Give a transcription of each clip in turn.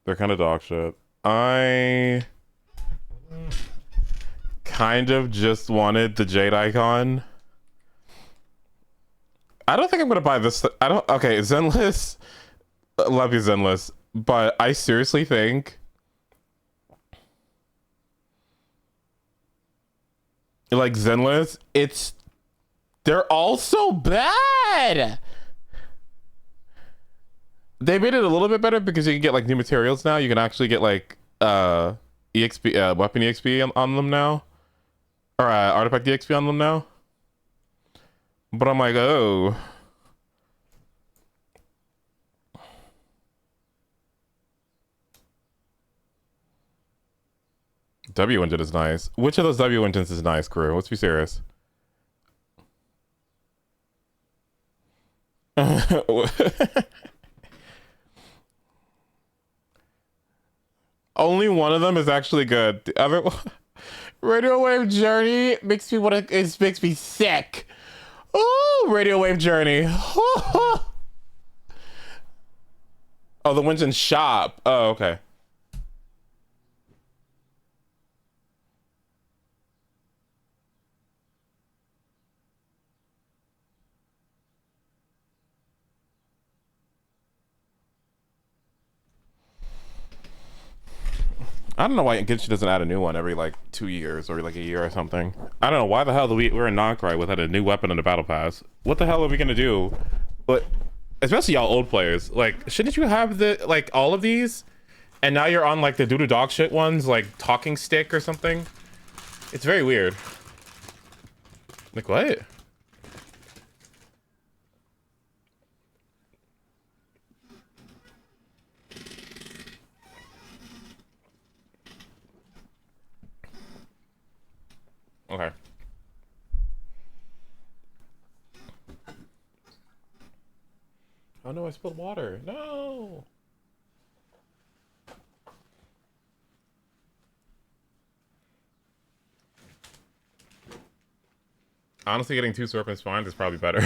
They're kind of dog shit. I kind of just wanted the Jade icon. I don't think I'm gonna buy this. I don't. Okay, Zenless. Love you, Zenless. But I seriously think like Zenless, they're all so bad. They made it a little bit better because you can get like new materials now. You can actually get like EXP weapon EXP on them now. Or artifact EXP on them now. But I'm like, oh. W engine is nice. Which of those W engines is nice, crew? Let's be serious. Only one of them is actually good. The other one, Radio Wave Journey makes me want to. It makes me sick. Oh, Radio Wave Journey. Oh, the one's in shop. Oh, okay. I don't know why Genshin doesn't add a new one every like 2 years or like a year or something. I don't know why the hell we're in Noctri without a new weapon in the battle pass. What the hell are we gonna do? But especially y'all old players, like shouldn't you have the like all of these? And now you're on like the doo-doo dog shit ones, like talking stick or something. It's very weird. Like what? Okay. Oh no, I spilled water. No. Honestly, getting 2 serpent spines is probably better.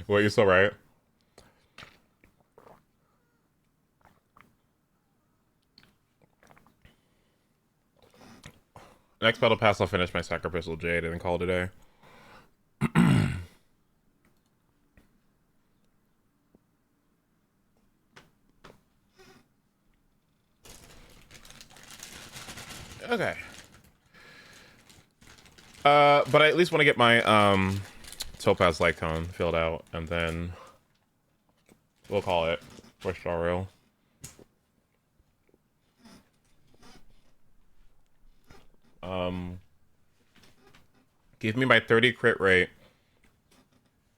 Wait, you're still right. Next battle pass, I'll finish my sacrificial jade and then call it a day. Okay. But I at least want to get my Topaz Light Cone filled out, and then we'll call it for Star Rail. Give me my 30 crit rate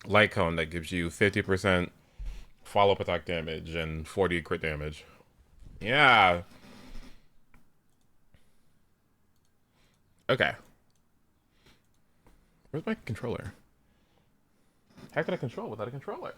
Light Cone that gives you 50% follow-up attack damage and 40 crit damage. Yeah. Okay. Where's my controller? How can I control without a controller?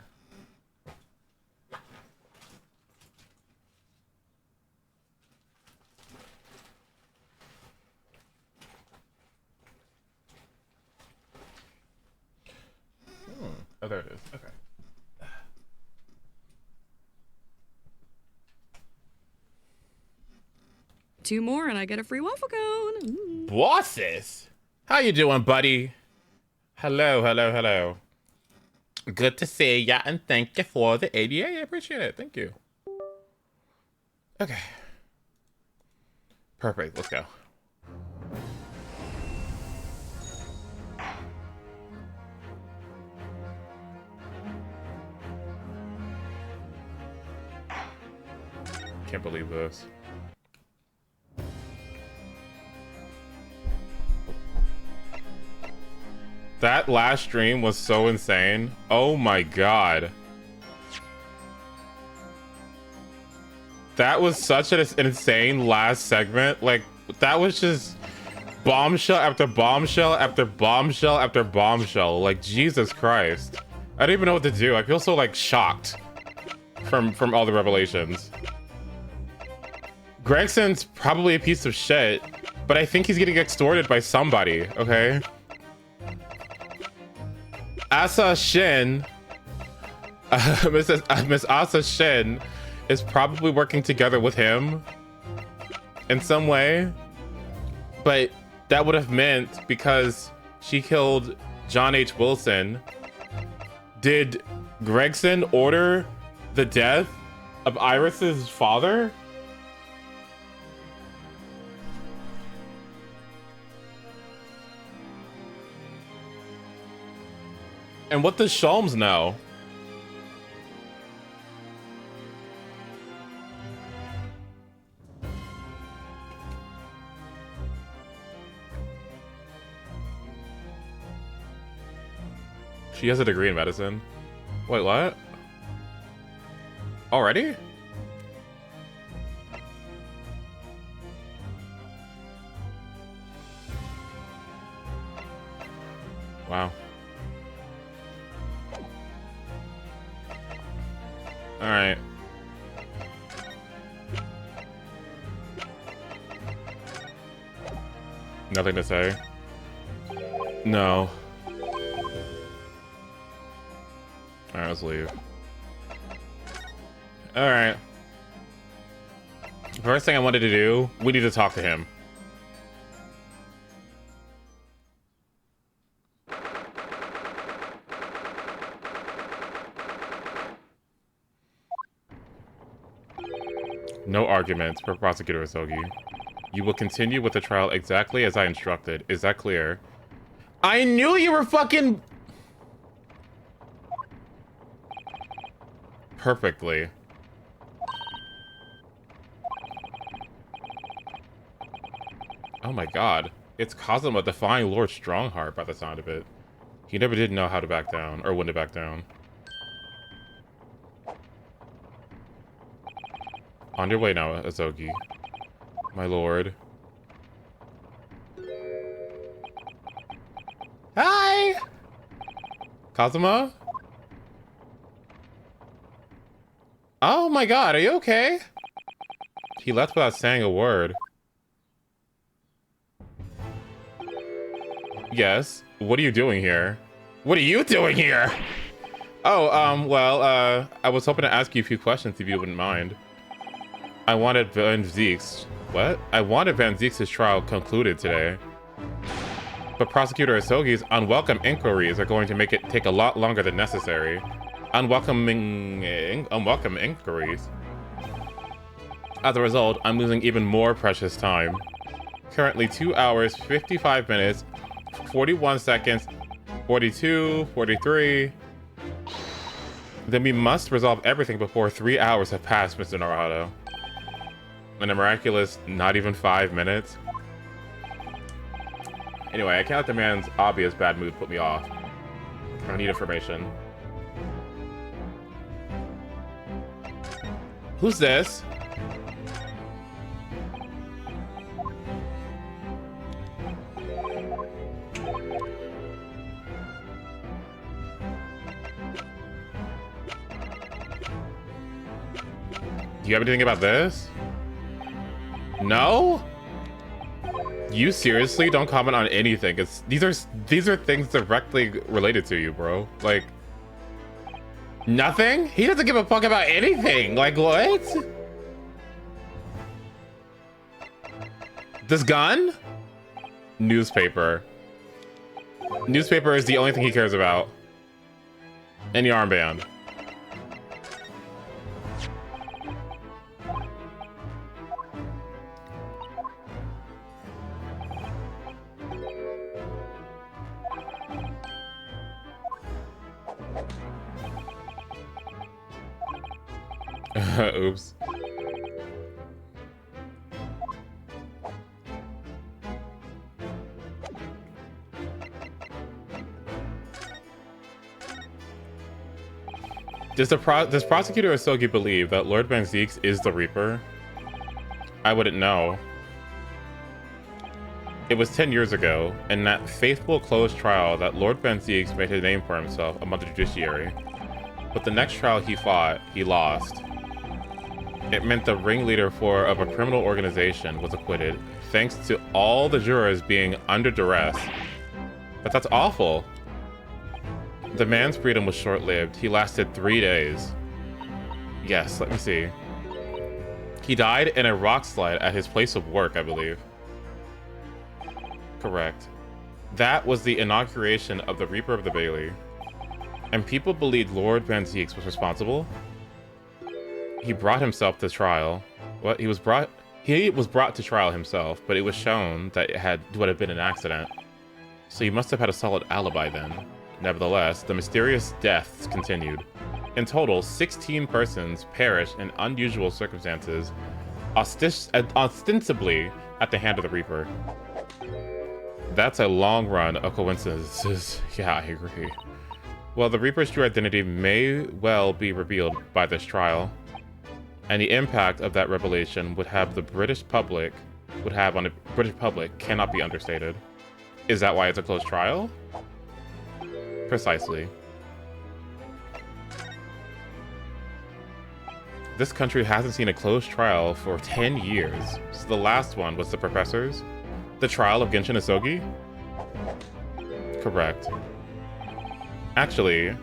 Oh, there it is. Okay. 2 more and I get a free waffle cone. Ooh. Bosses! How you doing, buddy? Hello, hello, hello. Good to see ya, and thank you for the ADA. I appreciate it. Thank you. Okay. Perfect. Let's go. Can't believe this. That last stream was so insane. Oh my god. That was such an insane last segment. Like, that was just bombshell after bombshell after bombshell after bombshell. Like, Jesus Christ. I don't even know what to do. I feel so, like, shocked from all the revelations. Gregson's probably a piece of shit, but I think he's getting extorted by somebody, okay? Asa Shin, Miss Asa Shin is probably working together with him in some way. But that would have meant, because she killed John H. Wilson, did Gregson order the death of Iris's father? And what does Sholmes know? She has a degree in medicine. Wait, what? Already? Wow. All right. Nothing to say. No. Alright, let's leave. Alright. First thing I wanted to do, we need to talk to him. No arguments for Prosecutor Asogi. You will continue with the trial exactly as I instructed. Is that clear? I knew you were fucking... Perfectly. Oh my god. It's Kazuma defying Lord Strongheart by the sound of it. He never did know how to back down, or when to back down. On your way now, Asogi. My lord. Hi! Kazuma? Oh my god, are you okay? He left without saying a word. Yes. What are you doing here? What are you doing here? Oh, well, I was hoping to ask you a few questions if you wouldn't mind. I wanted Van Zieks... What? I wanted Van Zieks' trial concluded today. But Prosecutor Asogi's unwelcome inquiries are going to make it take a lot longer than necessary. Unwelcome inquiries. As a result, I'm losing even more precious time. Currently 2 hours, 55 minutes, 41 seconds, 42, 43. Then we must resolve everything before 3 hours have passed, Mr. Naruto. In a miraculous, not even 5 minutes. Anyway, I can't let the man's obvious bad mood put me off. I need information. Who's this? Do you have anything about this? No? You seriously don't comment on anything. These are things directly related to you, bro. Like, nothing? He doesn't give a fuck about anything. Like, what? This gun? Newspaper. Newspaper is the only thing he cares about. And the armband. Oops. Does Prosecutor Asogi believe that Lord Van Zieks is the Reaper? I wouldn't know. It was 10 years ago, in that faithful closed trial, that Lord Van Zieks made his name for himself among the judiciary. But the next trial he fought, he lost. It meant the ringleader of a criminal organization was acquitted, thanks to all the jurors being under duress. But that's awful. The man's freedom was short-lived. He lasted 3 days. Yes, let me see. He died in a rock slide at his place of work, I believe. Correct. That was the inauguration of the Reaper of the Bailey. And people believed Lord Van Zieks was responsible. He brought himself to trial. What? He was brought to trial himself, but it was shown that it would have been an accident. So he must have had a solid alibi then. Nevertheless, the mysterious deaths continued. In total, 16 persons perished in unusual circumstances, ostensibly at the hand of the Reaper. That's a long run of coincidences. Yeah, I agree. Well, the Reaper's true identity may well be revealed by this trial, and the impact of that revelation would have the British public on the British public cannot be understated. Is that why it's a closed trial? Precisely. This country hasn't seen a closed trial for 10 years. So the last one was the Professors? The trial of Genshin Asogi? Correct. Actually,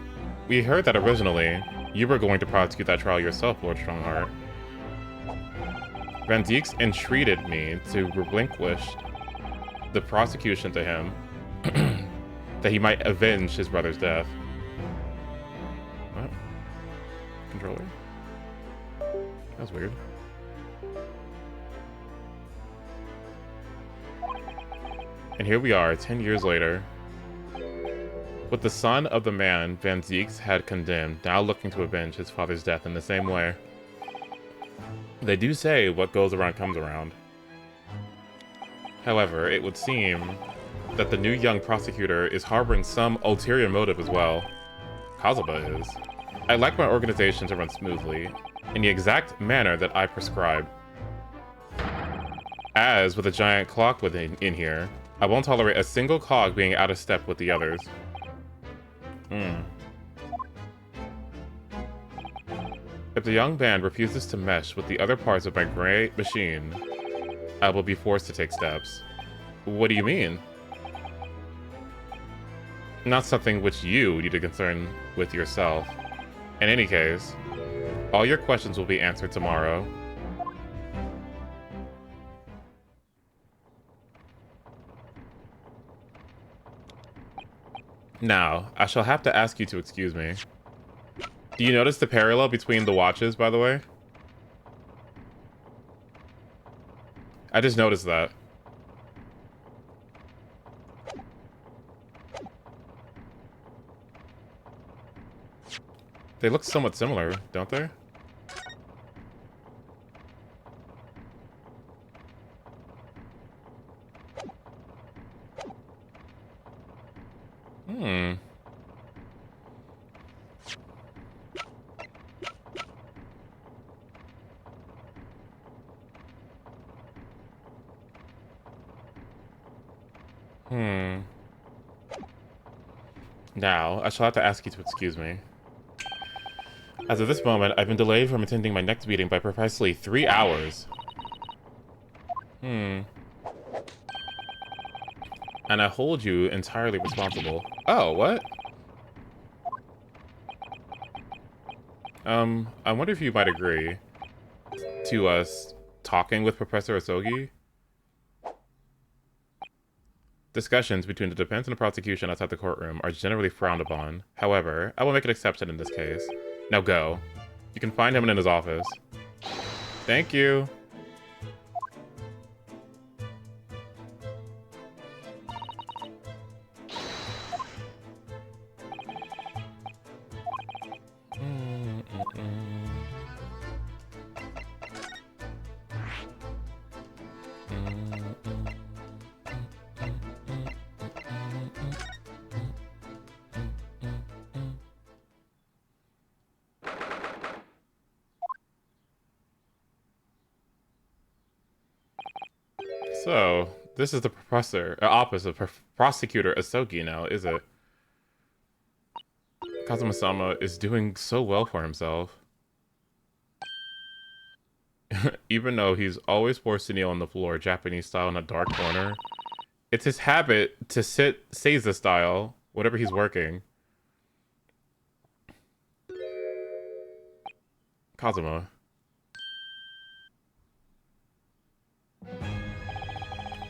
we heard that originally you were going to prosecute that trial yourself, Lord Strongheart. Van Zieks entreated me to relinquish the prosecution to him that he might avenge his brother's death. What? Controller? That was weird. And here we are, 10 years later, with the son of the man Van Zieks had condemned, now looking to avenge his father's death in the same way. They do say what goes around comes around. However, it would seem that the new young prosecutor is harboring some ulterior motive as well. Kazuma is. I like my organization to run smoothly, in the exact manner that I prescribe. As with a giant clock in here, I won't tolerate a single cog being out of step with the others. If the young band refuses to mesh with the other parts of my great machine, I will be forced to take steps. What do you mean? Not something which you need to concern with yourself. In any case, all your questions will be answered tomorrow. Now, I shall have to ask you to excuse me. Do you notice the parallel between the watches, by the way? I just noticed that. They look somewhat similar, don't they? Now, I shall have to ask you to excuse me. As of this moment, I've been delayed from attending my next meeting by precisely 3 hours. And I hold you entirely responsible. Oh, what? I wonder if you might agree to us talking with Professor Asogi? Discussions between the defense and the prosecution outside the courtroom are generally frowned upon. However, I will make an exception in this case. Now go. You can find him in his office. Thank you. So, this is the office of Prosecutor Asogi now, is it? Kazuma-sama is doing so well for himself. Even though he's always forced to kneel on the floor, Japanese style in a dark corner, it's his habit to sit Seiza style, whatever he's working. Kazuma.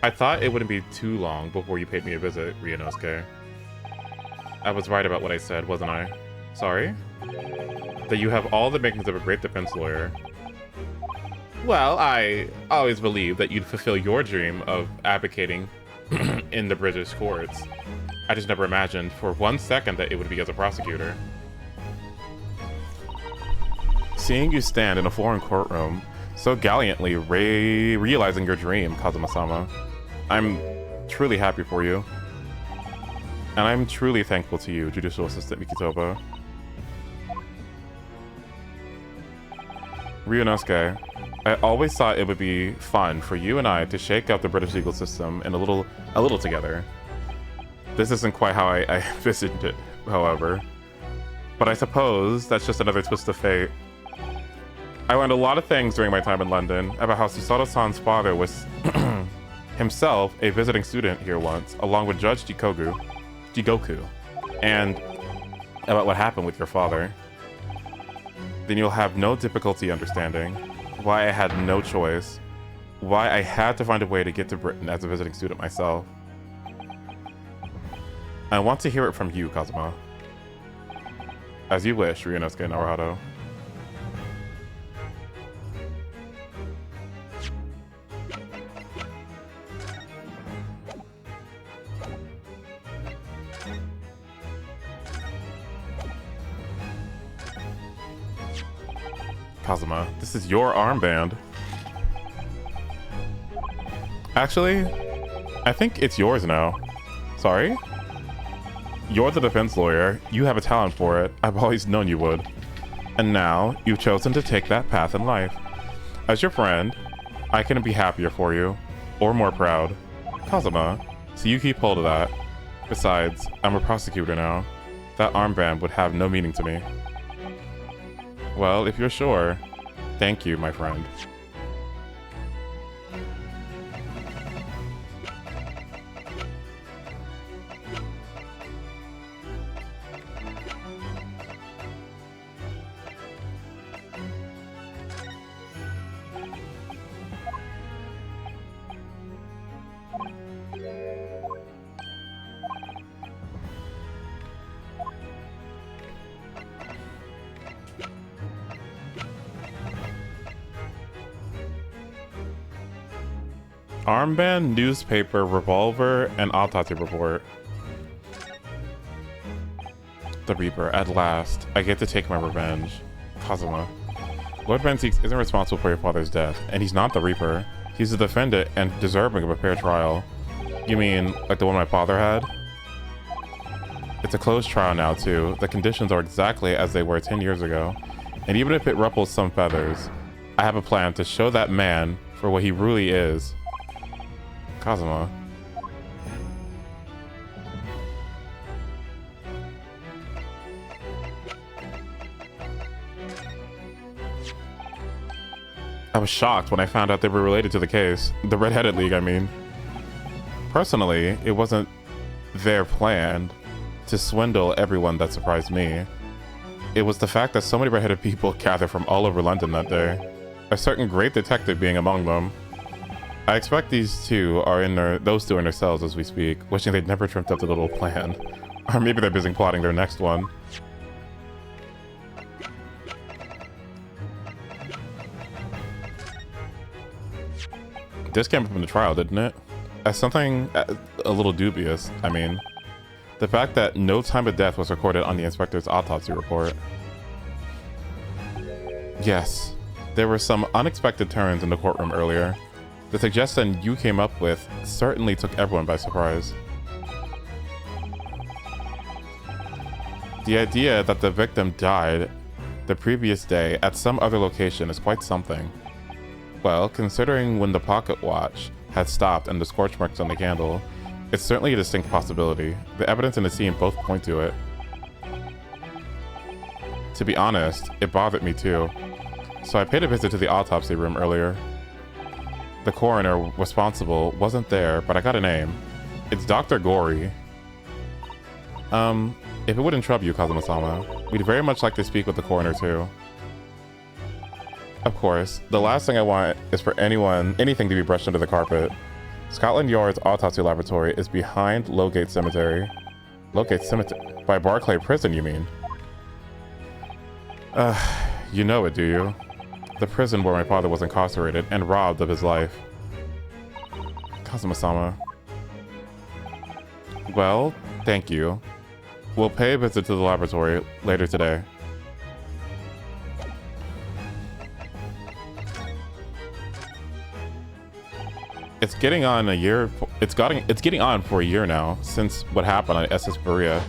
I thought it wouldn't be too long before you paid me a visit, Ryunosuke. I was right about what I said, wasn't I? Sorry? That you have all the makings of a great defense lawyer. Well, I always believed that you'd fulfill your dream of advocating in the British courts. I just never imagined for 1 second that it would be as a prosecutor. Seeing you stand in a foreign courtroom, so gallantly realizing your dream, Kazuma-sama, I'm truly happy for you. And I'm truly thankful to you, Judicial Assistant Mikitoba. Ryunosuke, I always thought it would be fun for you and I to shake up the British legal system and a little together. This isn't quite how I envisioned it, however. But I suppose that's just another twist of fate. I learned a lot of things during my time in London about how Susato-san's father was himself a visiting student here once, along with Judge Jigoku, and about what happened with your father. Then you'll have no difficulty understanding why I had no choice, why I had to find a way to get to Britain as a visiting student myself. I want to hear it from you, Kazuma. As you wish, Ryunosuke Naruhodo. Kazuma, this is your armband. Actually, I think it's yours now. Sorry? You're the defense lawyer. You have a talent for it. I've always known you would. And now, you've chosen to take that path in life. As your friend, I couldn't be happier for you, or more proud. Kazuma, so you keep hold of that. Besides, I'm a prosecutor now. That armband would have no meaning to me. Well, if you're sure, thank you, my friend. Armband, newspaper, revolver, and autopsy report. The Reaper, at last. I get to take my revenge. Kazuma. Lord Benseeks isn't responsible for your father's death, and he's not the Reaper. He's the defendant and deserving of a fair trial. You mean, like the one my father had? It's a closed trial now, too. The conditions are exactly as they were 10 years ago. And even if it ruffles some feathers, I have a plan to show that man for what he really is. Kazuma. I was shocked when I found out they were related to the case. The Red-Headed League, I mean. Personally, it wasn't their plan to swindle everyone that surprised me. It was the fact that so many red-headed people gathered from all over London that day. A certain great detective being among them. I expect those two are in their cells as we speak, wishing they'd never dreamt up the little plan. Or maybe they're busy plotting their next one. This came up in the trial, didn't it? As something a little dubious, I mean. The fact that no time of death was recorded on the inspector's autopsy report. Yes, there were some unexpected turns in the courtroom earlier. The suggestion you came up with certainly took everyone by surprise. The idea that the victim died the previous day at some other location is quite something. Well, considering when the pocket watch had stopped and the scorch marks on the candle, it's certainly a distinct possibility. The evidence in the scene both point to it. To be honest, it bothered me too. So I paid a visit to the autopsy room earlier. The coroner responsible wasn't there, but I got a name. It's Dr. Gory. If it wouldn't trouble you, Kazuma-sama, we'd very much like to speak with the coroner too. Of course, the last thing I want is for anything to be brushed under the carpet. Scotland Yard's autopsy laboratory is behind Lowgate Cemetery. Lowgate Cemetery? By Barclay Prison, you mean? You know it, do you? The prison where my father was incarcerated and robbed of his life. Kazuma-sama. Well, thank you. We'll pay a visit to the laboratory later today. It's getting on a year. It's getting on for a year now since what happened on SS Berea.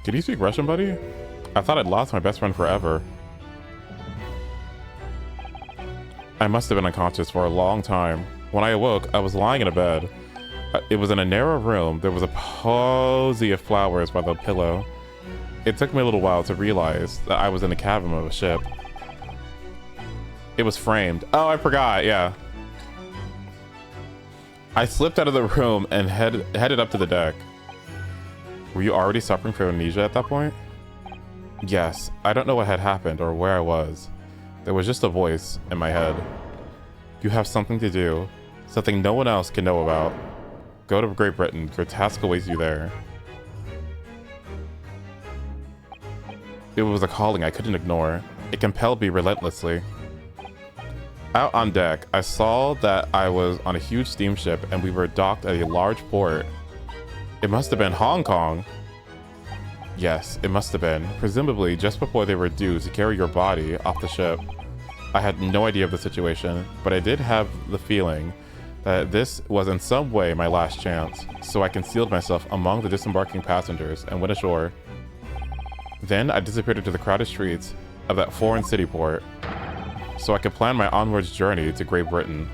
Can you speak Russian, buddy? I thought I'd lost my best friend forever. I must have been unconscious for a long time. When I awoke, I was lying in a bed. It was in a narrow room. There was a posy of flowers by the pillow. It took me a little while to realize that I was in the cabin of a ship. It was framed. Oh, I forgot, yeah. I slipped out of the room and headed up to the deck. Were you already suffering from amnesia at that point? Yes, I don't know what had happened or where I was. There was just a voice in my head. You have something to do, something no one else can know about. Go to Great Britain, your task awaits you there. It was a calling I couldn't ignore. It compelled me relentlessly. Out on deck, I saw that I was on a huge steamship and we were docked at a large port. It must have been Hong Kong. Yes, it must have been, presumably just before they were due to carry your body off the ship. I had no idea of the situation, but I did have the feeling that this was in some way my last chance, so I concealed myself among the disembarking passengers and went ashore. Then I disappeared into the crowded streets of that foreign city port, so I could plan my onwards journey to Great Britain.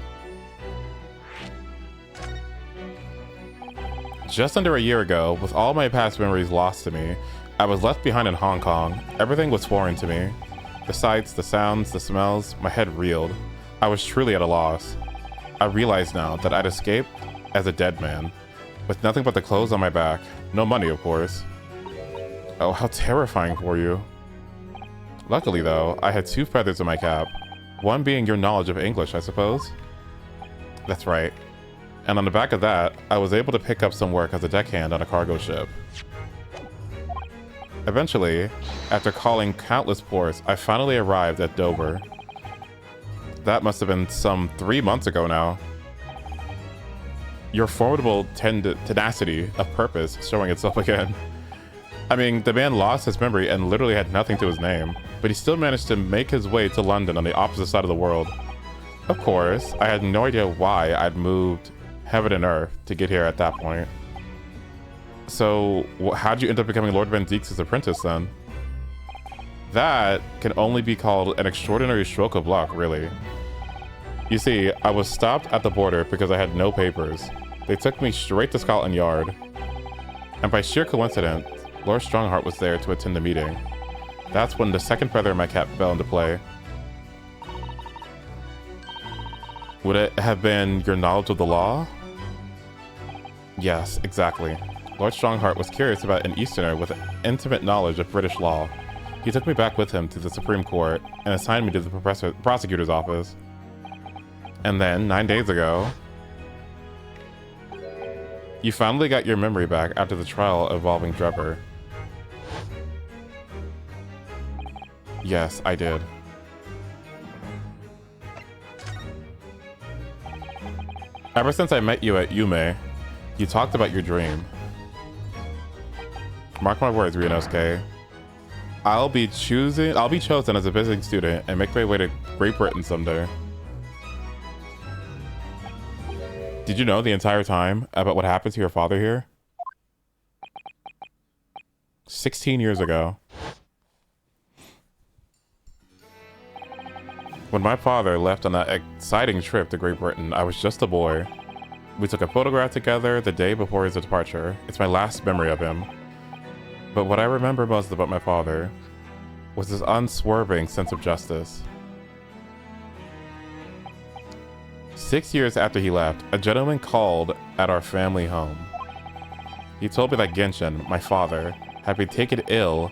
Just under a year ago, with all my past memories lost to me, I was left behind in Hong Kong. Everything was foreign to me. The sights, the sounds, the smells, my head reeled. I was truly at a loss. I realized now that I'd escaped as a dead man, with nothing but the clothes on my back. No money, of course. Oh, how terrifying for you. Luckily, though, I had two feathers in my cap. One being your knowledge of English, I suppose? That's right. And on the back of that, I was able to pick up some work as a deckhand on a cargo ship. Eventually, after calling countless ports, I finally arrived at Dover. That must have been some 3 months ago now. Your formidable tenacity of purpose showing itself again. I mean, the man lost his memory and literally had nothing to his name, but he still managed to make his way to London on the opposite side of the world. Of course, I had no idea why I'd moved heaven and earth to get here at that point. So, how'd you end up becoming Lord Van Deeks' apprentice then? That can only be called an extraordinary stroke of luck, really. You see, I was stopped at the border because I had no papers. They took me straight to Scotland Yard. And by sheer coincidence, Lord Strongheart was there to attend the meeting. That's when the second feather in my cap fell into play. Would it have been your knowledge of the law? Yes, exactly. Lord Strongheart was curious about an Easterner with intimate knowledge of British law. He took me back with him to the Supreme Court and assigned me to the prosecutor's office. And then, 9 days ago, you finally got your memory back after the trial involving Drebber. Yes, I did. Ever since I met you at Yume, you talked about your dream. Mark my words, Ryunosuke. I'll be chosen as a visiting student and make my way to Great Britain someday. Did you know the entire time about what happened to your father here? 16 years ago. When my father left on that exciting trip to Great Britain, I was just a boy. We took a photograph together the day before his departure. It's my last memory of him. But what I remember most about my father was his unswerving sense of justice. 6 years after he left, a gentleman called at our family home. He told me that Genshin, my father, had been taken ill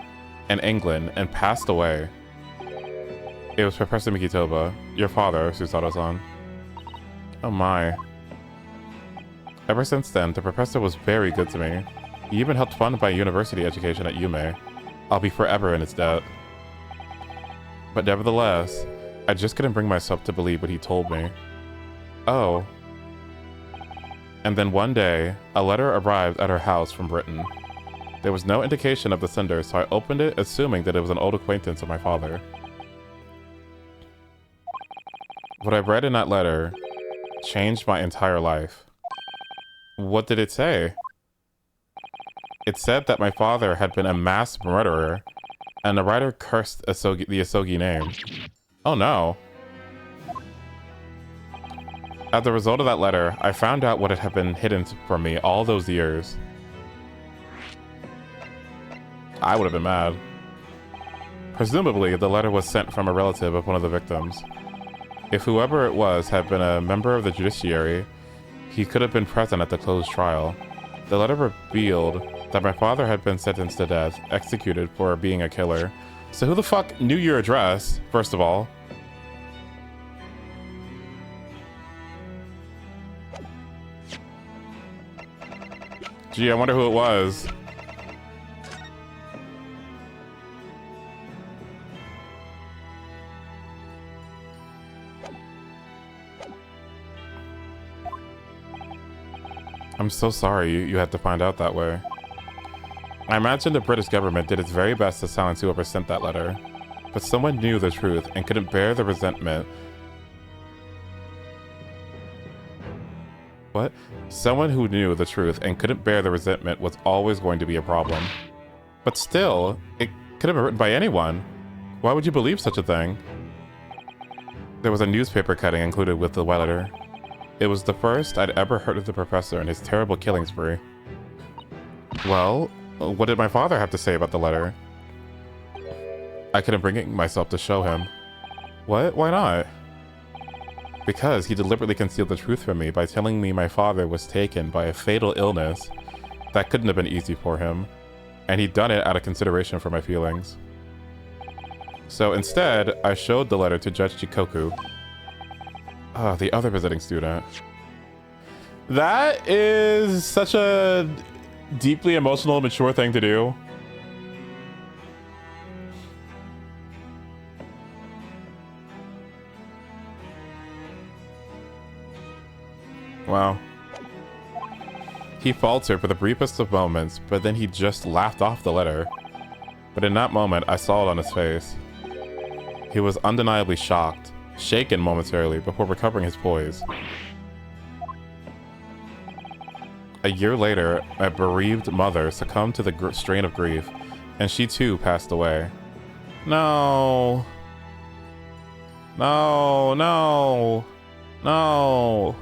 in England and passed away. It was Professor Mikitoba, your father, Susato-san. Oh my. Ever since then, the professor was very good to me. He even helped fund my university education at Yume. I'll be forever in his debt. But nevertheless, I just couldn't bring myself to believe what he told me. Oh. And then one day, a letter arrived at her house from Britain. There was no indication of the sender, so I opened it, assuming that it was an old acquaintance of my father. What I read in that letter changed my entire life. What did it say? It said that my father had been a mass murderer, and the writer cursed the Asogi name. Oh no. As a result of that letter, I found out what had been hidden from me all those years. I would have been mad. Presumably, the letter was sent from a relative of one of the victims. If whoever it was had been a member of the judiciary, he could have been present at the closed trial. The letter revealed that my father had been sentenced to death, executed for being a killer. So who the fuck knew your address, first of all? Gee, I wonder who it was. I'm so sorry you had to find out that way. I imagine the British government did its very best to silence whoever sent that letter, but someone knew the truth and couldn't bear the resentment. What? Someone who knew the truth and couldn't bear the resentment was always going to be a problem. But still, it could have been written by anyone. Why would you believe such a thing? There was a newspaper cutting included with the letter. It was the first I'd ever heard of the professor and his terrible killing spree. Well, what did my father have to say about the letter? I couldn't bring myself to show him. What? Why not? Because he deliberately concealed the truth from me by telling me my father was taken by a fatal illness that couldn't have been easy for him, and he'd done it out of consideration for my feelings. So instead, I showed the letter to Judge Chikoku. Oh, the other visiting student. That is such a deeply emotional, mature thing to do. Wow. He faltered for the briefest of moments, but then he just laughed off the letter. But in that moment, I saw it on his face. He was undeniably shocked, shaken momentarily before recovering his poise. A year later, my bereaved mother succumbed to the strain of grief, and she too passed away. No. No, no, no.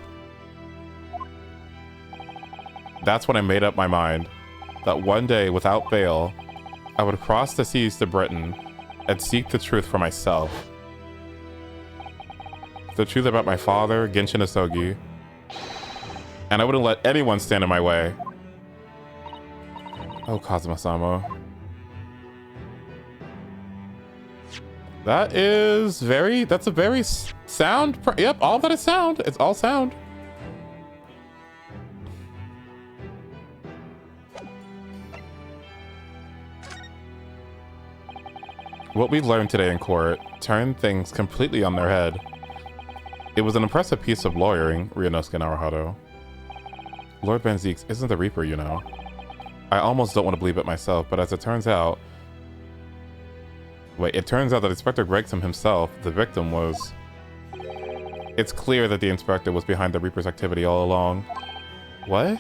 That's when I made up my mind that one day, without fail, I would cross the seas to Britain and seek the truth for myself. The truth about my father, Genshin Asogi, and I wouldn't let anyone stand in my way. Oh, Kazuma-sama. That's a very sound, yep, all that is sound. It's all sound. What we learned today in court turned things completely on their head. It was an impressive piece of lawyering, Ryunosuke Naruhodo. Lord Van Zieks isn't the Reaper, you know. I almost don't want to believe it myself, but as it turns out... Wait, it turns out that Inspector Gregson himself, the victim, was... It's clear that the Inspector was behind the Reaper's activity all along. What?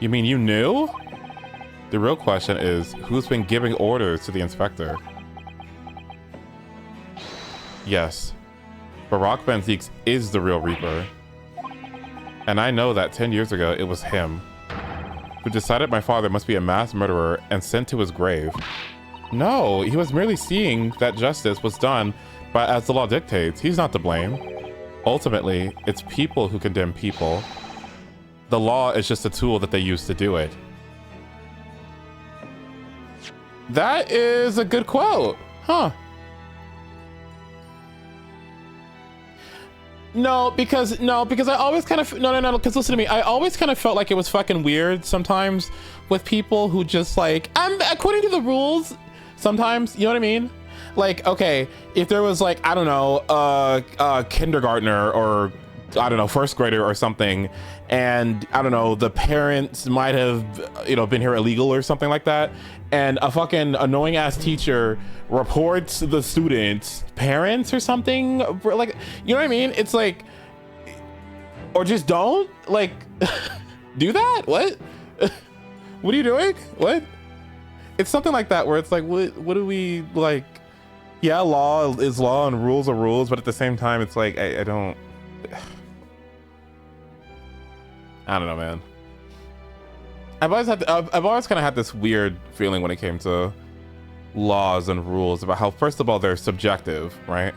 You mean you knew? The real question is, who's been giving orders to the Inspector? Yes, Barack Van Zieks is the real Reaper. And I know that 10 years ago, it was him who decided my father must be a mass murderer and sent to his grave. No, he was merely seeing that justice was done as the law dictates. He's not to blame. Ultimately, it's people who condemn people. The law is just a tool that they use to do it. That is a good quote. Huh. No, because I always kind of no, because listen to me. I always kind of felt like it was fucking weird sometimes with people who just like, I'm according to the rules sometimes, you know what I mean? Like, okay, if there was like, I don't know, a kindergartner or I don't know, first grader or something, and I don't know, the parents might have, you know, been here illegal or something like that, and a fucking annoying ass teacher reports the students' parents or something, like, you know what I mean? It's like, or just don't like do that. What? What are you doing? What? It's something like that where it's like, what do we like? Yeah, law is law and rules are rules, but at the same time, it's like I don't know, man. I've always kind of had this weird feeling when it came to laws and rules about how, first of all, they're subjective, right?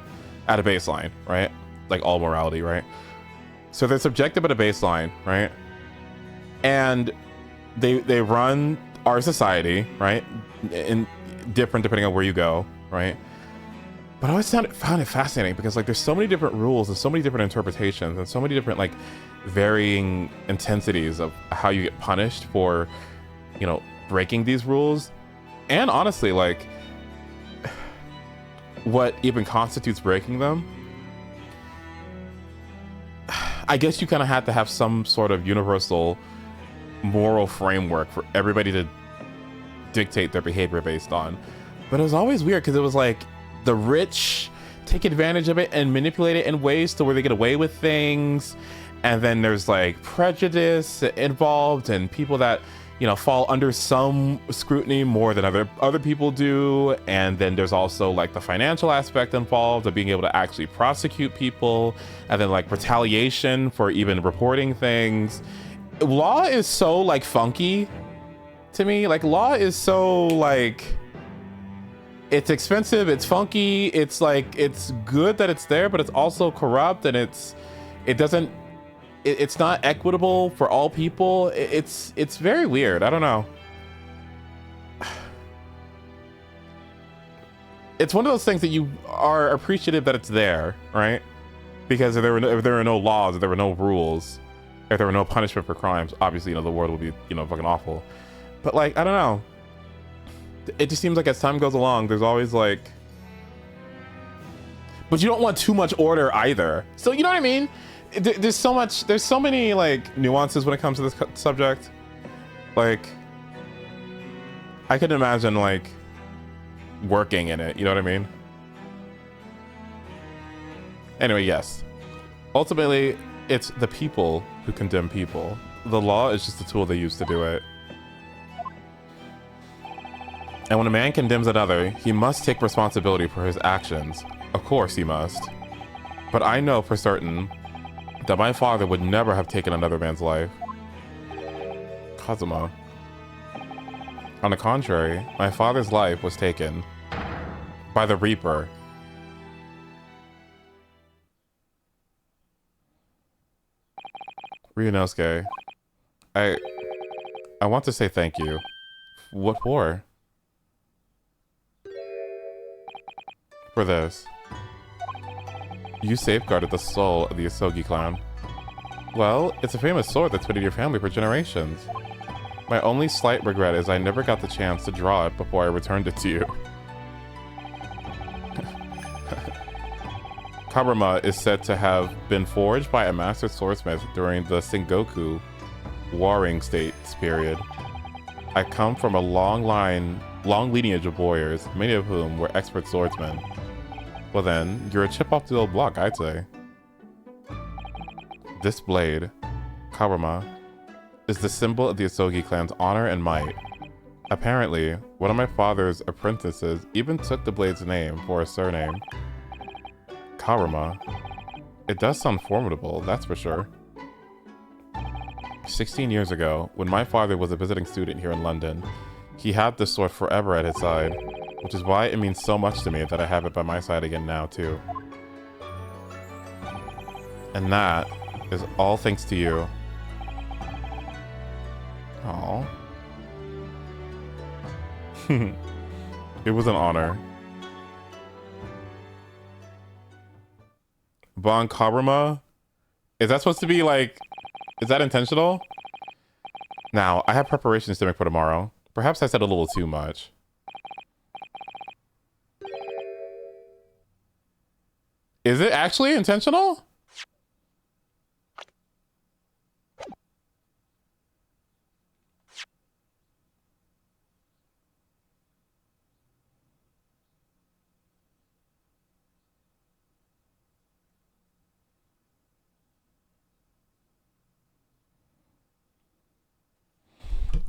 At a baseline, right? Like all morality, right? So they're subjective at a baseline, right? And they run our society, right? In different depending on where you go, right? But I always found it fascinating because like there's so many different rules and so many different interpretations and so many different like varying intensities of how you get punished for, you know, breaking these rules. And honestly, like what even constitutes breaking them. I guess you kind of had to have some sort of universal moral framework for everybody to dictate their behavior based on. But it was always weird because it was like the rich take advantage of it and manipulate it in ways to where they get away with things. And then there's like prejudice involved and people that, you know, fall under some scrutiny more than other people do. And then there's also like the financial aspect involved of being able to actually prosecute people, and then like retaliation for even reporting things. Law is so like funky to me. Like law is so like, it's expensive, it's funky, it's like, it's good that it's there, but it's also corrupt, and it's not equitable for all people. It's very weird. I don't know. It's one of those things that you are appreciative that it's there, right? Because if there were no laws, if there were no rules, if there were no punishment for crimes, obviously, you know, the world would be, you know, fucking awful. But like, I don't know. It just seems like as time goes along, there's always like, but you don't want too much order either. So you know what I mean? There's so many like nuances when it comes to this subject. Like, I could imagine like working in it, you know what I mean? Anyway, yes. Ultimately, it's the people who condemn people. The law is just a tool they use to do it. And when a man condemns another, he must take responsibility for his actions. Of course he must. But I know for certain that my father would never have taken another man's life. Kazuma. On the contrary, my father's life was taken by the Reaper. Ryunosuke, I want to say thank you. What for? For this. You safeguarded the soul of the Asogi clan. Well, it's a famous sword that's been in your family for generations. My only slight regret is I never got the chance to draw it before I returned it to you. Kaburama is said to have been forged by a master swordsmith during the Sengoku Warring States period. I come from a long lineage of warriors, many of whom were expert swordsmen. Well then, you're a chip off the old block, I'd say. This blade, Kaburama, is the symbol of the Asogi clan's honor and might. Apparently, one of my father's apprentices even took the blade's name for a surname. Kaburama. It does sound formidable, that's for sure. 16 years ago, when my father was a visiting student here in London, he had this sword forever at his side, which is why it means so much to me that I have it by my side again now, too. And that is all thanks to you. Aww. It was an honor. Von Karma? Is that supposed to be like... Is that intentional? Now, I have preparations to make for tomorrow. Perhaps I said a little too much. Is it actually intentional?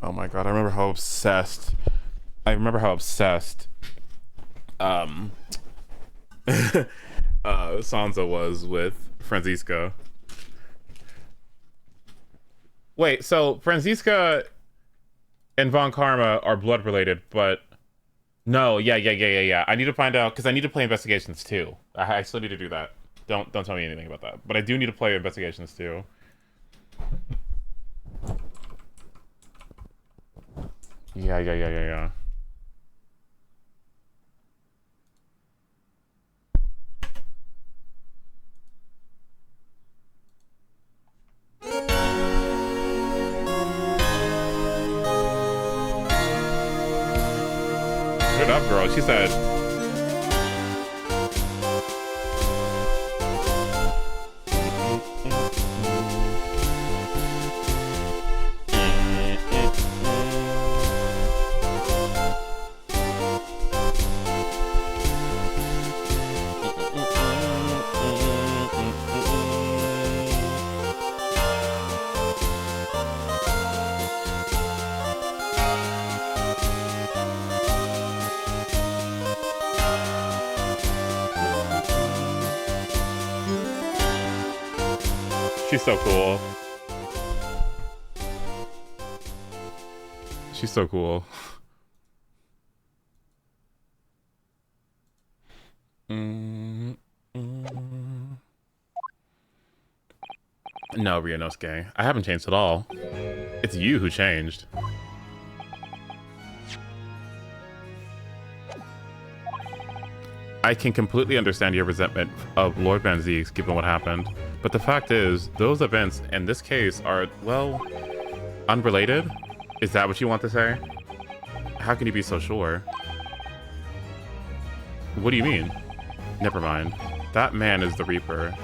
Oh my god, I remember how obsessed Sansa was with Franziska. Wait, so Franziska and Von Karma are blood related, but no, yeah. I need to find out because I need to play Investigations too. I still need to do that. Don't tell me anything about that. But I do need to play Investigations too. Yeah. Good up, girl. She said. She's so cool. She's so cool. No, Ryunosuke. I haven't changed at all. It's you who changed. I can completely understand your resentment of Lord Van Zieks given what happened, but the fact is, those events in this case are, well, unrelated? Is that what you want to say? How can you be so sure? What do you mean? Never mind. That man is the Reaper,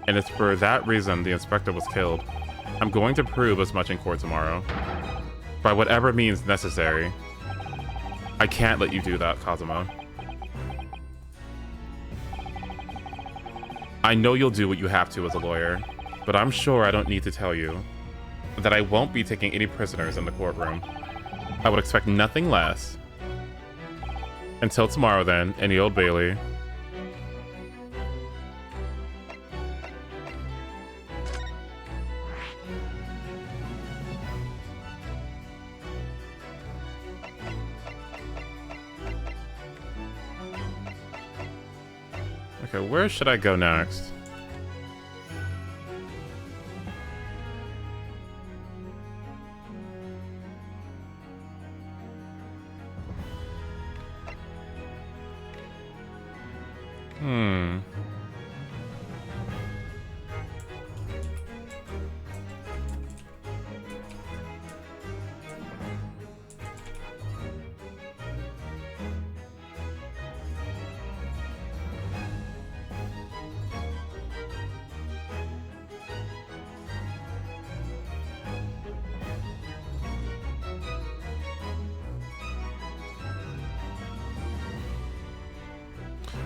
and it's for that reason the Inspector was killed. I'm going to prove as much in court tomorrow, by whatever means necessary. I can't let you do that, Kazuma. I know you'll do what you have to as a lawyer, but I'm sure I don't need to tell you that I won't be taking any prisoners in the courtroom. I would expect nothing less. Until tomorrow then, in the Old Bailey. Okay, where should I go next?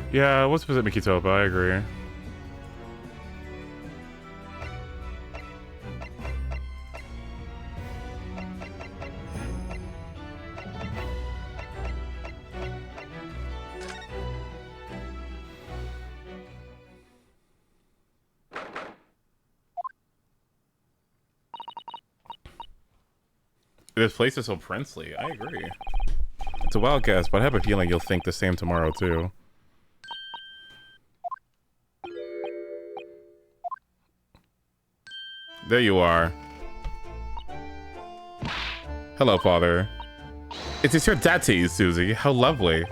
Yeah, let's visit Mikitopa, I agree. This place is so princely, I agree. It's a wild guess, but I have a feeling you'll think the same tomorrow, too. There you are. Hello, father. It is your daddy, Susie. How lovely.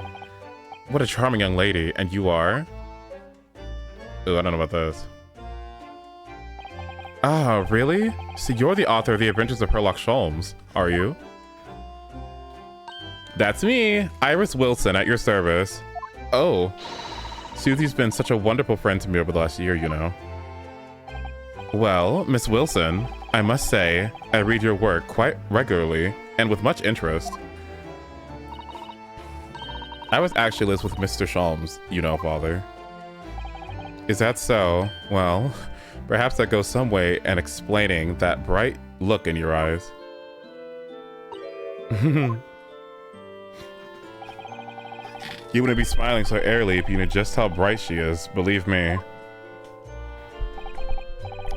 What a charming young lady. And you are? Ooh, I don't know about this. Ah, really? So you're the author of The Adventures of Sherlock Holmes, are you? That's me, Iris Wilson, at your service. Oh, Susie's been such a wonderful friend to me over the last year, you know. Well, Miss Wilson, I must say, I read your work quite regularly and with much interest. I was actually lives with Mr. Sholmes, you know, Father. Is that so? Well, perhaps that goes some way in explaining that bright look in your eyes. You wouldn't be smiling so airily if you knew just how bright she is, believe me.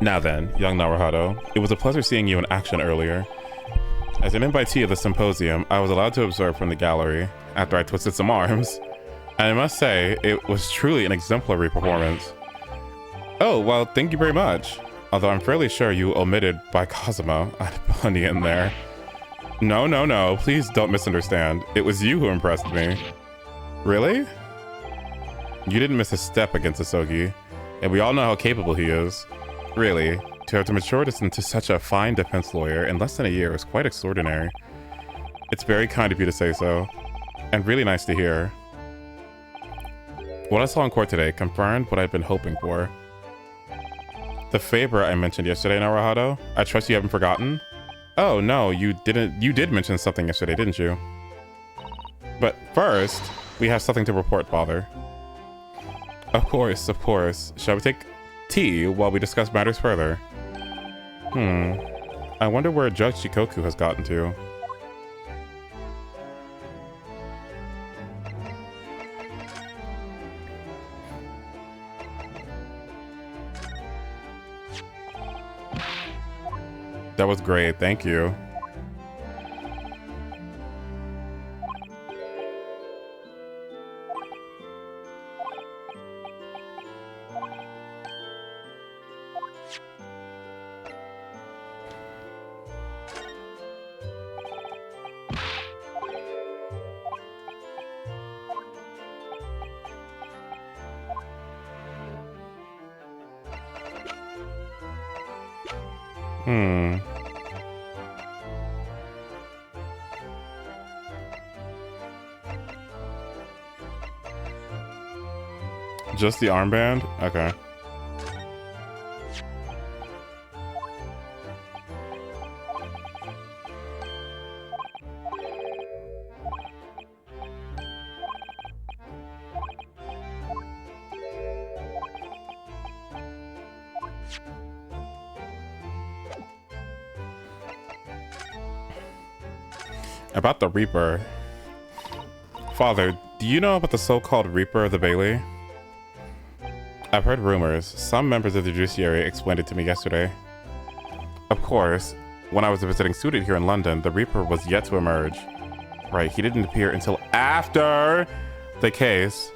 Now then, young Naruhodo, it was a pleasure seeing you in action earlier. As an invitee of the symposium, I was allowed to observe from the gallery after I twisted some arms. And I must say, it was truly an exemplary performance. Oh, well, thank you very much. Although I'm fairly sure you omitted by Cosimo. I had Bunny in there. No, please don't misunderstand. It was you who impressed me. Really? You didn't miss a step against Asogi, and we all know how capable he is. Really, to have to mature this into such a fine defense lawyer in less than a year is quite extraordinary. It's very kind of you to say so, and really nice to hear. What I saw in court today confirmed what I've been hoping for. The favor I mentioned yesterday, Naruhodo, I trust you haven't forgotten? Oh, no, you didn't. You did mention something yesterday, didn't you? But first, we have something to report, Father. Of course. Shall we take tea while we discuss matters further? I wonder where Judge Shikoku has gotten to. That was great, thank you. Just the armband? Okay. About the Reaper. Father, do you know about the so-called Reaper of the Bailey? I've heard rumors. Some members of the judiciary explained it to me yesterday. Of course, when I was a visiting student here in London, the Reaper was yet to emerge. Right, he didn't appear until after the case,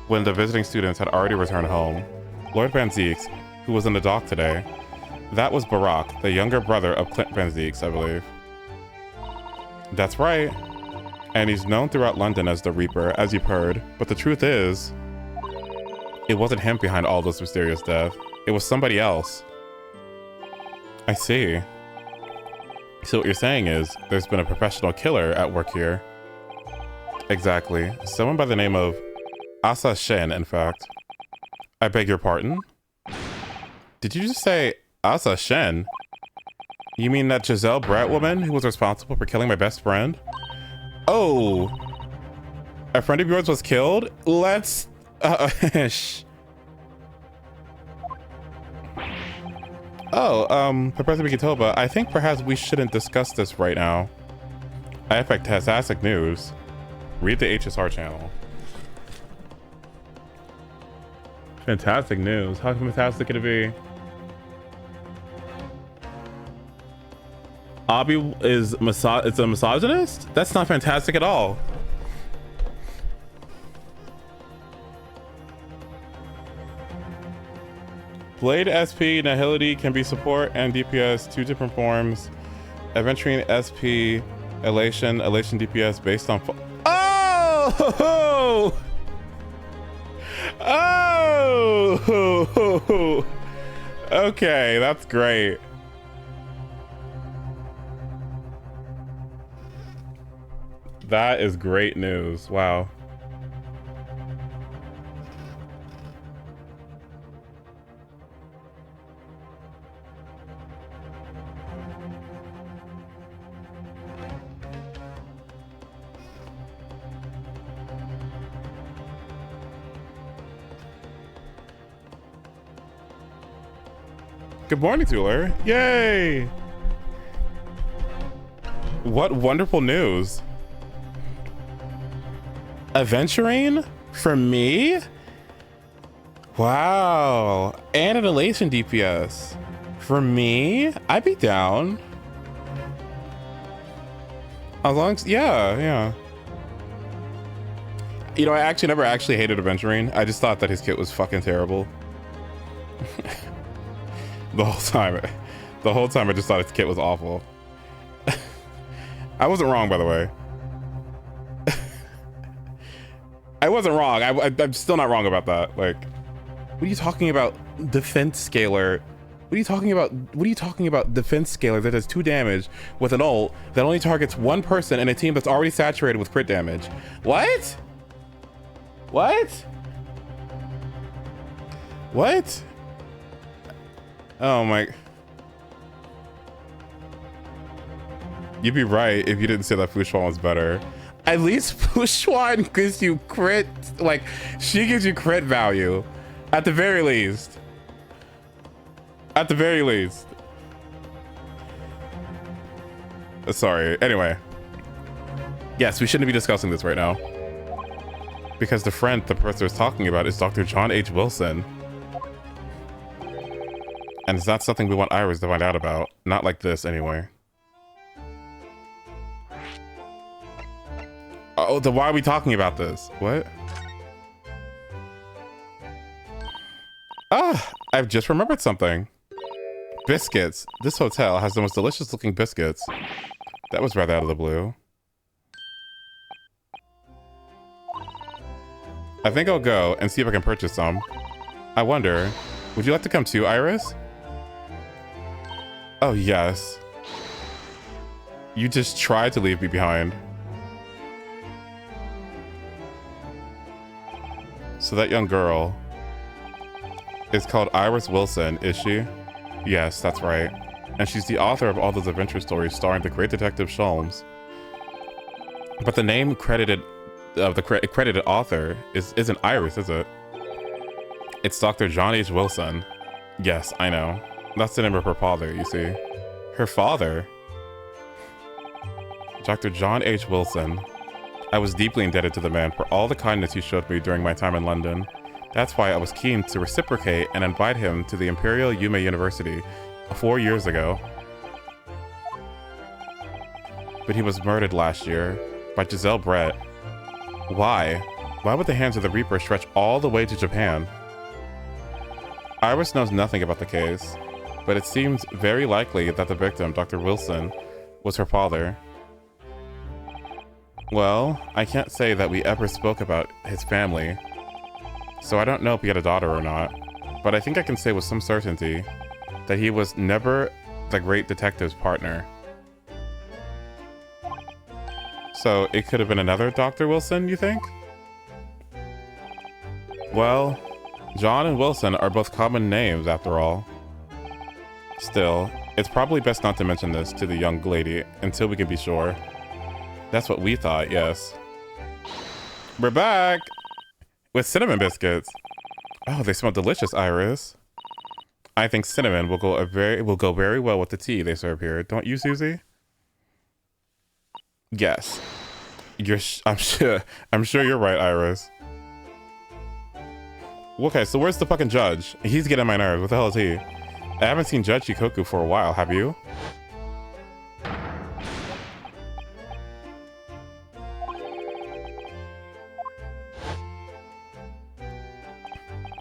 when the visiting students had already returned home. Lord Van Zieks, who was in the dock today, that was Barak, the younger brother of Clint Van Zieks, I believe. That's right. And he's known throughout London as the Reaper, as you've heard. But the truth is, it wasn't him behind all this mysterious death. It was somebody else. I see. So what you're saying is, there's been a professional killer at work here. Exactly. Someone by the name of Asa Shen, in fact. I beg your pardon? Did you just say Asa Shen? You mean that Giselle Brat woman who was responsible for killing my best friend? Oh! A friend of yours was killed? Let's... Professor Mikitoba, I think perhaps we shouldn't discuss this right now. I have fantastic news. Read the HSR channel. Fantastic news. How fantastic could it be? Abi is it's a misogynist? That's not fantastic at all. Blade SP Nihility can be support and DPS, 2 different forms. Aventurine SP Elation DPS based on... Oh! Oh! Oh! Okay, that's great. That is great news. Wow. Good morning, Tueler. Yay! What wonderful news. Aventurine? For me? Wow. And an elation DPS. For me? I'd be down. As long as, yeah. You know, I actually never hated Aventurine. I just thought that his kit was fucking terrible. The whole time I just thought his kit was awful. I wasn't wrong, by the way. I wasn't wrong. I'm still not wrong about that. Like, what are you talking about? Defense scaler. What are you talking about? What are you talking about? Defense scaler that does 2 damage with an ult that only targets 1 person in a team that's already saturated with crit damage. What? What? Oh my. You'd be right if you didn't say that Fushuan was better. At least Fushuan gives you crit, like, she gives you crit value. At the very least. Sorry, anyway. Yes, we shouldn't be discussing this right now. Because the friend the person is talking about is Dr. John H. Wilson. And it's not something we want Iris to find out about. Not like this, anyway. Oh, then why are we talking about this? What? Ah, I've just remembered something. Biscuits. This hotel has the most delicious looking biscuits. That was rather out of the blue. I think I'll go and see if I can purchase some. I wonder, would you like to come too, Iris? Oh, yes. You just tried to leave me behind. So that young girl is called Iris Wilson, is she? Yes, that's right. And she's the author of all those adventure stories starring the great detective Sholmes. But the name credited of the credited author isn't Iris, is it? It's Dr. John H. Wilson. Yes, I know. That's the name of her father, you see. Her father? Dr. John H. Wilson. I was deeply indebted to the man for all the kindness he showed me during my time in London. That's why I was keen to reciprocate and invite him to the Imperial Yume University 4 years ago. But he was murdered last year by Giselle Brett. Why? Why would the hands of the Reaper stretch all the way to Japan? Iris knows nothing about the case, but it seems very likely that the victim, Dr. Wilson, was her father. Well, I can't say that we ever spoke about his family, so I don't know if he had a daughter or not, but I think I can say with some certainty that he was never the great detective's partner. So it could have been another Dr. Wilson, you think? Well, John and Wilson are both common names after all. Still, it's probably best not to mention this to the young lady until we can be sure. That's what we thought, yes. We're back! With cinnamon biscuits. Oh, they smell delicious, Iris. I think cinnamon will go very well with the tea they serve here. Don't you, Susie? Yes. I'm sure you're right, Iris. Okay, so where's the fucking judge? He's getting my nerves. What the hell is he? I haven't seen Judge Shikoku for a while, have you?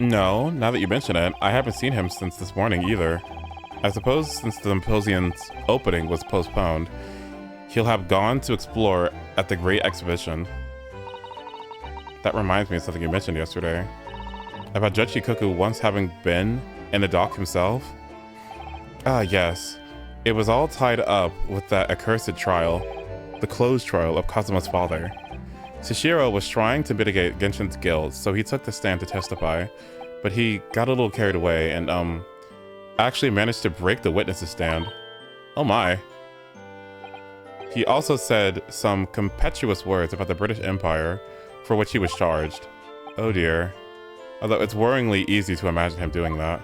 No, now that you mention it, I haven't seen him since this morning either. I suppose since the symposium's opening was postponed, he'll have gone to explore at the Great Exhibition. That reminds me of something you mentioned yesterday. About Jochikoku once having been in the dock himself? Ah, yes. It was all tied up with that accursed trial. The closed trial of Kazuma's father. Shishiro was trying to mitigate Genshin's guilt, so he took the stand to testify. But he got a little carried away and, actually managed to break the witness's stand. Oh my. He also said some impetuous words about the British Empire, for which he was charged. Oh dear. Although it's worryingly easy to imagine him doing that.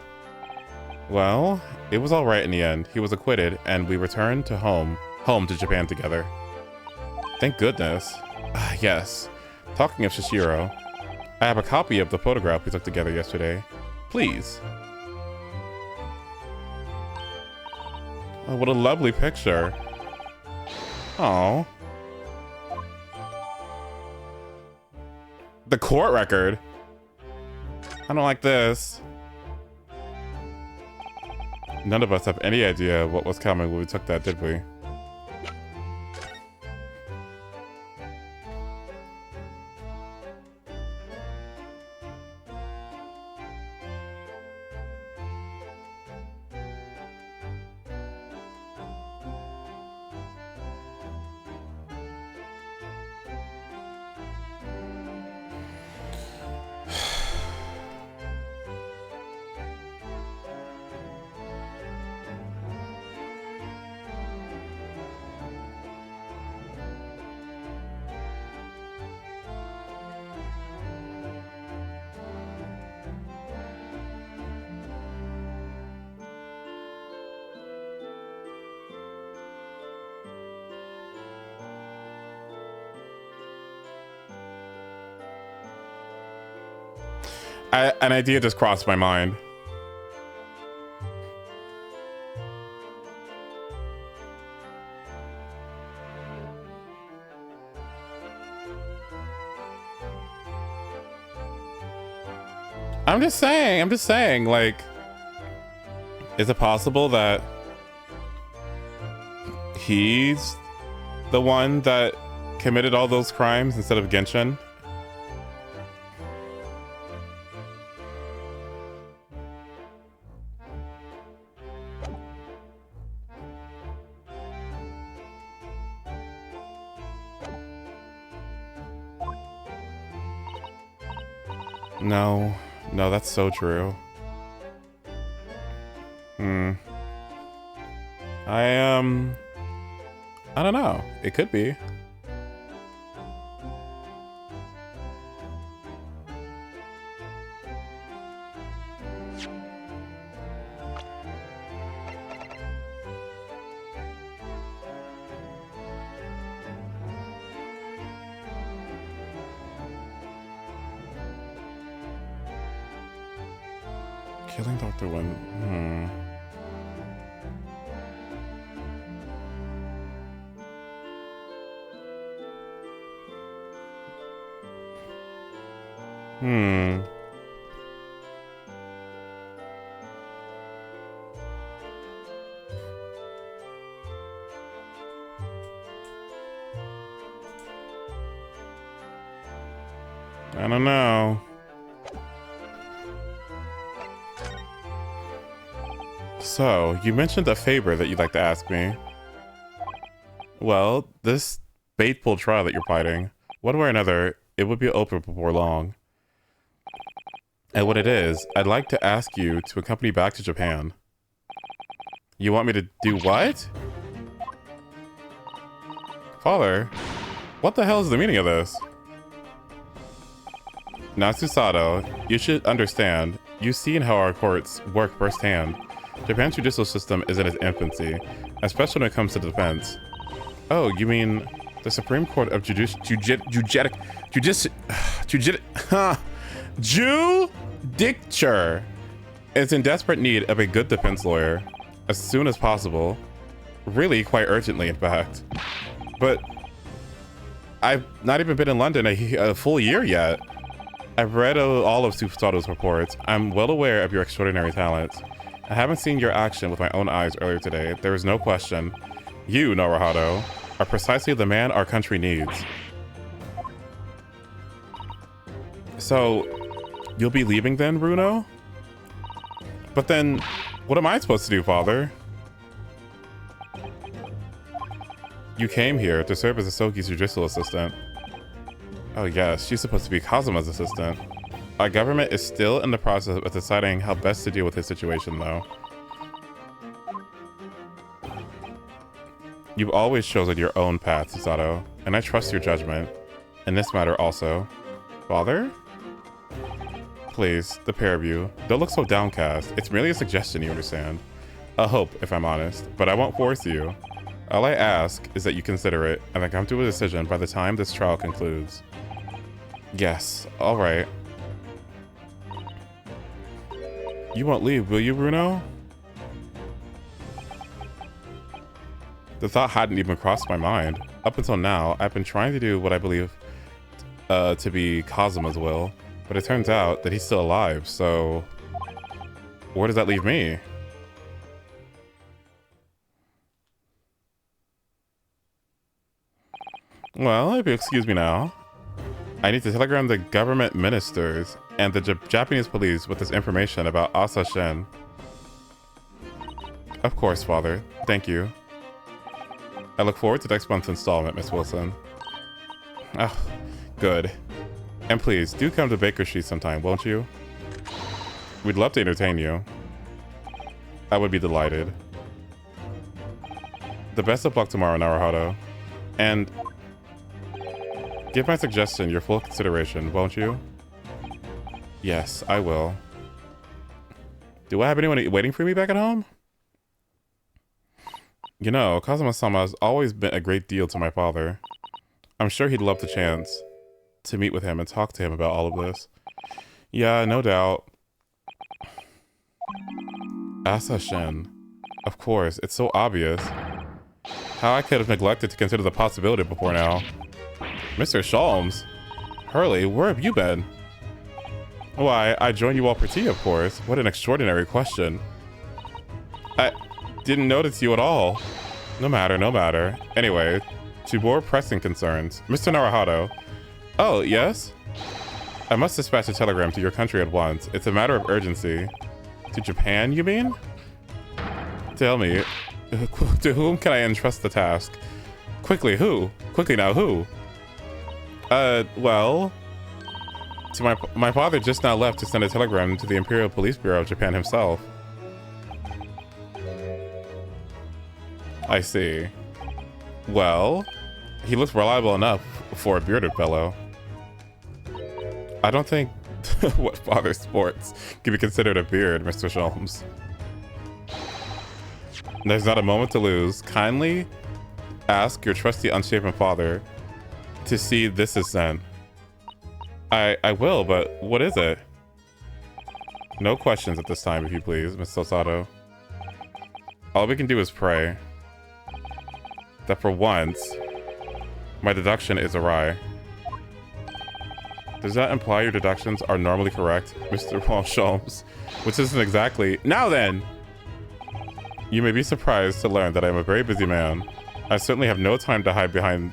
Well, it was alright in the end. He was acquitted, and we returned to home to Japan together. Thank goodness. Ah, yes. Talking of Shishiro, I have a copy of the photograph we took together yesterday. Please. Oh, what a lovely picture. Oh. The court record. I don't like this. None of us have any idea what was coming when we took that, did we? An idea just crossed my mind. I'm just saying, like, is it possible that he's the one that committed all those crimes instead of Genshin? No, that's so true. I don't know. It could be. Killing Dr. Wen. I don't know. So, you mentioned a favor that you'd like to ask me. Well, this fateful trial that you're fighting, one way or another, it would be open before long. And what it is, I'd like to ask you to accompany back to Japan. You want me to do what? Father, what the hell is the meaning of this? Natsusato, you should understand. You've seen how our courts work firsthand. Japan's judicial system is in its infancy, especially when it comes to defense. Oh, you mean the Supreme Court of Judicature is in desperate need of a good defense lawyer as soon as possible. Really, quite urgently, in fact. But I've not even been in London a full year yet. I've read all of Susato's reports. I'm well aware of your extraordinary talents. I haven't seen your action with my own eyes earlier today. There is no question. You, Naruhodo, are precisely the man our country needs. So, you'll be leaving then, Bruno? But then, what am I supposed to do, Father? You came here to serve as Asoki's judicial assistant. Oh yes, she's supposed to be Kazuma's assistant. Our government is still in the process of deciding how best to deal with his situation, though. You've always chosen your own path, Susato, and I trust your judgment. In this matter also. Father? Please, the pair of you, don't look so downcast. It's merely a suggestion, you understand. A hope, if I'm honest, but I won't force you. All I ask is that you consider it, and then come to a decision by the time this trial concludes. Yes, alright. You won't leave, will you, Bruno? The thought hadn't even crossed my mind. Up until now, I've been trying to do what I believe to be Kazuma's will, but it turns out that he's still alive, so... Where does that leave me? Well, if you excuse me now, I need to telegram the government ministers and the Japanese police with this information about Asa Shin. Of course, Father. Thank you. I look forward to next month's installment, Miss Wilson. Oh, good. And please, do come to Baker Street sometime, won't you? We'd love to entertain you. I would be delighted. The best of luck tomorrow, Naruhodo. And give my suggestion your full consideration, won't you? Yes, I will. Do I have anyone waiting for me back at home? You know, Kazuma-sama has always been a great deal to my father. I'm sure he'd love the chance to meet with him and talk to him about all of this. Yeah, no doubt. Asa Shin. Of course, it's so obvious. How I could have neglected to consider the possibility before now. Mr. Sholmes? Hurley, where have you been? Why, I joined you all for tea, of course. What an extraordinary question. I didn't notice you at all. No matter, no matter. Anyway, to more pressing concerns. Mr. Naruhodo. Oh, yes? I must dispatch a telegram to your country at once. It's a matter of urgency. To Japan, you mean? Tell me, to whom can I entrust the task? Quickly, who? Quickly now, who? Well... To my father just now left to send a telegram to the Imperial Police Bureau of Japan himself. I see. Well, he looks reliable enough for a bearded fellow. I don't think what father sports can be considered a beard, Mr. Sholmes. There's not a moment to lose. Kindly ask your trusty unshaven father to see this is sent. I will, but what is it? No questions at this time, if you please, Miss Susato. All we can do is pray that for once, my deduction is awry. Does that imply your deductions are normally correct, Mr. Sholmes? Which isn't exactly... Now then! You may be surprised to learn that I am a very busy man. I certainly have no time to hide behind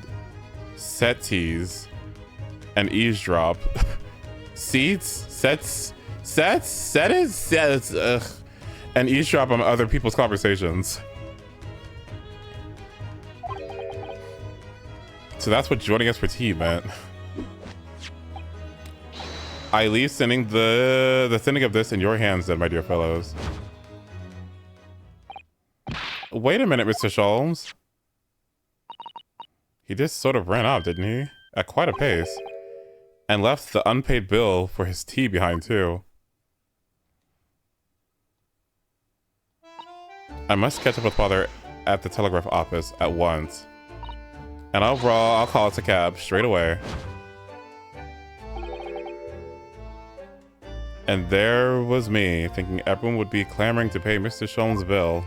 settees and eavesdrop. Sets, and eavesdrop on other people's conversations. So that's what joining us for tea meant. I leave sending the sending of this in your hands then, my dear fellows. Wait a minute, Mr. Sholmes. He just sort of ran off, didn't he? At quite a pace. And left the unpaid bill for his tea behind, too. I must catch up with father at the telegraph office at once. And overall, I'll call it a cab straight away. And there was me, thinking everyone would be clamoring to pay Mr. Sholmes' bill.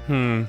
Hmm.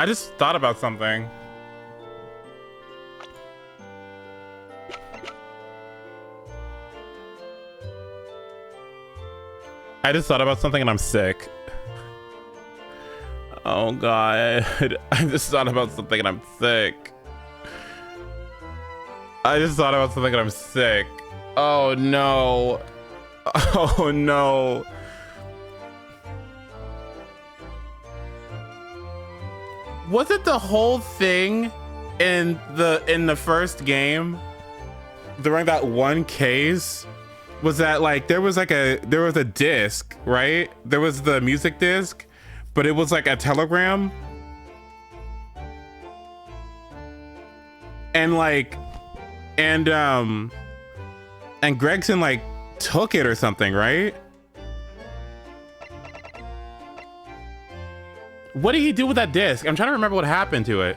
I just thought about something. I just thought about something and I'm sick. Oh god. I just thought about something and I'm sick. I just thought about something and I'm sick. Oh no. Oh no. Was it the whole thing in the first game during that one case? Was that like there was a disc, right? There was the music disc, but it was like a telegram. And Gregson like took it or something, right? What did he do with that disc? I'm trying to remember what happened to it.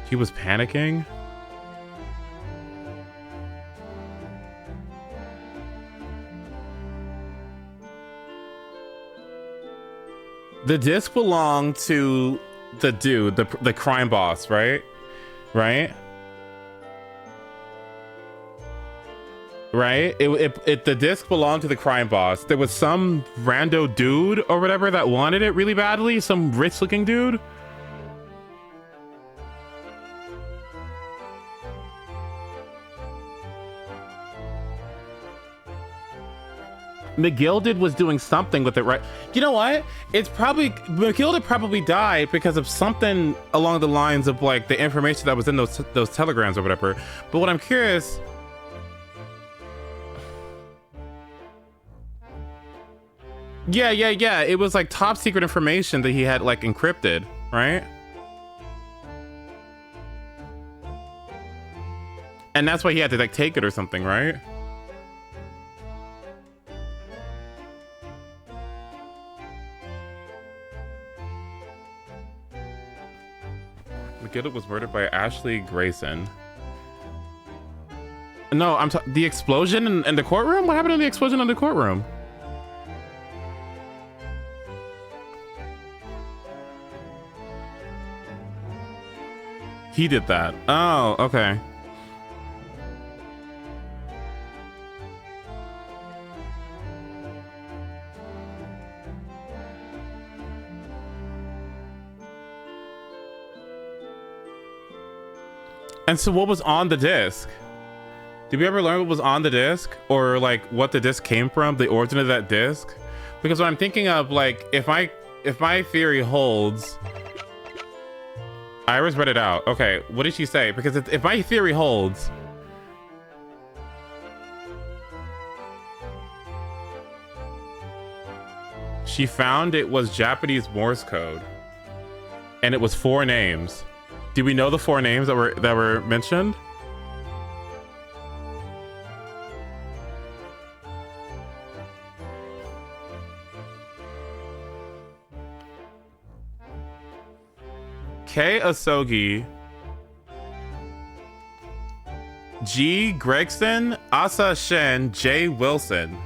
He was panicking? The disc belonged to the dude, the crime boss, right? Right? Right? The disc belonged to the crime boss. There was some rando dude or whatever that wanted it really badly, some rich-looking dude. McGilded was doing something with it, right? You know what? It's probably McGilded probably died because of something along the lines of like the information that was in those telegrams or whatever. But what I'm curious, yeah, it was like top secret information that he had like encrypted, right? And that's why he had to like take it or something, right? McGilded was murdered by Ashley Grayson. No, the explosion in the courtroom? What happened to the explosion in the courtroom? He did that. Oh, okay. And so what was on the disc? Did we ever learn what was on the disc? Or like what the disc came from, the origin of that disc? Because what I'm thinking of, like, if my theory holds, Iris read it out. Okay, what did she say? Because if my theory holds, she found it was Japanese Morse code, and it was 4 names. Do we know the 4 names that were mentioned? K. Asogi, G. Gregson, Asa Shen, J. Wilson.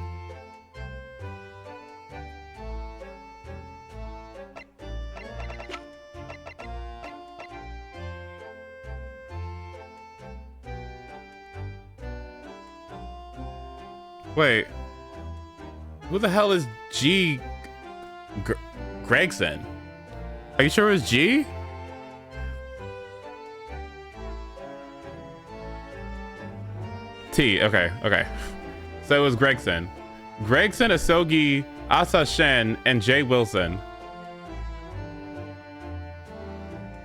Wait, who the hell is G. Gregson? Are you sure it was G? T. Okay, okay. So it was Gregson. Gregson, Asogi, Asa Shen, and Jay Wilson.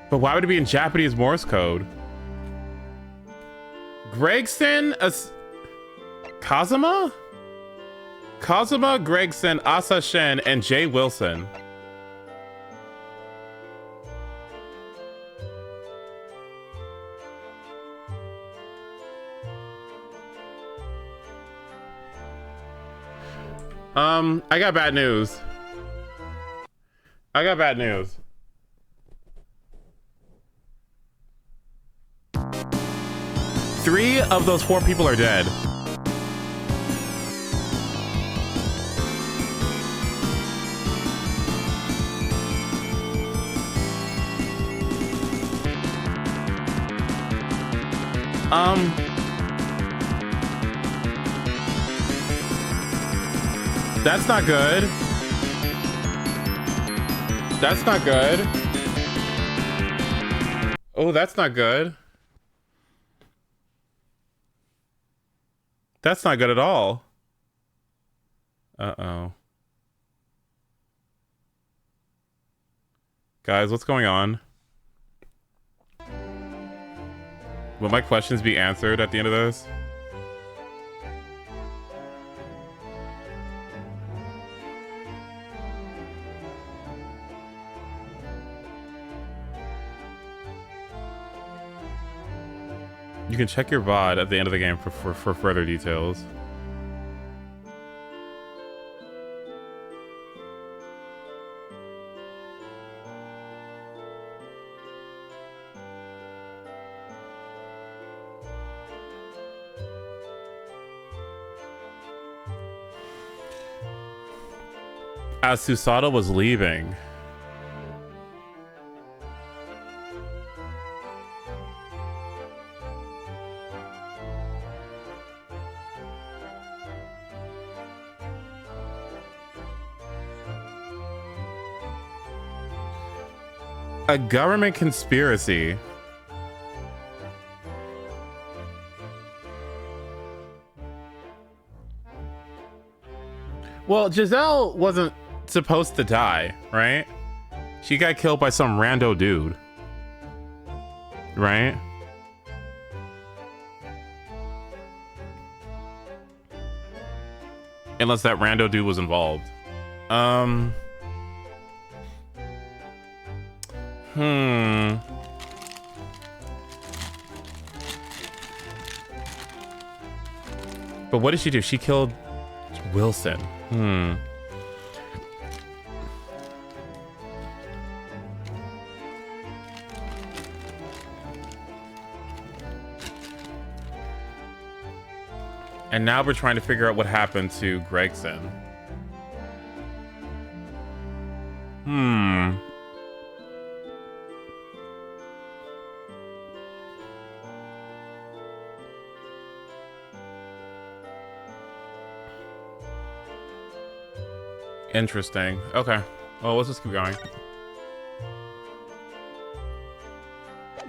But why would it be in Japanese Morse code? Gregson, Kazuma? Kazuma, Gregson, Asa Shen, and Jay Wilson. I got bad news. I got bad news. Three of those four people are dead. That's not good. That's not good. Oh, that's not good. That's not good at all. Uh-oh. Guys, what's going on? Will my questions be answered at the end of this? You can check your VOD at the end of the game for further details. As Susato was leaving, a government conspiracy. Well, Giselle wasn't supposed to die, right? She got killed by some rando dude, right? Unless that rando dude was involved. But what did she do? She killed Wilson. And now we're trying to figure out what happened to Gregson. Interesting. Okay. Well, let's just keep going. I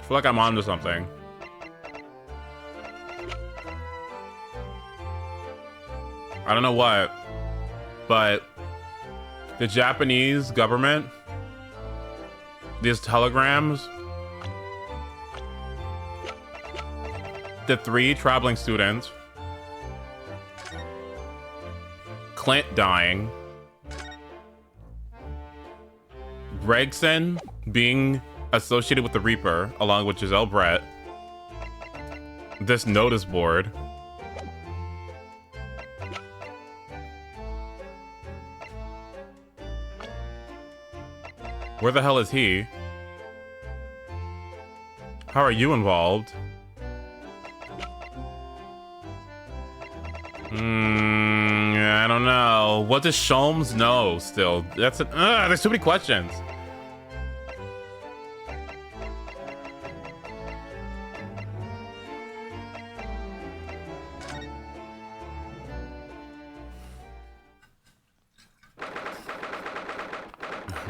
feel like I'm onto something. I don't know what, but the Japanese government, these telegrams, the 3 traveling students, Clint dying, Gregson being associated with the Reaper along with Giselle Brett, this notice board, where the hell is he? How are you involved? I don't know. What does Sholmes know still? That's it. There's too many questions.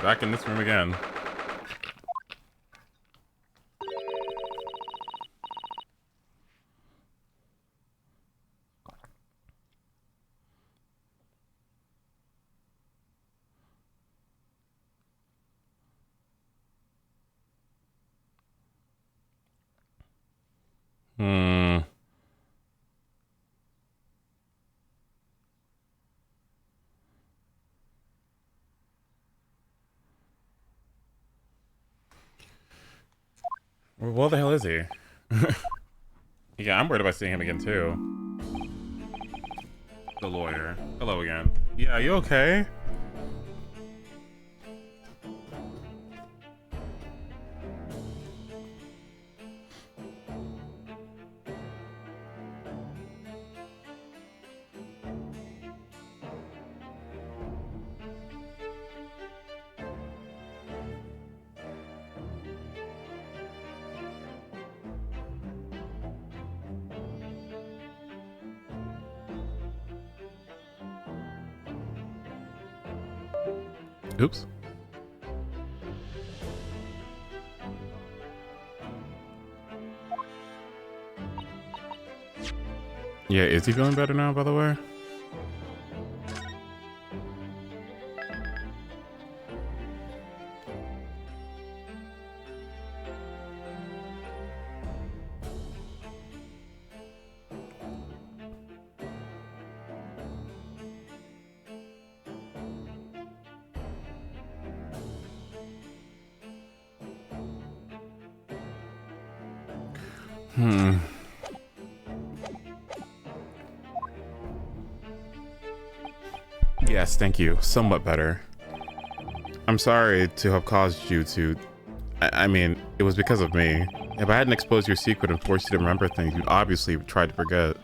Back in this room again. Hmm. Well, the hell is he? Yeah, I'm worried about seeing him again too. The lawyer. Hello again. Yeah, you okay? Oops. Yeah, is he feeling better now, by the way? Yes, thank you. Somewhat better. I'm sorry to have caused you to... I mean, it was because of me. If I hadn't exposed your secret and forced you to remember things, you'd obviously try to forget.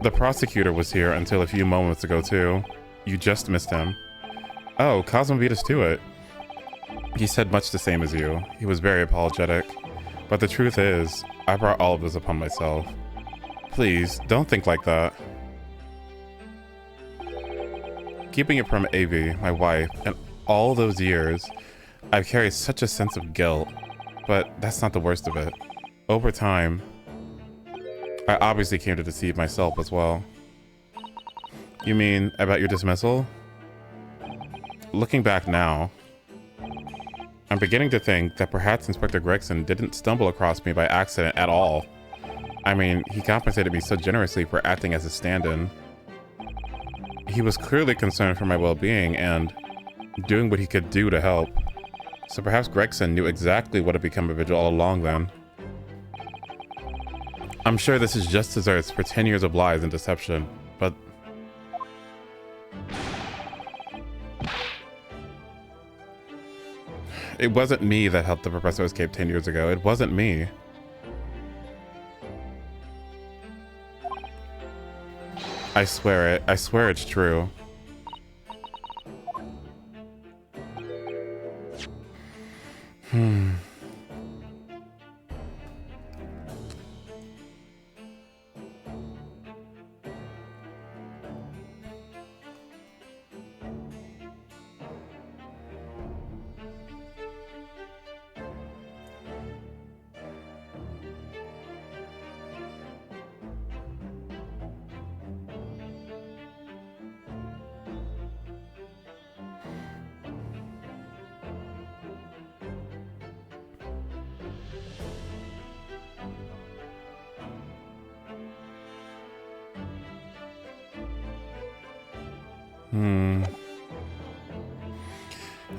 The prosecutor was here until a few moments ago, too. You just missed him. Oh, Cosmo beat us to it. He said much the same as you. He was very apologetic. But the truth is, I brought all of this upon myself. Please, don't think like that. Keeping it from Avi, my wife, and all those years, I've carried such a sense of guilt. But that's not the worst of it. Over time, I obviously came to deceive myself as well. You mean about your dismissal? Looking back now, I'm beginning to think that perhaps Inspector Gregson didn't stumble across me by accident at all. I mean, he compensated me so generously for acting as a stand-in. He was clearly concerned for my well-being and doing what he could do to help. So perhaps Gregson knew exactly what had become of Vigil all along then. I'm sure this is just desserts for 10 years of lies and deception, but... It wasn't me that helped the professor escape 10 years ago. It wasn't me. I swear it. I swear it's true.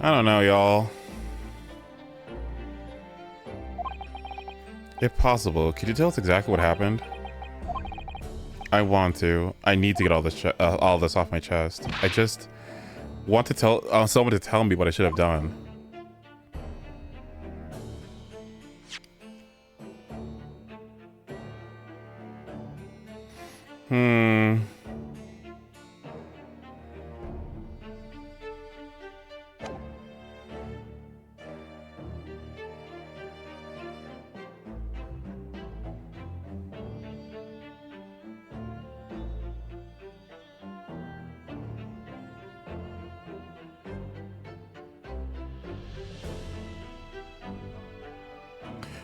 I don't know, y'all. If possible, could you tell us exactly what happened? I want to. I need to get all this off my chest. I just want to tell someone to tell me what I should have done.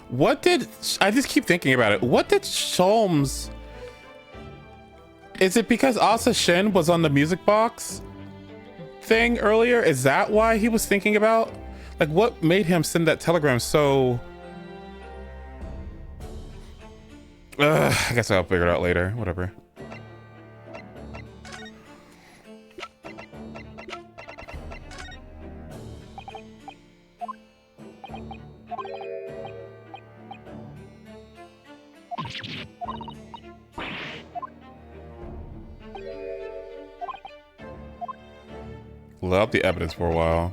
What did... I just keep thinking about it. What did Sholmes... Is it because Asa Shin was on the music box thing earlier? Is that why he was thinking about... Like, what made him send that telegram so... I guess I'll figure it out later. Whatever. Load up the evidence for a while.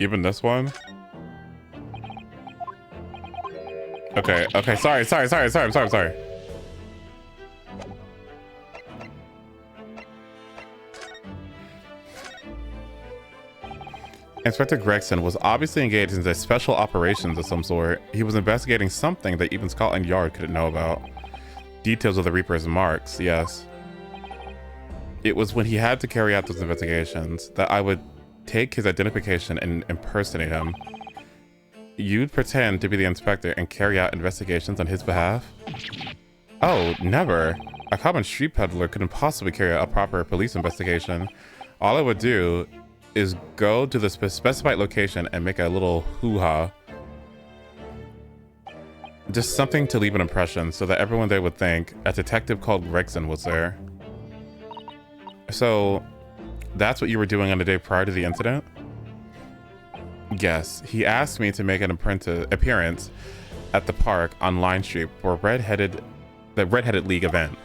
Even this one? Okay, okay, sorry. I'm sorry. Inspector Gregson was obviously engaged in special operations of some sort. He was investigating something that even Scotland Yard couldn't know about. Details of the Reaper's marks, yes. It was when he had to carry out those investigations that I would take his identification and impersonate him. You'd pretend to be the inspector and carry out investigations on his behalf? Oh, never. A common street peddler couldn't possibly carry out a proper police investigation. All I would do is go to the specified location and make a little hoo-ha. Just something to leave an impression so that everyone there would think a detective called Gregson was there. So, that's what you were doing on the day prior to the incident? Yes, he asked me to make an appearance at the park on Line Street for the Red-Headed League event.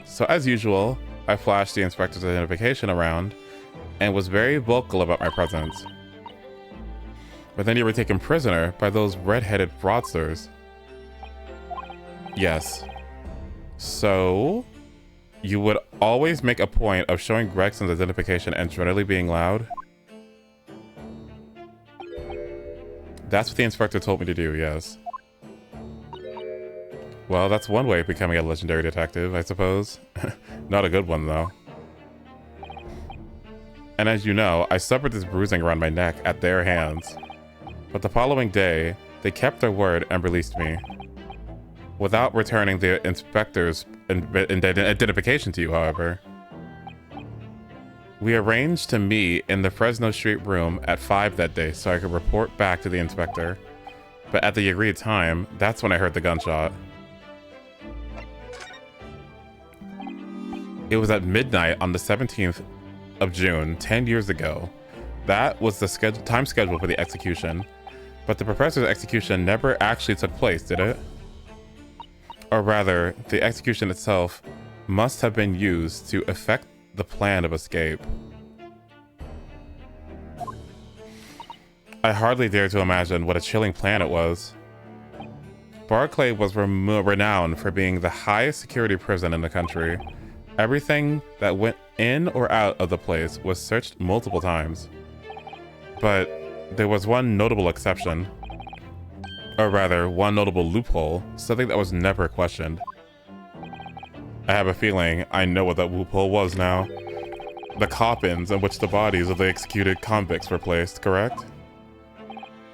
So as usual, I flashed the inspector's identification around and was very vocal about my presence. But then you were taken prisoner by those red-headed fraudsters. Yes. So, you would always make a point of showing Gregson's identification and generally being loud? That's what the inspector told me to do, yes. Well, that's one way of becoming a legendary detective, I suppose. Not a good one, though. And as you know, I suffered this bruising around my neck at their hands. But the following day, they kept their word and released me. Without returning the inspector's identification to you, however. We arranged to meet in the Fresno Street room at 5 that day so I could report back to the inspector. But at the agreed time, that's when I heard the gunshot. It was at midnight on the 17th of June, 10 years ago. That was the time scheduled for the execution. But the professor's execution never actually took place, did it? Or rather, the execution itself must have been used to effect the plan of escape. I hardly dare to imagine what a chilling plan it was. Barclay was renowned for being the highest security prison in the country. Everything that went in or out of the place was searched multiple times. But there was one notable exception. Or rather, one notable loophole, something that was never questioned. I have a feeling I know what that loophole was now. The coffins in which the bodies of the executed convicts were placed, correct?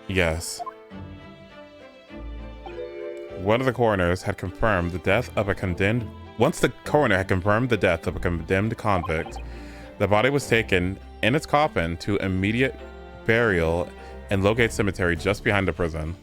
Yes. One of the coroners had confirmed the death of a condemned... Once the coroner had confirmed the death of a condemned convict, the body was taken in its coffin to immediate burial in Logate Cemetery just behind the prison.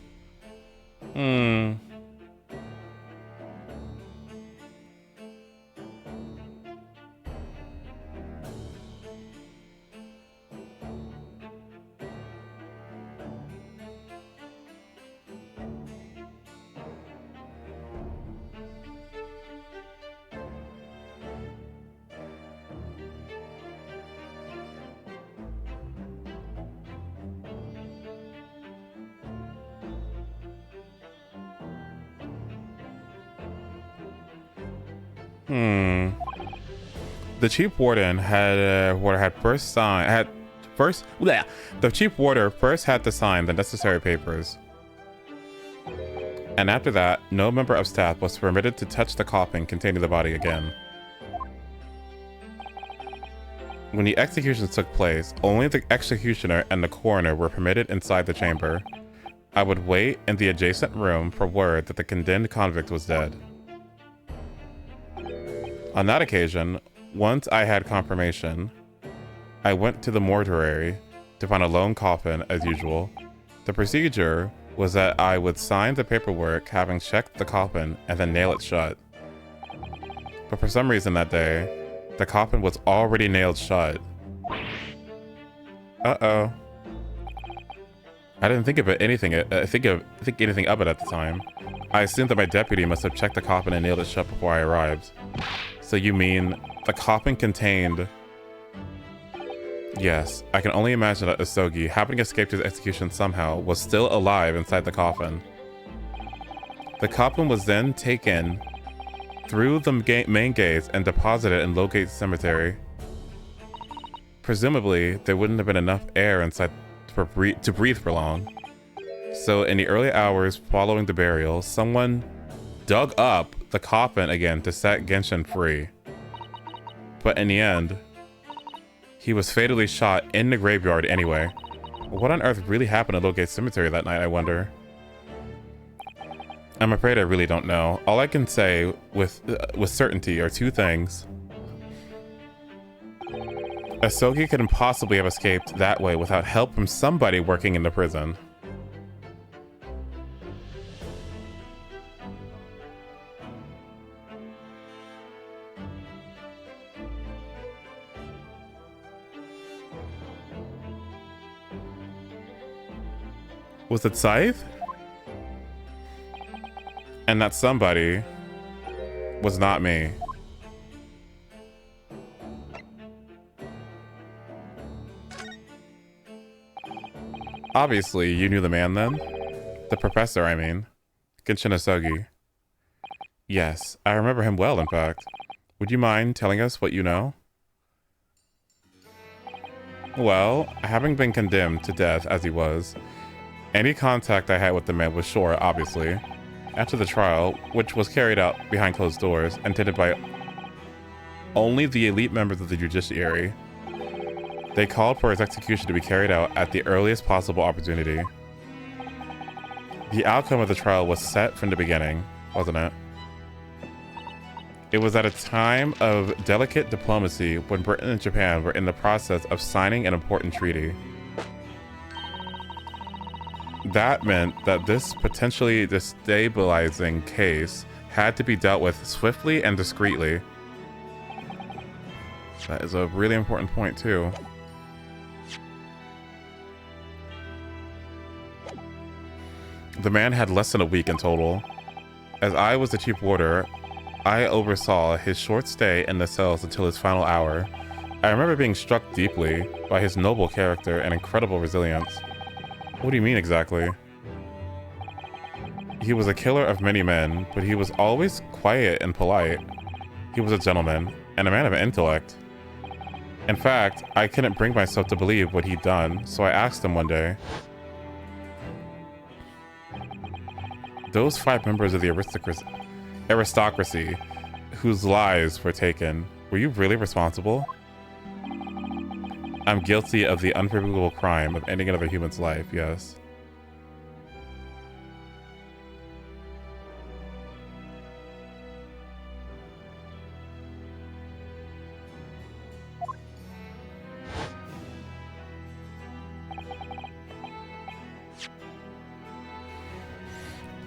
The chief warden the chief warder first had to sign the necessary papers. And after that, no member of staff was permitted to touch the coffin containing the body again. When the executions took place, only the executioner and the coroner were permitted inside the chamber. I would wait in the adjacent room for word that the condemned convict was dead. On that occasion, once I had confirmation, I went to the mortuary to find a lone coffin as usual. The procedure was that I would sign the paperwork having checked the coffin and then nail it shut. But for some reason that day, the coffin was already nailed shut. Uh-oh. I didn't think of it anything think anything of it at the time. I assumed that my deputy must have checked the coffin and nailed it shut before I arrived. So you mean the coffin contained... Yes, I can only imagine that Asogi, having escaped his execution somehow, was still alive inside the coffin. The coffin was then taken through the main gates and deposited in Lowgate Cemetery. Presumably, there wouldn't have been enough air inside to breathe for long. So in the early hours following the burial, someone dug up the coffin again to set Genshin free. But in the end, he was fatally shot in the graveyard anyway. What on earth really happened at Lowgate Cemetery that night, I wonder? I'm afraid I really don't know. All I can say with certainty are two things. Asogi couldn't possibly have escaped that way without help from somebody working in the prison. Was it Scythe? And that somebody was not me. Obviously, you knew the man then? The professor, I mean. Genshin Asogi. Yes, I remember him well, in fact. Would you mind telling us what you know? Well, having been condemned to death as he was, any contact I had with the man was short, obviously. After the trial, which was carried out behind closed doors, attended by only the elite members of the judiciary, they called for his execution to be carried out at the earliest possible opportunity. The outcome of the trial was set from the beginning, wasn't it? It was at a time of delicate diplomacy when Britain and Japan were in the process of signing an important treaty. That meant that this potentially destabilizing case had to be dealt with swiftly and discreetly. That is a really important point, too. The man had less than a week in total. As I was the chief warder, I oversaw his short stay in the cells until his final hour. I remember being struck deeply by his noble character and incredible resilience. What do you mean exactly? He was a killer of many men, but he was always quiet and polite. He was a gentleman and a man of intellect. In fact, I couldn't bring myself to believe what he'd done, so I asked him one day, "Those 5 members of the aristocracy whose lives were taken, were you really responsible?" "I'm guilty of the unforgivable crime of ending another human's life, yes."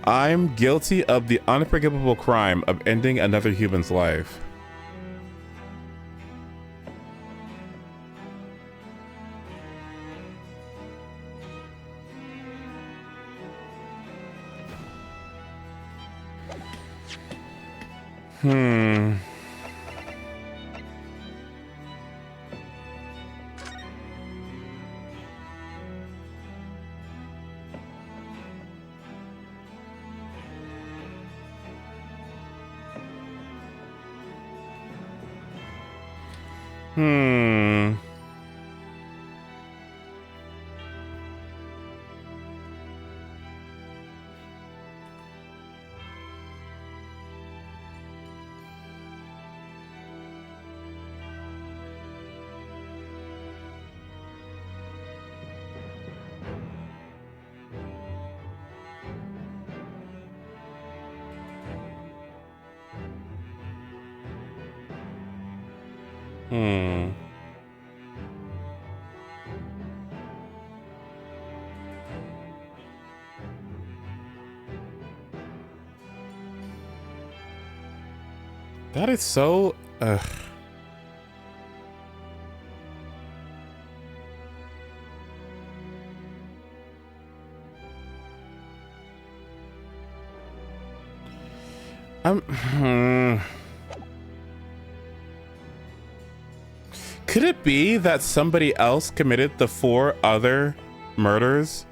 I'm guilty of the unforgivable crime of ending another human's life. Hmm. Hmm. Hmm. That is so... Could it be that somebody else committed the 4 other murders?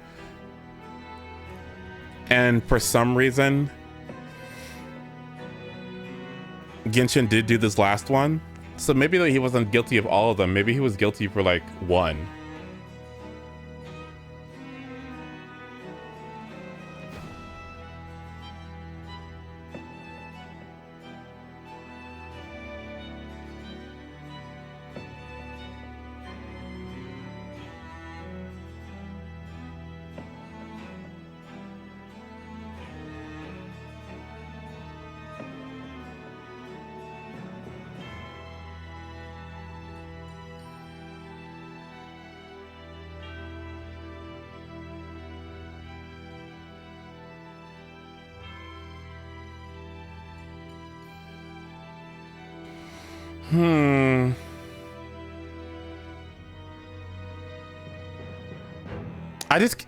And for some reason, Genshin did do this last one? So maybe that he wasn't guilty of all of them. Maybe he was guilty for like 1.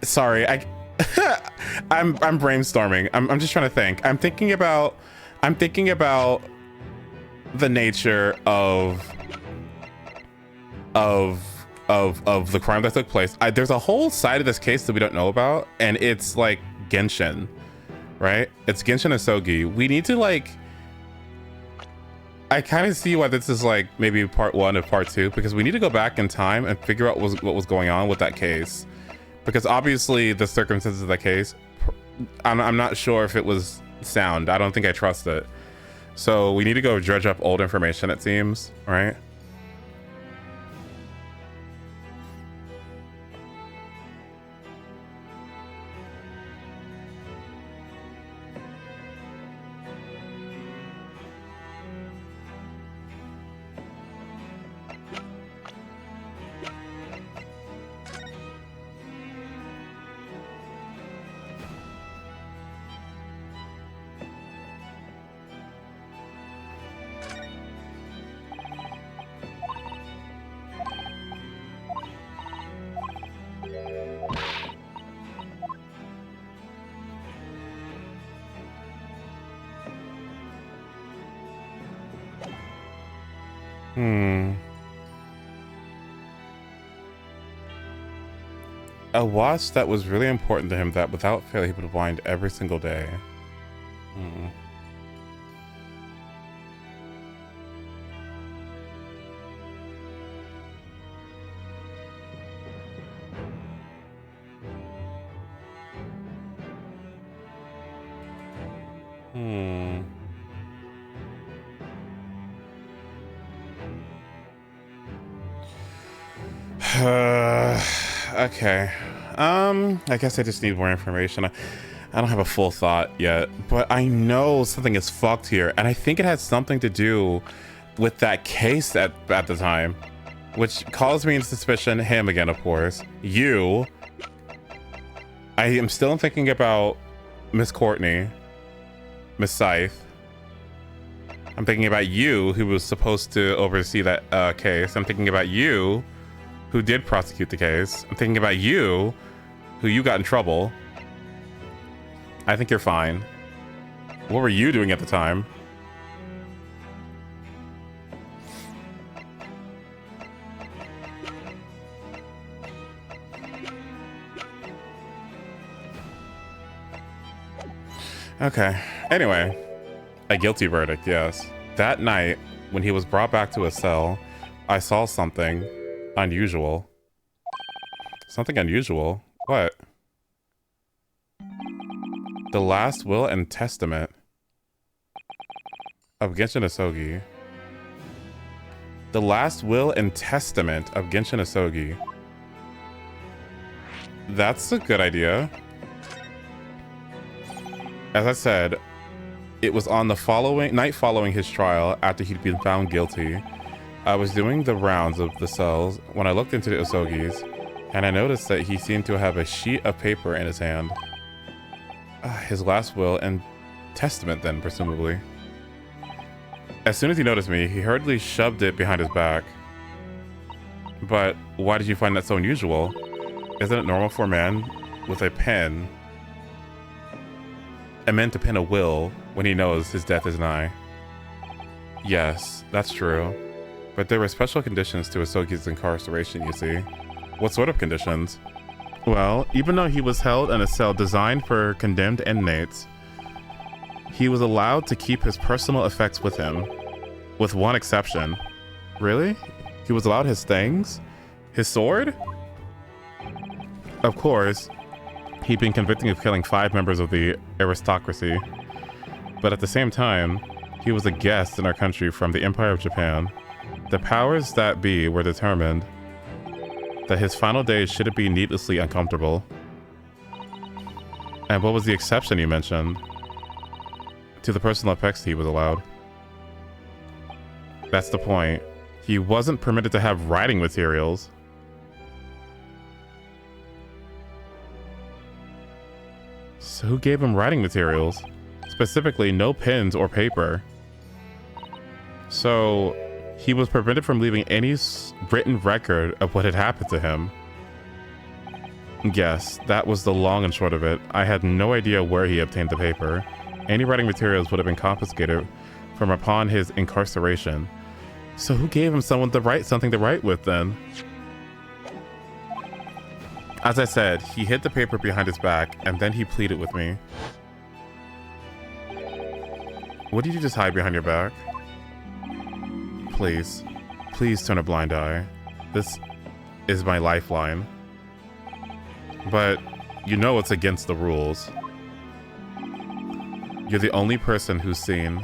Sorry, I'm brainstorming. I'm just trying to think. I'm thinking about the nature of the crime that took place. There's a whole side of this case that we don't know about, and it's like Genshin, right? It's Genshin Asogi. We need to like... I kind of see why this is like maybe part 1 of part 2, because we need to go back in time and figure out what was going on with that case. Because obviously the circumstances of the case, I'm not sure if it was sound. I don't think I trust it. So we need to go dredge up old information, it seems, right? A watch that was really important to him that without fail he would wind every single day. Okay. I guess I just need more information. I don't have a full thought yet, but I know something is fucked here, and I think it has something to do with that case at the time, which calls me into suspicion. Him again, of course. You. I am still thinking about Miss Courtney, Miss Scythe. I'm thinking about you, who was supposed to oversee that case. I'm thinking about you, who did prosecute the case. I'm thinking about you, who you got in trouble. I think you're fine. What were you doing at the time? Okay. Anyway, a guilty verdict, yes. That night, when he was brought back to his cell, I saw something unusual. Something unusual? What? The last will and testament of Genshin Asogi. The last will and testament of Genshin Asogi. That's a good idea. As I said, it was on the night following his trial, after he'd been found guilty, I was doing the rounds of the cells when I looked into the Usogi's, and I noticed that he seemed to have a sheet of paper in his hand. His last will and testament, then, presumably. As soon as he noticed me, he hurriedly shoved it behind his back. But why did you find that so unusual? Isn't it normal for a man with a pen, to pen a will when he knows his death is nigh? Yes, that's true. But there were special conditions to Usogi's incarceration, you see. What sort of conditions? Well, even though he was held in a cell designed for condemned inmates, he was allowed to keep his personal effects with him, with one exception. Really? He was allowed his things? His sword? Of course, he'd been convicted of killing 5 members of the aristocracy. But at the same time, he was a guest in our country from the Empire of Japan. The powers that be were determined that his final days shouldn't be needlessly uncomfortable. And what was the exception you mentioned? To the personal effects he was allowed. That's the point. He wasn't permitted to have writing materials. So who gave him writing materials? Specifically, no pens or paper. So he was prevented from leaving any written record of what had happened to him. Yes, that was the long and short of it. I had no idea where he obtained the paper. Any writing materials would have been confiscated from upon his incarceration. So who gave him something to write with then? As I said, he hid the paper behind his back, and then he pleaded with me. What did you just hide behind your back? Please, please turn a blind eye. This is my lifeline. But you know it's against the rules. You're the only person who's seen.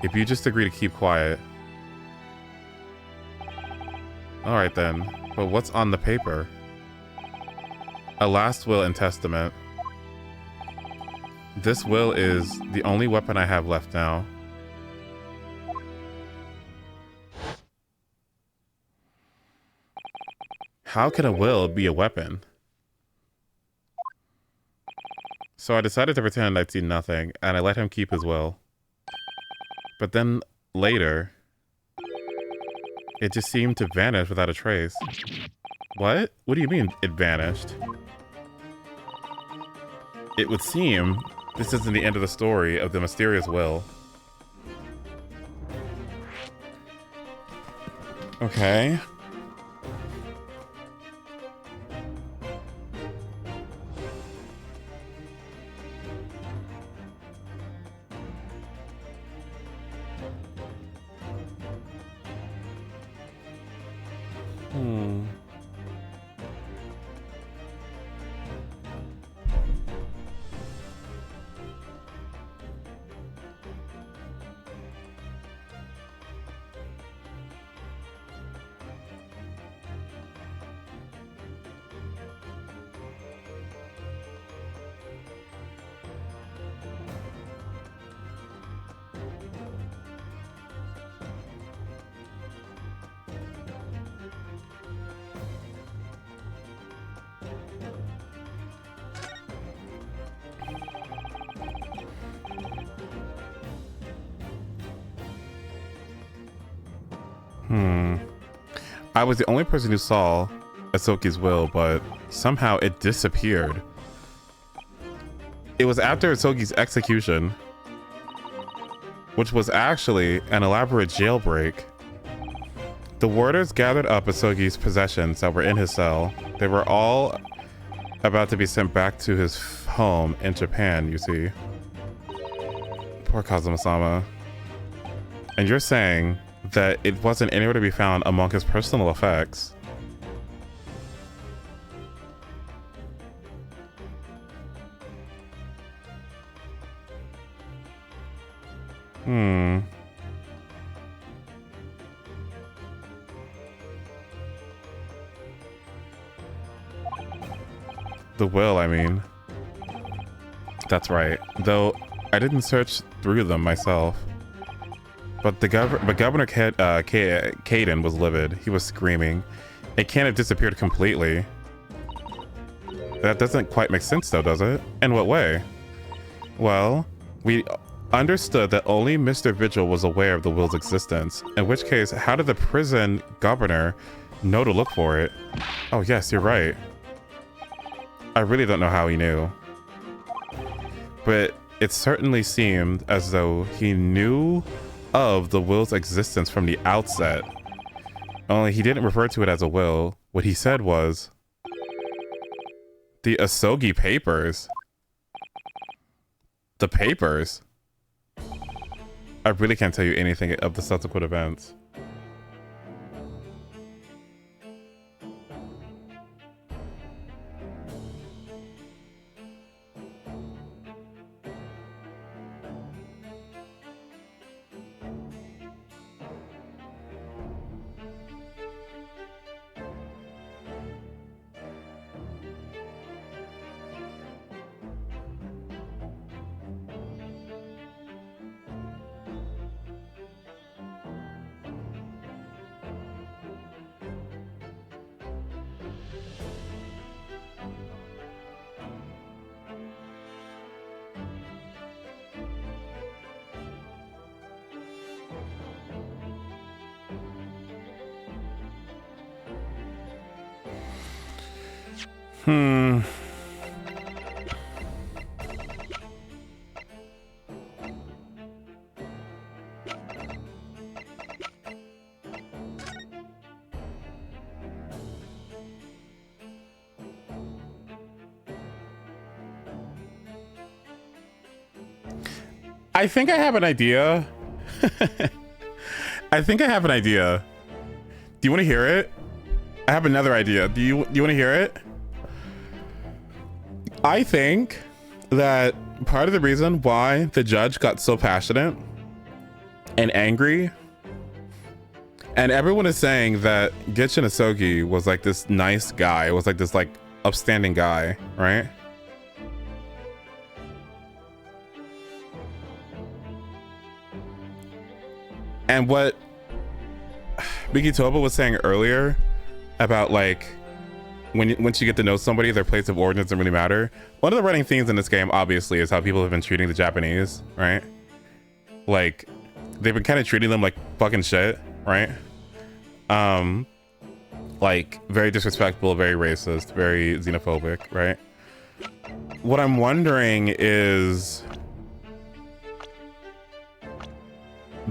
If you just agree to keep quiet. Alright then, but what's on the paper? A last will and testament. This will is the only weapon I have left now. How can a will be a weapon? So I decided to pretend I'd seen nothing, and I let him keep his will. But then, later, it just seemed to vanish without a trace. What? What do you mean, it vanished? It would seem this isn't the end of the story of the mysterious will. Okay. I was the only person who saw Usogi's will, but somehow it disappeared. It was after Usogi's execution, which was actually an elaborate jailbreak. The warders gathered up Usogi's possessions that were in his cell. They were all about to be sent back to his home in Japan, you see. Poor Kazuma-sama. And you're saying that it wasn't anywhere to be found among his personal effects. The will, I mean. That's right. Though I didn't search through them myself. But Governor Caden was livid. He was screaming. It can't have disappeared completely. That doesn't quite make sense though, does it? In what way? Well, we understood that only Mr. Vigil was aware of the will's existence. In which case, how did the prison governor know to look for it? Oh yes, you're right. I really don't know how he knew. But it certainly seemed as though he knew of the will's existence from the outset. Only he didn't refer to it as a will. What he said was, the Asogi papers. The papers? I really can't tell you anything of the subsequent events. I think I have an idea. I think I have an idea. Do you want to hear it? I have another idea. Do you want to hear it? I think that part of the reason why the judge got so passionate and angry, and everyone is saying that Gichin Asogi was like this nice guy, was like this like upstanding guy, right? And what Mikitoba was saying earlier about like once you get to know somebody, their place of origin doesn't really matter. One of the running themes in this game, obviously, is how people have been treating the Japanese, right? Like they've been kind of treating them like fucking shit, right? Like very disrespectful, very racist, very xenophobic, right? What I'm wondering is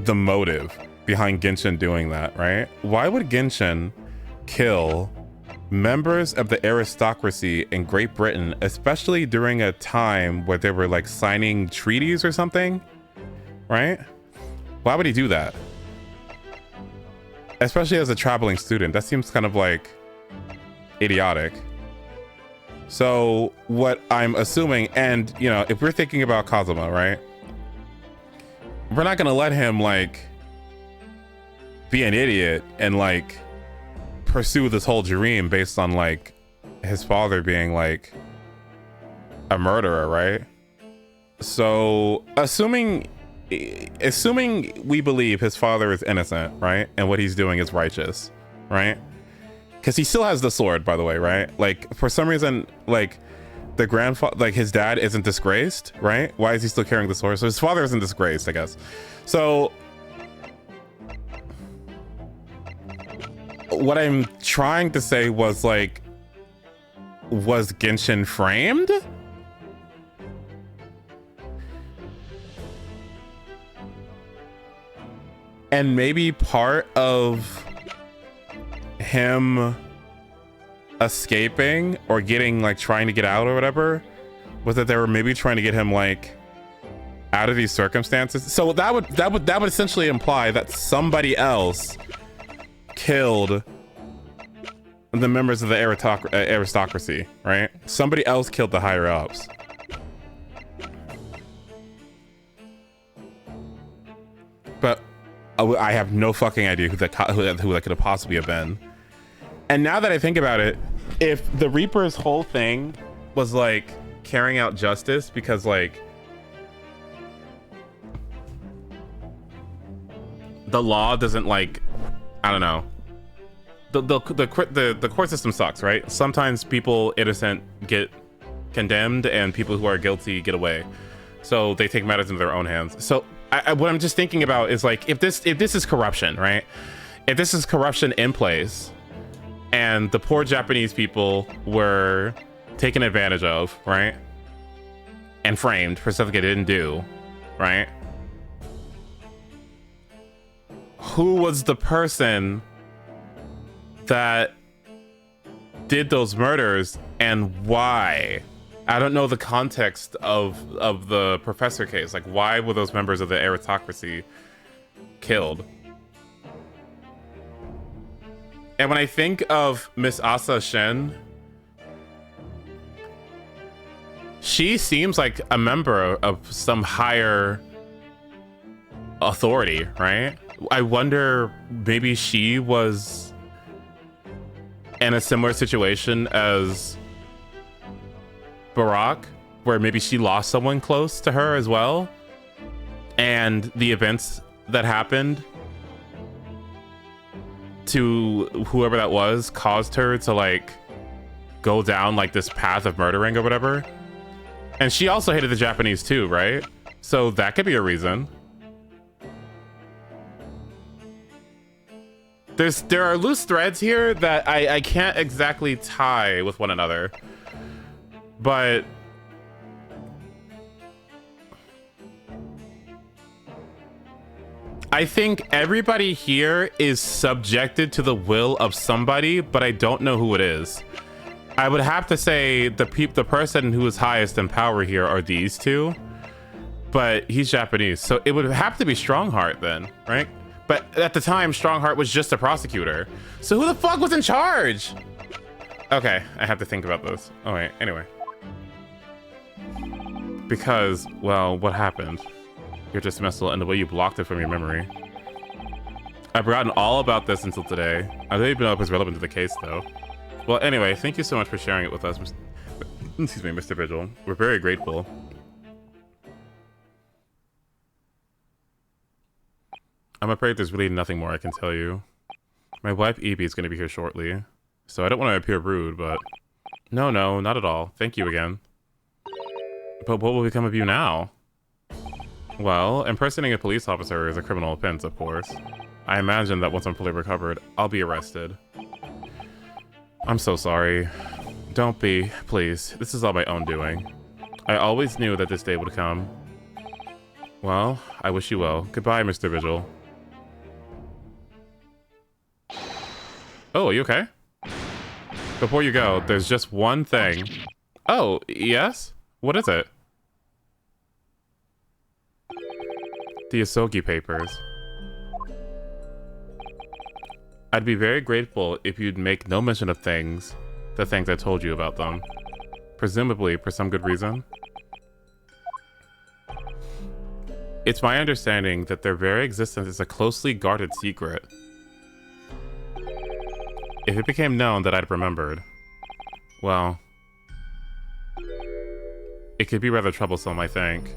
the motive behind Genshin doing that, right? Why would Genshin kill members of the aristocracy in Great Britain, especially during a time where they were like signing treaties or something, right? Why would he do that? Especially as a traveling student, that seems kind of like idiotic. So what I'm assuming, and you know, if we're thinking about Kazuma, right? We're not gonna let him like be an idiot and like pursue this whole dream based on like his father being like a murderer, right? So assuming we believe his father is innocent, right? And what he's doing is righteous, right? Because he still has the sword, by the way, right? Like for some reason, like the grandfather, like his dad isn't disgraced, right? Why is he still carrying the sword? So his father isn't disgraced, I guess. So what I'm trying to say was like, was Genshin framed? And maybe part of him escaping or getting like trying to get out or whatever was that they were maybe trying to get him like out of these circumstances. So that would essentially imply that somebody else killed the members of the aristocracy, right? Somebody else killed the higher ups. But I have no fucking idea who that could have possibly have been. And now that I think about it, if the Reaper's whole thing was like carrying out justice because like the law doesn't like, I don't know. The court system sucks, right? Sometimes people innocent get condemned and people who are guilty get away. So they take matters into their own hands. So what I'm just thinking about is like, if this is corruption, right? If this is corruption in place and the poor Japanese people were taken advantage of, right? And framed for stuff they didn't do, right? Who was the person that did those murders and why? I don't know the context of the professor case. Like, why were those members of the aristocracy killed? And when I think of Miss Asa Shen, she seems like a member of some higher authority, right? I wonder, maybe she was in a similar situation as Barack, where maybe she lost someone close to her as well, and the events that happened to whoever that was caused her to like go down like this path of murdering or whatever. And she also hated the Japanese too, right? So that could be a reason. There are loose threads here that I can't exactly tie with one another. But I think everybody here is subjected to the will of somebody, but I don't know who it is. I would have to say the person who is highest in power here are these two, but he's Japanese, so it would have to be Strongheart then, right? But at the time, Strongheart was just a prosecutor. So who the fuck was in charge? Okay, I have to think about this. Oh wait, anyway. Because, well, what happened? Your dismissal and the way you blocked it from your memory. I've forgotten all about this until today. I don't even know if it's relevant to the case, though. Well, anyway, thank you so much for sharing it with us, excuse me, Mr. Vigil. We're very grateful. I'm afraid there's really nothing more I can tell you. My wife Evie is going to be here shortly, so I don't want to appear rude, but... No, not at all. Thank you again. But what will become of you now? Well, impersonating a police officer is a criminal offense, of course. I imagine that once I'm fully recovered, I'll be arrested. I'm so sorry. Don't be, please. This is all my own doing. I always knew that this day would come. Well, I wish you well. Goodbye, Mr. Vigil. Oh, are you okay? Before you go, there's just one thing. Oh, yes? What is it? The Asogi papers. I'd be very grateful if you'd make no mention of the things I told you about them. Presumably for some good reason. It's my understanding that their very existence is a closely guarded secret. If it became known that I'd remembered, well, it could be rather troublesome, I think.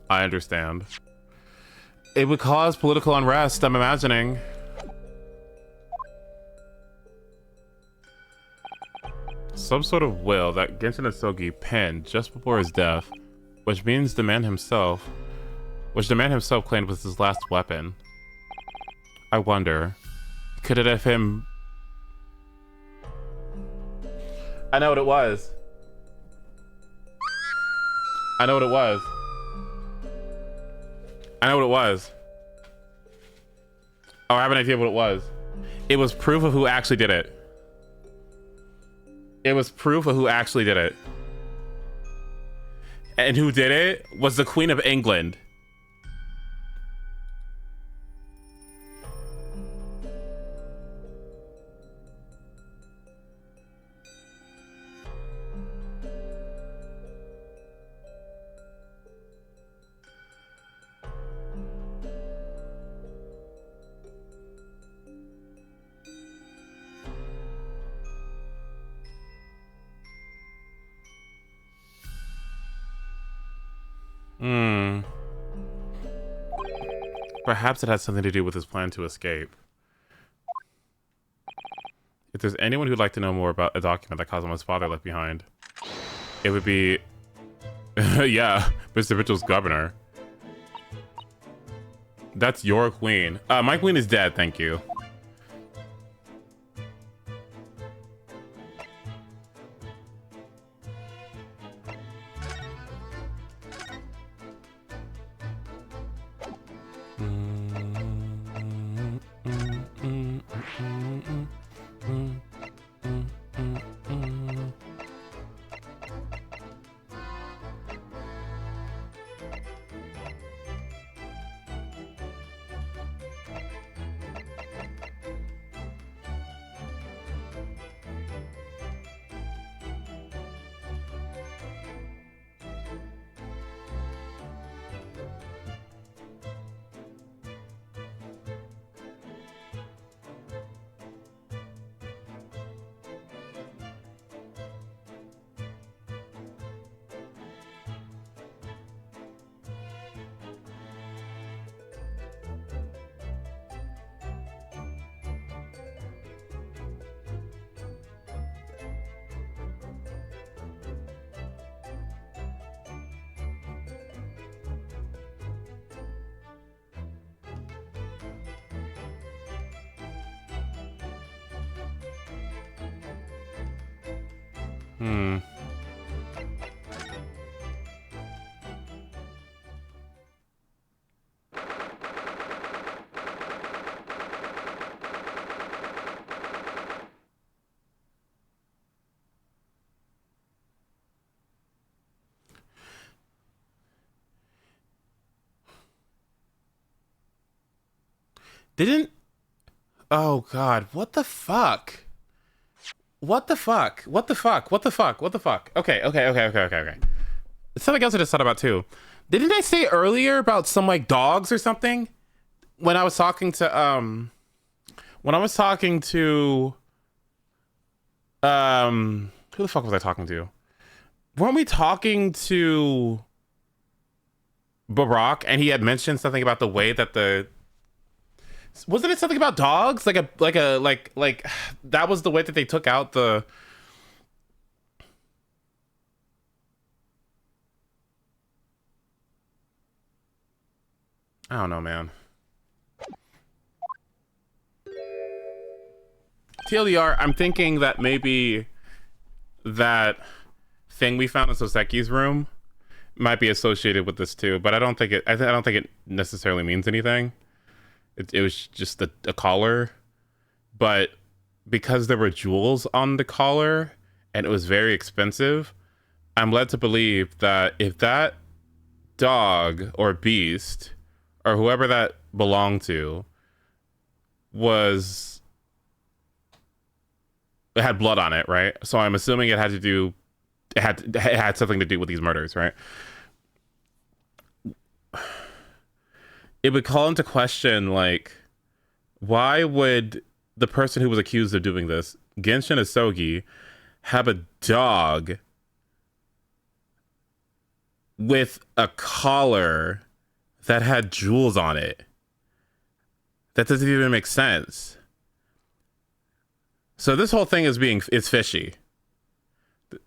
I understand. It would cause political unrest, I'm imagining. Some sort of will that Genshin Asogi penned just before his death, which the man himself claimed was his last weapon. I wonder, could it have him... I know what it was. I know what it was. I know what it was. Oh, I have an idea what it was. It was proof of who actually did it. It was proof of who actually did it. And who did it was the Queen of England. Perhaps it has something to do with his plan to escape. If there's anyone who'd like to know more about a document that Kazuma's father left behind, it would be, yeah, Mr. Mitchell's governor. That's your queen. My queen is dead, thank you. Didn't... Oh, God. What the fuck? What the fuck? What the fuck? What the fuck? What the fuck? Okay. Something else I just thought about, too. Didn't I say earlier about some, like, dogs or something? When I was talking to, When I was talking to... Who the fuck was I talking to? Weren't we talking to... Barack, and he had mentioned something about the way that the... Wasn't it something about dogs? Like that was the way that they took out the... I don't know, man. TLDR, I'm thinking that maybe that thing we found in Soseki's room might be associated with this too, but I don't think it necessarily means anything. It was just a collar, but because there were jewels on the collar and it was very expensive, I'm led to believe that if that dog or beast or whoever that belonged to it had blood on it, right? So I'm assuming it had something to do with these murders, right? It would call into question, like, why would the person who was accused of doing this, Genshin Asogi, have a dog with a collar that had jewels on it? That doesn't even make sense. So this whole thing is fishy.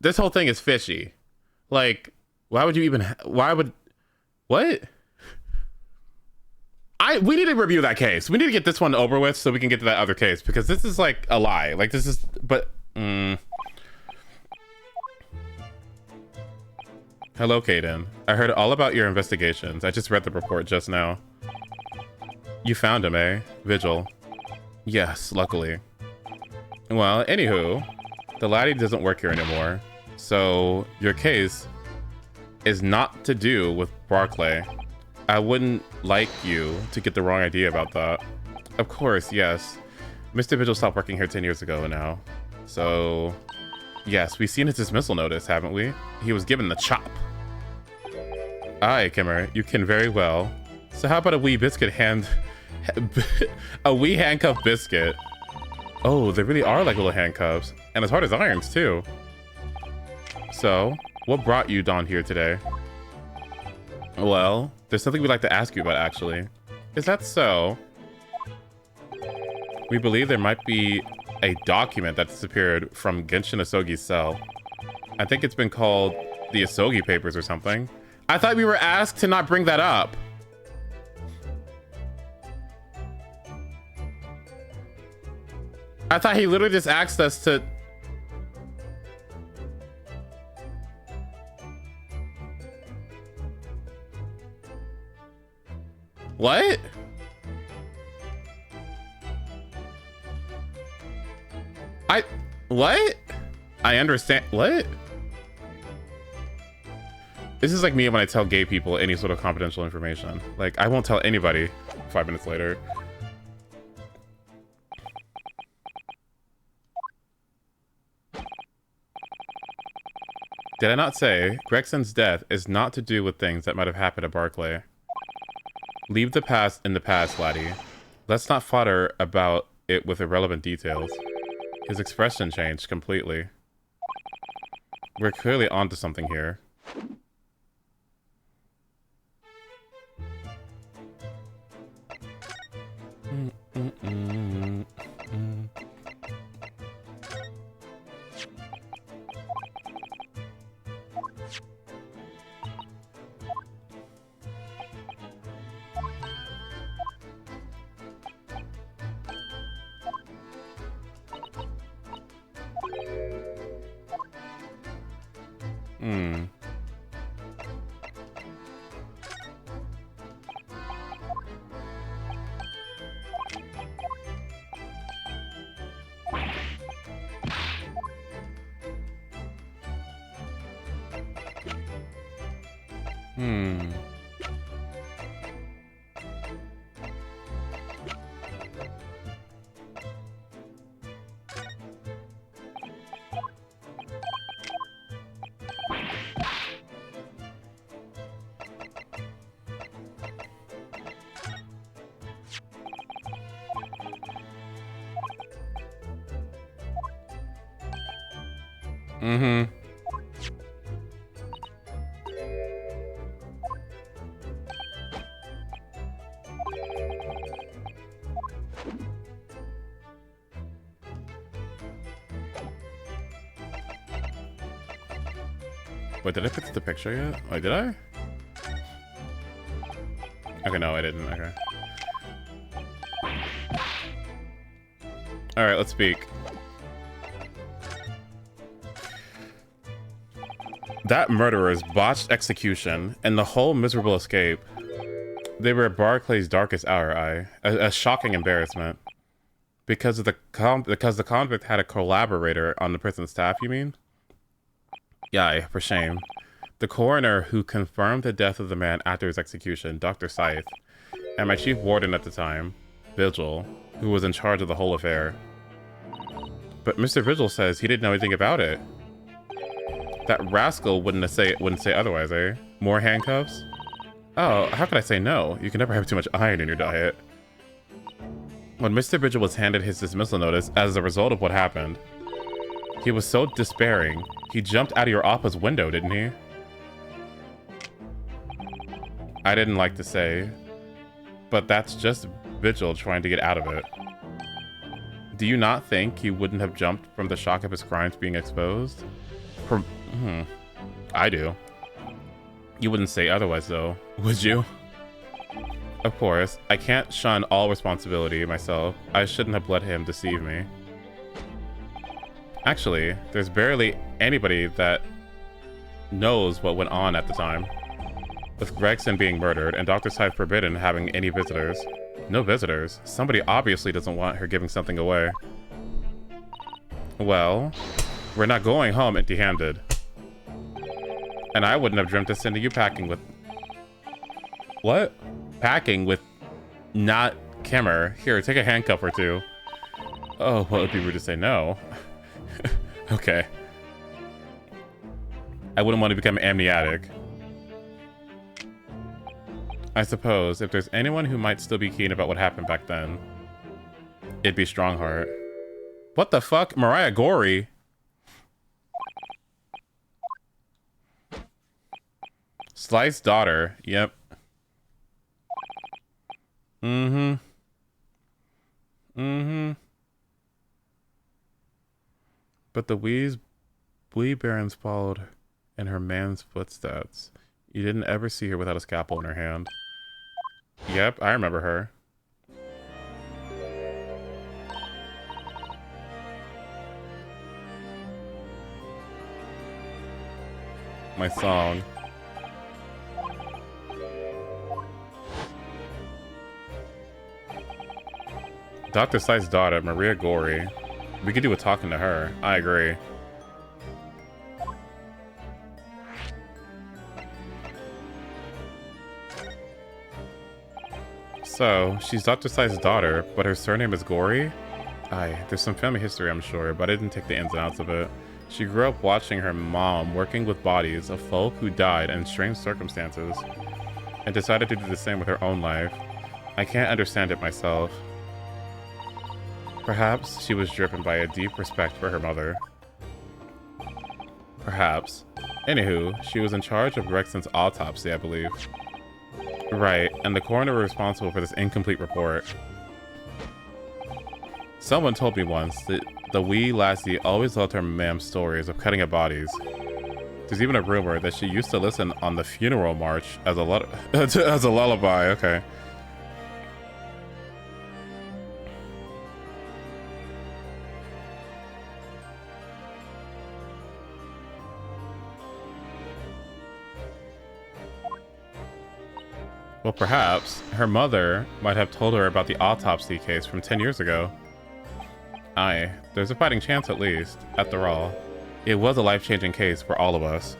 This whole thing is fishy. Like, what? We need to review that case. We need to get this one over with so we can get to that other case, because this is like a lie. Like, this is, but Hello, Kaden. I heard all about your investigations. I just read the report just now. You found him, eh? Vigil. Yes, luckily. Well, anywho, the laddie doesn't work here anymore. So your case is not to do with Barclay. I wouldn't like you to get the wrong idea about that. Of course, yes. Mr. Vigil stopped working here 10 years ago now. So, yes, we've seen his dismissal notice, haven't we? He was given the chop. Aye, Kimmer, you can very well. So how about a wee handcuffed biscuit? Oh, they really are like little handcuffs. And as hard as irons, too. So, what brought you down here today? Well, there's something we'd like to ask you about, actually. Is that so? We believe there might be a document that disappeared from Genshin Asogi's cell. I think it's been called the Asogi Papers or something. I thought we were asked to not bring that up. I thought he literally just asked us to... What? What? I understand. What? This is like me when I tell gay people any sort of confidential information. Like, I won't tell anybody 5 minutes later. Did I not say Gregson's death is not to do with things that might have happened at Barclay? Leave the past in the past, laddie. Let's not fodder about it with irrelevant details. His expression changed completely. We're clearly onto something here. Wait, did I fix the picture yet? Wait, did I? Okay, no, I didn't. Okay. Alright, let's speak. That murderer's botched execution and the whole miserable escape. They were Barclay's darkest hour, a shocking embarrassment. Because the convict had a collaborator on the prison staff, you mean? Yeah, for shame. The coroner who confirmed the death of the man after his execution, Dr. Scythe, and my chief warden at the time, Vigil, who was in charge of the whole affair. But Mr. Vigil says he didn't know anything about it. That rascal wouldn't say otherwise, eh? More handcuffs? Oh, how could I say no? You can never have too much iron in your diet. When Mr. Vigil was handed his dismissal notice as a result of what happened, he was so despairing, he jumped out of your Appa's window, didn't he? I didn't like to say, but that's just Vigil trying to get out of it. Do you not think he wouldn't have jumped from the shock of his crimes being exposed? I do. You wouldn't say otherwise, though, would you? Of course, I can't shun all responsibility myself. I shouldn't have let him deceive me. Actually, there's barely anybody that knows what went on at the time. With Gregson being murdered and Dr. Scythe forbidden having any visitors. No visitors. Somebody obviously doesn't want her giving something away. Well, we're not going home empty-handed. And I wouldn't have dreamt of sending you packing with... What? Packing with not Kimmer. Here, take a handcuff or two. Oh, well, it'd be rude to say no. Okay. I wouldn't want to become amniotic. I suppose if there's anyone who might still be keen about what happened back then, it'd be Strongheart. What the fuck? Mariah Gorey? Sly's daughter. Yep. Mm-hmm. Mm-hmm. But the wee barons followed in her man's footsteps. You didn't ever see her without a scalpel in her hand. Yep, I remember her. My song. Dr. Seitz's daughter, Maria Gori. We could do a talking to her. I agree. So, she's Dr. Seitz's daughter, but her surname is Gori? Aye, there's some family history, I'm sure, but I didn't take the ins and outs of it. She grew up watching her mom working with bodies of folk who died in strange circumstances, and decided to do the same with her own life. I can't understand it myself. Perhaps she was driven by a deep respect for her mother. Perhaps. Anywho, she was in charge of Rexon's autopsy, I believe. Right, and the coroner was responsible for this incomplete report. Someone told me once that the wee lassie always loved her mam's stories of cutting up bodies. There's even a rumor that she used to listen on the funeral march as a as a lullaby. Okay. Well, perhaps her mother might have told her about the autopsy case from 10 years ago. Aye, there's a fighting chance at least. After all, it was a life-changing case for all of us.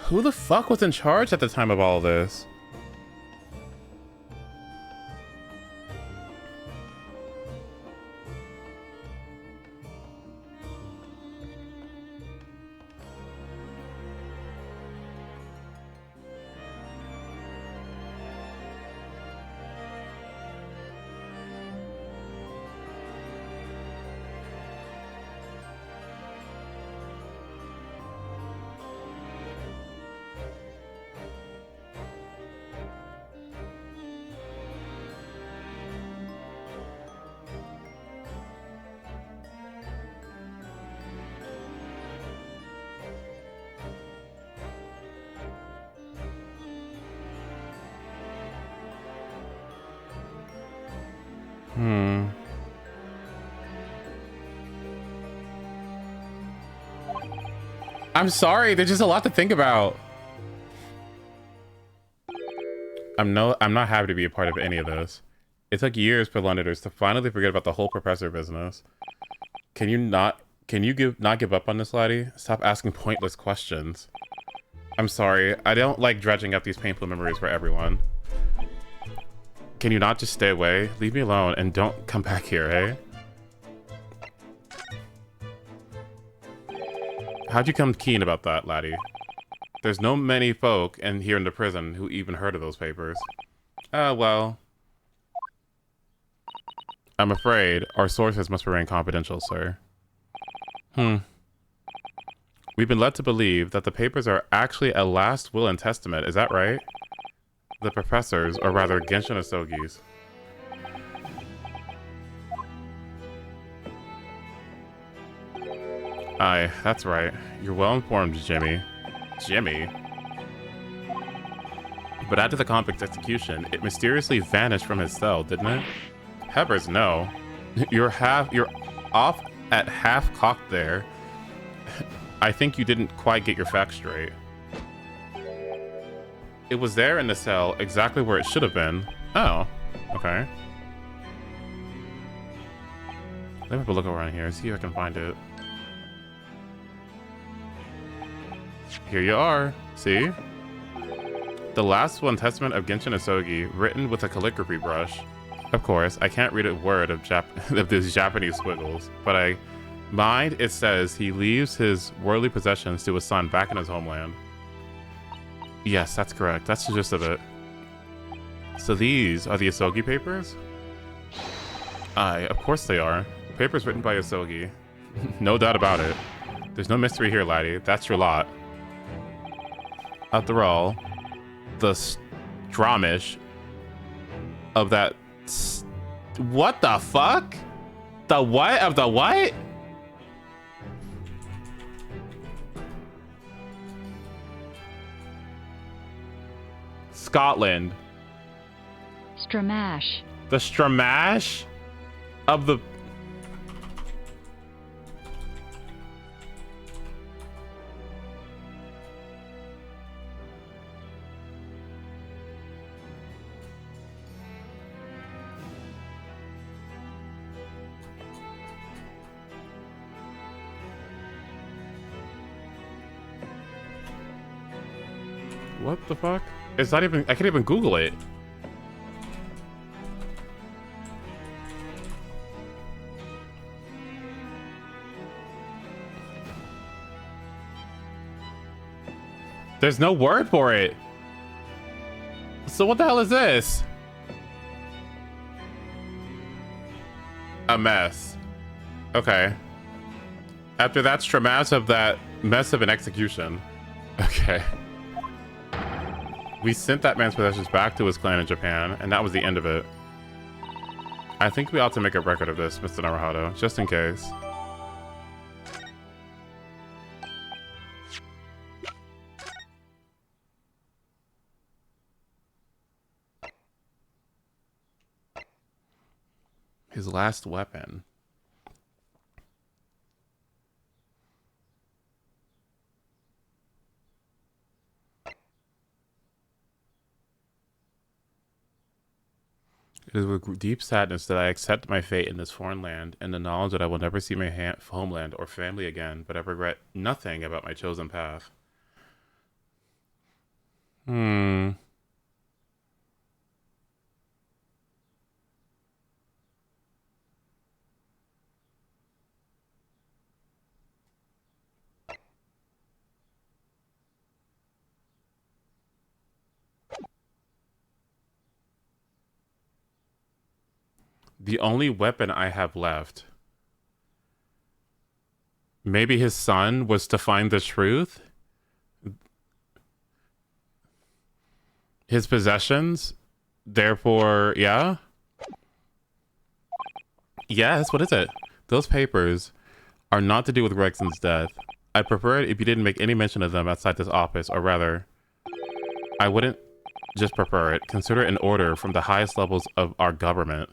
Who the fuck was in charge at the time of all this? I'm sorry, there's just a lot to think about. I'm not happy to be a part of any of this. It took years for Londoners to finally forget about the whole professor business. Can you not give up on this, laddie? Stop asking pointless questions. I'm sorry, I don't like dredging up these painful memories for everyone. Can you not just stay away? Leave me alone and don't come back here, eh? How'd you come keen about that, laddie? There's no many folk here in the prison who even heard of those papers. Well. I'm afraid our sources must remain confidential, sir. We've been led to believe that the papers are actually a last will and testament, is that right? The professor's, or rather Genshin Asogi's. Aye, that's right. You're well informed, Jimmy. Jimmy? But after the convict's execution, it mysteriously vanished from his cell, didn't it? Heavers, no. You're off at half-cocked there. I think you didn't quite get your facts straight. It was there in the cell, exactly where it should have been. Oh, okay. Let me have a look around here, see if I can find it. Here you are. See? The last one testament of Genshin Asogi, written with a calligraphy brush. Of course, I can't read a word of these Japanese squiggles, but I Mind, it says he leaves his worldly possessions to his son back in his homeland. Yes, that's correct. That's the gist of it. So these are the Asogi papers? Aye, of course they are. Papers written by Asogi. No doubt about it. There's no mystery here, laddie. That's your lot. After all, the Stramish of that... What the fuck? The what of the what? Scotland. Stramash. The Stramash of the... What the fuck? It's not even... I can't even Google it. There's no word for it. So what the hell is this? A mess. Okay. After that Stramash of that mess of an execution. Okay. We sent that man's possessions back to his clan in Japan, and that was the end of it. I think we ought to make a record of this, Mr. Naruhodo, just in case. His last weapon. It is with deep sadness that I accept my fate in this foreign land and the knowledge that I will never see my homeland or family again, but I regret nothing about my chosen path. The only weapon I have left. Maybe his son was to find the truth? His possessions? Therefore, yeah? Yes, what is it? Those papers are not to do with Gregson's death. I'd prefer it if you didn't make any mention of them outside this office, or rather, I wouldn't just prefer it. Consider it an order from the highest levels of our government.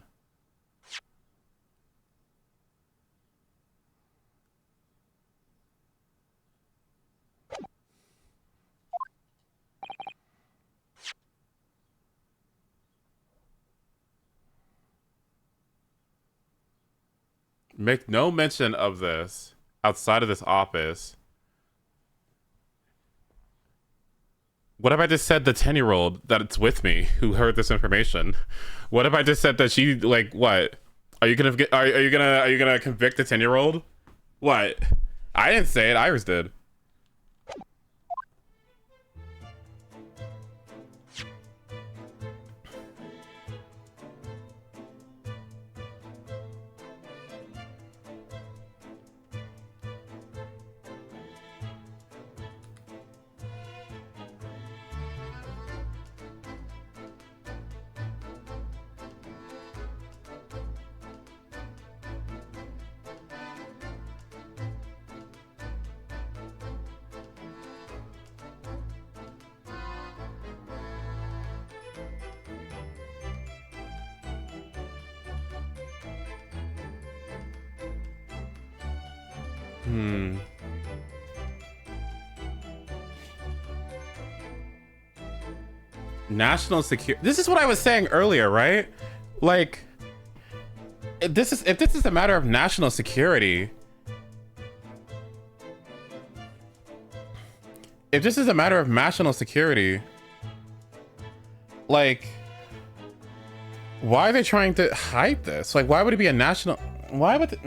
Make no mention of this outside of this office. What if I just said the 10-year-old that it's with me who heard this information? What if I just said that she, like, what? Are you gonna get? Are you gonna convict the 10-year-old? What? I didn't say it. Iris did. National security. This is what I was saying earlier, right? Like, if this is a matter of national security, if this is a matter of national security, like, why are they trying to hide this? Like, why would it be a national? Why would?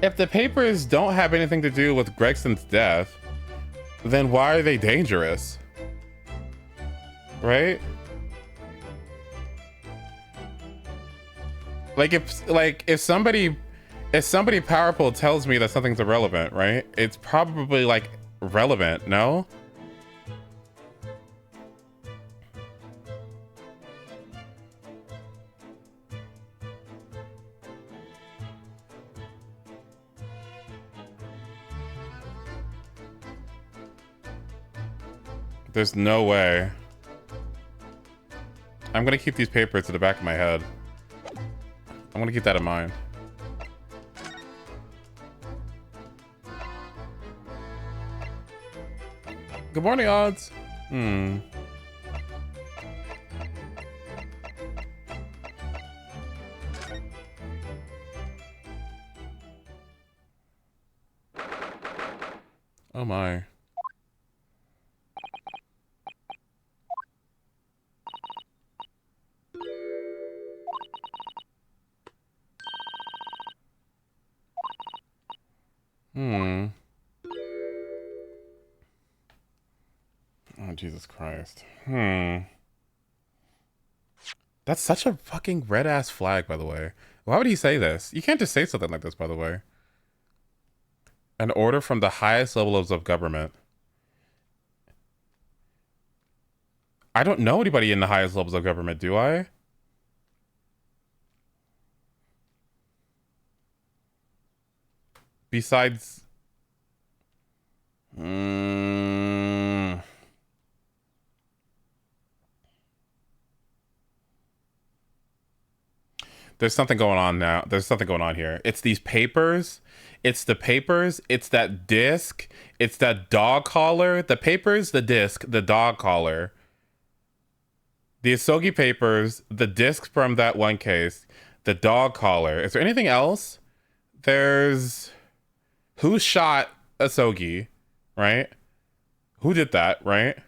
If the papers don't have anything to do with Gregson's death, then why are they dangerous? Right? Like if somebody powerful tells me that something's irrelevant, right? It's probably like relevant, no? There's no way. I'm gonna keep these papers to the back of my head. I'm gonna keep that in mind. Good morning, Odds. Oh my. Oh, Jesus Christ. That's such a fucking red ass flag, by the way. Why would he say this? You can't just say something like this, by the way. An order from the highest levels of government. I don't know anybody in the highest levels of government, do I? Besides... There's something going on now. There's something going on here. It's these papers. It's the papers. It's that disc. It's that dog collar. The papers, the disc, the dog collar. The Asogi papers, the disc from that one case, the dog collar. Is there anything else? There's... Who shot Asogi, right? Who did that, right?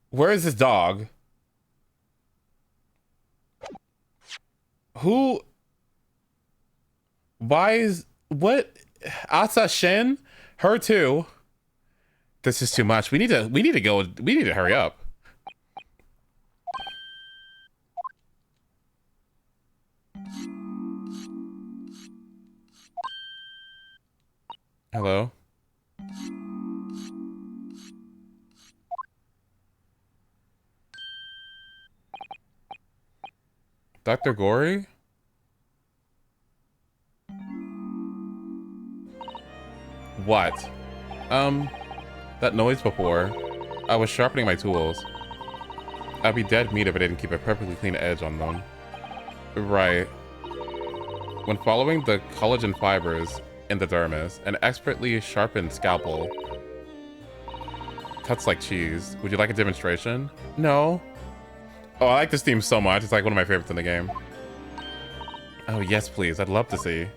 Where is this dog? Who? Why is what? Asa Shin? Her too. This is too much. We need to go. We need to hurry up. Hello? Dr. Gory? What? That noise before. I was sharpening my tools. I'd be dead meat if I didn't keep a perfectly clean edge on them. Right. When following the collagen fibers in the dermis, an expertly sharpened scalpel cuts like cheese. Would you like a demonstration? No. Oh, I like this theme so much. It's like one of my favorites in the game. Oh, yes, please. I'd love to see.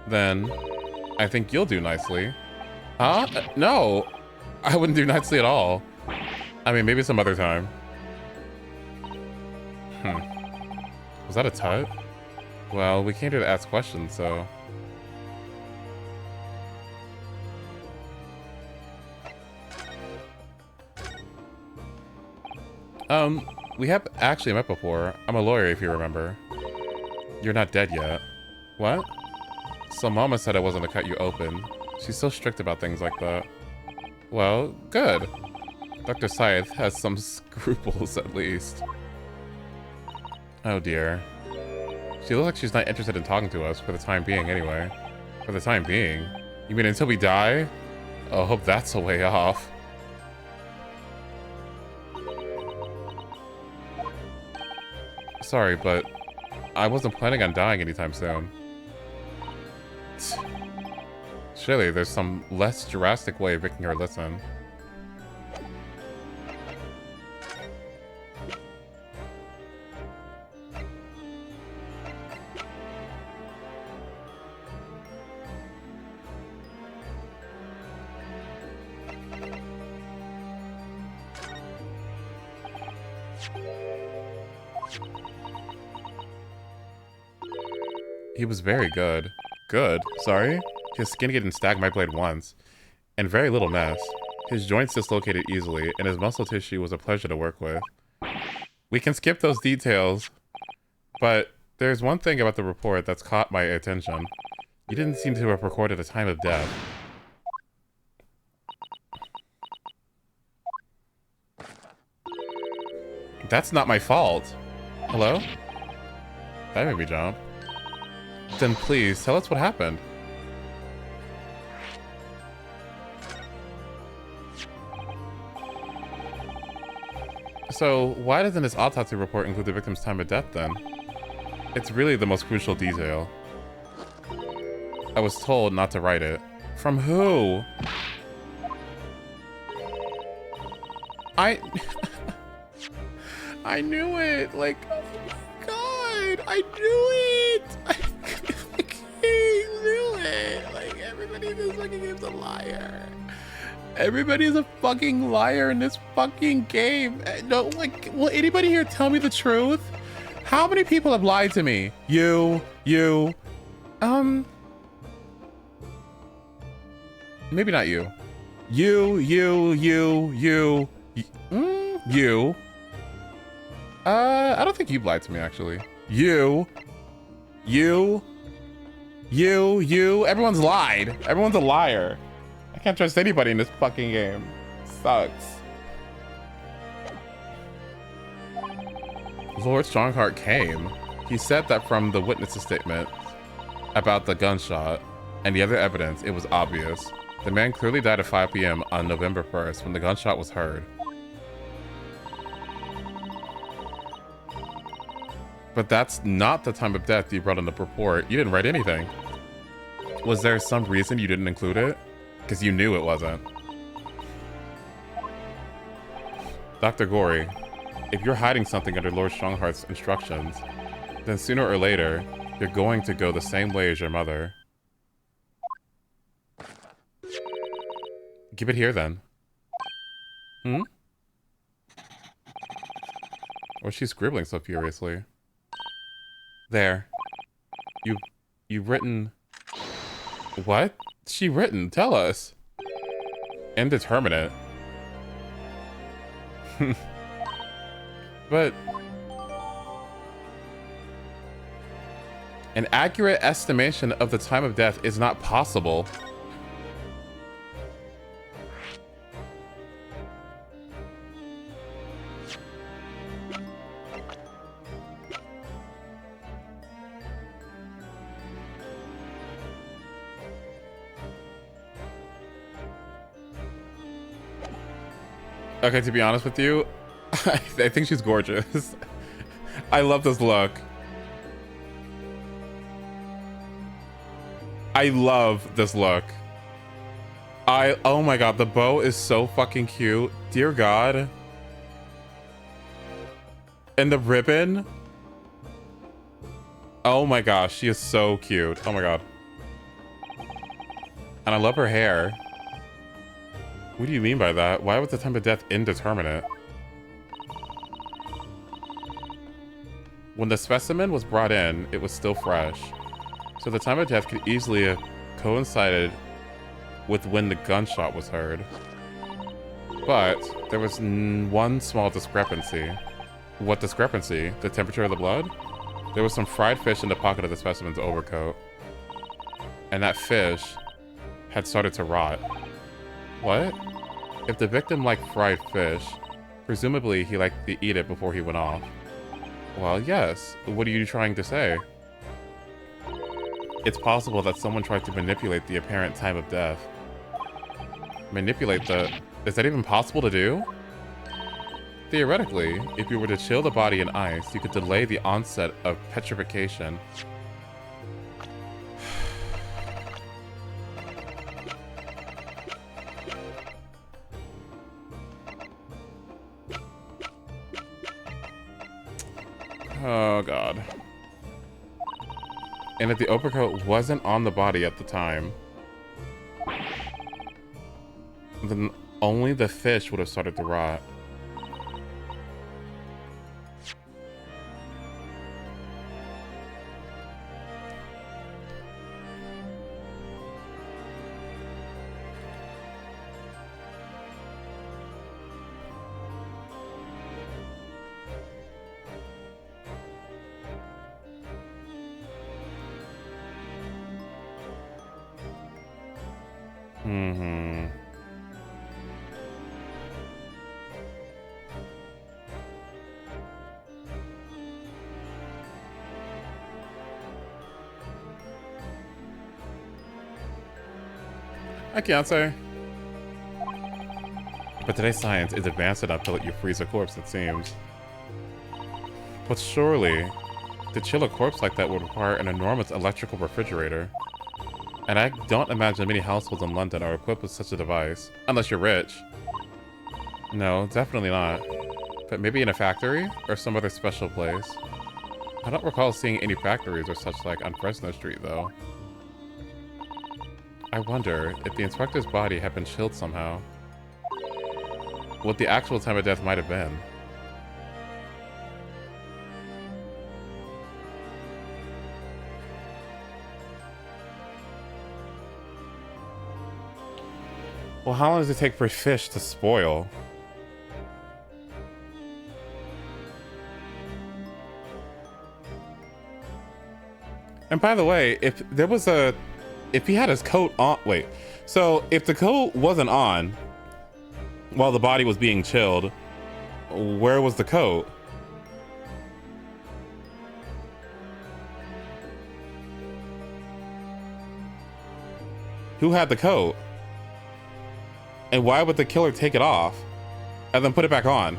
Then, I think you'll do nicely. Huh? No. I wouldn't do nicely at all. I mean, maybe some other time. Was that a tut? Well, we came here to ask questions, so... We have actually met before. I'm a lawyer, if you remember. You're not dead yet. What? So Mama said I wasn't to cut you open. She's so strict about things like that. Well, good. Dr. Scythe has some scruples, at least. Oh dear. She looks like she's not interested in talking to us, for the time being anyway. For the time being? You mean until we die? Oh, I hope that's a way off. Sorry, but I wasn't planning on dying anytime soon. Surely there's some less drastic way of making her listen. He was very good. Good? Sorry? His skin getting stalagmite blade once, and very little mess. His joints dislocated easily, and his muscle tissue was a pleasure to work with. We can skip those details, but there's one thing about the report that's caught my attention. You didn't seem to have recorded a time of death. That's not my fault. Hello? That made me jump. Then please, tell us what happened. So, why doesn't this autopsy report include the victim's time of death then? It's really the most crucial detail. I was told not to write it. From who? I knew it! Like, oh my god! I knew it! I knew it! Like, everybody in this fucking game's a liar. Everybody's a fucking liar in this fucking game. No, like, will anybody here tell me the truth? How many people have lied to me? You. Maybe not you. You. I don't think you've lied to me, actually. You. Everyone's lied. Everyone's a liar. I can't trust anybody in this fucking game. Sucks. Lord Strongheart came. He said that from the witness's statement about the gunshot and the other evidence, it was obvious. The man clearly died at 5 p.m. on November 1st when the gunshot was heard. But that's not the time of death you brought in the report. You didn't write anything. Was there some reason you didn't include it? Because you knew it wasn't. Dr. Gory, if you're hiding something under Lord Strongheart's instructions, then sooner or later, you're going to go the same way as your mother. Give it here, then. Or she's scribbling so furiously. There. You've written... What? She written? Tell us. Indeterminate. But... An accurate estimation of the time of death is not possible. Okay, to be honest with you, I think she's gorgeous. I love this look. I love this look. Oh my god, the bow is so fucking cute. Dear God. And the ribbon. Oh my gosh, she is so cute. Oh my god. And I love her hair. What do you mean by that? Why was the time of death indeterminate? When the specimen was brought in, it was still fresh. So the time of death could easily have coincided with when the gunshot was heard. But there was one small discrepancy. What discrepancy? The temperature of the blood? There was some fried fish in the pocket of the specimen's overcoat. And that fish had started to rot. What? If the victim liked fried fish, presumably he liked to eat it before he went off. Well, yes. What are you trying to say? It's possible that someone tried to manipulate the apparent time of death. Manipulate the... Is that even possible to do? Theoretically, if you were to chill the body in ice, you could delay the onset of petrification. Oh god. And if the overcoat wasn't on the body at the time, then only the fish would have started to rot. Mm-hmm. I can't say. But today's science is advanced enough to let you freeze a corpse, it seems. But surely, to chill a corpse like that would require an enormous electrical refrigerator. And I don't imagine many households in London are equipped with such a device. Unless you're rich. No, definitely not. But maybe in a factory? Or some other special place. I don't recall seeing any factories or such like on Fresno Street, though. I wonder if the inspector's body had been chilled somehow. What the actual time of death might have been. Well, how long does it take for fish to spoil? And by the way, if he had his coat on, wait. So if the coat wasn't on while the body was being chilled, where was the coat? Who had the coat? And why would the killer take it off and then put it back on?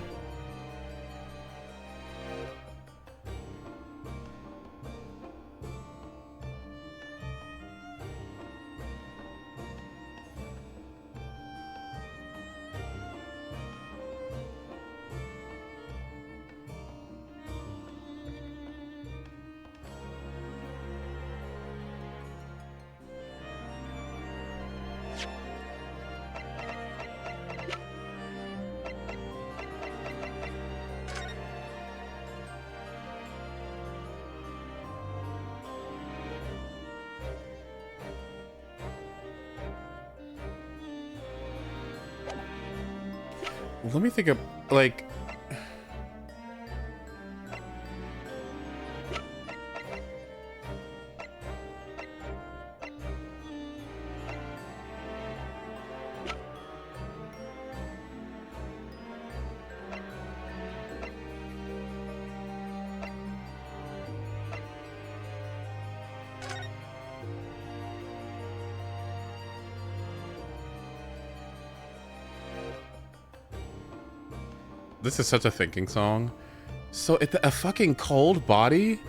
Let me think of, like... This is such a thinking song. So, a fucking cold body?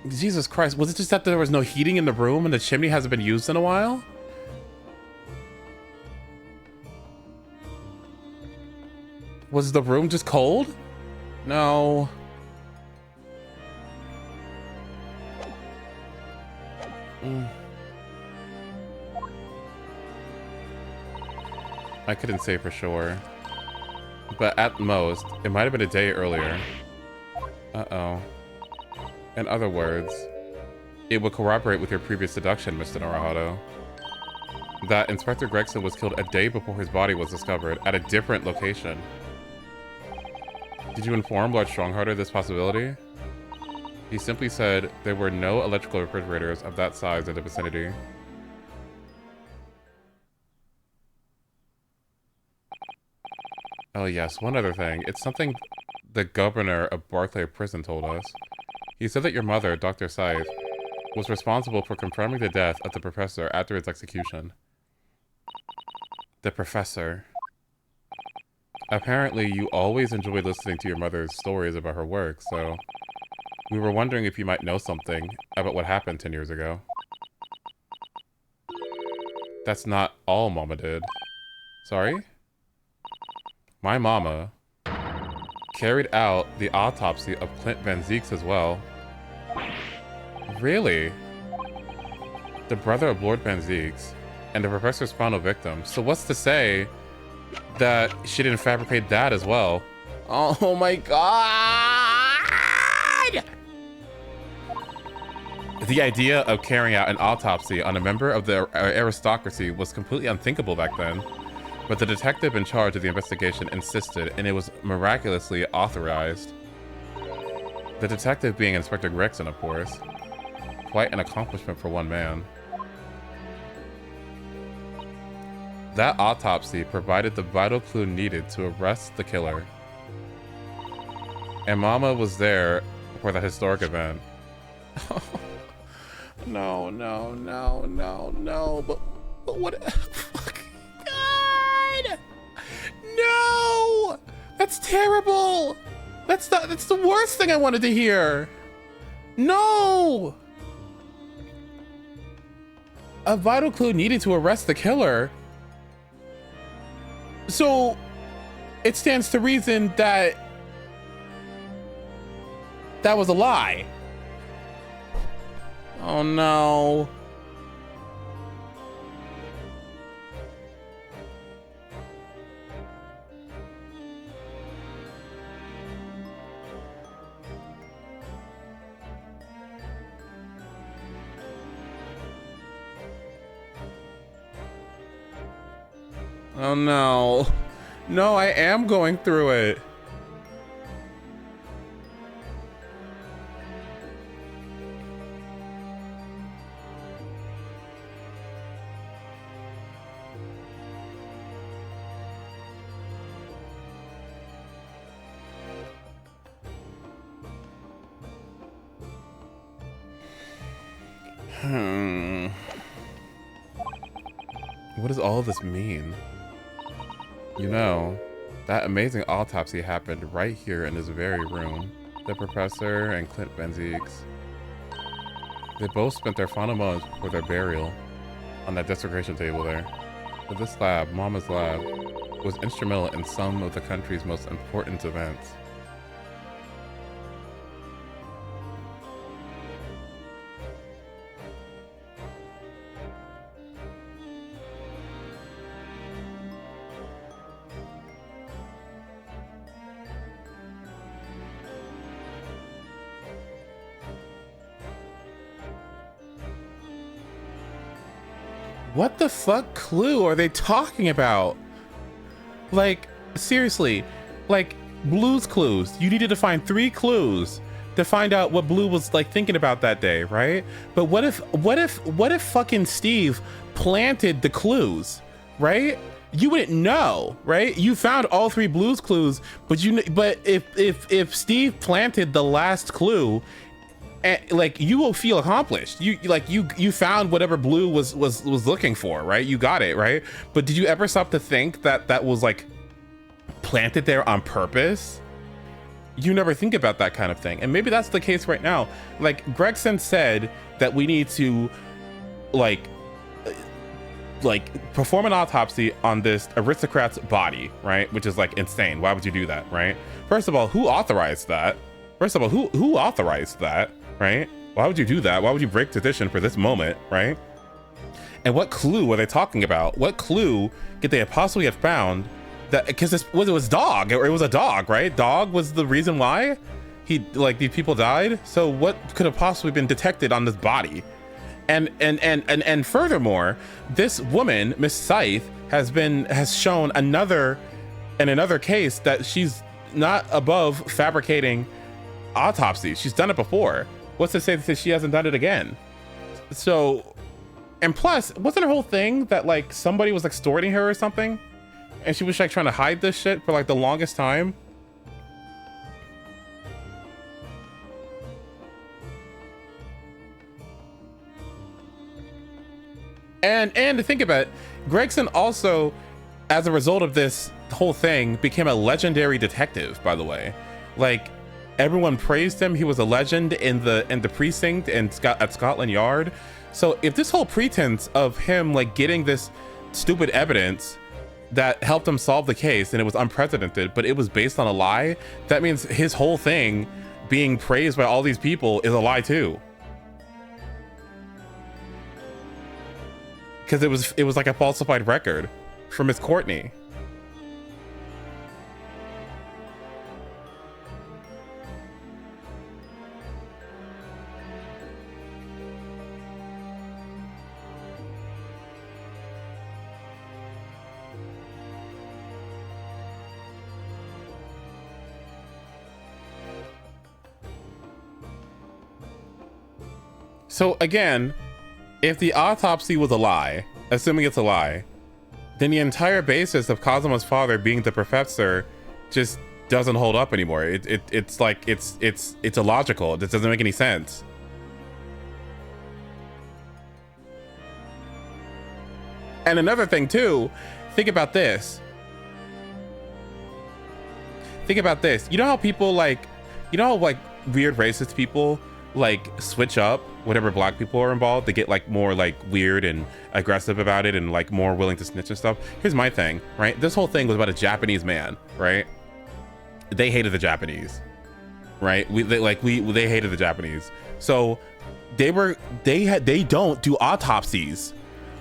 Jesus Christ, was it just that there was no heating in the room and the chimney hasn't been used in a while? Was the room just cold? No. I couldn't say for sure. But at most, it might have been a day earlier. Uh-oh. In other words, it would corroborate with your previous deduction, Mr. Naruhodo. That Inspector Gregson was killed a day before his body was discovered at a different location. Did you inform Lord Stronghearted this possibility? He simply said there were no electrical refrigerators of that size in the vicinity. Oh yes, one other thing. It's something the governor of Barclay Prison told us. He said that your mother, Dr. Scythe, was responsible for confirming the death of the professor after its execution. The professor. Apparently, you always enjoyed listening to your mother's stories about her work, so we were wondering if you might know something about what happened 10 years ago. That's not all Mama did. Sorry? My mama carried out the autopsy of Clint Van Zieks as well. Really? The brother of Lord Van Zieks and the professor's final victim. So what's to say that she didn't fabricate that as well? Oh my god! The idea of carrying out an autopsy on a member of the aristocracy was completely unthinkable back then. But the detective in charge of the investigation insisted, and it was miraculously authorized. The detective being Inspector Gregson, of course. Quite an accomplishment for one man. That autopsy provided the vital clue needed to arrest the killer. And Mama was there for the historic event. No, no, no, no, no. But what? Fuck. God! No! That's terrible! That's the worst thing I wanted to hear. No! A vital clue needed to arrest the killer. So it stands to reason that that was a lie. Oh no. Oh no. No, I am going through it. What does all this mean? You know, that amazing autopsy happened right here in this very room. The professor and Clint Benzies. They both spent their final moments before their burial on that desecration table there. But this lab, Mama's lab, was instrumental in some of the country's most important events. What the fuck clue are they talking about? Like, seriously, like Blue's Clues. You needed to find 3 clues to find out what Blue was like thinking about that day, right? But what if fucking Steve planted the clues, right? You wouldn't know, right? You found all 3 Blue's Clues, but if Steve planted the last clue, like, you will feel accomplished. You found whatever Blue was looking for, right? You got it, right? But did you ever stop to think that that was like planted there on purpose? You never think about that kind of thing. And maybe that's the case right now. Like, Gregson said that we need to like perform an autopsy on this aristocrat's body, right? Which is like insane. Why would you do that, right? First of all, who authorized that? Who authorized that? Right? Why would you do that? Why would you break tradition for this moment, right? And what clue are they talking about? What clue could they possibly have found that, because it was dog, or it was a dog, right? Dog was the reason why these people died. So what could have possibly been detected on this body? And furthermore, this woman, Miss Scythe, has shown in another case that she's not above fabricating autopsies. She's done it before. What's to say that she hasn't done it again? So, and plus, wasn't her whole thing that like somebody was extorting her or something, and she was like trying to hide this shit for like the longest time? And to think about it, Gregson also, as a result of this whole thing, became a legendary detective, by the way. Like, everyone praised him. He was a legend in the precinct and at Scotland Yard. So if this whole pretense of him like getting this stupid evidence that helped him solve the case, and it was unprecedented, but it was based on a lie, that means his whole thing being praised by all these people is a lie too. Because it was like a falsified record from Miss Courtney. So again, if the autopsy was a lie, assuming it's a lie, then the entire basis of Kazuma's father being the professor just doesn't hold up anymore. It's like it's illogical. It doesn't make any sense. And another thing too, think about this. Think about this. You know how people like, you know how like weird racist people like switch up whenever black people are involved? They get like more like weird and aggressive about it and like more willing to snitch and stuff. Here's my thing, right? This whole thing was about a Japanese man, right? They hated the Japanese, right? They hated the Japanese. So they don't do autopsies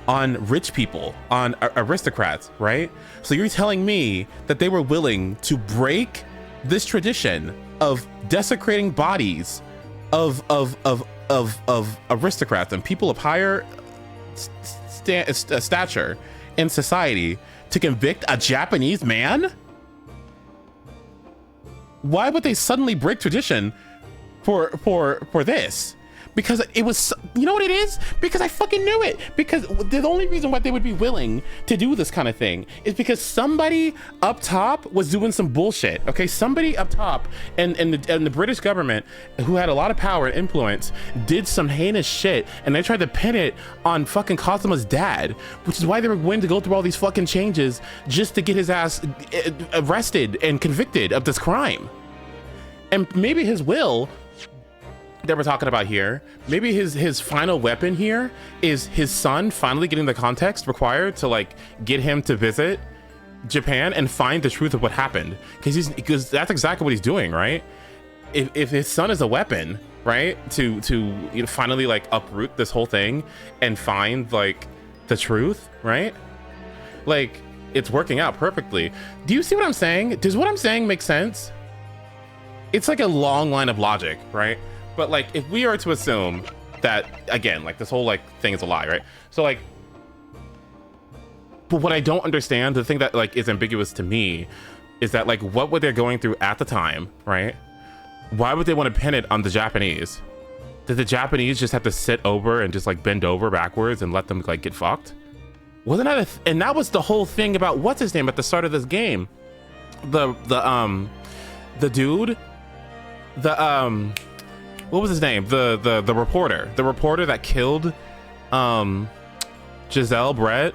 on rich people, on aristocrats, right? So you're telling me that they were willing to break this tradition of desecrating bodies of aristocrats and people of higher stature in society to convict a Japanese man? Why would they suddenly break tradition for this? Because it was, you know what it is? Because I fucking knew it. Because the only reason why they would be willing to do this kind of thing is because somebody up top was doing some bullshit. Okay, somebody up top and the British government, who had a lot of power and influence, did some heinous shit, and they tried to pin it on fucking Kazuma's dad, which is why they were willing to go through all these fucking changes just to get his ass arrested and convicted of this crime. And maybe his will that we're talking about here, maybe his final weapon here is his son finally getting the context required to like get him to visit Japan and find the truth of what happened, because that's exactly what he's doing, right? If his son is a weapon, right, to you know, finally like uproot this whole thing and find like the truth, right? Like, it's working out perfectly. Do you see what I'm saying? Does what I'm saying make sense? It's like a long line of logic, right? But like, if we are to assume that, again, like this whole like thing is a lie, right? So like, but what I don't understand, the thing that like is ambiguous to me, is that like, what were they going through at the time, right? Why would they want to pin it on the Japanese? Did the Japanese just have to sit over and just like bend over backwards and let them like get fucked? Wasn't that and that was the whole thing about what's his name at the start of this game? The dude, what was his name? The reporter that killed Giselle Brett,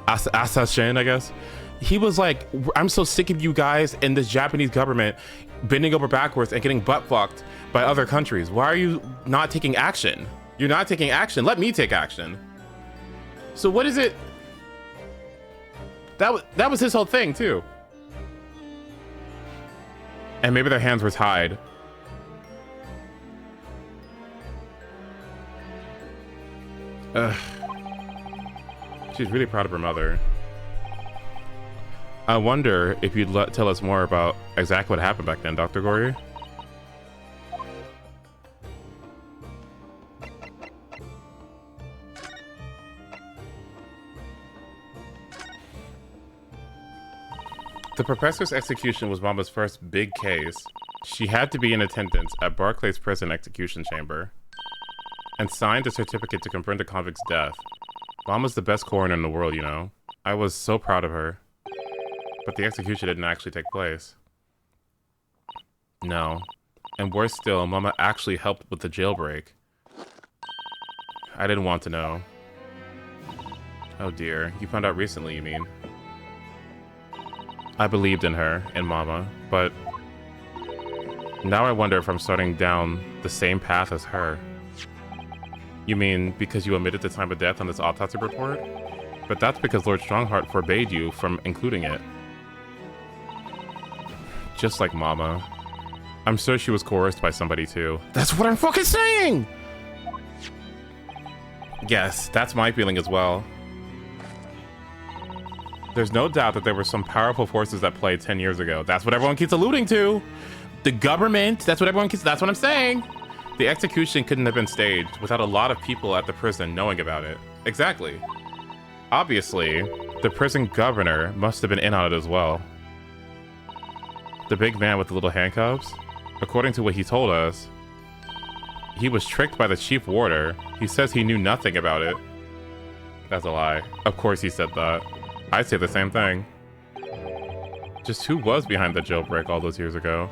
Assassin, I guess. He was like, I'm so sick of you guys and this Japanese government bending over backwards and getting butt fucked by other countries. Why are you not taking action? You're not taking action. Let me take action. So what is it? That was his whole thing too. And maybe their hands were tied. She's really proud of her mother. I wonder if you'd tell us more about exactly what happened back then, Dr. Gory. The professor's execution was Mama's first big case. She had to be in attendance at Barclays prison execution chamber and signed a certificate to confirm the convict's death. Mama's the best coroner in the world, you know. I was so proud of her. But the execution didn't actually take place. No. And worse still, Mama actually helped with the jailbreak. I didn't want to know. Oh dear, you found out recently, you mean? I believed in her and Mama, but now I wonder if I'm starting down the same path as her. You mean because you omitted the time of death on this autopsy report? But that's because Lord Strongheart forbade you from including it. Just like Mama. I'm sure she was coerced by somebody too. That's what I'm fucking saying! Yes, that's my feeling as well. There's no doubt that there were some powerful forces that played 10 years ago. That's what everyone keeps alluding to. The government, that's what everyone keeps, that's what I'm saying. The execution couldn't have been staged without a lot of people at the prison knowing about it. Exactly. Obviously, the prison governor must have been in on it as well. The big man with the little handcuffs? According to what he told us, he was tricked by the chief warder. He says he knew nothing about it. That's a lie. Of course he said that. I'd say the same thing. Just who was behind the jailbreak all those years ago?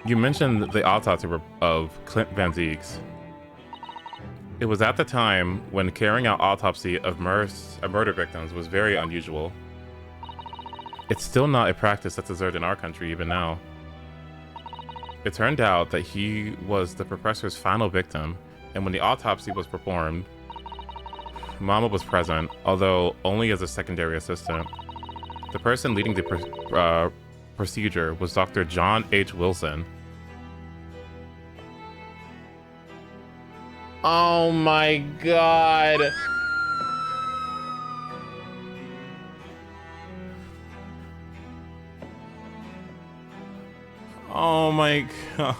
You mentioned the autopsy of Clint Van Zieks. It was at the time when carrying out autopsy of murder victims was very unusual. It's still not a practice that's observed in our country even now. It turned out that he was the professor's final victim, and when the autopsy was performed, Mama was present, although only as a secondary assistant. The person leading the procedure was Dr. John H. Wilson. Oh my god. Oh my god.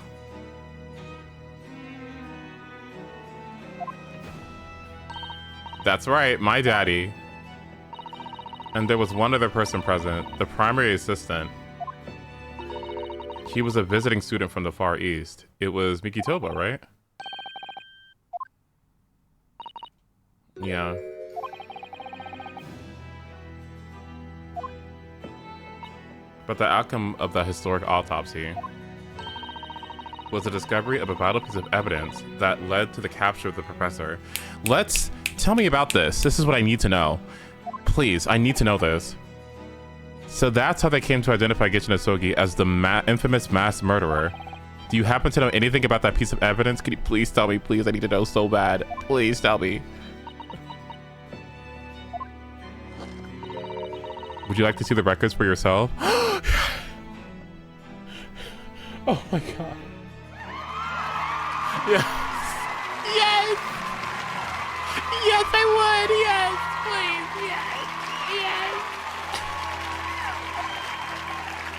That's right, my daddy. And there was one other person present, the primary assistant. He was a visiting student from the Far East. It was Miki Toba, right? Yeah. But the outcome of the historic autopsy was the discovery of a vital piece of evidence that led to the capture of the professor. Tell me about this. This is what I need to know. Please, I need to know this. So that's how they came to identify Gichin Asogi as the infamous mass murderer. Do you happen to know anything about that piece of evidence? Can you please tell me? Please, I need to know so bad. Please tell me. Would you like to see the records for yourself? Oh my god. Yes. Yes. Yes, I would. Yes, please. Yes.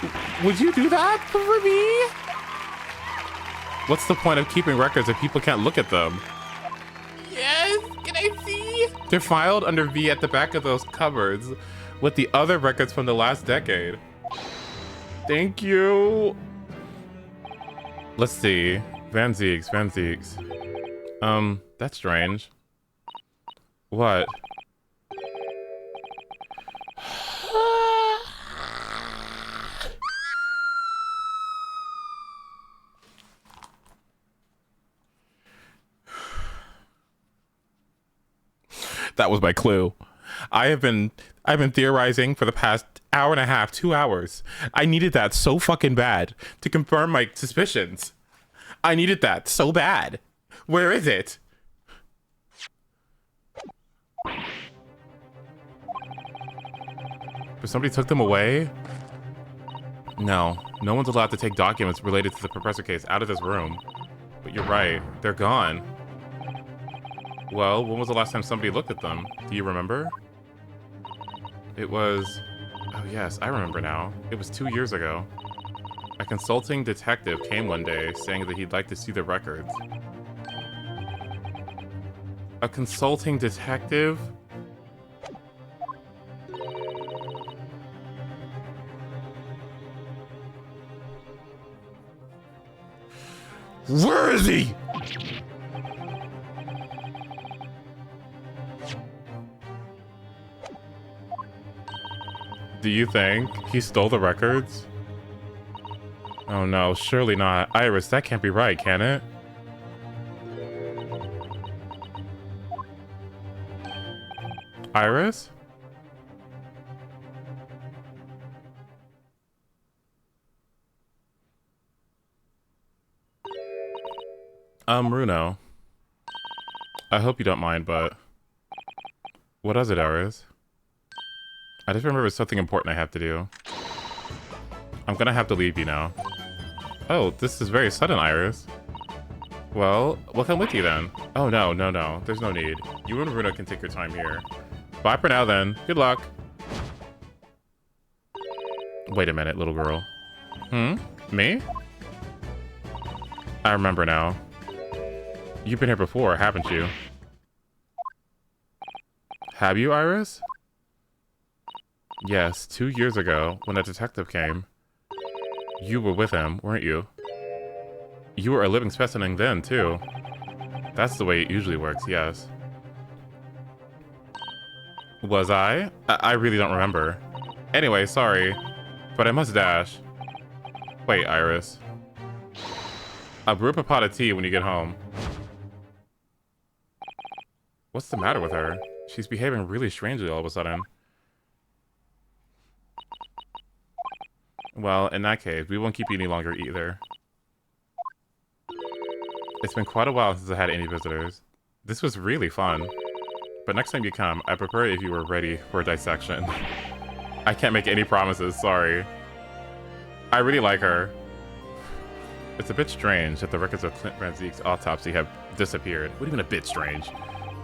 Yes. Would you do that for me? What's the point of keeping records if people can't look at them? Yes. Can I see? They're filed under V at the back of those cupboards with the other records from the last decade. Thank you. Let's see. Van Zieks. That's strange. What? That was my clue. I've been theorizing for the past hour and a half, 2 hours. I needed that so fucking bad to confirm my suspicions. I needed that so bad. Where is it? But somebody took them away? No one's allowed to take documents related to the professor case out of this room. But you're right, they're gone. Well, when was the last time somebody looked at them? Do you remember? It was... Oh yes, I remember now. It was 2 years ago. A consulting detective came one day saying that he'd like to see the records. A consulting detective? Where is he? Do you think he stole the records? Oh no, surely not. Iris, that can't be right, can it? Iris? Runo. I hope you don't mind, but... What is it, Iris? I just remember something important I have to do. I'm gonna have to leave you now. Oh, this is very sudden, Iris. Well, we'll come with you then. Oh, no. There's no need. You and Runo can take your time here. Bye for now, then. Good luck. Wait a minute, little girl. Me? I remember now. You've been here before, haven't you? Have you, Iris? Yes, 2 years ago, when a detective came. You were with him, weren't you? You were a living specimen then, too. That's the way it usually works, yes. Was I? I really don't remember. Anyway, sorry. But I must dash. Wait, Iris. I'll brew up a pot of tea when you get home. What's the matter with her? She's behaving really strangely all of a sudden. Well, in that case, we won't keep you any longer either. It's been quite a while since I had any visitors. This was really fun. But next time you come, I prefer if you were ready for a dissection. I can't make any promises, sorry. I really like her. It's a bit strange that the records of Clint Van Zeek's autopsy have disappeared. What do you mean a bit strange?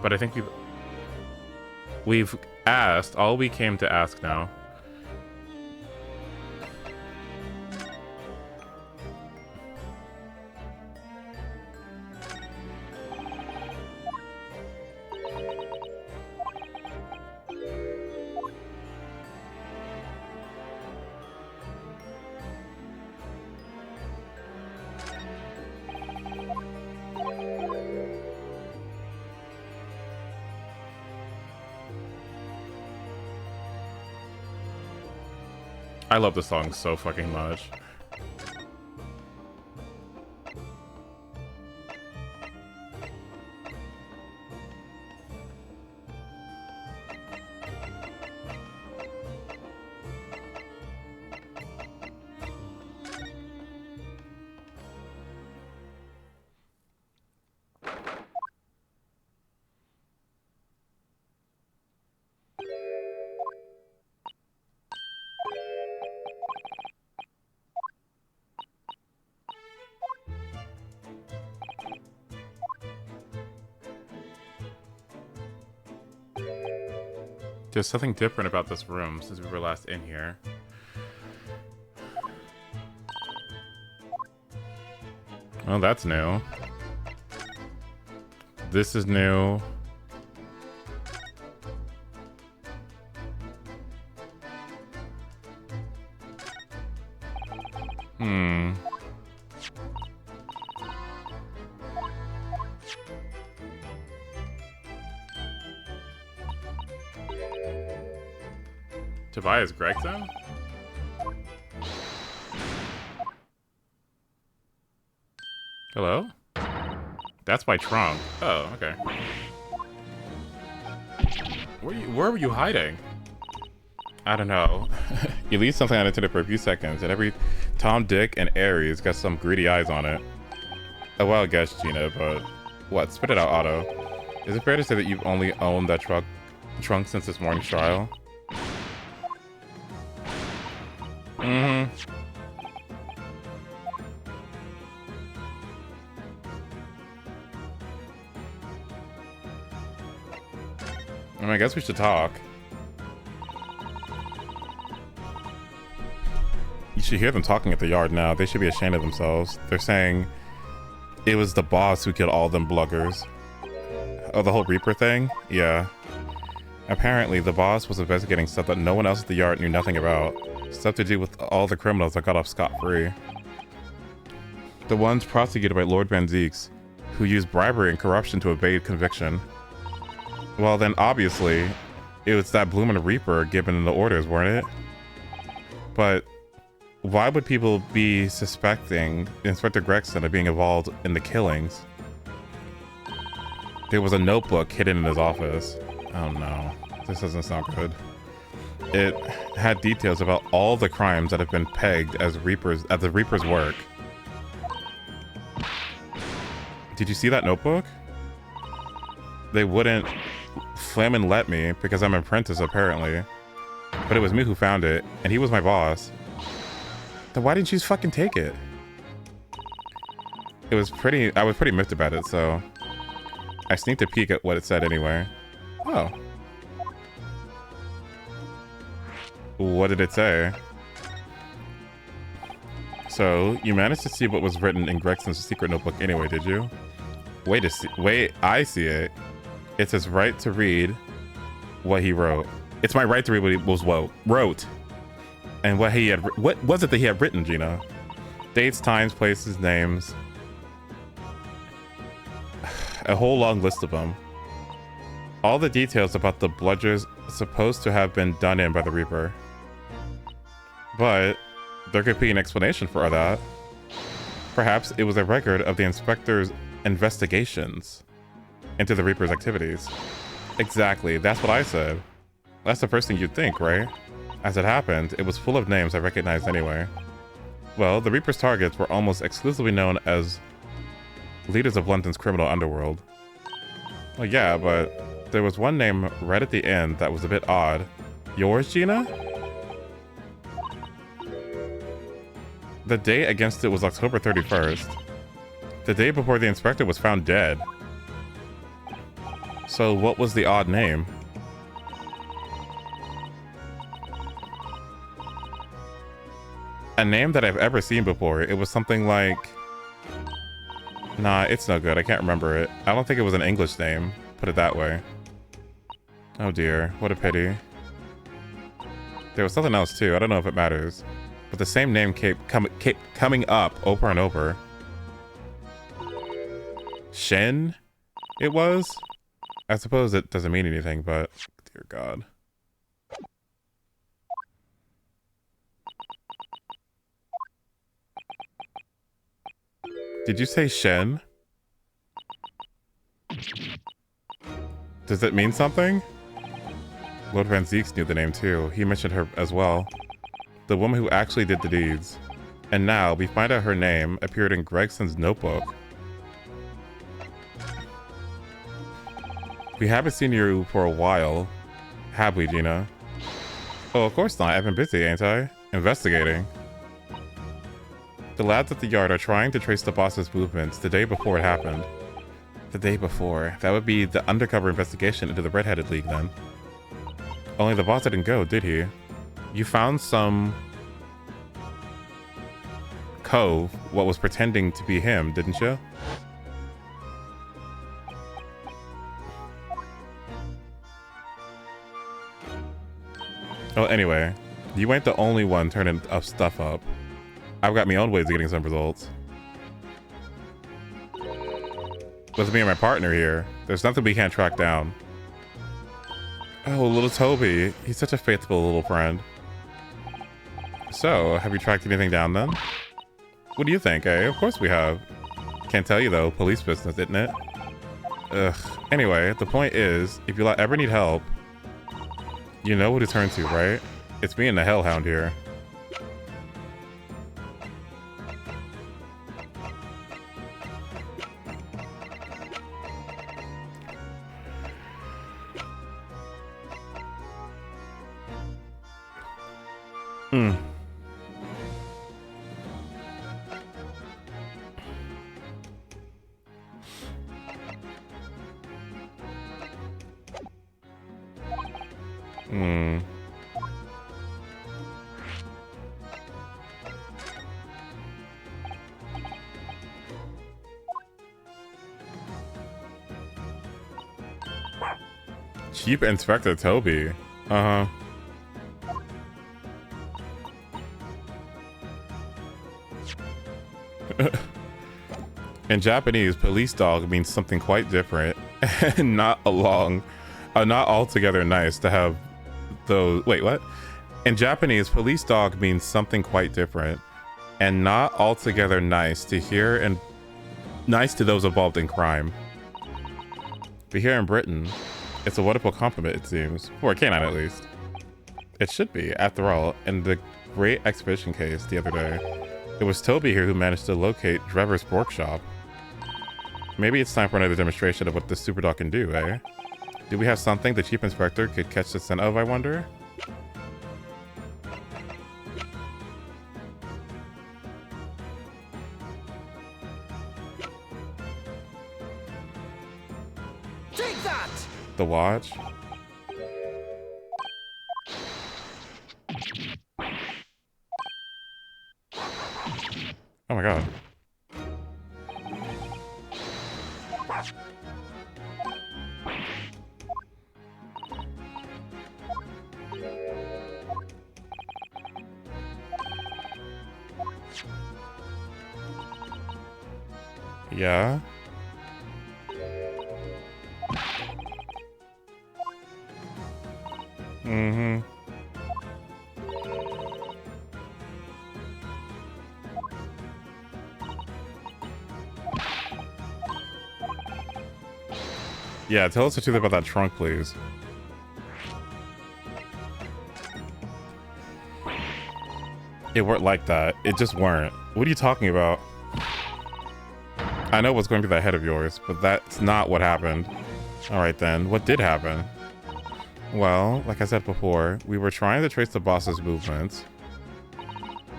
But I think we've asked all we came to ask now. I love this song so fucking much. There's something different about this room since we were last in here. Well, that's new. This is new. Tobias Gregson? Hello? That's my trunk. Oh, okay. Where were you hiding? I don't know. You leave something unattended for a few seconds, and every Tom, Dick, and Aries got some greedy eyes on it. A wild guess, Gina, but what? Spit it out, Otto. Is it fair to say that you've only owned that trunk since this morning's trial? Mm-hmm. I mean, I guess we should talk. You should hear them talking at the yard now. They should be ashamed of themselves. They're saying it was the boss who killed all them bluggers. Oh, the whole Reaper thing? Yeah. Apparently, the boss was investigating stuff that no one else at the yard knew nothing about. Stuff to do with all the criminals that got off scot-free. The ones prosecuted by Lord Van Zeeks, who used bribery and corruption to evade conviction. Well then, obviously, it was that bloomin' Reaper giving the orders, weren't it? But why would people be suspecting Inspector Gregson of being involved in the killings? There was a notebook hidden in his office. Oh no, this doesn't sound good. It had details about all the crimes that have been pegged as the Reaper's work. Did you see that notebook? They wouldn't flamin' let me because I'm an apprentice apparently. But it was me who found it, and he was my boss. Then why didn't you just fucking take it? I was pretty miffed about it, so I sneaked a peek at what it said anyway. Oh. What did it say? So, you managed to see what was written in Gregson's secret notebook anyway, did you? Wait, I see it. It's his right to read what he wrote. It's my right to read what he wrote. And what was it that he had written, Gina? Dates, times, places, names. a whole long list of them. All the details about the bludgers supposed to have been done in by the Reaper. But there could be an explanation for that. Perhaps it was a record of the inspector's investigations into the Reaper's activities. Exactly, that's what I said. That's the first thing you'd think, right? As it happened, it was full of names I recognized anyway. Well, the Reaper's targets were almost exclusively known as leaders of London's criminal underworld. Well, yeah, but there was one name right at the end that was a bit odd. Yours, Gina? The date against it was October 31st. The day before the inspector was found dead. So what was the odd name? A name that I've ever seen before. It was something like... Nah, it's no good. I can't remember it. I don't think it was an English name. Put it that way. Oh dear. What a pity. There was something else too. I don't know if it matters. But the same name kept coming up over and over. Shen? It was? I suppose it doesn't mean anything, but... Dear God. Did you say Shen? Does it mean something? Lord Van Zeeks knew the name too. He mentioned her as well. The woman who actually did the deeds. And now, we find out her name appeared in Gregson's notebook. We haven't seen you for a while. Have we, Gina? Oh, of course not. I've been busy, ain't I? Investigating. The lads at the yard are trying to trace the boss's movements the day before it happened. The day before? That would be the undercover investigation into the Red-Headed League, then. Only the boss didn't go, did he? You found some... cove, what was pretending to be him, didn't you? Oh, anyway. You ain't the only one turning stuff up. I've got my own ways of getting some results. With me and my partner here, there's nothing we can't track down. Oh, little Toby. He's such a faithful little friend. So, have you tracked anything down then? What do you think, eh? Of course we have. Can't tell you though, police business, isn't it? Ugh. Anyway, the point is, if you ever need help, you know who to turn to, right? It's me and the Hellhound here. Hmm. Hmm. Chief Inspector Toby. Uh-huh. In Japanese, police dog means something quite different and not altogether nice to have those. Wait, what? In Japanese, police dog means something quite different and not altogether nice to hear and nice to those involved in crime. But here in Britain, it's a wonderful compliment, it seems. For a canine, at least. It should be, after all. In the great exhibition case the other day, it was Toby here who managed to locate Drever's workshop. Maybe it's time for another demonstration of what this super dog can do, eh? Do we have something the Chief Inspector could catch the scent of, I wonder? Take that! The watch? Oh my god. Yeah? Mm-hmm. Yeah, tell us the truth about that trunk, please. It weren't like that. It just weren't. What are you talking about? I know what's going through that head of yours, but that's not what happened. Alright then, what did happen? Well, like I said before, we were trying to trace the boss's movements.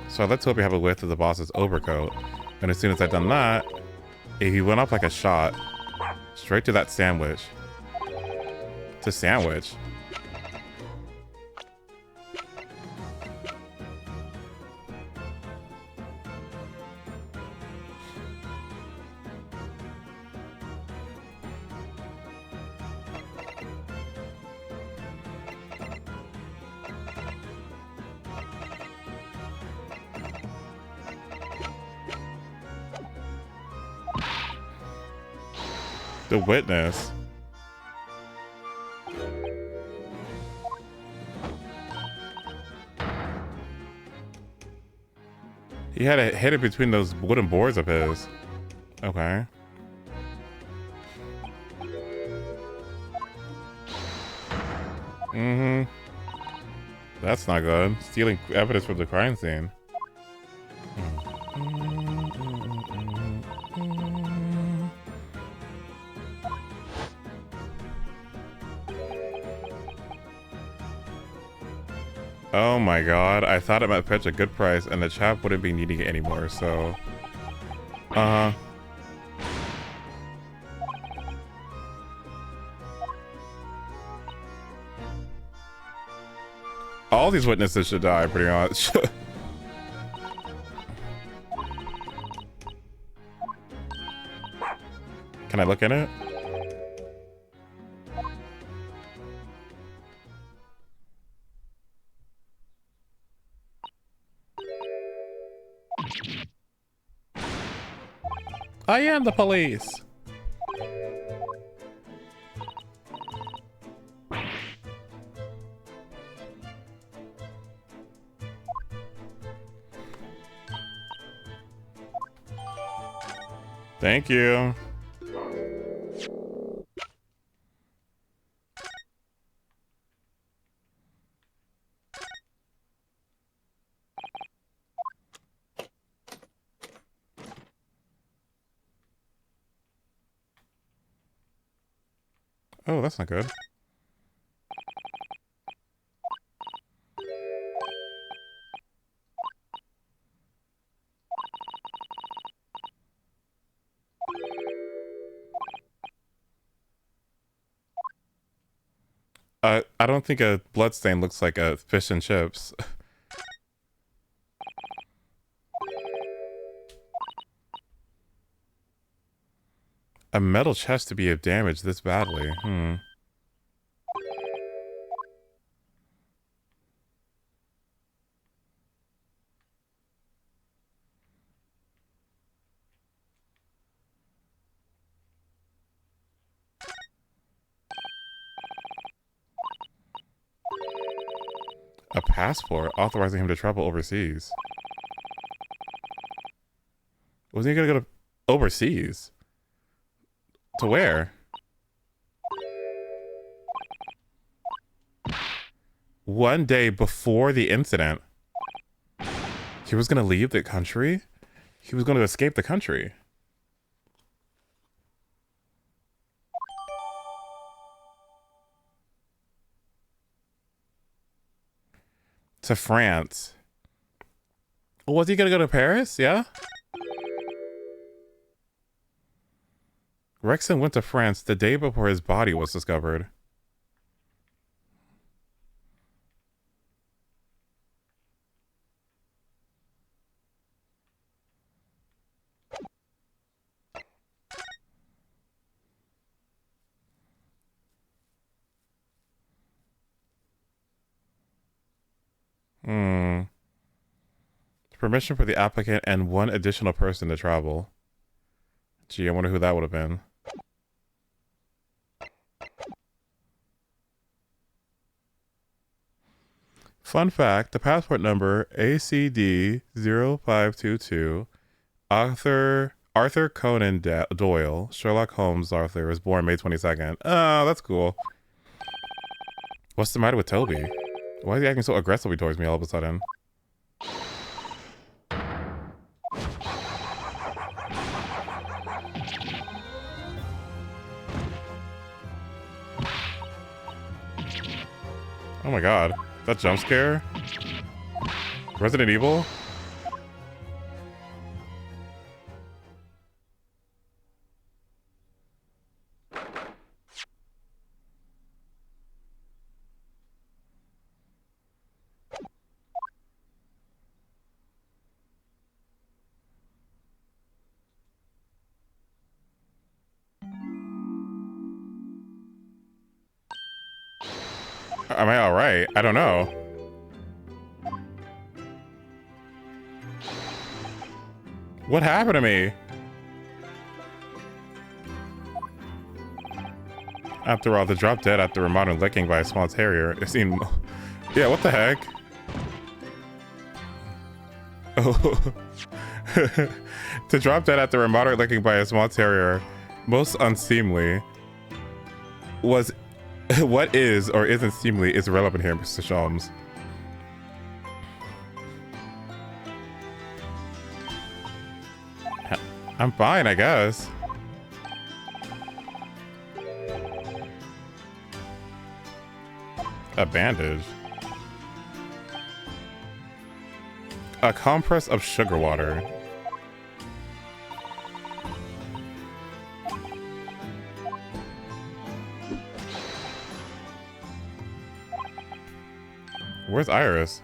So I let Toby have a whiff of the boss's overcoat. And as soon as I'd done that, he went up like a shot. Straight to that sandwich. To sandwich. The witness. He had to hit it between those wooden boards of his. Okay. Mm-hmm. That's not good. Stealing evidence from the crime scene. Oh my god, I thought it might fetch a good price and the chap wouldn't be needing it anymore, so... All these witnesses should die, pretty much. Can I look in it? I am the police. Thank you. Oh, that's not good. I don't think a bloodstain looks like a fish and chips. A metal chest to be damaged this badly. A passport authorizing him to travel overseas. Wasn't he gonna go to overseas? To where? One day before the incident, he was gonna leave the country? He was gonna escape the country. To France. Was he gonna go to Paris? Yeah? Rexon went to France the day before his body was discovered. Permission for the applicant and one additional person to travel. Gee, I wonder who that would have been. Fun fact, the passport number ACD0522, Arthur Conan Doyle, Sherlock Holmes Arthur, was born May 22nd. Oh, that's cool. What's the matter with Toby? Why is he acting so aggressively towards me all of a sudden? Oh my god. That jump scare? Resident Evil? Am I alright? I don't know. What happened to me? After all, the drop dead after a modern licking by a small terrier. It seemed... Yeah, what the heck? Oh. To drop dead after a moderate licking by a small terrier, most unseemly, was... What is or isn't seemly is irrelevant here, Mr. Sholmes. I'm fine, I guess. A bandage. A compress of sugar water. Where's Iris?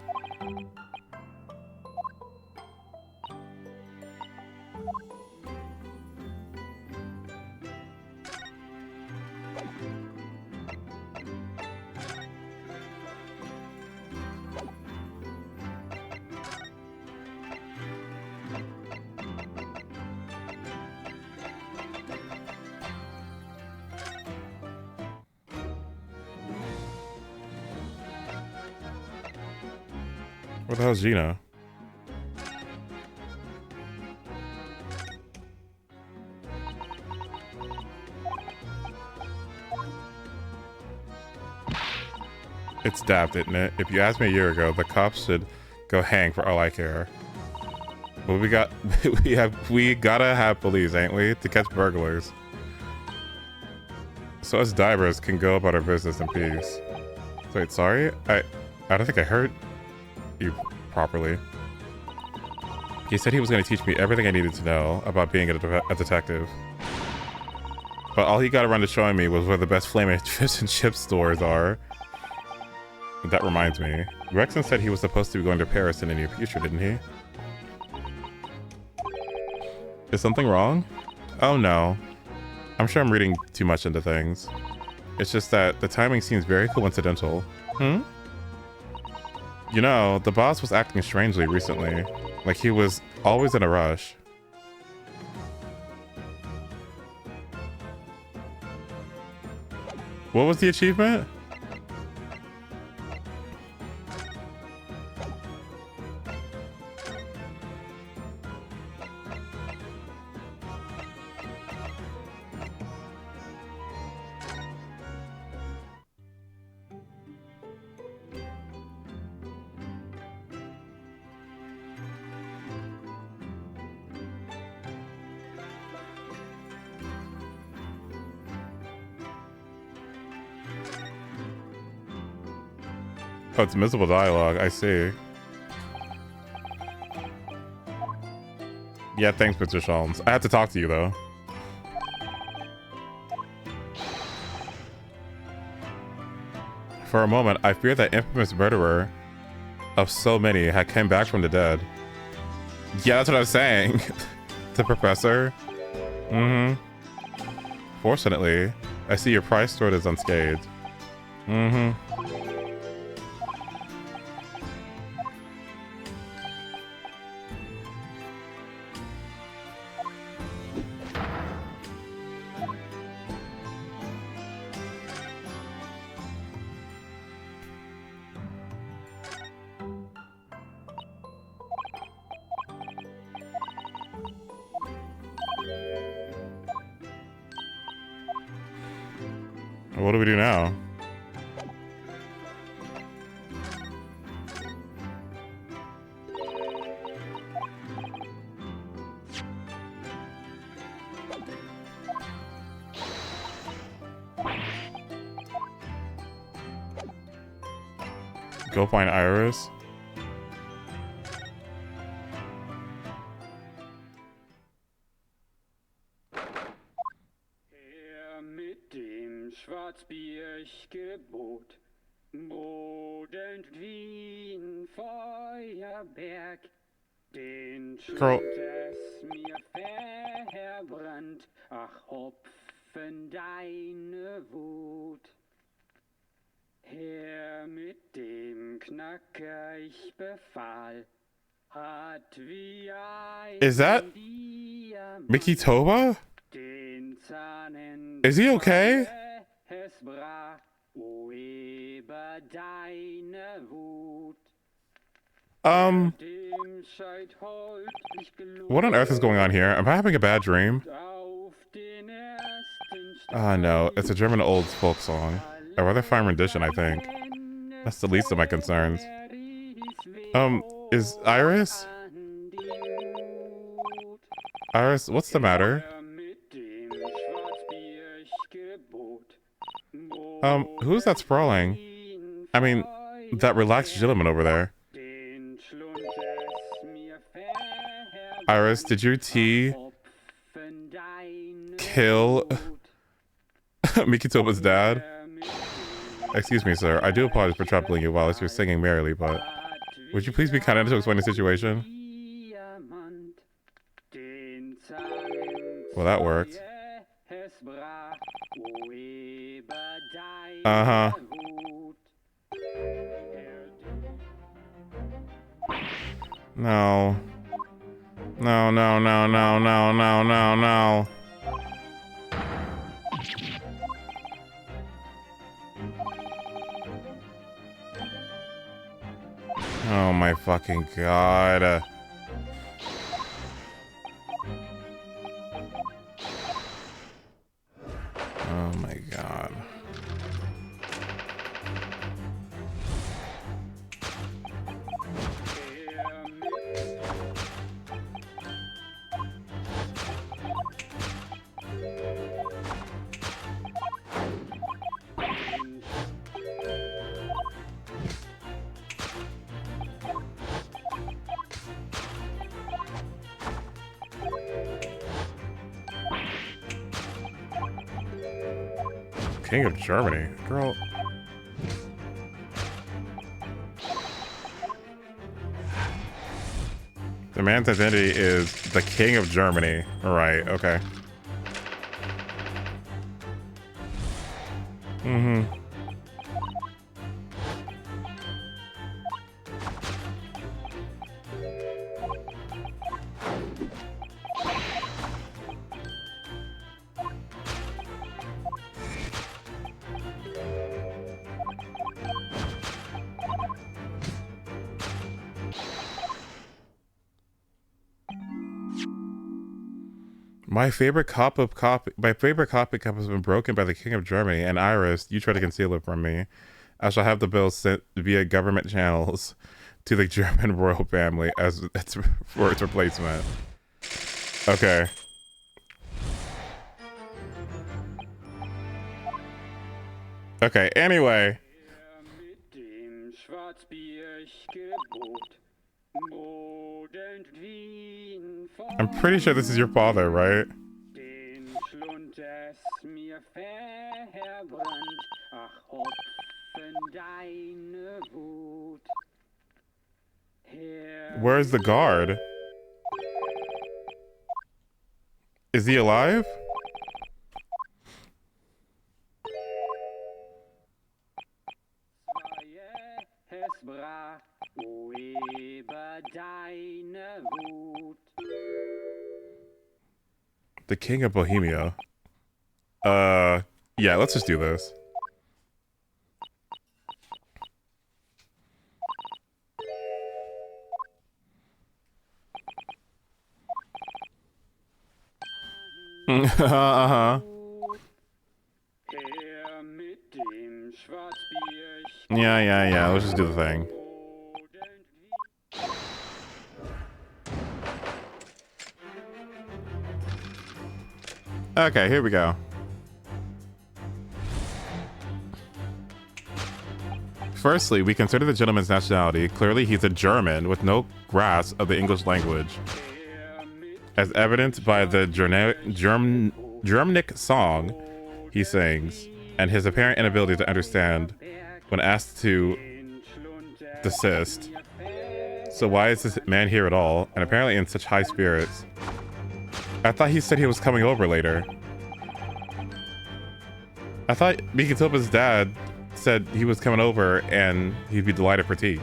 Where the hell's Gina? It's daft, isn't it? If you asked me a year ago, the cops should go hang for all I care. But we gotta have police, ain't we? To catch burglars. So us divers can go about our business in peace. Wait, sorry? I don't think I heard you properly. He said he was going to teach me everything I needed to know about being a detective. But all he got around to showing me was where the best flaming fish and chip stores are. That reminds me. Rexon said he was supposed to be going to Paris in the near future, didn't he? Is something wrong? Oh no. I'm sure I'm reading too much into things. It's just that the timing seems very coincidental. You know, the boss was acting strangely recently. Like he was always in a rush. What was the achievement? Oh, it's miserable dialogue. I see. Yeah, thanks, Mr. Sholmes. I have to talk to you, though. For a moment, I feared that infamous murderer of so many had come back from the dead. Yeah, that's what I was saying. The professor. Fortunately, I see your prize sword is unscathed. What do we do now? Go find Iris. Mit dem Schwarzbiergebot brodelt wie ein Feuerberg, den Girl. Schlund es mir verbrannt, ach Hopfen deine Wut. Herr mit dem Knacker ich befahl, hat wie ein Is that Diamant Mickey Toba? den Zahnen Is he okay? es brach, o über deine Wut. Dem Scheit hold ich What on earth is going on here? Am I having a bad dream? auf den ersten Ah, no. It's a German old folk song. A rather fine rendition, I think. That's the least of my concerns. Is Iris? Iris, what's the matter? Who's that sprawling? I mean, that relaxed gentleman over there. Iris, did your tea kill Mikitoba's dad? Excuse me, sir. I do apologize for troubling you while you're singing merrily, but would you please be kind enough to explain the situation? Well, that worked. Uh-huh. No. No, no, no, no, no, no, no, no. Oh my fucking god. Oh my god. King of Germany, girl. The man's identity is the King of Germany. Right, okay. Mm-hmm. My favorite copy cup has been broken by the King of Germany, and Iris, you try to conceal it from me. I shall have the bill sent via government channels to the German royal family as its for its replacement. Okay. Okay, anyway. I'm pretty sure this is your father, right? Where's the guard? Is he alive? The King of Bohemia. Yeah, let's just do this. Uh-huh. Yeah. Let's just do the thing. Okay, here we go. Firstly, we consider the gentleman's nationality. Clearly, he's a German with no grasp of the English language, as evidenced by the Germanic song he sings, and his apparent inability to understand when asked to desist. So why is this man here at all, and apparently in such high spirits? I thought he said he was coming over later. I thought Mikitopa's dad said he was coming over and he'd be delighted for tea.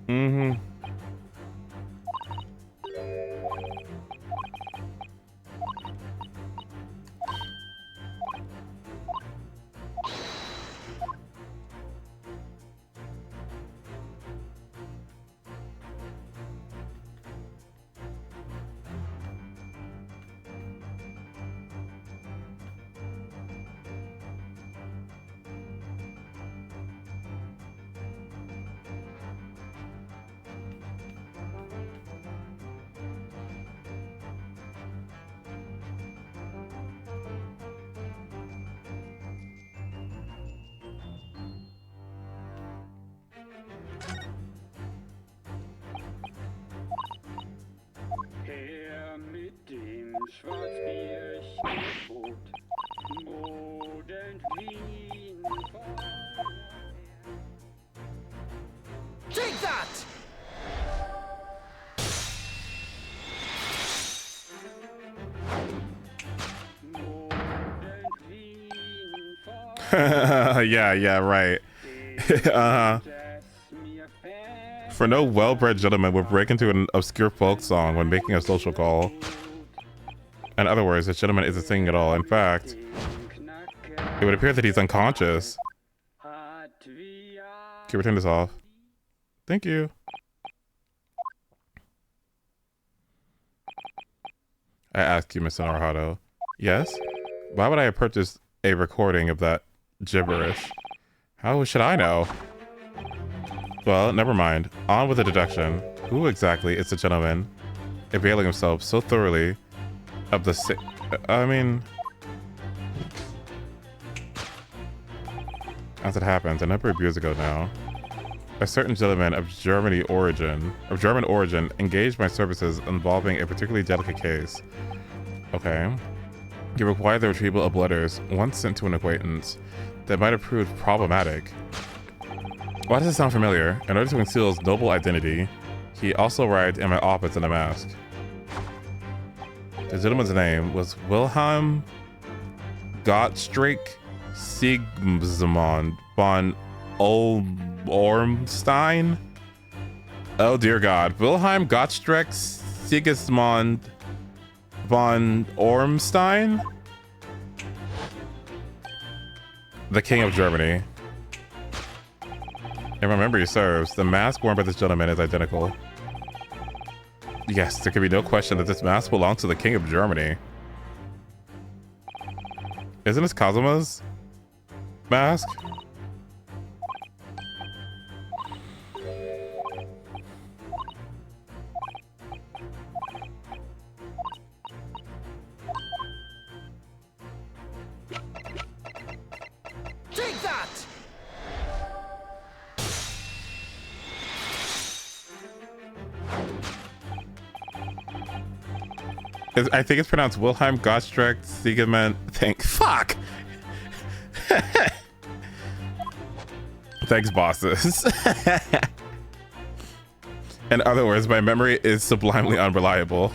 Mm-hmm. Take that! Yeah, right. For no well-bred gentleman would break into an obscure folk song when making a social call. In other words, this gentleman isn't singing at all. In fact, it would appear that he's unconscious. Can you turn this off? Thank you. I ask you, Mr. Naruhito. Yes? Why would I have purchased a recording of that gibberish? How should I know? Well, never mind. On with the deduction. Who exactly is the gentleman availing himself so thoroughly of the as it happens, a number of years ago now, a certain gentleman of German origin engaged my services involving a particularly delicate case. Okay. He required the retrieval of letters once sent to an acquaintance that might have proved problematic. Why does it sound familiar? In order to conceal his noble identity, he also arrived in my office in a mask. The gentleman's name was Wilhelm Gottschalk Sigismund von Ormstein? Oh dear God. Wilhelm Gottschalk Sigismund von Ormstein? The King of Germany. And remember, he serves. The mask worn by this gentleman is identical. Yes, there can be no question that this mask belongs to the King of Germany. Isn't this Kazuma's mask? Take that! I think it's pronounced Wilhelm Gottschalk Sigismund. Fuck! Thanks, bosses. In other words, my memory is sublimely unreliable.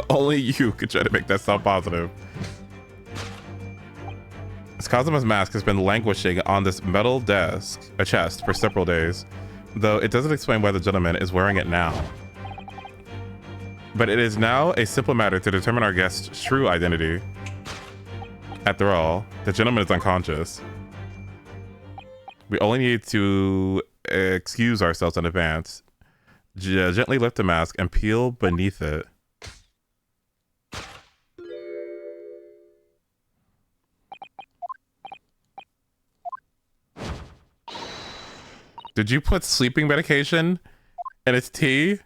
Only you could try to make that sound positive. Kazuma's mask has been languishing on this metal chest for several days, though it doesn't explain why the gentleman is wearing it now. But it is now a simple matter to determine our guest's true identity. After all, the gentleman is unconscious. We only need to excuse ourselves in advance. Gently lift the mask and peel beneath it. Did you put sleeping medication in its tea?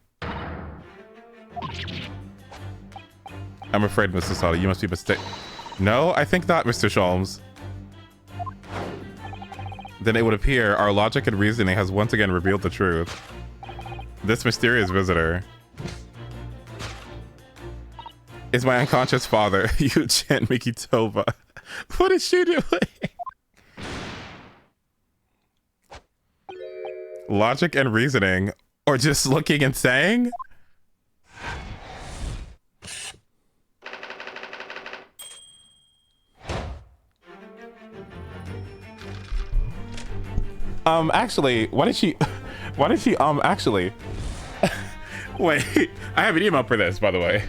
I'm afraid, Mr. Sada, you must be mistaken. No, I think not, Mr. Sholmes. Then it would appear our logic and reasoning has once again revealed the truth. This mysterious visitor is my unconscious father, Eugen Mikitoba. What is she doing? Logic and reasoning, or just looking and saying? Actually, why did she, actually, wait, I have an email for this, by the way.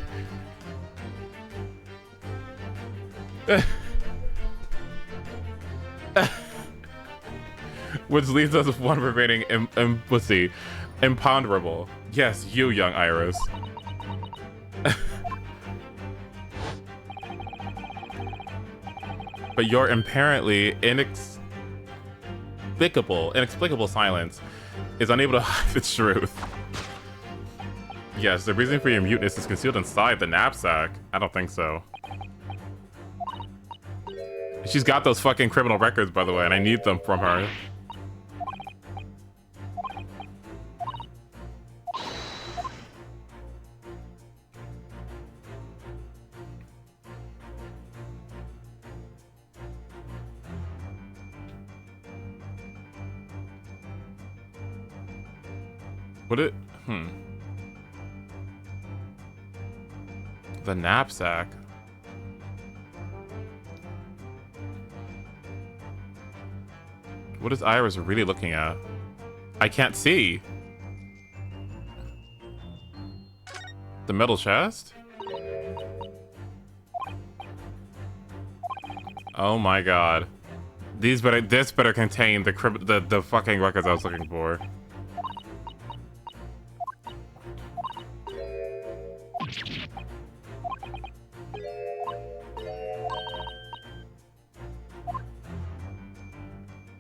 Which leaves us with one remaining embassy. Imponderable. Yes, you, young Iris. But your apparently inexplicable silence is unable to hide the truth. Yes, the reason for your muteness is concealed inside the knapsack. I don't think so. She's got those fucking criminal records, by the way, and I need them from her. Would it? The knapsack. What is Iris really looking at? I can't see. The metal chest? Oh my god. This better contain the fucking records I was looking for.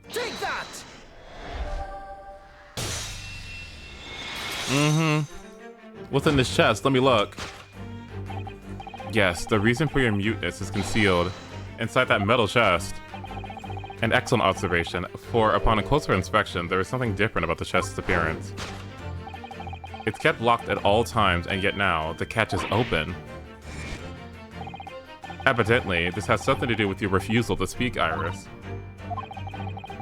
Take that! What's in this chest? Let me look. Yes, the reason for your muteness is concealed inside that metal chest. An excellent observation, for upon a closer inspection, there is something different about the chest's appearance. It's kept locked at all times, and yet now, the catch is open. Evidently, this has something to do with your refusal to speak, Iris.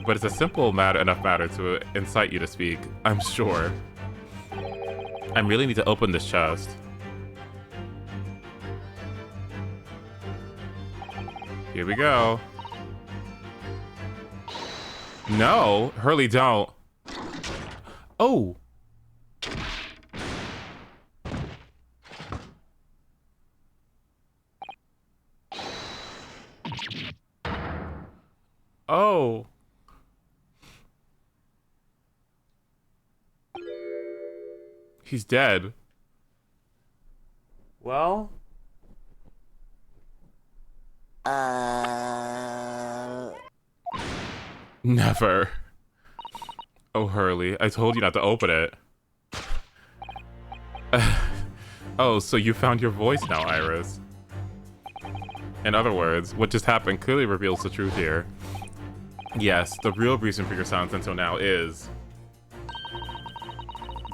But it's a simple enough matter to incite you to speak, I'm sure. I really need to open this chest. Here we go. No, Hurley, don't. Oh. Oh. He's dead. Well. Never. Oh, Hurley, I told you not to open it. Oh, so you found your voice now, Iris. In other words, what just happened clearly reveals the truth here. Yes, the real reason for your silence until now is...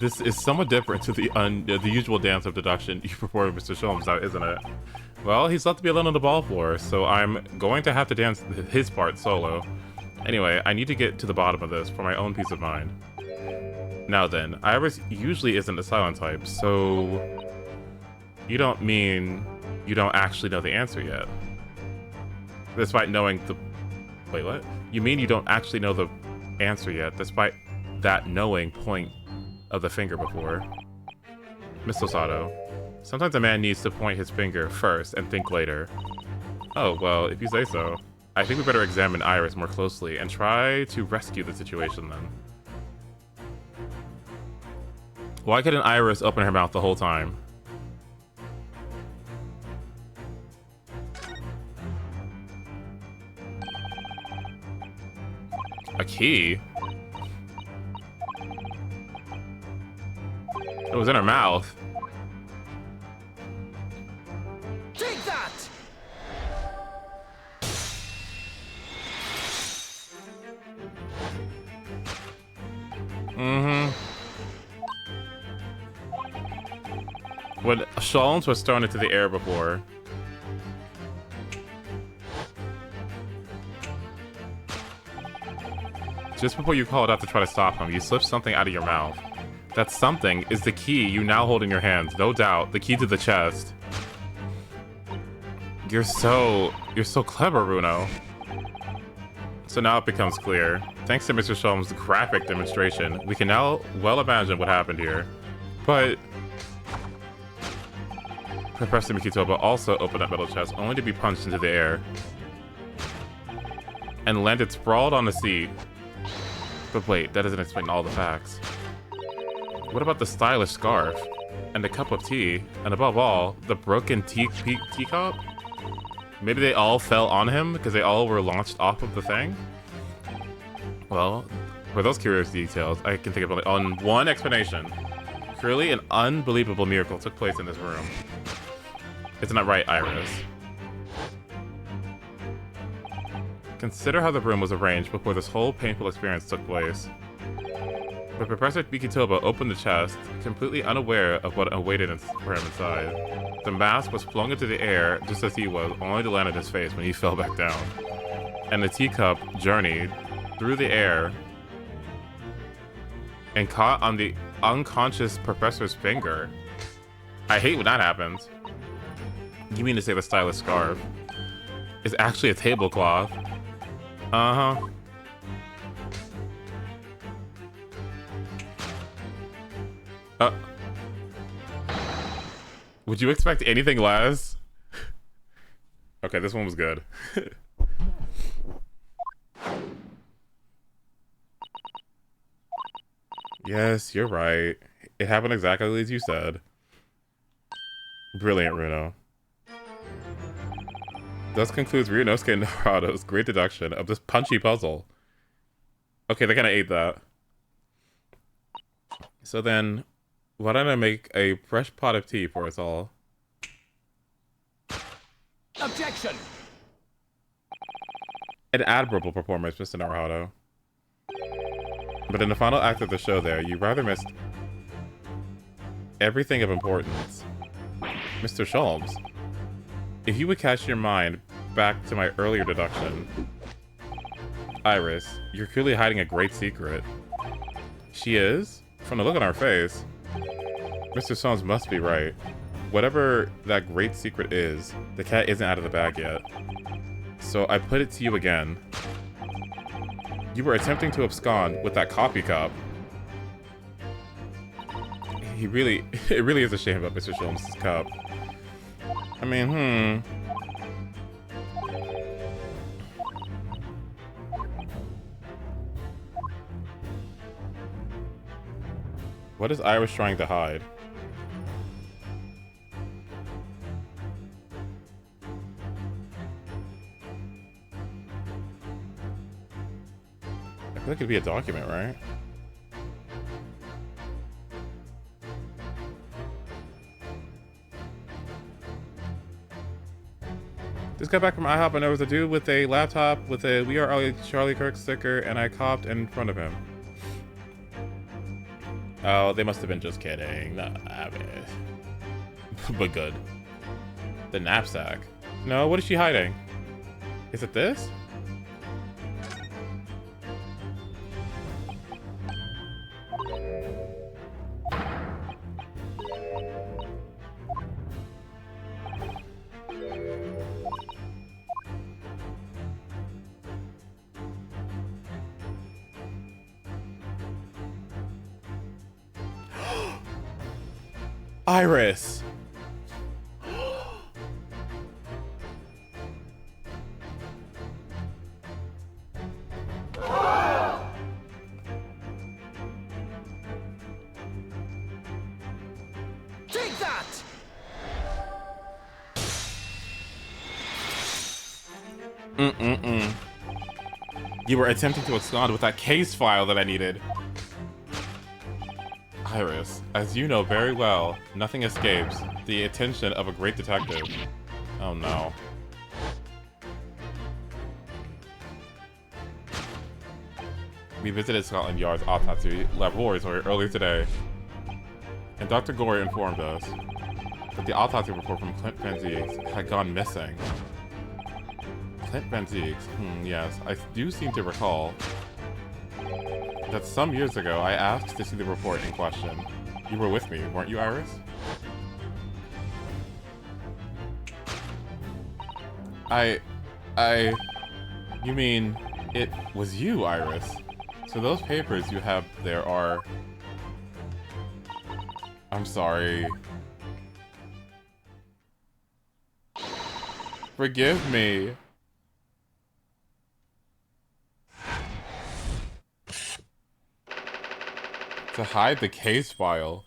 This is somewhat different to the usual dance of deduction you perform with Mr. Sholmes now, isn't it? Well, he's left to be alone on the ball floor, so I'm going to have to dance his part solo. Anyway, I need to get to the bottom of this for my own peace of mind. Now then, Iris usually isn't a silent type, so... You don't mean you don't actually know the answer yet? Despite knowing the... Wait, what? You mean you don't actually know the answer yet, despite that knowing point of the finger before? Miss Losato, sometimes a man needs to point his finger first and think later. Oh, well, if you say so. I think we better examine Iris more closely and try to rescue the situation then. Why couldn't Iris open her mouth the whole time? A key? It was in her mouth. Take that! When Sholmes was thrown into the air before. Just before you called out to try to stop him, you slipped something out of your mouth. That something is the key you now hold in your hands, no doubt, the key to the chest. You're so clever, Runo. So now it becomes clear. Thanks to Mr. Sholmes' graphic demonstration, we can now well imagine what happened here. But Professor Mikitoba also opened that metal chest only to be punched into the air and landed sprawled on the seat. But wait, that doesn't explain all the facts. What about the stylish scarf and the cup of tea, and above all, the broken teacup? Maybe they all fell on him because they all were launched off of the thing? Well, for those curious details, I can think of only one explanation. Surely an unbelievable miracle took place in this room. Isn't that right, Iris? Consider how the room was arranged before this whole painful experience took place. But Professor Mikitoba opened the chest, completely unaware of what awaited for him inside. The mask was flung into the air just as he was, only to land on his face when he fell back down. And the teacup journeyed through the air and caught on the unconscious professor's finger. I hate when that happens. You mean to say the stylish scarf is actually a tablecloth? Uh-huh. Would you expect anything less? Okay, this one was good. Yes, you're right. It happened exactly as you said. Brilliant, Runo. Thus concludes Ryunosuke Naruto's great deduction of this punchy puzzle. Okay, they kind of ate that. So then, why don't I make a fresh pot of tea for us all? Objection! An admirable performance, Mr. Naruto. But in the final act of the show there, you rather missed everything of importance. Mr. Sholmes, if you would cast your mind back to my earlier deduction. Iris, you're clearly hiding a great secret. She is? From the look on our face, Mr. Sholmes must be right. Whatever that great secret is, the cat isn't out of the bag yet. So I put it to you again. You were attempting to abscond with that coffee cup. It really is a shame about Mr. Sholmes' cup. I mean, What is Iris trying to hide? I feel like it'd be a document, right? Just got back from IHOP and there was a dude with a laptop with a "We Are Charlie Kirk" sticker, and I coughed in front of him. Oh, they must have been just kidding. Nah, I mean, but good. The knapsack. No, what is she hiding? Is it this? Iris. that! You were attempting to abscond with that case file that I needed. Iris, as you know very well, nothing escapes the attention of a great detective. Oh no. We visited Scotland Yard's autopsy laboratory earlier today, and Dr. Gorey informed us that the autopsy report from Clint Van Zieks had gone missing. Clint Van Zieks? Yes, I do seem to recall that some years ago I asked to see the report in question. You were with me, weren't you, Iris? You mean it was you, Iris? So those papers you have there are... I'm sorry. Forgive me. To hide the case file.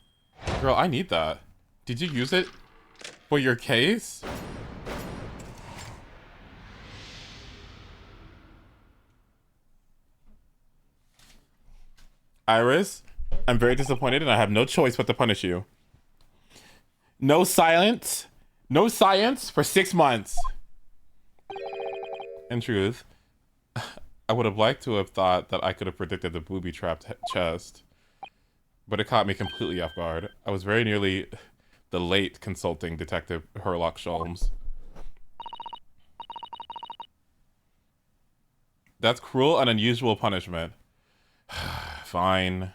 Girl, I need that. Did you use it for your case? Iris, I'm very disappointed and I have no choice but to punish you. No science. No science for 6 months. In truth, I would have liked to have thought that I could have predicted the booby-trapped chest. But it caught me completely off guard. I was very nearly the late consulting Detective Herlock Sholmes. That's cruel and unusual punishment. Fine.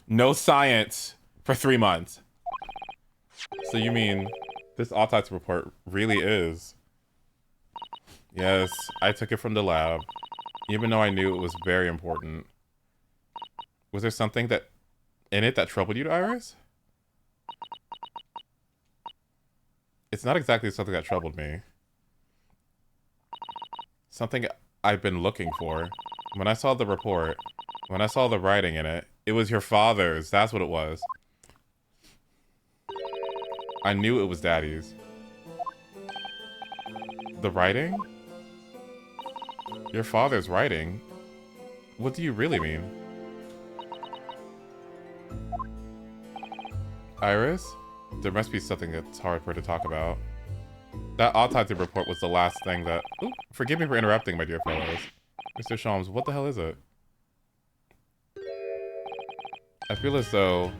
No science for 3 months. So you mean this autopsy report really is? Yes, I took it from the lab, even though I knew it was very important. Was there something that in it that troubled you, Iris? It's not exactly something that troubled me. Something I've been looking for. When I saw the report, when I saw the writing in it, it was your father's. That's what it was. I knew it was Daddy's. The writing? Your father's writing? What do you really mean? Iris? There must be something that's hard for her to talk about. That autopsy report was the last thing that... Ooh, forgive me for interrupting, my dear fellows. Mr. Sholmes, what the hell is it? I feel as though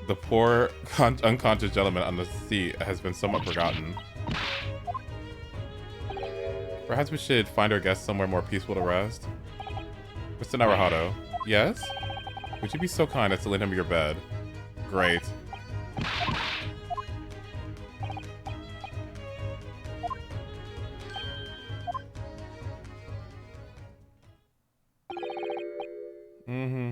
the poor unconscious gentleman on the seat has been somewhat forgotten. Perhaps we should find our guest somewhere more peaceful to rest. Mr. Naruhodo, yes? Would you be so kind as to lend him your bed? Great. Mm-hmm.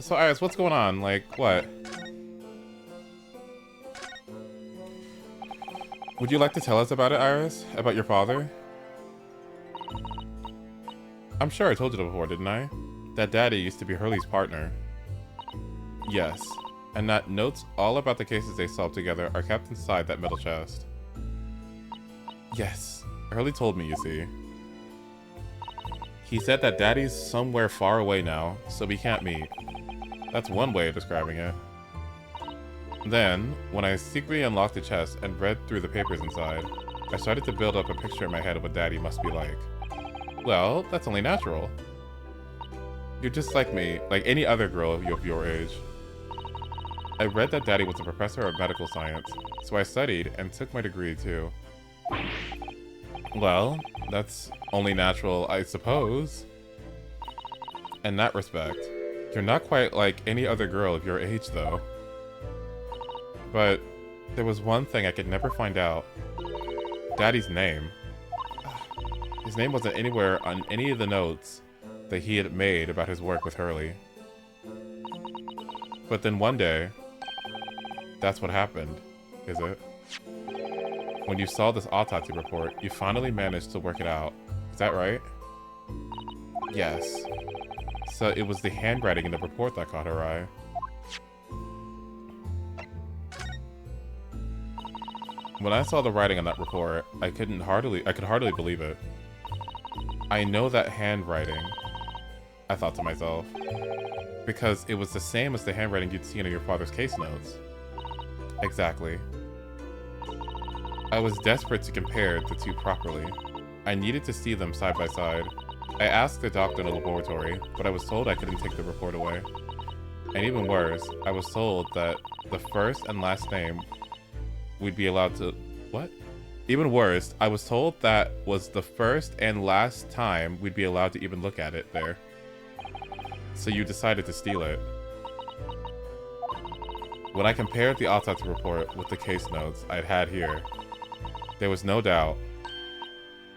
So, Iris, what's going on? Like, what? Would you like to tell us about it, Iris? About your father? I'm sure I told you before, didn't I? That Daddy used to be Hurley's partner. Yes. And that notes all about the cases they solved together are kept inside that metal chest. Yes. Hurley told me, you see. He said that Daddy's somewhere far away now, so we can't meet. That's one way of describing it. Then, when I secretly unlocked the chest and read through the papers inside, I started to build up a picture in my head of what Daddy must be like. Well, that's only natural. You're just like me, like any other girl of your age. I read that Daddy was a professor of medical science, so I studied and took my degree too. Well, that's only natural, I suppose. In that respect, you're not quite like any other girl of your age, though. But there was one thing I could never find out. Daddy's name. His name wasn't anywhere on any of the notes that he had made about his work with Hurley. But then one day, that's what happened, is it? When you saw this autopsy report, you finally managed to work it out. Is that right? Yes. So it was the handwriting in the report that caught her eye. When I saw the writing on that report, I could hardly believe it. I know that handwriting, I thought to myself, because it was the same as the handwriting you'd seen in your father's case notes. Exactly. I was desperate to compare the two properly. I needed to see them side by side. I asked the doctor in the laboratory, but I was told I couldn't take the report away. And even worse, I was told that the first and last name we'd be allowed to... What? Even worse, I was told that was the first and last time we'd be allowed to even look at it there. So you decided to steal it. When I compared the autopsy report with the case notes I'd had here, there was no doubt.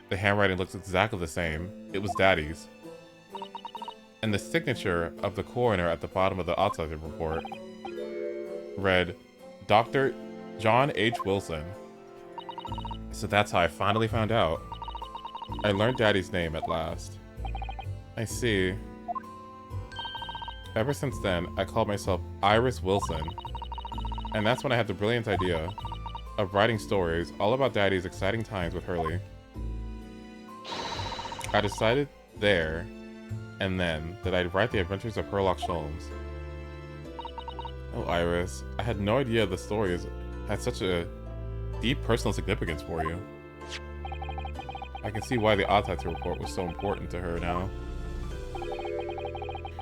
The handwriting looks exactly the same. It was Daddy's. And the signature of the coroner at the bottom of the autopsy report read, Dr. John H. Wilson. So that's how I finally found out. I learned Daddy's name at last. I see. Ever since then, I called myself Iris Wilson. And that's when I had the brilliant idea of writing stories all about Daddy's exciting times with Hurley. I decided there and then that I'd write the adventures of Herlock Sholmes. Oh, Iris, I had no idea the stories had such a deep personal significance for you. I can see why the autopsy report was so important to her now.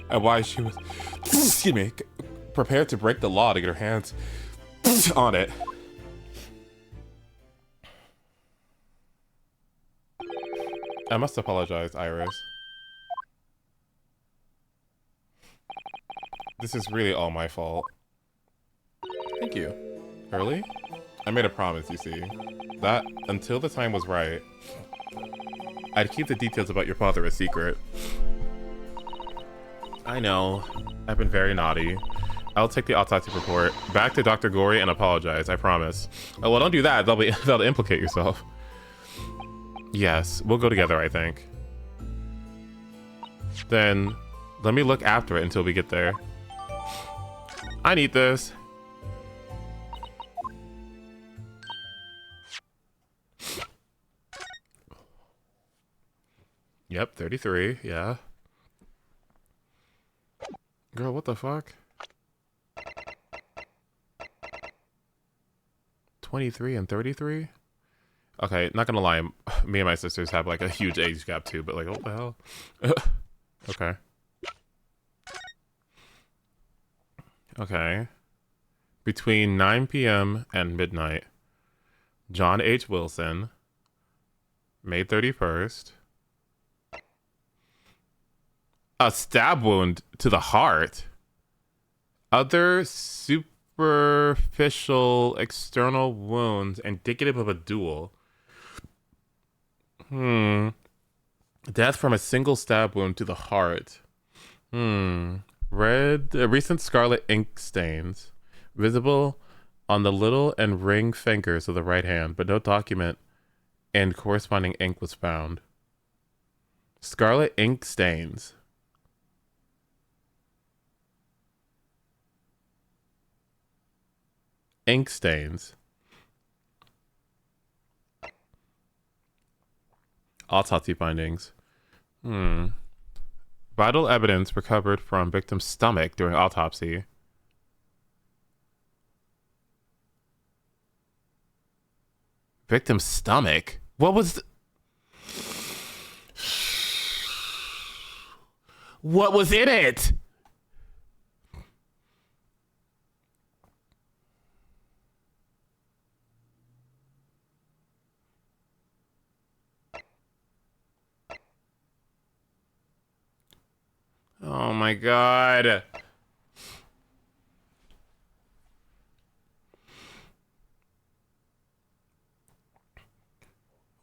And why she was, excuse me, prepared to break the law to get her hands on it. I must apologize, Iris. This is really all my fault. Thank you. Hurley? I made a promise, you see, that until the time was right, I'd keep the details about your father a secret. I know. I've been very naughty. I'll take the autopsy report back to Dr. Gory and apologize, I promise. Oh, well, don't do that. That'll implicate yourself. Yes, we'll go together, I think. Then, let me look after it until we get there. I need this. Yep, 33, yeah. Girl, what the fuck? 23 and 33? Okay, not gonna lie, me and my sisters have like a huge age gap too, but like, what the hell? Okay. Okay. Between 9 p.m. and midnight, John H. Wilson, May 31st. A stab wound to the heart. Other superficial external wounds indicative of a duel. Death from a single stab wound to the heart. Recent scarlet ink stains visible on the little and ring fingers of the right hand, but no document and corresponding ink was found. Scarlet ink stains. Ink stains. Autopsy findings. Vital evidence recovered from victim's stomach during autopsy. Victim's stomach? What was What was in it? Oh my god.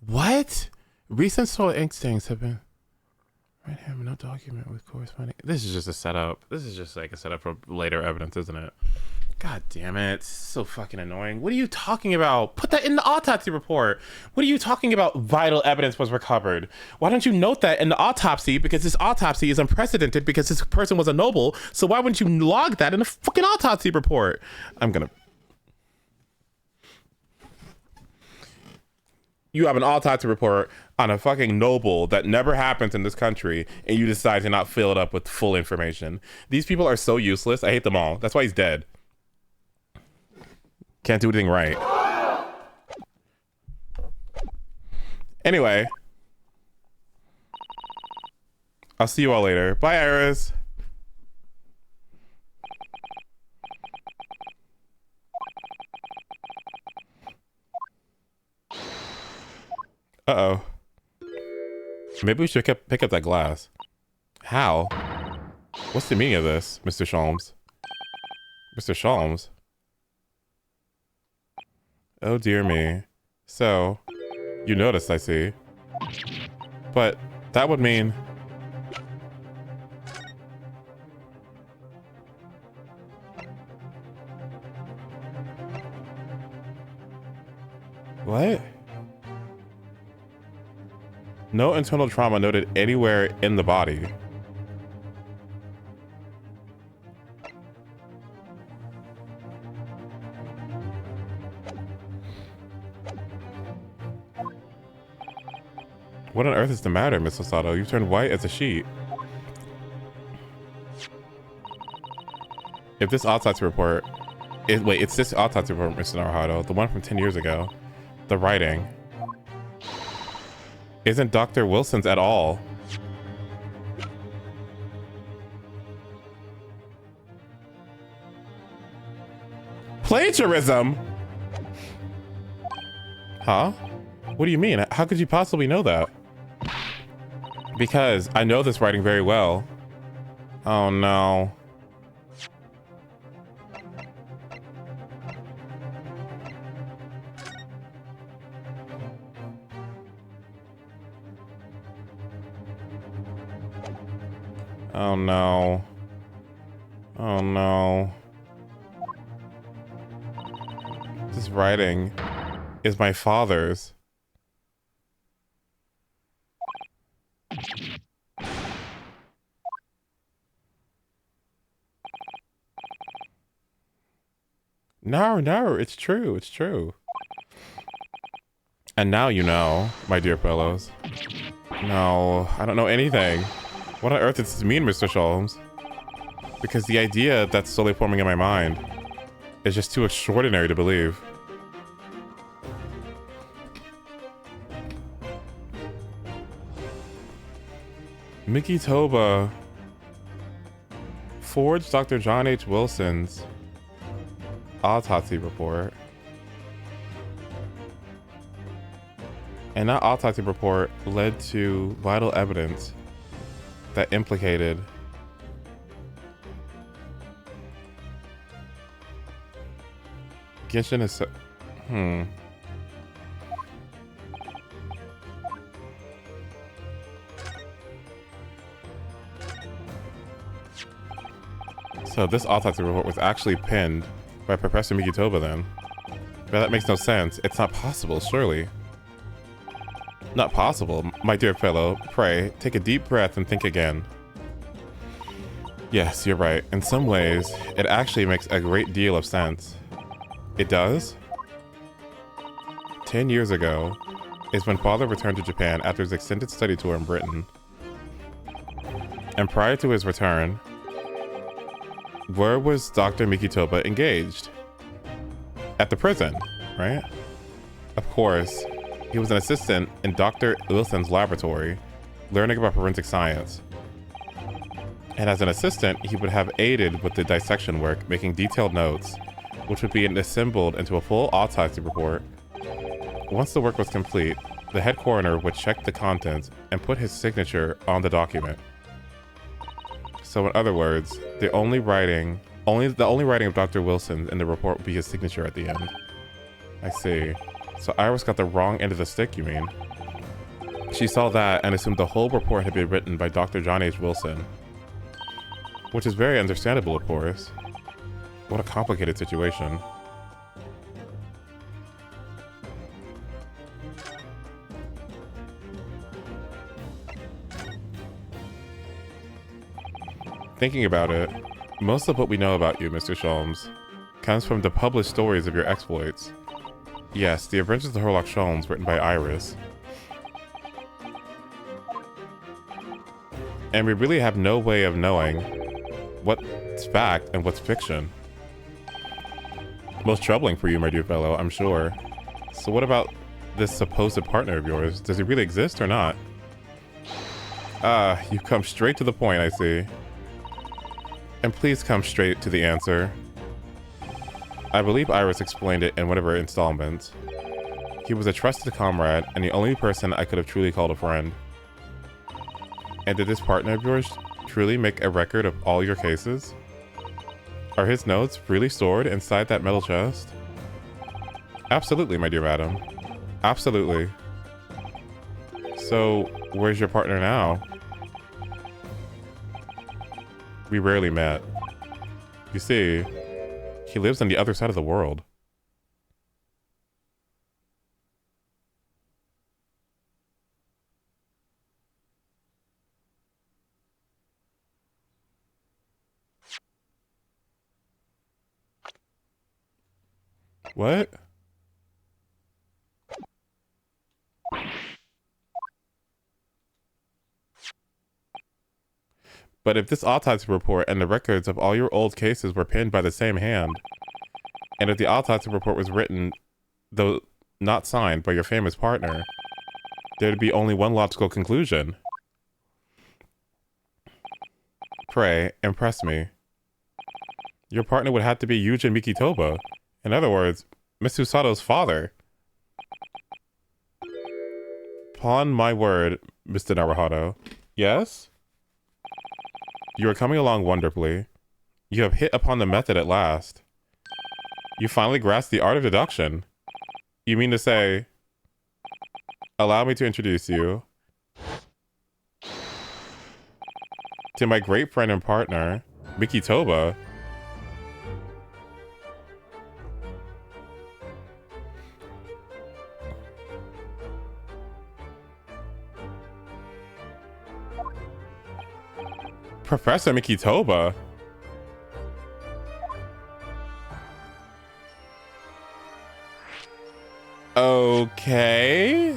What? Recent soil ink stains have been... Right hand, no document with corresponding... This is just a setup. This is just like a setup for later evidence, isn't it? God damn it. It's so fucking annoying. What are you talking about? Put that in the autopsy report. What are you talking about? Vital evidence was recovered. Why don't you note that in the autopsy? Because this autopsy is unprecedented because this person was a noble. So why wouldn't you log that in the fucking autopsy report? I'm gonna... You have an autopsy report on a fucking noble that never happens in this country, and you decide to not fill it up with full information. These people are so useless. I hate them all. That's why he's dead. Can't do anything right. Anyway. I'll see you all later. Bye, Iris. Uh-oh. Maybe we should pick up that glass. How? What's the meaning of this, Mr. Sholmes? Mr. Sholmes? Oh dear me. So, you noticed, I see. But that would mean... What? No internal trauma noted anywhere in the body. What on earth is the matter, Miss Osato? You've turned white as a sheet. If this autopsy report... Wait, it's this autopsy report, Mr. Naruhito. The one from 10 years ago. The writing. Isn't Dr. Wilson's at all. Plagiarism? Huh? What do you mean? How could you possibly know that? Because I know this writing very well. Oh no. Oh no. Oh no. This writing is my father's. No, it's true, it's true. And now you know, my dear fellows. No, I don't know anything. What on earth does this mean, Mr. Sholmes? Because the idea that's slowly forming in my mind is just too extraordinary to believe. Miki Toba forged Dr. John H. Wilson's autopsy report. And that autopsy report led to vital evidence that implicated Genshin is So this autopsy report was actually penned by Professor Mikitoba then. But that makes no sense. It's not possible, surely. Not possible, my dear fellow. Pray, take a deep breath and think again. Yes, you're right. In some ways, it actually makes a great deal of sense. It does? 10 years ago is when Father returned to Japan after his extended study tour in Britain. And prior to his return, where was Dr. Mikitoba engaged? At the prison, right? Of course, he was an assistant in Dr. Wilson's laboratory, learning about forensic science. And as an assistant, he would have aided with the dissection work, making detailed notes, which would be assembled into a full autopsy report. Once the work was complete, the head coroner would check the contents and put his signature on the document. So in other words, the only writing of Dr. Wilson in the report would be his signature at the end. I see. So Iris got the wrong end of the stick, you mean? She saw that and assumed the whole report had been written by Dr. John H. Wilson. Which is very understandable, of course. What a complicated situation. Thinking about it, most of what we know about you, Mr. Sholmes, comes from the published stories of your exploits. Yes, the Adventures of Herlock Sholmes, written by Iris. And we really have no way of knowing what's fact and what's fiction. Most troubling for you, my dear fellow, I'm sure. So what about this supposed partner of yours? Does he really exist or not? Ah, you come straight to the point, I see. And please come straight to the answer. I believe Iris explained it in one of her installments. He was a trusted comrade and the only person I could have truly called a friend. And did this partner of yours truly make a record of all your cases? Are his notes really stored inside that metal chest? Absolutely, my dear madam. Absolutely. So, where's your partner now? We rarely met. You see, he lives on the other side of the world. What? But if this autopsy report and the records of all your old cases were penned by the same hand, and if the autopsy report was written, though not signed, by your famous partner, there'd be only one logical conclusion. Pray, impress me. Your partner would have to be Yujin Mikitoba. In other words, Miss Susato's father. Upon my word, Mr. Naruhodo. Yes? You are coming along wonderfully. You have hit upon the method at last. You finally grasped the art of deduction. You mean to say... Allow me to introduce you to my great friend and partner, Mikitoba. Professor Mikitoba? Okay.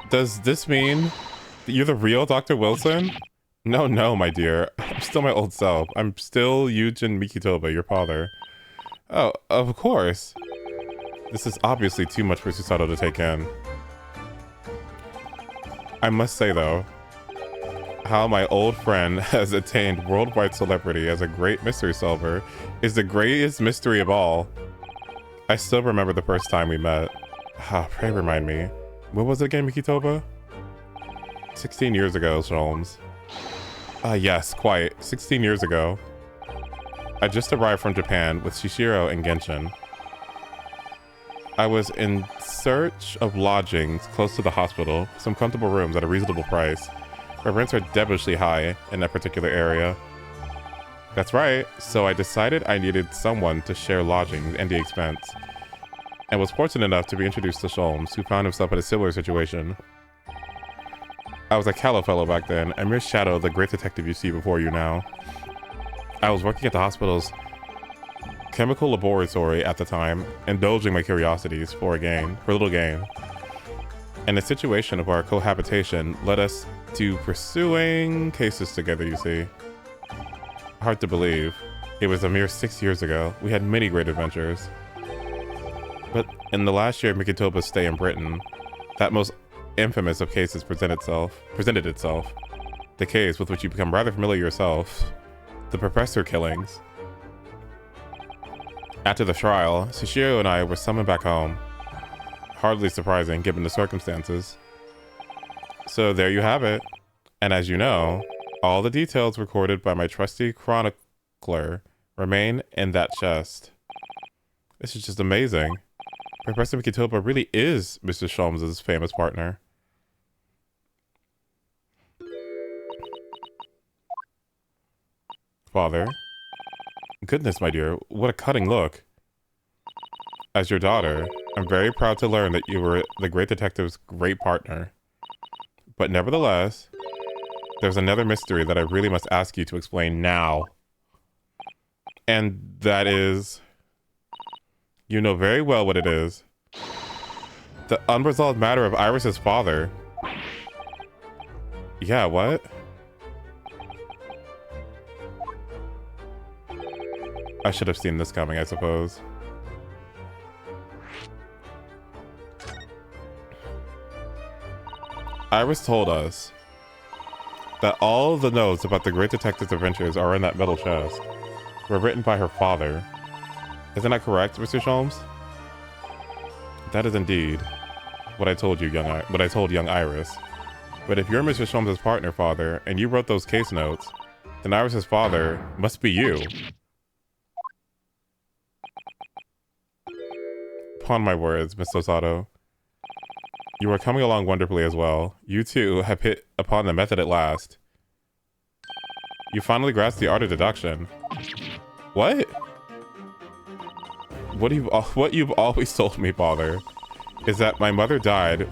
Does this mean that you're the real Dr. Wilson? No, my dear. I'm still my old self. I'm still Yujin Mikitoba, your father. Oh, of course. This is obviously too much for Susato to take in. I must say, though, how my old friend has attained worldwide celebrity as a great mystery solver is the greatest mystery of all. I still remember the first time we met. Pray remind me. What was it again, Mikitoba? 16 years ago, Sholmes. Yes, quite. 16 years ago. I just arrived from Japan with Shishiro and Genshin. I was in search of lodgings close to the hospital, some comfortable rooms at a reasonable price, where rents are devilishly high in that particular area. That's right, so I decided I needed someone to share lodgings and the expense, and was fortunate enough to be introduced to Sholmes, who found himself in a similar situation. I was a callow fellow back then, a mere shadow of the great detective you see before you now. I was working at the hospital's chemical laboratory at the time, indulging my curiosities for a little gain. And the situation of our cohabitation led us to pursuing cases together, you see. Hard to believe. It was a mere 6 years ago. We had many great adventures. But in the last year of Mikitoba's stay in Britain, that most infamous of cases presented itself. The case with which you become rather familiar yourself, the professor killings. After the trial, Shishiro and I were summoned back home. Hardly surprising given the circumstances. So there you have it. And as you know, All the details recorded by my trusty chronicler remain in that chest. This is just amazing. Professor Mikitoba really is Mr. Sholmes' famous partner. Father. Goodness, my dear, what a cutting look. As your daughter, I'm very proud to learn that you were the great detective's great partner. But nevertheless, there's another mystery that I really must ask you to explain now. And that is... You know very well what it is. The unresolved matter of Iris's father. Yeah, what? I should have seen this coming, I suppose. Iris told us that all the notes about the great detective's adventures are in that metal chest. Were written by her father. Isn't that correct, Mr. Sholmes? That is indeed what I told you, young Iris. But if you're Mr. Sholmes' partner, father, and you wrote those case notes, then Iris's father must be you. Upon my words, Miss Osato. You are coming along wonderfully as well. You too have hit upon the method at last. You finally grasped the art of deduction. What? What you've always told me, father, is that my mother died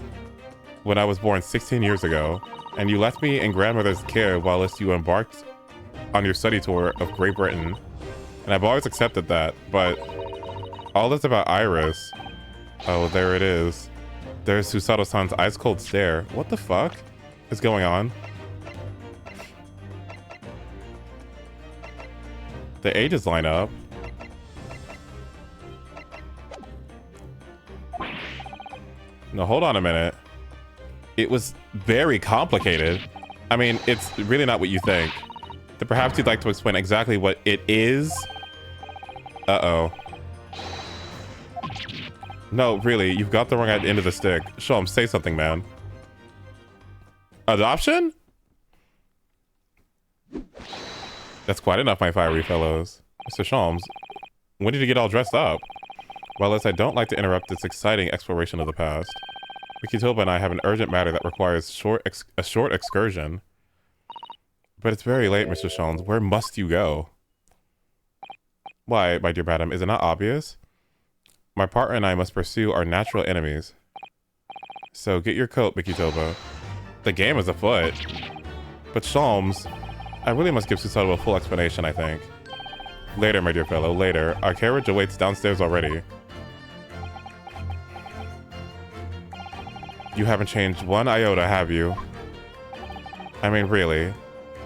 when I was born 16 years ago, and you left me in grandmother's care whilst you embarked on your study tour of Great Britain. And I've always accepted that, but all this about Iris... Oh, there it is. There's Susato-san's ice-cold stare. What the fuck is going on? The ages line up. No, hold on a minute. It was very complicated. I mean, it's really not what you think. Then perhaps you'd like to explain exactly what it is? Uh-oh. No, really, you've got the wrong end of the stick. Sholmes, say something, man. Adoption? That's quite enough, my fiery fellows. Mr. Sholmes, when did you get all dressed up? Well, as I don't like to interrupt this exciting exploration of the past, Mikitoba and I have an urgent matter that requires a short excursion. But it's very late, Mr. Sholmes. Where must you go? Why, my dear madam, is it not obvious? My partner and I must pursue our natural enemies. So get your coat, Mikitoba. The game is afoot. But Sholmes, I really must give Susato a full explanation, I think. Later, my dear fellow, later. Our carriage awaits downstairs already. You haven't changed one iota, have you? I mean, really.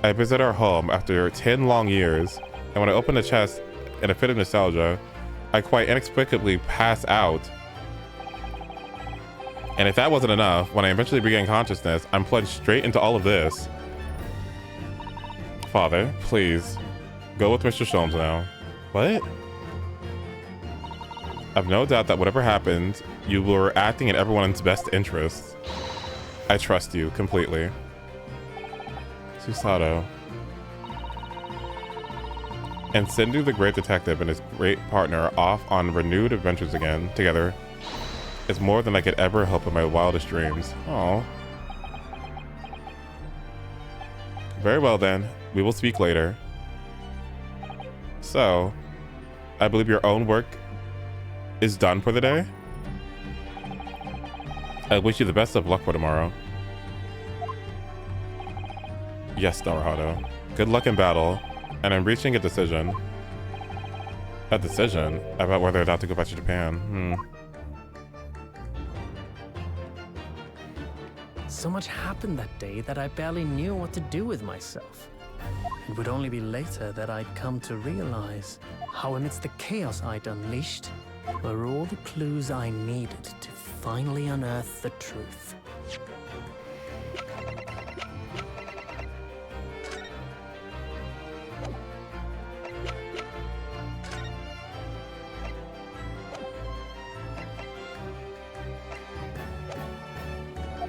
I visit our home after 10 long years, and when I open the chest in a fit of nostalgia, I quite inexplicably pass out. And if that wasn't enough, when I eventually regain consciousness, I'm plunged straight into all of this. Father, please, go with Mr. Sholmes now. What? I've no doubt that whatever happened, you were acting in everyone's best interests. I trust you completely. Susato. And Sendu the Great Detective and his great partner off on renewed adventures again, together, is more than I could ever hope in my wildest dreams. Oh. Very well then, we will speak later. So, I believe your own work is done for the day? I wish you the best of luck for tomorrow. Yes, Naruhodo. Good luck in battle. And I'm reaching a decision. A decision? About whether or not to go back to Japan. So much happened that day that I barely knew what to do with myself. It would only be later that I'd come to realize how amidst the chaos I'd unleashed were all the clues I needed to finally unearth the truth.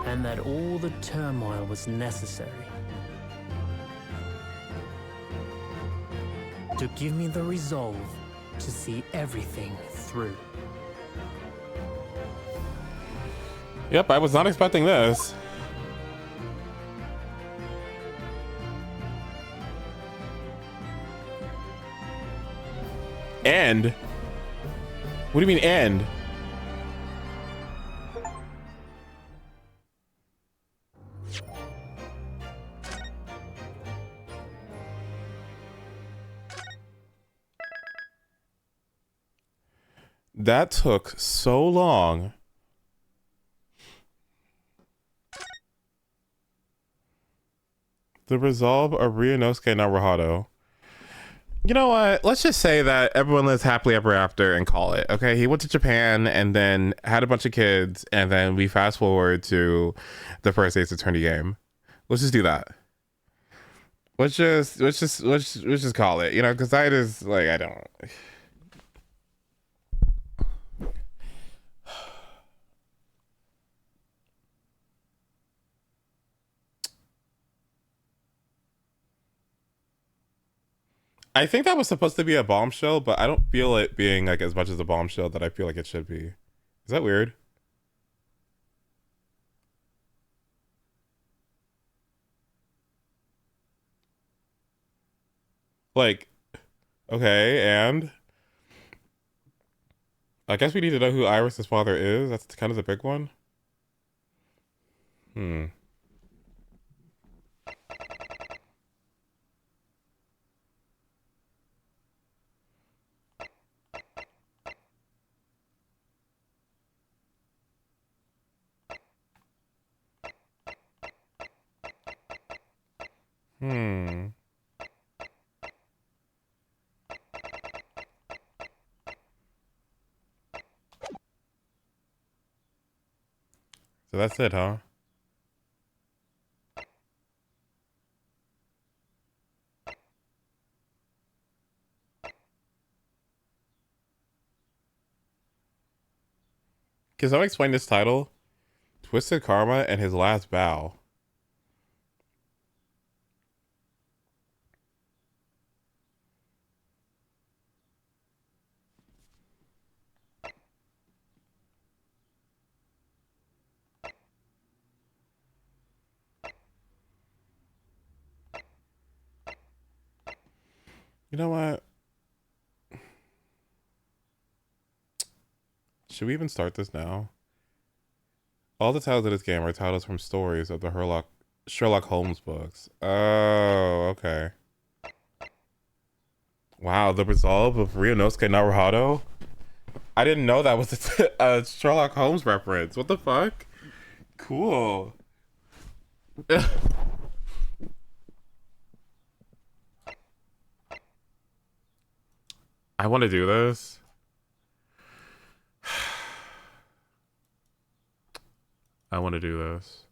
And that all the turmoil was necessary. to give me the resolve to see everything through. Yep, I was not expecting this. End? What do you mean end? That took so long. The resolve of Ryunosuke Naruhodo. You know what? Let's just say that everyone lives happily ever after and call it. Okay, he went to Japan and then had a bunch of kids, and then we fast forward to the first Ace Attorney game. Let's just do that. Let's just call it. You know, because I just like I don't. I think that was supposed to be a bombshell, but I don't feel it being like as much as a bombshell that I feel like it should be. Is that weird? Like, okay, and I guess we need to know who Iris's father is. That's kind of the big one. So that's it, huh? Can someone explain this title? Twisted Karma and His Last Bow. You know what? Should we even start this now? All the titles of this game are titles from stories of the Sherlock Holmes books. Oh, okay. Wow, the resolve of Ryunosuke Naruhodo? I didn't know that was a Sherlock Holmes reference. What the fuck? Cool. I want to do this. I want to do this.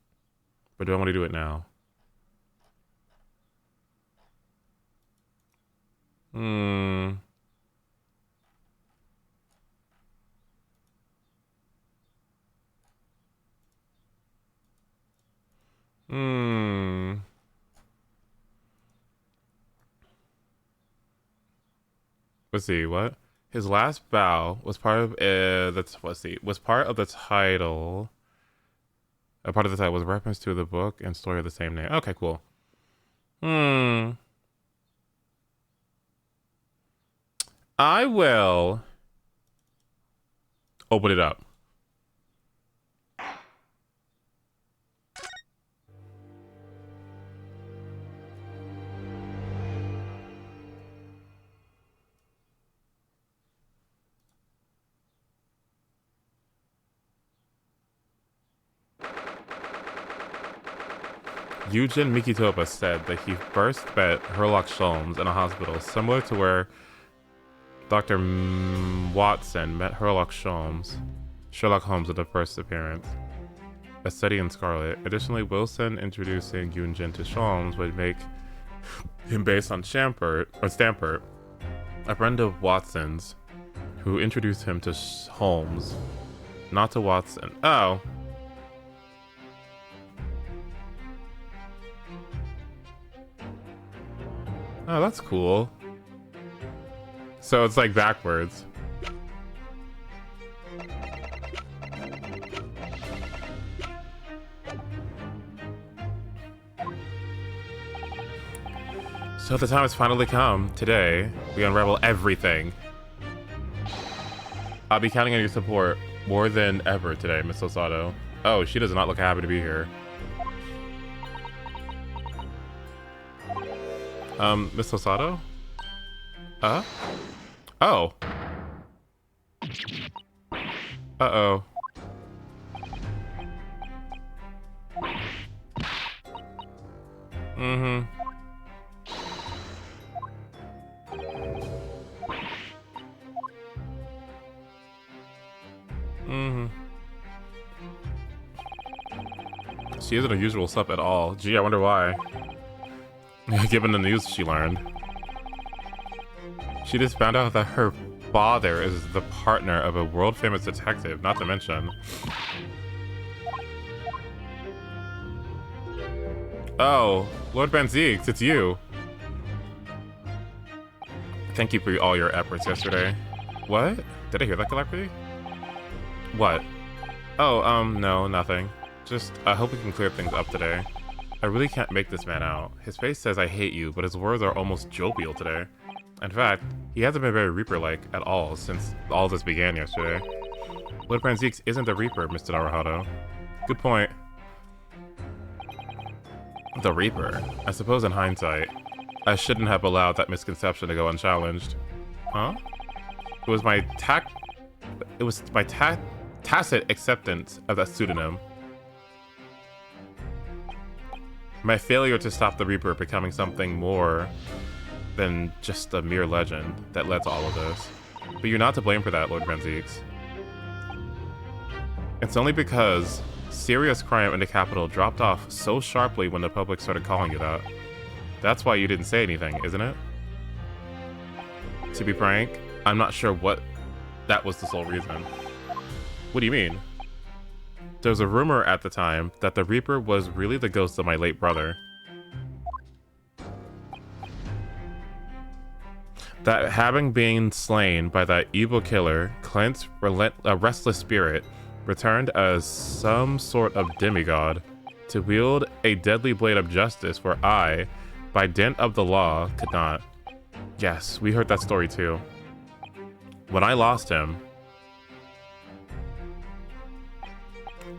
But do I want to do it now? Let's see, what? His last bow was part of was part of the title. A part of the title was a reference to the book and story of the same name. Okay, cool. I will open it up. Eugen Mikitopa said that he first met Sherlock Holmes in a hospital similar to where Dr. Watson met Sherlock Holmes in the first appearance. A study in Scarlet. Additionally, Wilson introducing Eugen to Holmes would make him based on Stampert, a friend of Watson's, who introduced him to Holmes, not to Watson. Oh. Oh, that's cool. So it's like backwards. So the time has finally come. Today, we unravel everything. I'll be counting on your support more than ever today, Miss Osato. Oh, she does not look happy to be here. Miss Osato? Oh. Uh-oh. Mm-hmm. She isn't a usual sup at all. Gee, I wonder why. Given the news she learned. She just found out that her father is the partner of a world-famous detective, not to mention. Oh, Lord Banziques, it's you. Thank you for all your efforts yesterday. What? Did I hear that correctly? What? Oh, no, nothing. Just, I hope we can clear things up today. I really can't make this man out. His face says I hate you, but his words are almost jovial today. In fact, he hasn't been very Reaper-like at all since all this began yesterday. Lord Banziques isn't the Reaper, Mr. Naruhodo. Good point. The Reaper? I suppose in hindsight, I shouldn't have allowed that misconception to go unchallenged. Huh? It was my tacit acceptance of that pseudonym. My failure to stop the Reaper becoming something more than just a mere legend that led to all of this. But you're not to blame for that, Lord Banziques. It's only because serious crime in the capital dropped off so sharply when the public started calling you that. That's why you didn't say anything, isn't it? To be frank, I'm not sure what that was the sole reason. What do you mean? There was a rumor at the time that the Reaper was really the ghost of my late brother. That having been slain by that evil killer, Clint's restless spirit returned as some sort of demigod to wield a deadly blade of justice where I, by dint of the law, could not. Yes, we heard that story too. When I lost him,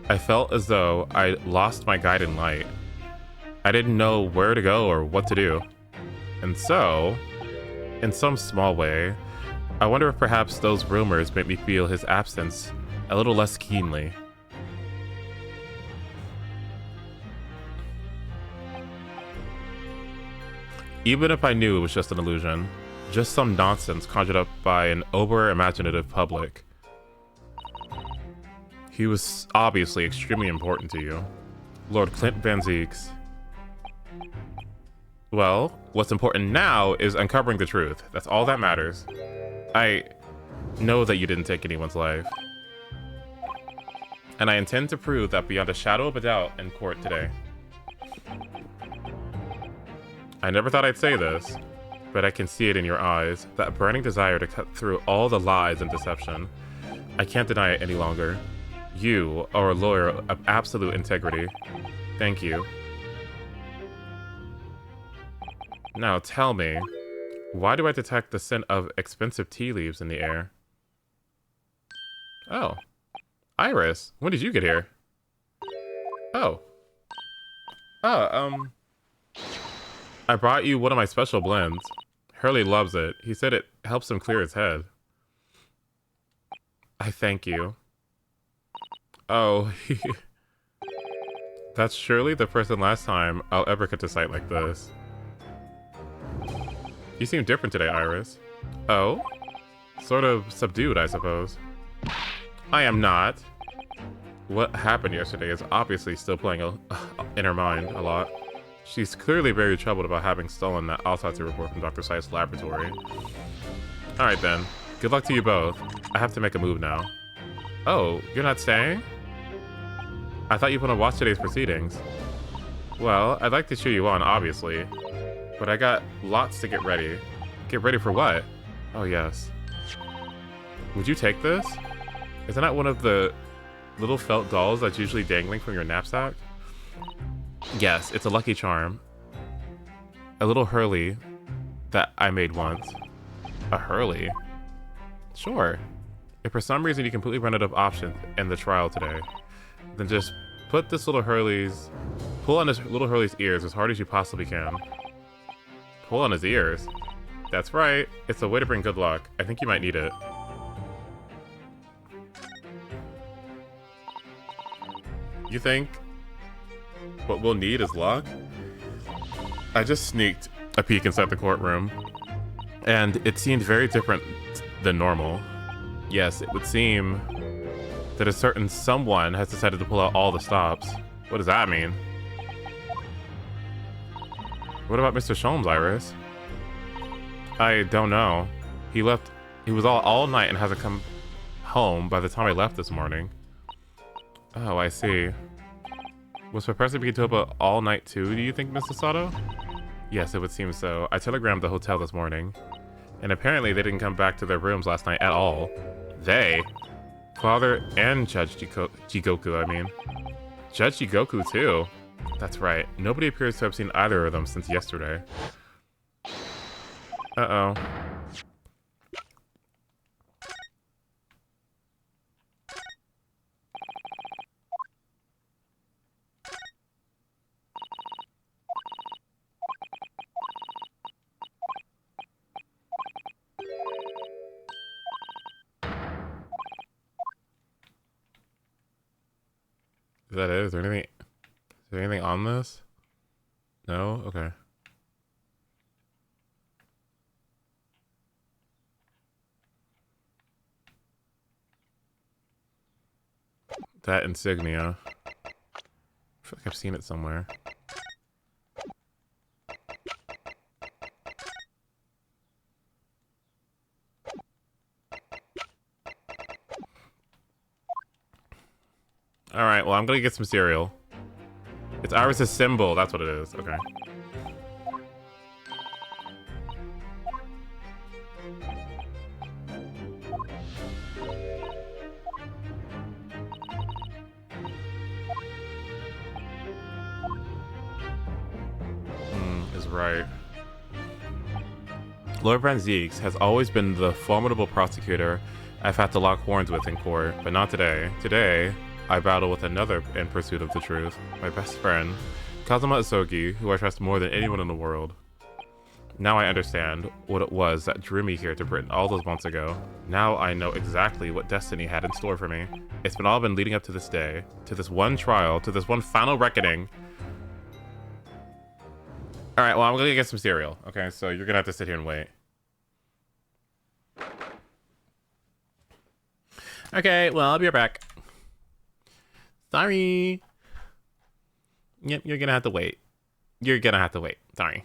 I felt as though I lost my guiding light. I didn't know where to go or what to do. And so, in some small way, I wonder if perhaps those rumors made me feel his absence a little less keenly. Even if I knew it was just an illusion, just some nonsense conjured up by an over-imaginative public. He was obviously extremely important to you. Lord Clint Banziques. Well, what's important now is uncovering the truth. That's all that matters. I know that you didn't take anyone's life. And I intend to prove that beyond a shadow of a doubt in court today. I never thought I'd say this, but I can see it in your eyes, that burning desire to cut through all the lies and deception. I can't deny it any longer. You are a lawyer of absolute integrity. Thank you. Now tell me, why do I detect the scent of expensive tea leaves in the air? Oh. Iris, when did you get here? Oh. I brought you one of my special blends. Hurley loves it. He said it helps him clear his head. I thank you. Oh, that's surely the first and last time I'll ever get to sight like this. You seem different today, Iris. Oh? Sort of subdued, I suppose. I am not. What happened yesterday is obviously still playing in her mind a lot. She's clearly very troubled about having stolen that autopsy report from Dr. Sei's laboratory. Alright then. Good luck to you both. I have to make a move now. Oh, you're not staying? I thought you want to watch today's proceedings. Well, I'd like to cheer you on, obviously. But I got lots to get ready. Get ready for what? Oh, yes. Would you take this? Isn't that one of the little felt dolls that's usually dangling from your knapsack? Yes, it's a Lucky Charm. A little Hurley that I made once. A Hurley? Sure. If for some reason you completely run out of options in the trial today, then just put this little Hurley's... Pull on this little Hurley's ears as hard as you possibly can. Pull on his ears? That's right. It's a way to bring good luck. I think you might need it. You think what we'll need is luck? I just sneaked a peek inside the courtroom, and it seemed very different than normal. Yes, it would seem that a certain someone has decided to pull out all the stops. What does that mean? What about Mr. Sholmes, Iris? I don't know. He left. He was all night and hasn't come home by the time I left this morning. Oh, I see. Was Professor Bigatopa all night too, do you think, Mr. Sato? Yes, it would seem so. I telegrammed the hotel this morning, and apparently they didn't come back to their rooms last night at all. They? Father and Judge Jigoku, I mean. Judge Jigoku, too. That's right. Nobody appears to have seen either of them since yesterday. Uh-oh. Is that it? Is there anything on this? No? Okay. That insignia. I feel like I've seen it somewhere. Alright, well, I'm gonna get some cereal. It's Iris' symbol, that's what it is. Okay. Is right. Lord Branziques has always been the formidable prosecutor I've had to lock horns with in court, but not today. Today, I battle with another in pursuit of the truth. My best friend, Kazuma Asogi, who I trust more than anyone in the world. Now I understand what it was that drew me here to Britain all those months ago. Now I know exactly what destiny had in store for me. It's all been leading up to this day, to this one trial, to this one final reckoning. Alright, well, I'm gonna get some cereal. Okay, so you're gonna have to sit here and wait. Okay, well, I'll be right back. Sorry. Yep, you're gonna have to wait. You're gonna have to wait. Sorry.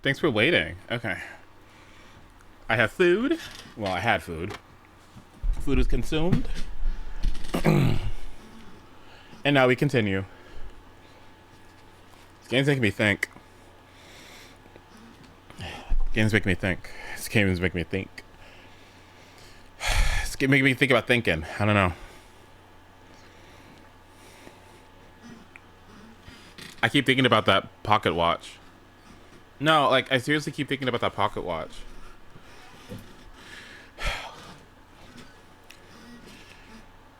Thanks for waiting. Okay. I have food. Well, I had food. Food is consumed. And now we continue. This game's making me think. Games make me think. This games make me think. It's making me think about thinking. I don't know. I keep thinking about that pocket watch. No, like, I seriously keep thinking about that pocket watch.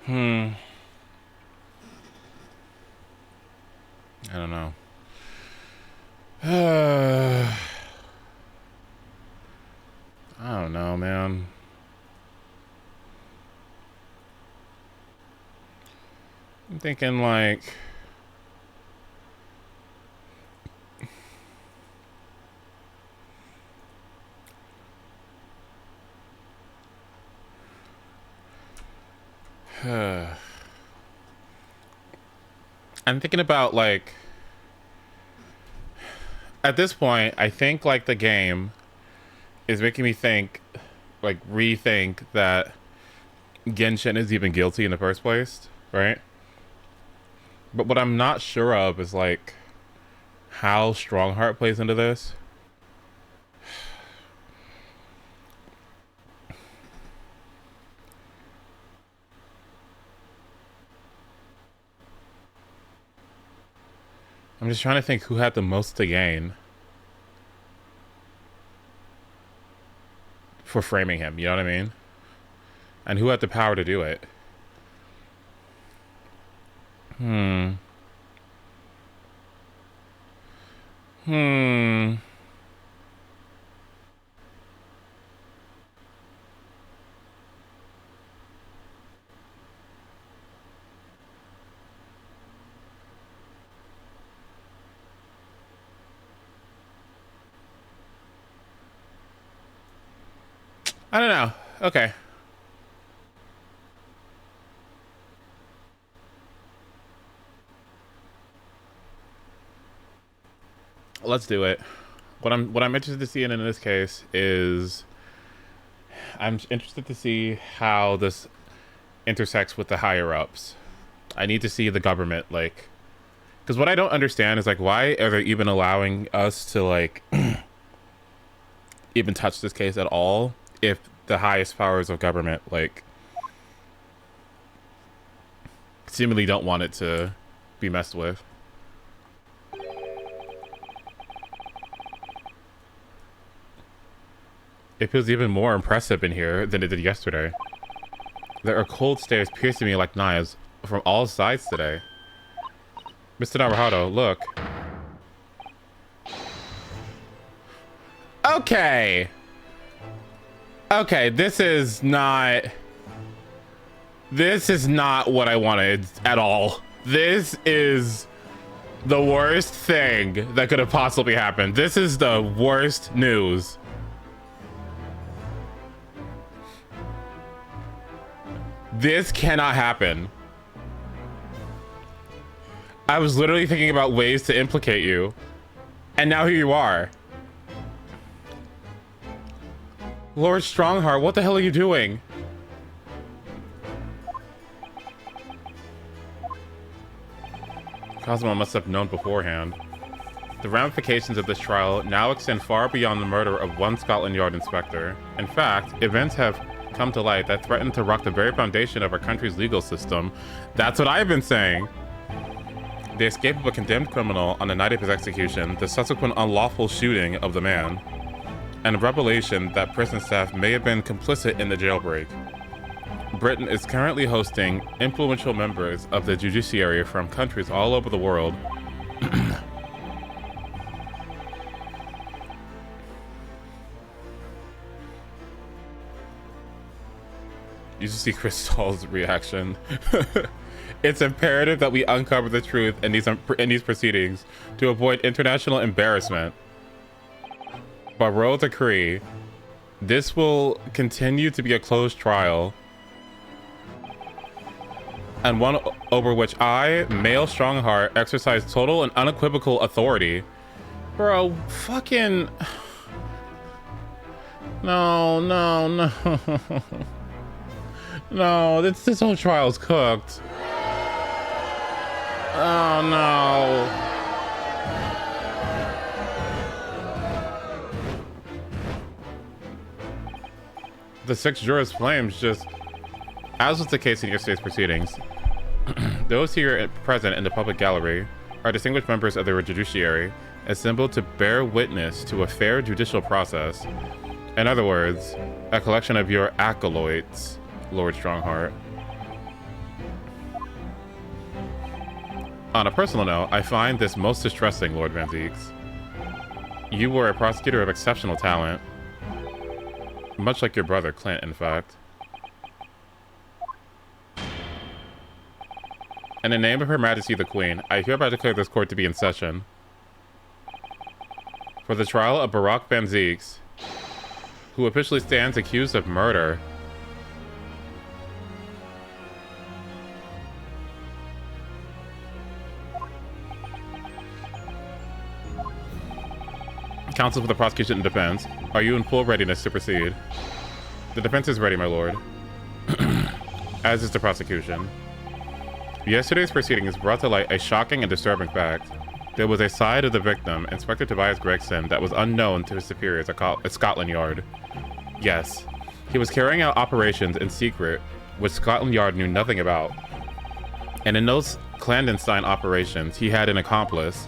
I don't know. I don't know, man. I'm thinking like... I'm thinking about like... At this point, I think like the game is making me think, like rethink that Genshin is even guilty in the first place, right? But what I'm not sure of is like how Strongheart plays into this. I'm just trying to think who had the most to gain for framing him, you know what I mean? And who had the power to do it? I don't know. Okay. Let's do it. What I'm interested to see in this case is I'm interested to see how this intersects with the higher ups. I need to see the government, like, because what I don't understand is like, why are they even allowing us to like even touch this case at all if the highest powers of government like seemingly don't want it to be messed with. It feels even more impressive in here than it did yesterday. There are cold stares piercing me like knives from all sides today. Mr. Naruhodo, look. Okay. Okay, this is not what I wanted at all. This is the worst thing that could have possibly happened. This is the worst news. This cannot happen. I was literally thinking about ways to implicate you, and now here you are. Lord Strongheart, what the hell are you doing? Cosmo must have known beforehand. The ramifications of this trial now extend far beyond the murder of one Scotland Yard inspector. In fact, events have come to light that threaten to rock the very foundation of our country's legal system. That's what I've been saying. The escape of a condemned criminal on the night of his execution, the subsequent unlawful shooting of the man, and a revelation that prison staff may have been complicit in the jailbreak. Britain is currently hosting influential members of the judiciary from countries all over the world. You just see Crystal's reaction. It's imperative that we uncover the truth in these proceedings to avoid international embarrassment. By royal decree, this will continue to be a closed trial, and one over which I, male Strongheart, exercise total and unequivocal authority. Bro, fucking... No, no, no. No, this whole trial's cooked. Oh, no. The 6 jurors' flames just... As was the case in yesterday's proceedings, those here present in the public gallery are distinguished members of the judiciary, assembled to bear witness to a fair judicial process. In other words, a collection of your acolytes, Lord Strongheart. On a personal note, I find this most distressing, Lord Van Zieks. You were a prosecutor of exceptional talent. Much like your brother, Clint, in fact. In the name of Her Majesty the Queen, I hereby declare this court to be in session. For the trial of Barack Van Zieks, who officially stands accused of murder. Counsel for the prosecution and defense, are you in full readiness to proceed? The defense is ready, my lord. As is the prosecution. Yesterday's proceedings brought to light a shocking and disturbing fact. There was a side of the victim, Inspector Tobias Gregson, that was unknown to his superiors at Scotland Yard. Yes, he was carrying out operations in secret, which Scotland Yard knew nothing about. And in those clandestine operations, he had an accomplice,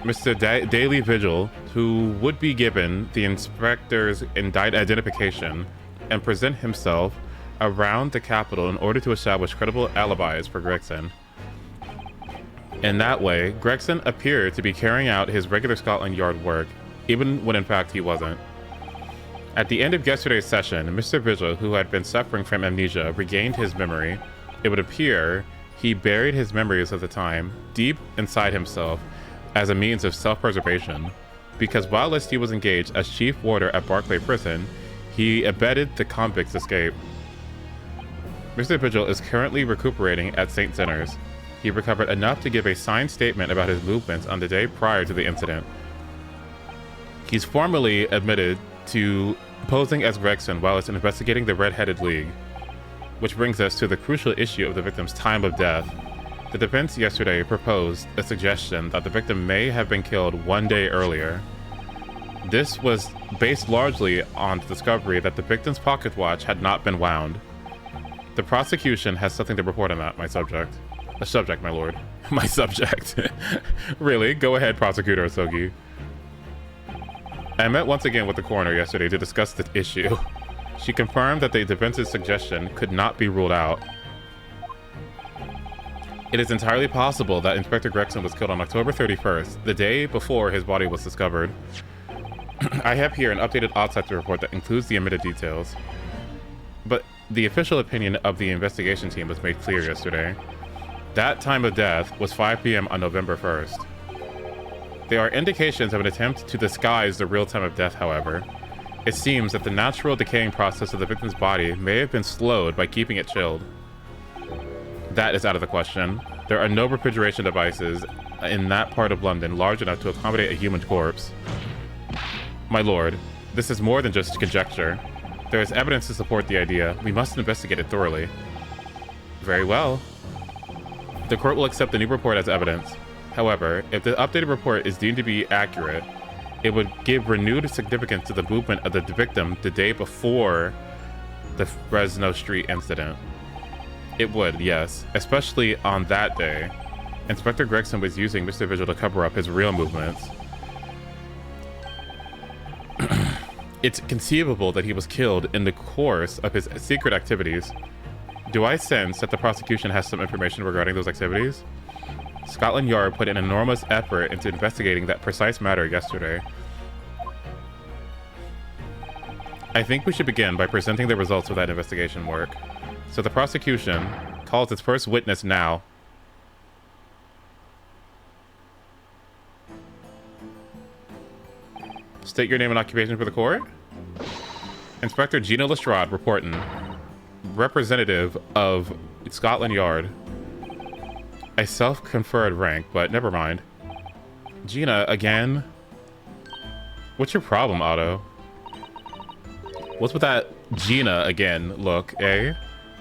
Mr. Daily Vigil, who would be given the inspector's identification and present himself around the capital in order to establish credible alibis for Gregson. In that way, Gregson appeared to be carrying out his regular Scotland Yard work, even when in fact he wasn't. At the end of yesterday's session, Mr. Vigil, who had been suffering from amnesia, regained his memory. It would appear he buried his memories of the time deep inside himself as a means of self-preservation, because whilst he was engaged as chief warder at Barclay Prison, he abetted the convict's escape. Mr. Vigil is currently recuperating at St. Sinners. He recovered enough to give a signed statement about his movements on the day prior to the incident. He's formally admitted to posing as Gregson while it's investigating the Red-Headed League. Which brings us to the crucial issue of the victim's time of death. The defense yesterday proposed a suggestion that the victim may have been killed 1 day earlier. This was based largely on the discovery that the victim's pocket watch had not been wound. The prosecution has something to report on that, my subject. A subject, my lord. My subject. Really? Go ahead, Prosecutor Osogi. I met once again with the coroner yesterday to discuss the issue. She confirmed that the defense's suggestion could not be ruled out. It is entirely possible that Inspector Gregson was killed on October 31st, the day before his body was discovered. I have here an updated autopsy report that includes the omitted details. But the official opinion of the investigation team was made clear yesterday. That time of death was 5 p.m. on November 1st. There are indications of an attempt to disguise the real time of death, however. It seems that the natural decaying process of the victim's body may have been slowed by keeping it chilled. That is out of the question. There are no refrigeration devices in that part of London large enough to accommodate a human corpse. My lord, this is more than just conjecture. There is evidence to support the idea. We must investigate it thoroughly. Very well. The court will accept the new report as evidence. However, if the updated report is deemed to be accurate, it would give renewed significance to the movement of the victim the day before the Fresno Street incident. It would, yes, especially on that day. Inspector Gregson was using Mr. Vigil to cover up his real movements. It's conceivable that he was killed in the course of his secret activities. Do I sense that the prosecution has some information regarding those activities? Scotland Yard put an enormous effort into investigating that precise matter yesterday. I think we should begin by presenting the results of that investigation work. So the prosecution calls its first witness now. State your name and occupation for the court. Inspector Gina Lestrade reporting. Representative of Scotland Yard. A self-conferred rank, but never mind. Gina, again? What's your problem, Otto? What's with that Gina again look, eh?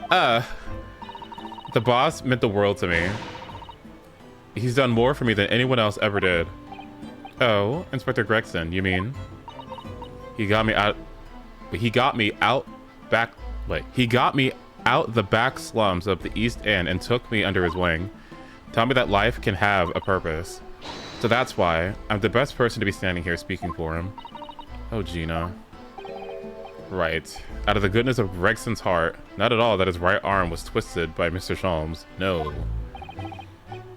The boss meant the world to me. He's done more for me than anyone else ever did. Oh, Inspector Gregson, you mean? He got me out the back slums of the East End and took me under his wing. Taught me that life can have a purpose. So that's why I'm the best person to be standing here speaking for him. Oh, Gina. Right. Out of the goodness of Gregson's heart, not at all that his right arm was twisted by Mr. Sholmes. No.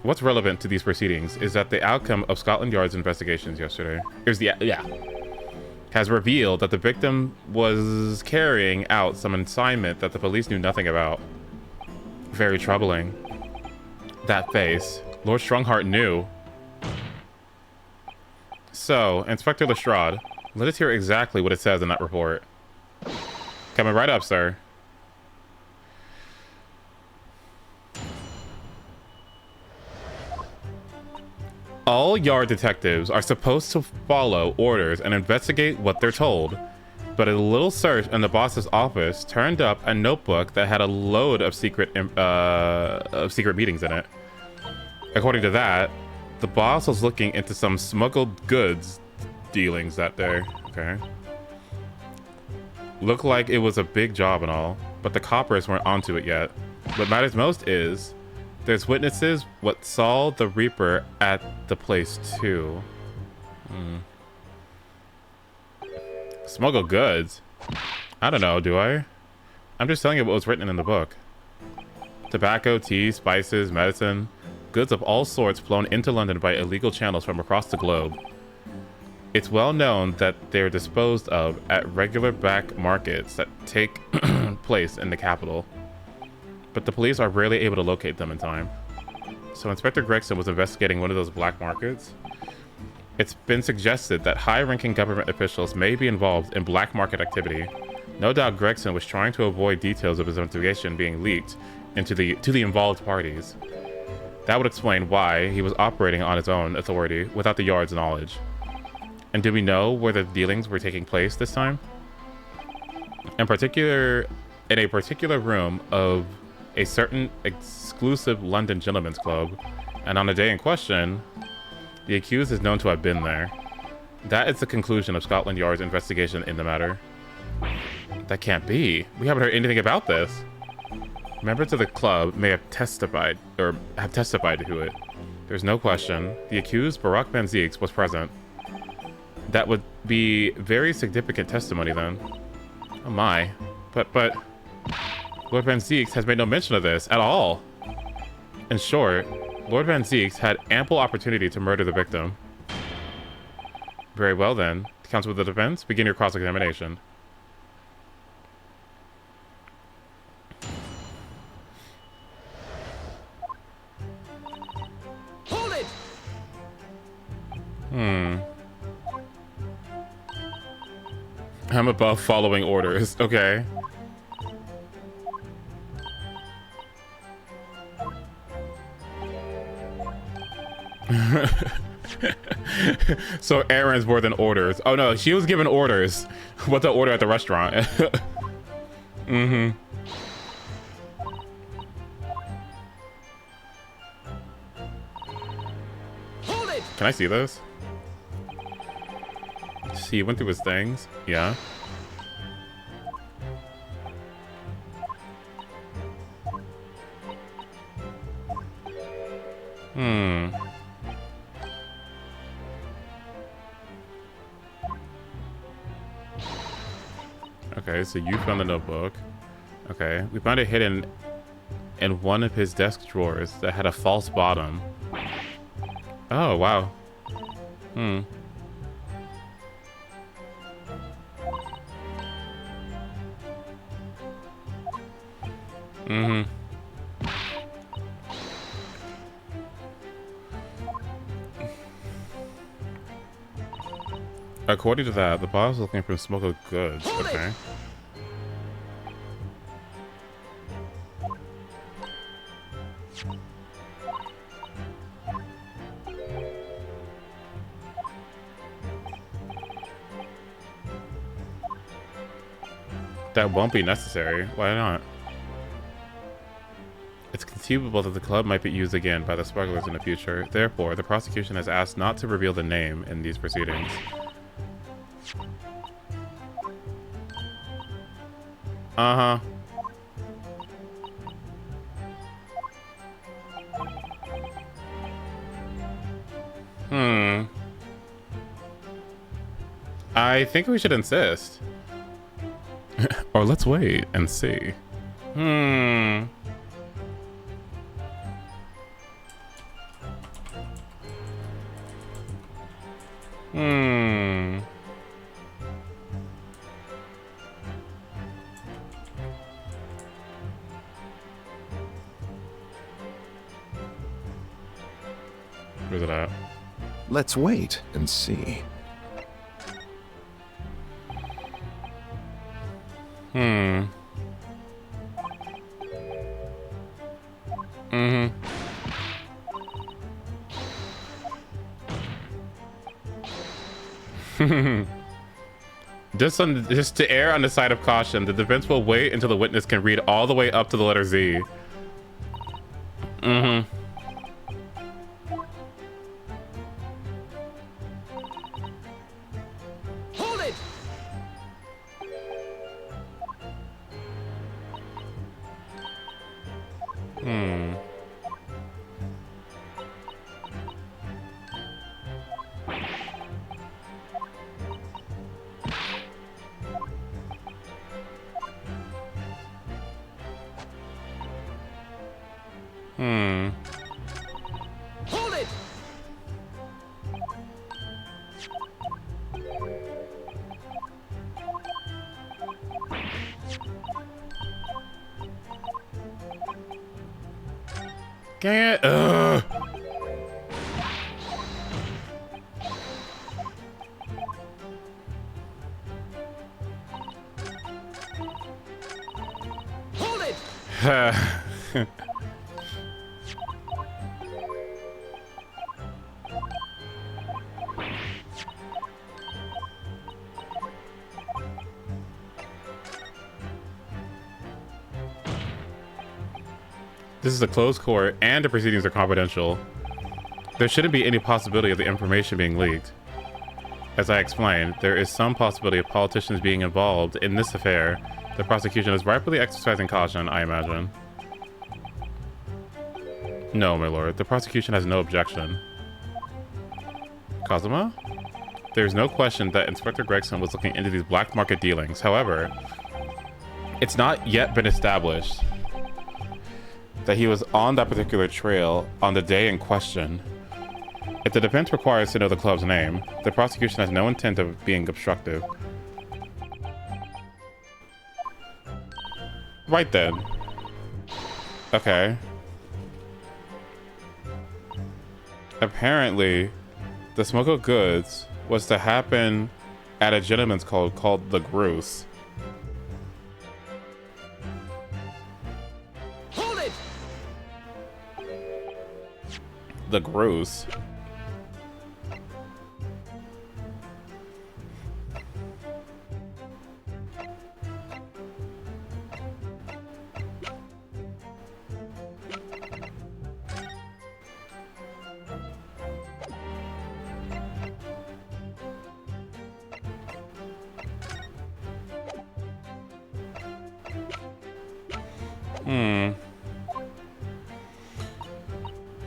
What's relevant to these proceedings is that the outcome of Scotland Yard's investigations yesterday has revealed that the victim was carrying out some assignment that the police knew nothing about. Very troubling. That face. Lord Strongheart knew. So, Inspector Lestrade, let us hear exactly what it says in that report. Coming right up, sir. All Yard detectives are supposed to follow orders and investigate what they're told. But a little search in the boss's office turned up a notebook that had a load of secret meetings in it. According to that, the boss was looking into some smuggled goods dealings that day. Okay. Looked like it was a big job and all, but the coppers weren't onto it yet. What matters most is there's witnesses what saw the Reaper at the place too. Smuggled goods? I don't know, do I? I'm just telling you what was written in the book. Tobacco, tea, spices, medicine, goods of all sorts flown into London by illegal channels from across the globe. It's well known that they're disposed of at regular black markets that take place in the capital. But the police are rarely able to locate them in time. So Inspector Gregson was investigating one of those black markets. It's been suggested that high-ranking government officials may be involved in black market activity. No doubt Gregson was trying to avoid details of his investigation being leaked to the involved parties. That would explain why he was operating on his own authority without the Yard's knowledge. And do we know where the dealings were taking place this time? In a particular room of a certain exclusive London gentlemen's club, and on the day in question, the accused is known to have been there. That is the conclusion of Scotland Yard's investigation in the matter. That can't be. We haven't heard anything about this. Members of the club may have testified to it. There's no question. The accused, Barak Van Zieks, was present. That would be very significant testimony then. Oh my. But Lord Van Zieks has made no mention of this at all. In short, Lord Van Zieks had ample opportunity to murder the victim. Very well then. Counsel of the defense, begin your cross-examination. Hold it! I'm above following orders. Okay. So errands more than orders. Oh no, she was given orders. What to order at the restaurant. Mm-hmm. Hold it! Can I see this? He went through his things. Yeah. Okay, so you found the notebook. Okay, we found it hidden in one of his desk drawers that had a false bottom. Oh, wow. According to that, the boss is looking for smuggled goods. Okay. That won't be necessary. Why not? It's conceivable that the club might be used again by the smugglers in the future. Therefore, the prosecution has asked not to reveal the name in these proceedings. Uh-huh. I think we should insist. Or let's wait and see. Hmm. Where's it at? Let's wait and see. Just to err on the side of caution, the defense will wait until the witness can read all the way up to the letter Z. Hold it! Hold it! Dang it. Ugh. Hold it! This is a closed court, and the proceedings are confidential. There shouldn't be any possibility of the information being leaked. As I explained, there is some possibility of politicians being involved in this affair. The prosecution is rightfully exercising caution, I imagine. No, my lord. The prosecution has no objection. Kazuma? There is no question that Inspector Gregson was looking into these black market dealings. However, it's not yet been established that he was on that particular trail on the day in question. If the defense requires to know the club's name, the prosecution has no intent of being obstructive. Right then. Okay. Apparently, the smoke of goods was to happen at a gentleman's club called the Groose. Hold it! The Groose.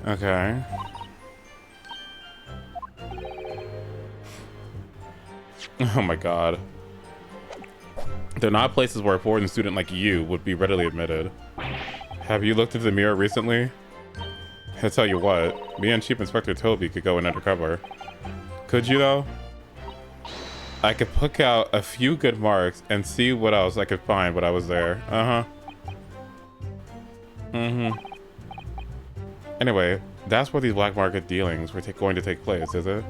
Okay. Oh my god. They're not places where a foreign student like you would be readily admitted. Have you looked into the mirror recently? I'll tell you what, me and Chief Inspector Toby could go in undercover. Could you though? I could pick out a few good marks and see what else I could find when I was there. Anyway, that's where these black market dealings were going to take place, is it?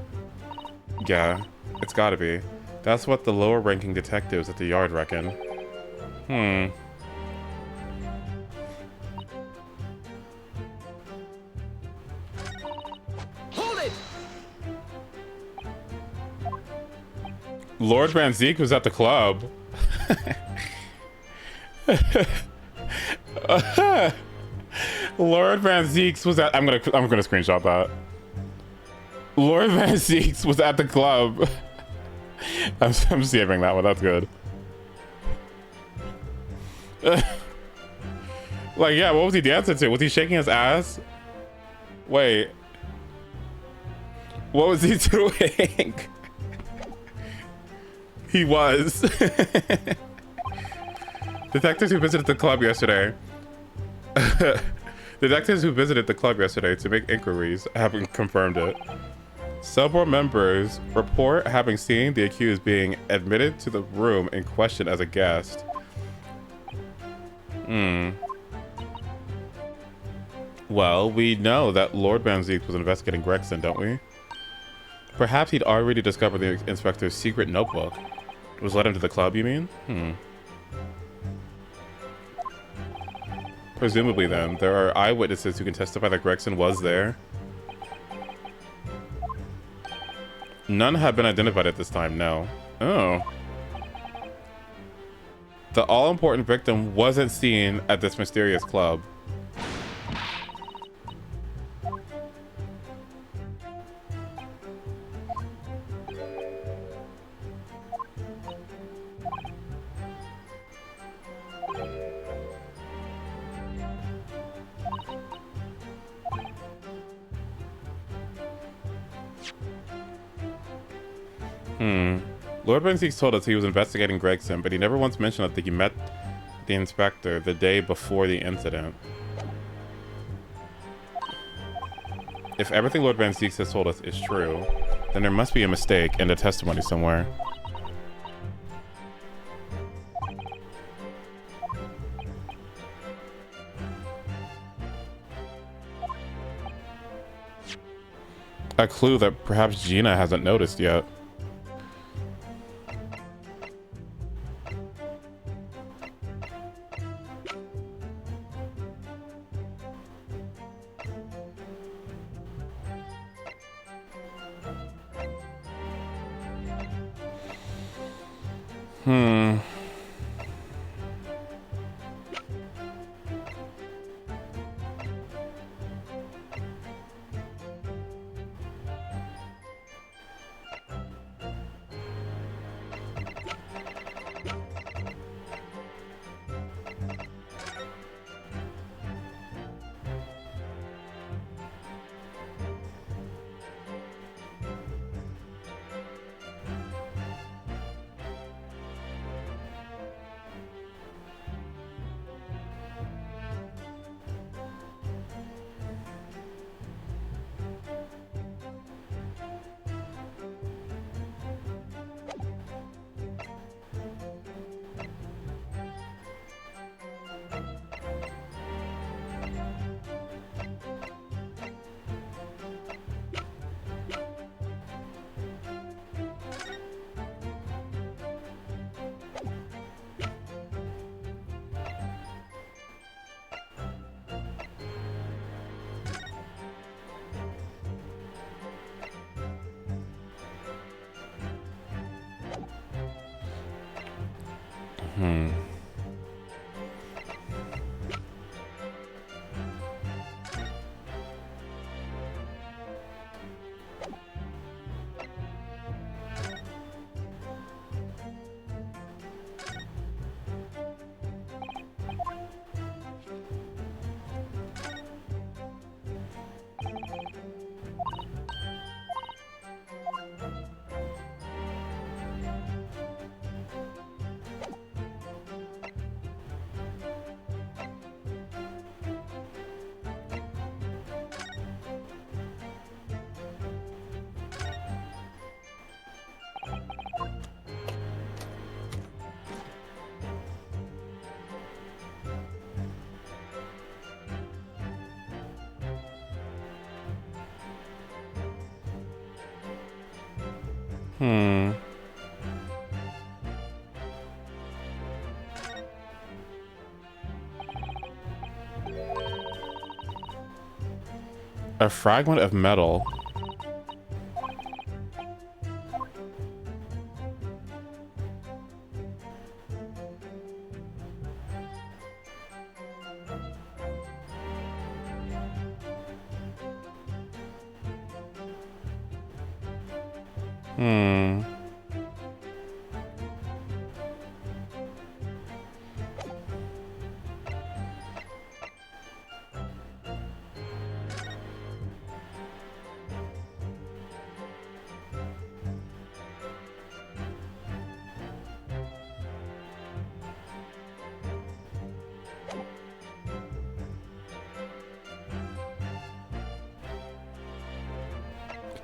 Yeah, it's gotta be. That's what the lower ranking detectives at the yard reckon. Hold it! Lord Van Zeke was at the club. Lord Van Zeeks was at. I'm gonna screenshot that. Lord Van Zeeks was at the club. I'm saving that one. That's good. Like, yeah, what was he dancing to? Was he shaking his ass? Wait. What was he doing? He was. Detectives who visited the club yesterday. Detectives who visited the club yesterday to make inquiries haven't confirmed it. Subboard members report having seen the accused being admitted to the room in question as a guest. Well, we know that Lord Van Zeeks was investigating Gregson, don't we? Perhaps he'd already discovered the inspector's secret notebook. It was let into the club, you mean? Presumably then, there are eyewitnesses who can testify that Gregson was there. None have been identified at this time, no. Oh. The all-important victim wasn't seen at this mysterious club. Lord Van Zeeks told us he was investigating Gregson, but he never once mentioned that he met the inspector the day before the incident. If everything Lord Van Zeeks has told us is true, then there must be a mistake in the testimony somewhere. A clue that perhaps Gina hasn't noticed yet. A fragment of metal. Hmm.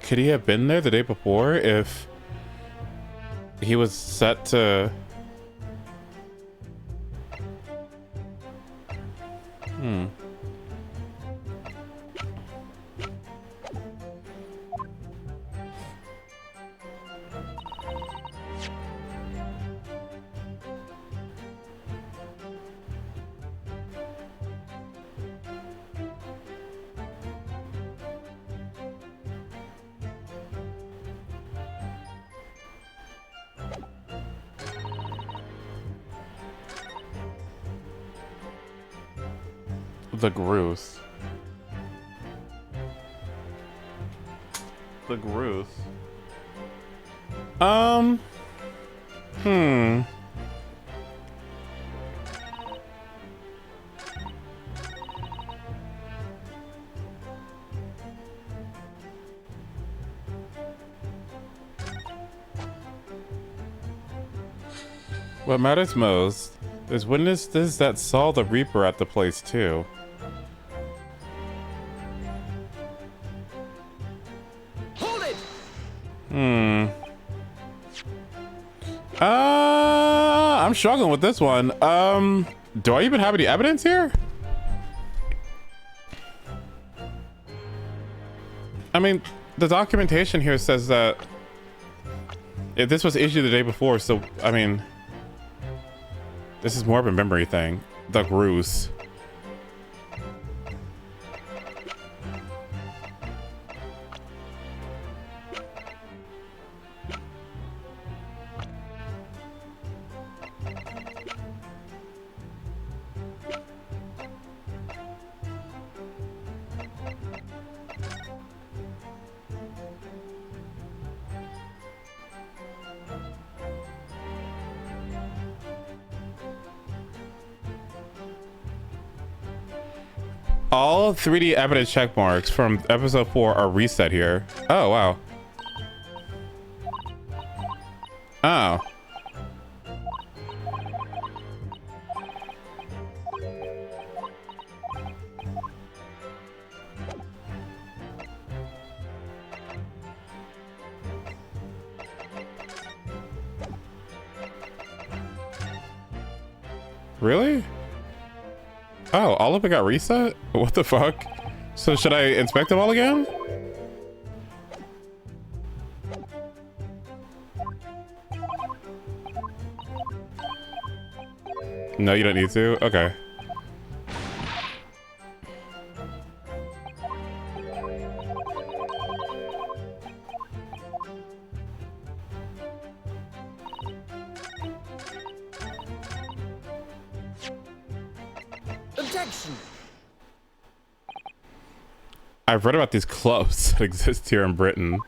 Could he have been there the day before if he was set to... Hmm. The Groose. The Groose. Hmm. What matters most is witnesses that saw the Reaper at the place too. Hold it! Hmm. I'm struggling with this one. Do I even have any evidence here? I mean, the documentation here says that if this was issued the day before, so I mean, this is more of a memory thing. The Groose. All 3D evidence check marks from episode 4 are reset here. Oh, wow. Oh. Really? Oh, all of it got reset? What the fuck? So should I inspect them all again? No, you don't need to? Okay. Objection! I've read about these clubs that exist here in Britain.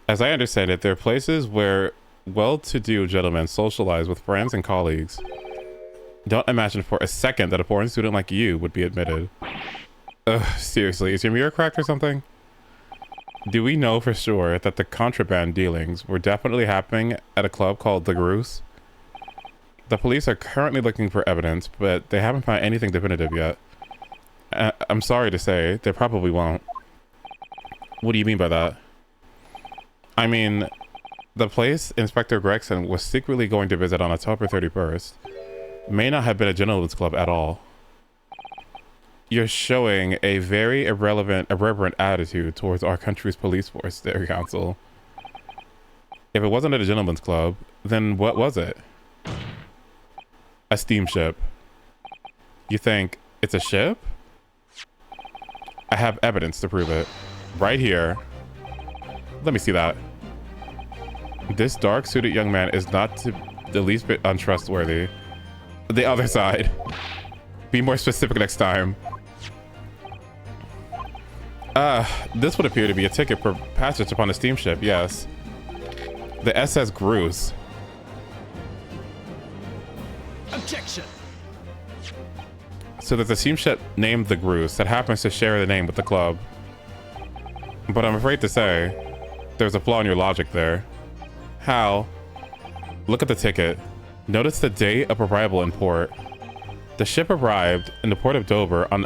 As I understand it, they're places where well-to-do gentlemen socialize with friends and colleagues. Don't imagine for a second that a foreign student like you would be admitted. Ugh, seriously, is your mirror cracked or something? Do we know for sure that the contraband dealings were definitely happening at a club called The Groose? The police are currently looking for evidence, but they haven't found anything definitive yet. I'm sorry to say, they probably won't. What do you mean by that? I mean, the place Inspector Gregson was secretly going to visit on October 31st may not have been a gentleman's club at all. You're showing a very irreverent attitude towards our country's police force, there, Counsel. If it wasn't at a gentleman's club, then what was it? A steamship. You think it's a ship? I have evidence to prove it. Right here. Let me see that. This dark-suited young man is not the least bit untrustworthy. The other side. Be more specific next time. This would appear to be a ticket for passage upon a steamship, yes. The SS Gruce. Objection. So there's a steamship named the Gruce that happens to share the name with the club. But I'm afraid to say, there's a flaw in your logic there. How? Look at the ticket. Notice the date of arrival in port. The ship arrived in the port of Dover on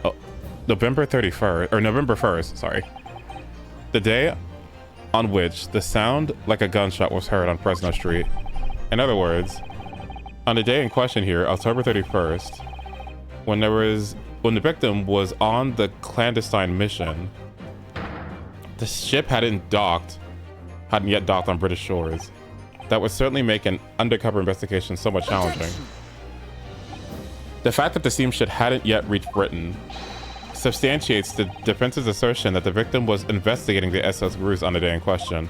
November 1st, sorry. The day on which the sound like a gunshot was heard on Fresno Street. In other words, on the day in question here, October 31st, when the victim was on the clandestine mission, the ship hadn't yet docked on British shores. That would certainly make an undercover investigation somewhat challenging. The fact that the steamship hadn't yet reached Britain substantiates the defense's assertion that the victim was investigating the SS Gruce on the day in question.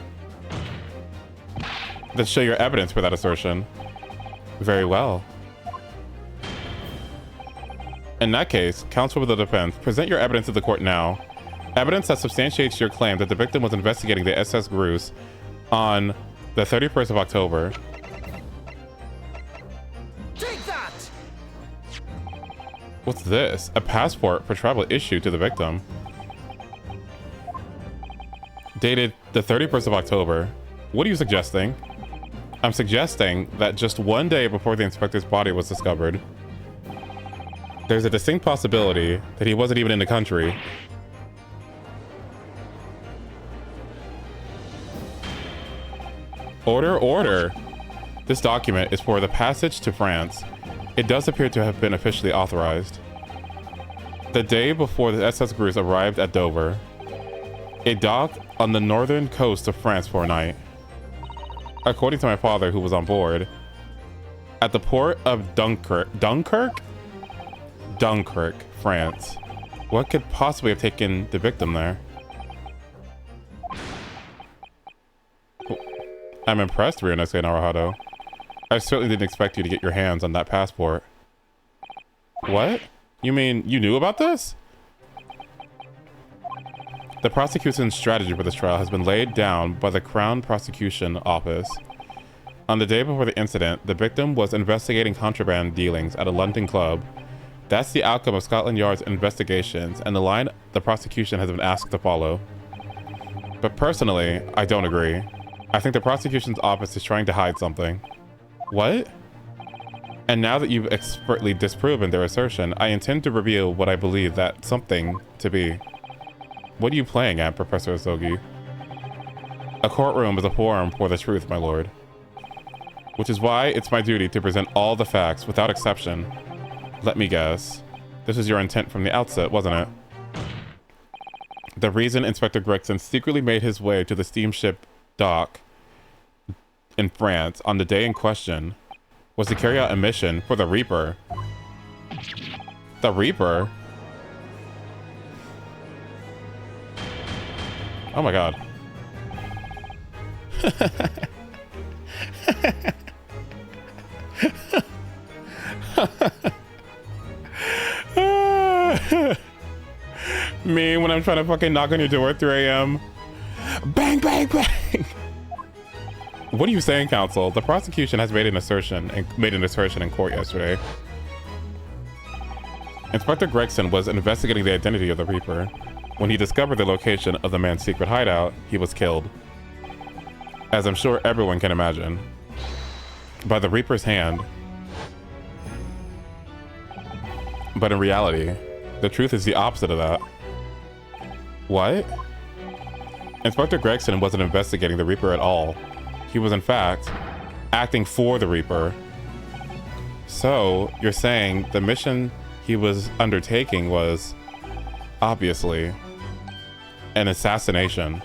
Let's show your evidence for that assertion. Very well. In that case, counsel for the defense, present your evidence to the court now. Evidence that substantiates your claim that the victim was investigating the SS Gruce on the 31st of October. Take that! What's this? A passport for travel issued to the victim. Dated the 31st of October. What are you suggesting? I'm suggesting that just one day before the inspector's body was discovered, there's a distinct possibility that he wasn't even in the country. Order. This document is for the passage to France. It does appear to have been officially authorized. The day before the SS Gruce arrived at Dover, it docked on the northern coast of France for a night. According to my father, who was on board, at the port of Dunkirk, France. What could possibly have taken the victim there? I'm impressed, Ryunosuke Naruhodo. I certainly didn't expect you to get your hands on that passport. What? You mean you knew about this? The prosecution's strategy for this trial has been laid down by the Crown Prosecution Office. On the day before the incident, the victim was investigating contraband dealings at a London club. That's the outcome of Scotland Yard's investigations and the line the prosecution has been asked to follow. But personally, I don't agree. I think the prosecution's office is trying to hide something. What? And now that you've expertly disproven their assertion, I intend to reveal what I believe that something to be. What are you playing at, Professor Asogi? A courtroom is a forum for the truth, my lord. Which is why it's my duty to present all the facts without exception. Let me guess. This was your intent from the outset, wasn't it? The reason Inspector Gregson secretly made his way to the steamship dock in France on the day in question was to carry out a mission for the Reaper. The Reaper? Oh my god. Me when I'm trying to fucking knock on your door at 3 a.m. Bang, bang, bang! What are you saying, counsel? The prosecution has made an assertion in court yesterday. Inspector Gregson was investigating the identity of the Reaper. When he discovered the location of the man's secret hideout, he was killed. As I'm sure everyone can imagine. By the Reaper's hand. But in reality, the truth is the opposite of that. What? Inspector Gregson wasn't investigating the Reaper at all. He was in fact acting for the Reaper. So, you're saying the mission he was undertaking was, obviously, an assassination.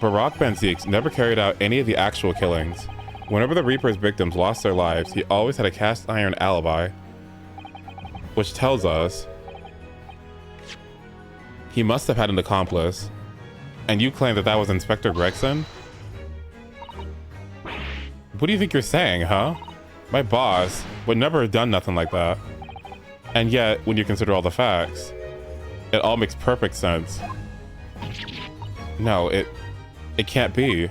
Barak Benzik never carried out any of the actual killings. Whenever the Reaper's victims lost their lives, he always had a cast iron alibi, which tells us he must have had an accomplice. And you claim that that was Inspector Gregson? What do you think you're saying, huh? My boss would never have done nothing like that. And yet, when you consider all the facts, it all makes perfect sense. No, it can't be.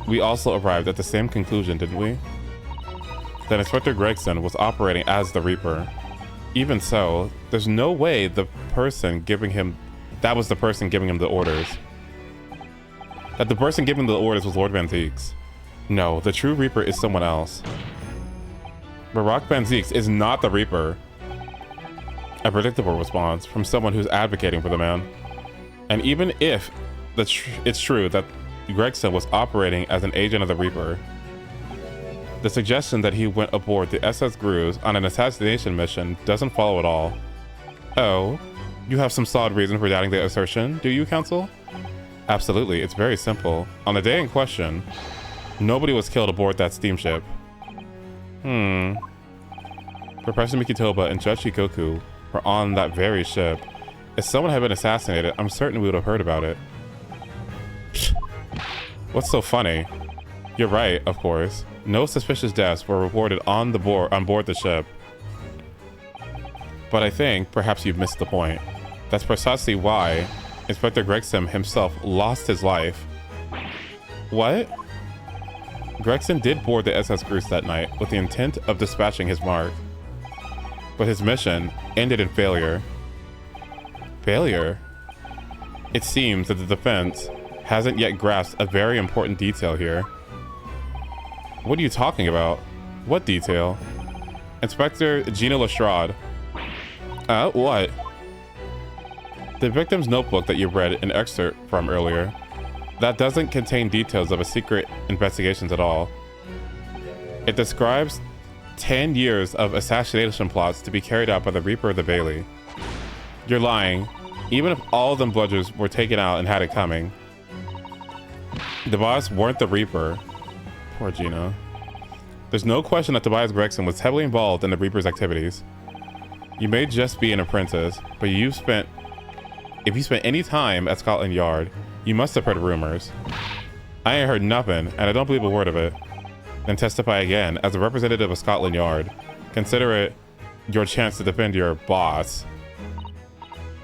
we also arrived at the same conclusion, didn't we? That Inspector Gregson was operating as the Reaper. Even so, there's no way that was the person giving him the orders. That the person giving the orders was Lord Van Zieks. No, the true Reaper is someone else. Barack Van Zieks is not the Reaper. A predictable response from someone who's advocating for the man. And even if it's true that Gregson was operating as an agent of the Reaper, the suggestion that he went aboard the SS Gruz on an assassination mission doesn't follow at all. Oh, you have some solid reason for doubting the assertion, do you, Counsel? Absolutely, it's very simple. On the day in question, nobody was killed aboard that steamship. Professor Mikitoba and Judge Shikoku were on that very ship. If someone had been assassinated, I'm certain we would have heard about it. What's so funny? You're right, of course. No suspicious deaths were reported on board the ship. But I think perhaps you've missed the point. That's precisely why Inspector Gregson himself lost his life. What? Gregson did board the SS Gruz that night with the intent of dispatching his mark. But his mission ended in failure. Failure? It seems that the defense hasn't yet grasped a very important detail here. What are you talking about? What detail? Inspector Gina Lestrade. What? The victim's notebook that you read an excerpt from earlier, that doesn't contain details of a secret investigations at all. It describes 10 years of assassination plots to be carried out by the Reaper of the Bailey. You're lying. Even if all of them bludgers were taken out and had it coming, Tobias weren't the Reaper. Poor Gina. There's no question that Tobias Gregson was heavily involved in the Reaper's activities. You may just be an apprentice, but if you spent any time at Scotland Yard, you must have heard rumors. I ain't heard nothing, and I don't believe a word of it. Then testify again as a representative of Scotland Yard. Consider it your chance to defend your boss.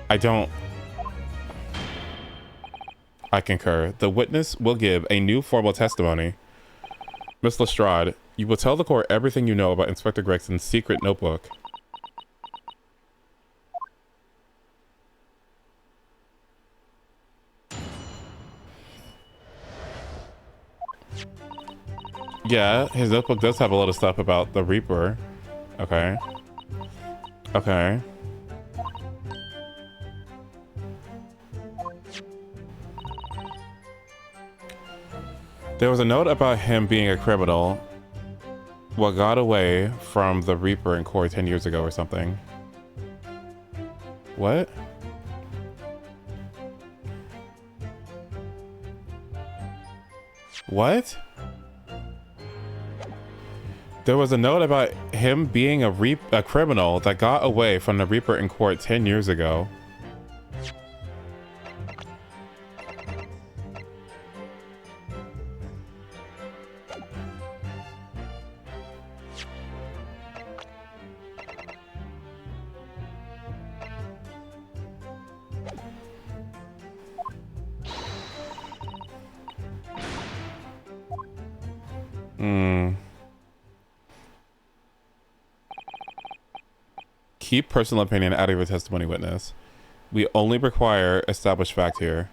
I concur. The witness will give a new formal testimony. Miss Lestrade, you will tell the court everything you know about Inspector Gregson's secret notebook. Yeah, his notebook does have a lot of stuff about the Reaper. Okay. Okay. There was a note about him being a criminal. What got away from the Reaper in court 10 years ago or something. What? What? There was a note about him being a criminal that got away from the Reaper in court 10 years ago. Keep personal opinion out of your testimony, witness. We only require established fact here.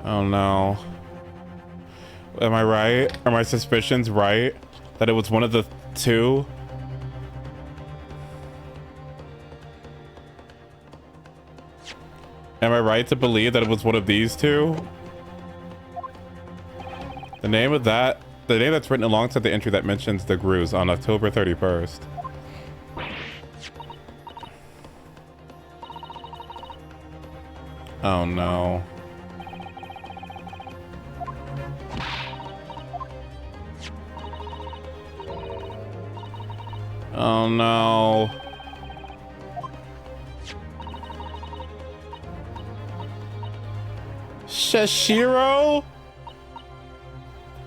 Oh no. Am I right? Are my suspicions right? That it was one of the two? Am I right to believe that it was one of these two? The name that's written alongside the entry that mentions the Gruz on October 31st. Oh no. Oh no. Shashiro?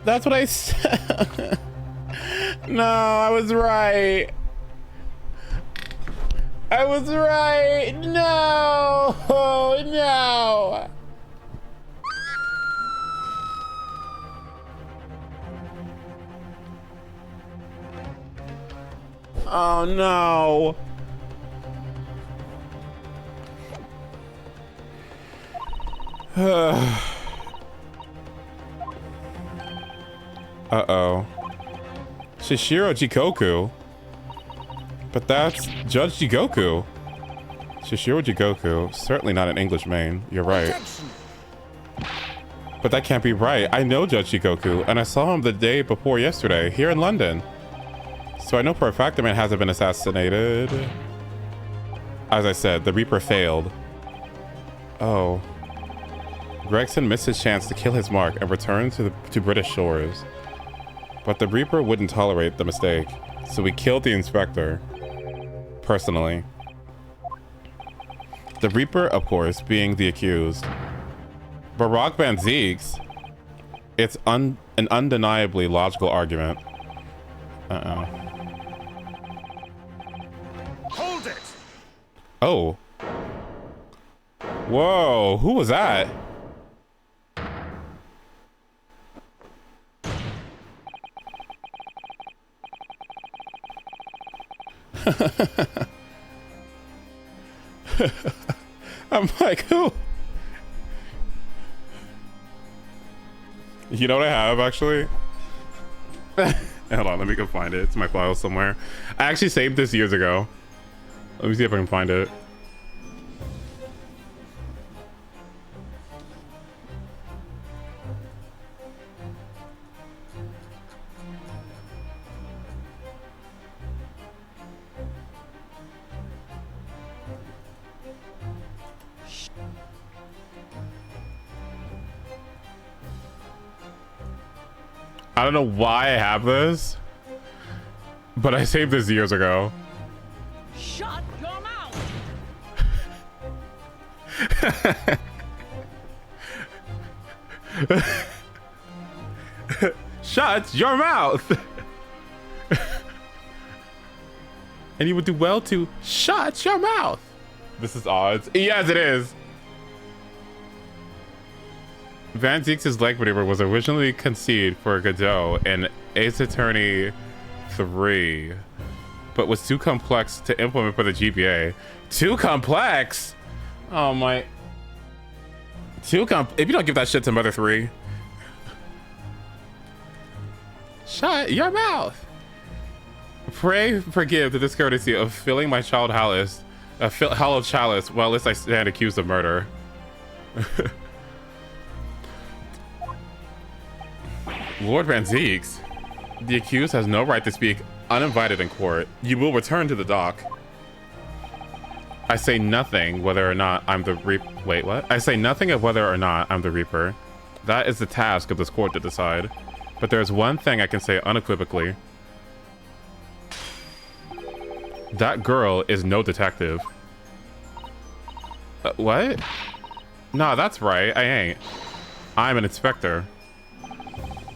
That's what I said. No, I was right. I was right. No, no. Oh no. Uh-oh. Shishiro Jikoku. But that's Judge Jigoku. Shishiro Jigoku. Certainly not an English main. You're right. But that can't be right. I know Judge Jigoku, and I saw him the day before yesterday, here in London. So I know for a fact the man hasn't been assassinated. As I said, the Reaper failed. Oh. Gregson missed his chance to kill his mark and return to British shores. But the Reaper wouldn't tolerate the mistake, so we killed the inspector. Personally. The Reaper, of course, being the accused. Barack Van Zeeks. It's an undeniably logical argument. Hold it! Oh. Whoa, who was that? I'm like, who? You know what I have, actually? Hold on, let me go find it. It's in my files somewhere. I actually saved this years ago. Let me see if I can find it. I don't know why I have this, but I saved this years ago. Shut your mouth! Shut your mouth! And you would do well to shut your mouth. This is odds. Yes, it is. Van Zeeks' leg maneuver was originally conceived for Godot in Ace Attorney 3, but was too complex to implement for the GBA. Too complex? Oh my. If you don't give that shit to Mother 3. Shut your mouth. Pray forgive the discourtesy of filling my child hallowed chalice while I stand accused of murder. Lord Van Zeeks, the accused has no right to speak uninvited in court. You will return to the dock. I say nothing whether or not I'm the Reaper. Wait, what? I say nothing of whether or not I'm the Reaper. That is the task of this court to decide. But there's one thing I can say unequivocally. That girl is no detective. What? No, that's right. I ain't. I'm an inspector.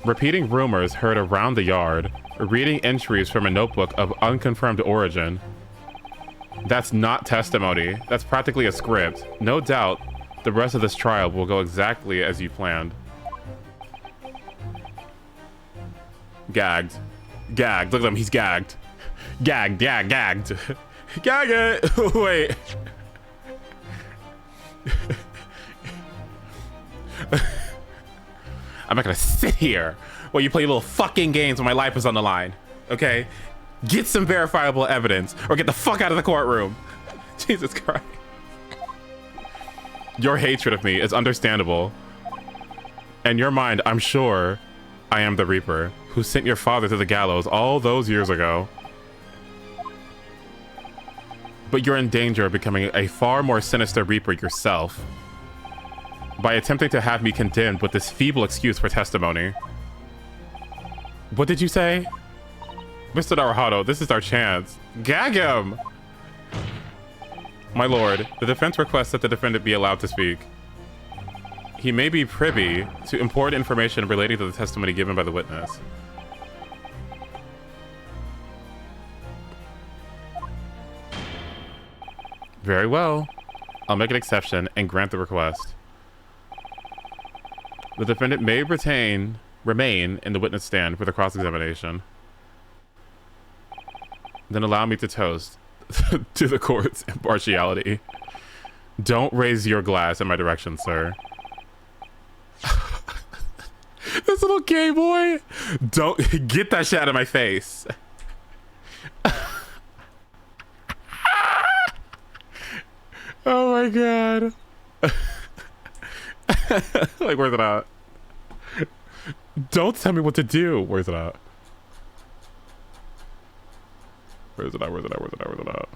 Repeating rumors heard around the yard, reading entries from a notebook of unconfirmed origin. That's not testimony. That's practically a script. No doubt the rest of this trial will go exactly as you planned. Gagged. Gagged. Look at him. He's gagged. Gagged. Yeah, gagged. Gag it. Wait. I'm not gonna sit here while you play little fucking games when my life is on the line. Okay? Get some verifiable evidence or get the fuck out of the courtroom. Jesus Christ. Your hatred of me is understandable. In your mind, I'm sure I am the Reaper who sent your father to the gallows all those years ago. But you're in danger of becoming a far more sinister Reaper yourself by attempting to have me condemned with this feeble excuse for testimony. What did you say? Mr. Naruhito, this is our chance. Gag him! My lord, the defense requests that the defendant be allowed to speak. he may be privy to important information relating to the testimony given by the witness. Very well. I'll make an exception and grant the request. The defendant may remain in the witness stand for the cross-examination. Then allow me to toast to the court's impartiality. Don't raise your glass in my direction, sir. This little gay boy. Don't get that shit out of my face. Oh my god. Like, where's it at? Don't tell me what to do. Where's it at? Where's it at? Where's it at? Where's it at? Where's it at?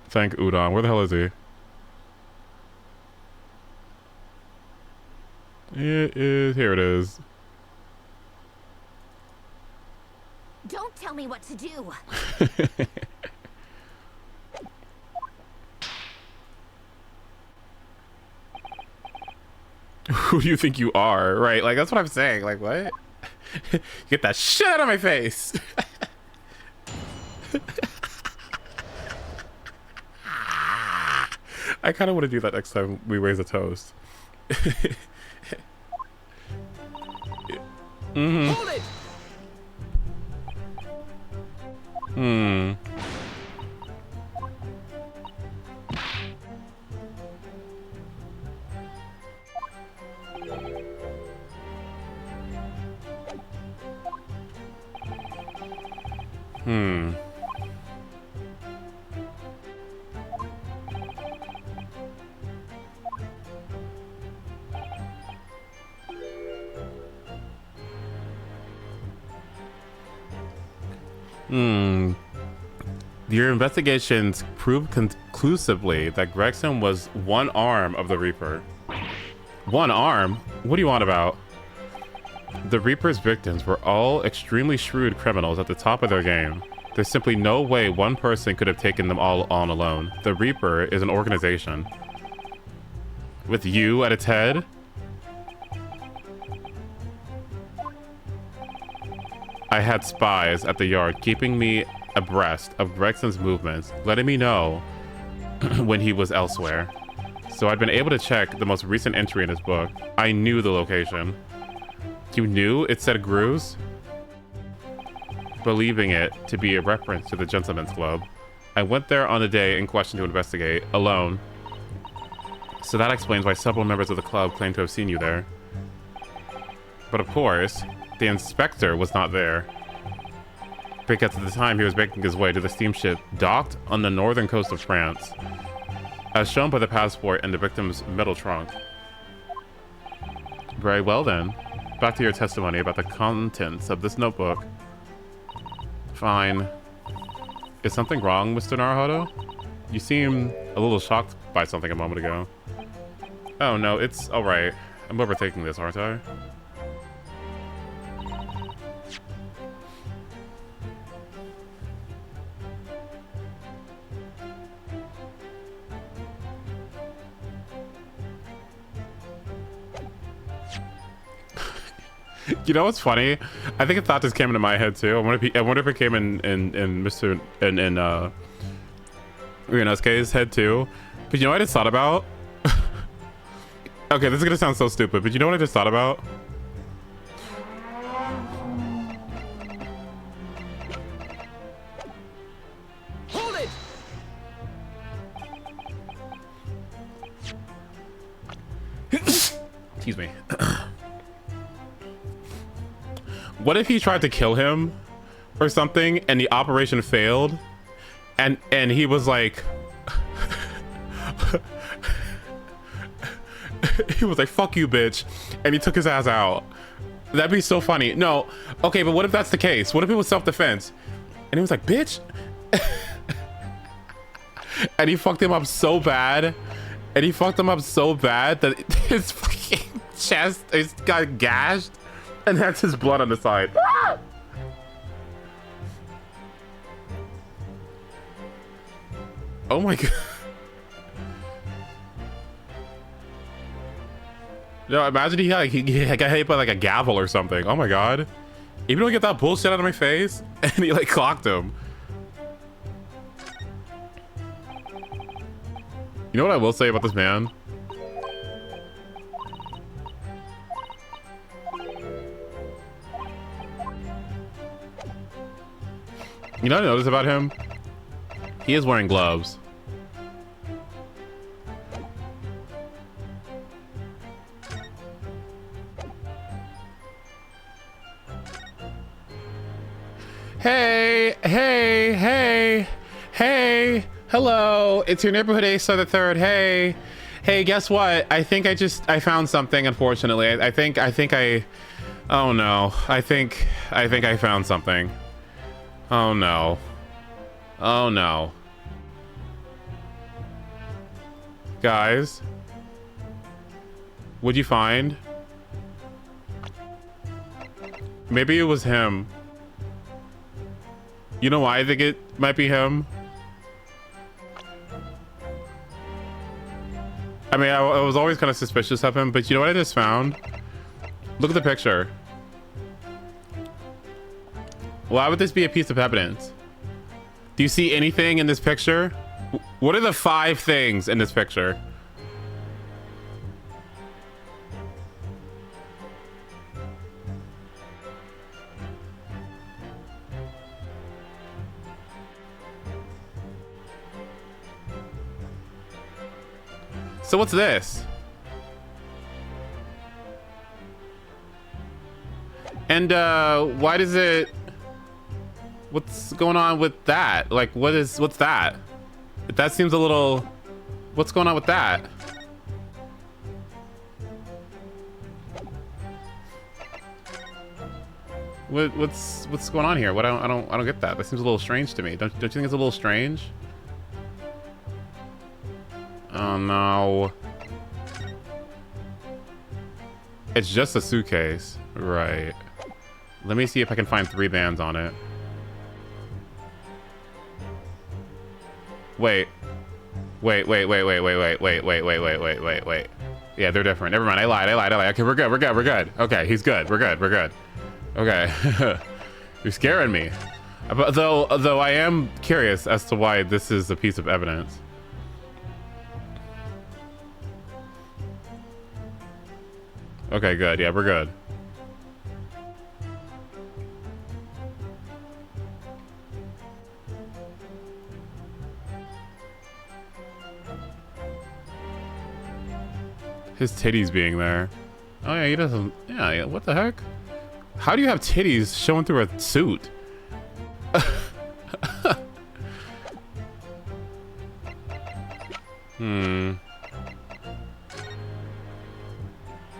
Thank Udon. Where the hell is he? It is. Here it is. Don't tell me what to do. Who do you think you are? Right, like, that's what I'm saying. Like, what? Get that shit out of my face. I kind of want to do that next time we raise a toast. Hold it! Your investigations proved conclusively that Gregson was one arm of the Reaper. One arm? What do you want about? The Reaper's victims were all extremely shrewd criminals at the top of their game. There's simply no way one person could have taken them all on alone. The Reaper is an organization. With you at its head? I had spies at the yard keeping me abreast of Gregson's movements, letting me know when he was elsewhere. So I'd been able to check the most recent entry in his book. I knew the location. You knew it said Grooves? Believing it to be a reference to the Gentleman's Club, I went there on the day in question to investigate, alone. So that explains why several members of the club claim to have seen you there. But of course, the inspector was not there, because at the time he was making his way to the steamship docked on the northern coast of France, as shown by the passport and the victim's metal trunk. Very well then, back to your testimony about the contents of this notebook. Fine. Is something wrong, Mr. Naruhodo? You seem a little shocked by something a moment ago. Oh no, it's alright. I'm overthinking this, aren't I? You know what's funny? I think a thought just came into my head too. I wonder if it came in Mr. in Ryunosuke's head too. But you know what I just thought about? Okay, this is gonna sound so stupid, but you know what I just thought about? Hold it! Excuse me. What if he tried to kill him or something and the operation failed and he was like he was like, fuck you, bitch, and he took his ass out? That'd be so funny. No, okay, but what if that's the case? What if it was self-defense and he was like, bitch? And he fucked him up so bad that his fucking chest got gashed and that's his blood on the side. Ah! Oh my god. Yo, imagine he got hit by like a gavel or something. Oh my god. Even though he get that bullshit out of my face and he like clocked him. You know what I will say about this man? You know what I noticed about him? He is wearing gloves. Hey, hey, hey, hey, hello, it's your neighborhood Ace the Third. Hey, guess what? I think I found something, unfortunately. I think oh no, I think I found something. Oh no. Oh no. Guys, what'd you find? Maybe it was him. You know why I think it might be him? I mean, I was always kind of suspicious of him, but you know what I just found? Look at the picture. Why would this be a piece of evidence? Do you see anything in this picture? What are the 5 things in this picture? So what's this? And why does it... What's going on with that? Like, what's that? That seems a little... What's going on with that? What's going on here? What I don't get that. That seems a little strange to me. Don't you think it's a little strange? Oh no. It's just a suitcase. Right. Let me see if I can find 3 bands on it. Wait. Wait. Yeah, they're different. Never mind. I lied. Okay, we're good. Okay, he's good. We're good. Okay. You're scaring me. But though I am curious as to why this is a piece of evidence. Okay, good. Yeah, we're good. His titties being there. Oh yeah, he doesn't... Yeah, what the heck? How do you have titties showing through a suit?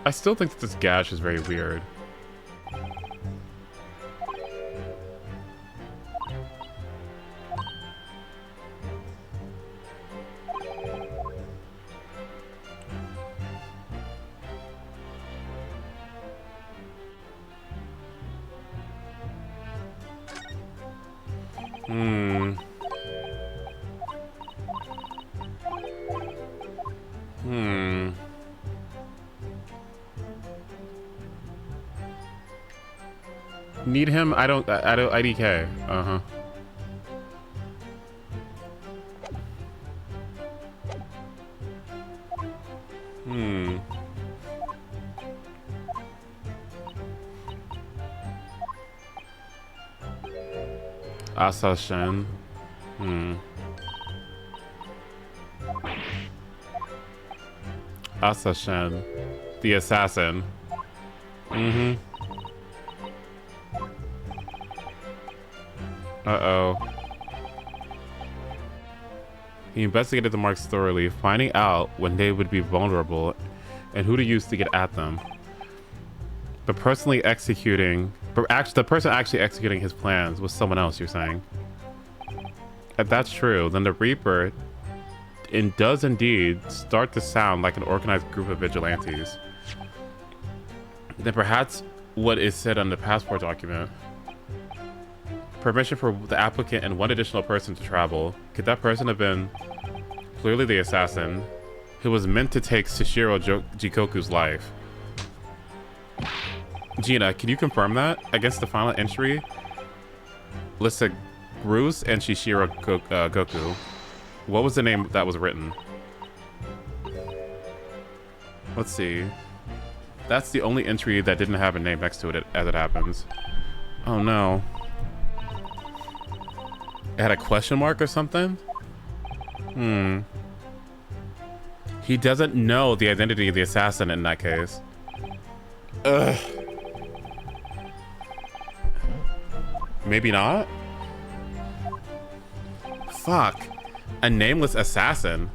I still think that this gash is very weird. Need him? I don't IDK. Uh-huh. Assassin. Assassin. The assassin. Uh-oh. He investigated the marks thoroughly, finding out when they would be vulnerable and who to use to get at them. The person actually executing his plans was someone else, you're saying? If that's true, then the Reaper does indeed start to sound like an organized group of vigilantes. Then perhaps what is said on the passport document. Permission for the applicant and 1 additional person to travel. Could that person have been clearly the assassin who was meant to take Shishiro Jikoku's life? Gina, can you confirm that? Against the final entry, listed Bruce and Shishiro Goku. What was the name that was written? Let's see. That's the only entry that didn't have a name next to it as it happens. Oh no. It had a question mark or something? He doesn't know the identity of the assassin in that case. Ugh. Maybe not? Fuck. A nameless assassin.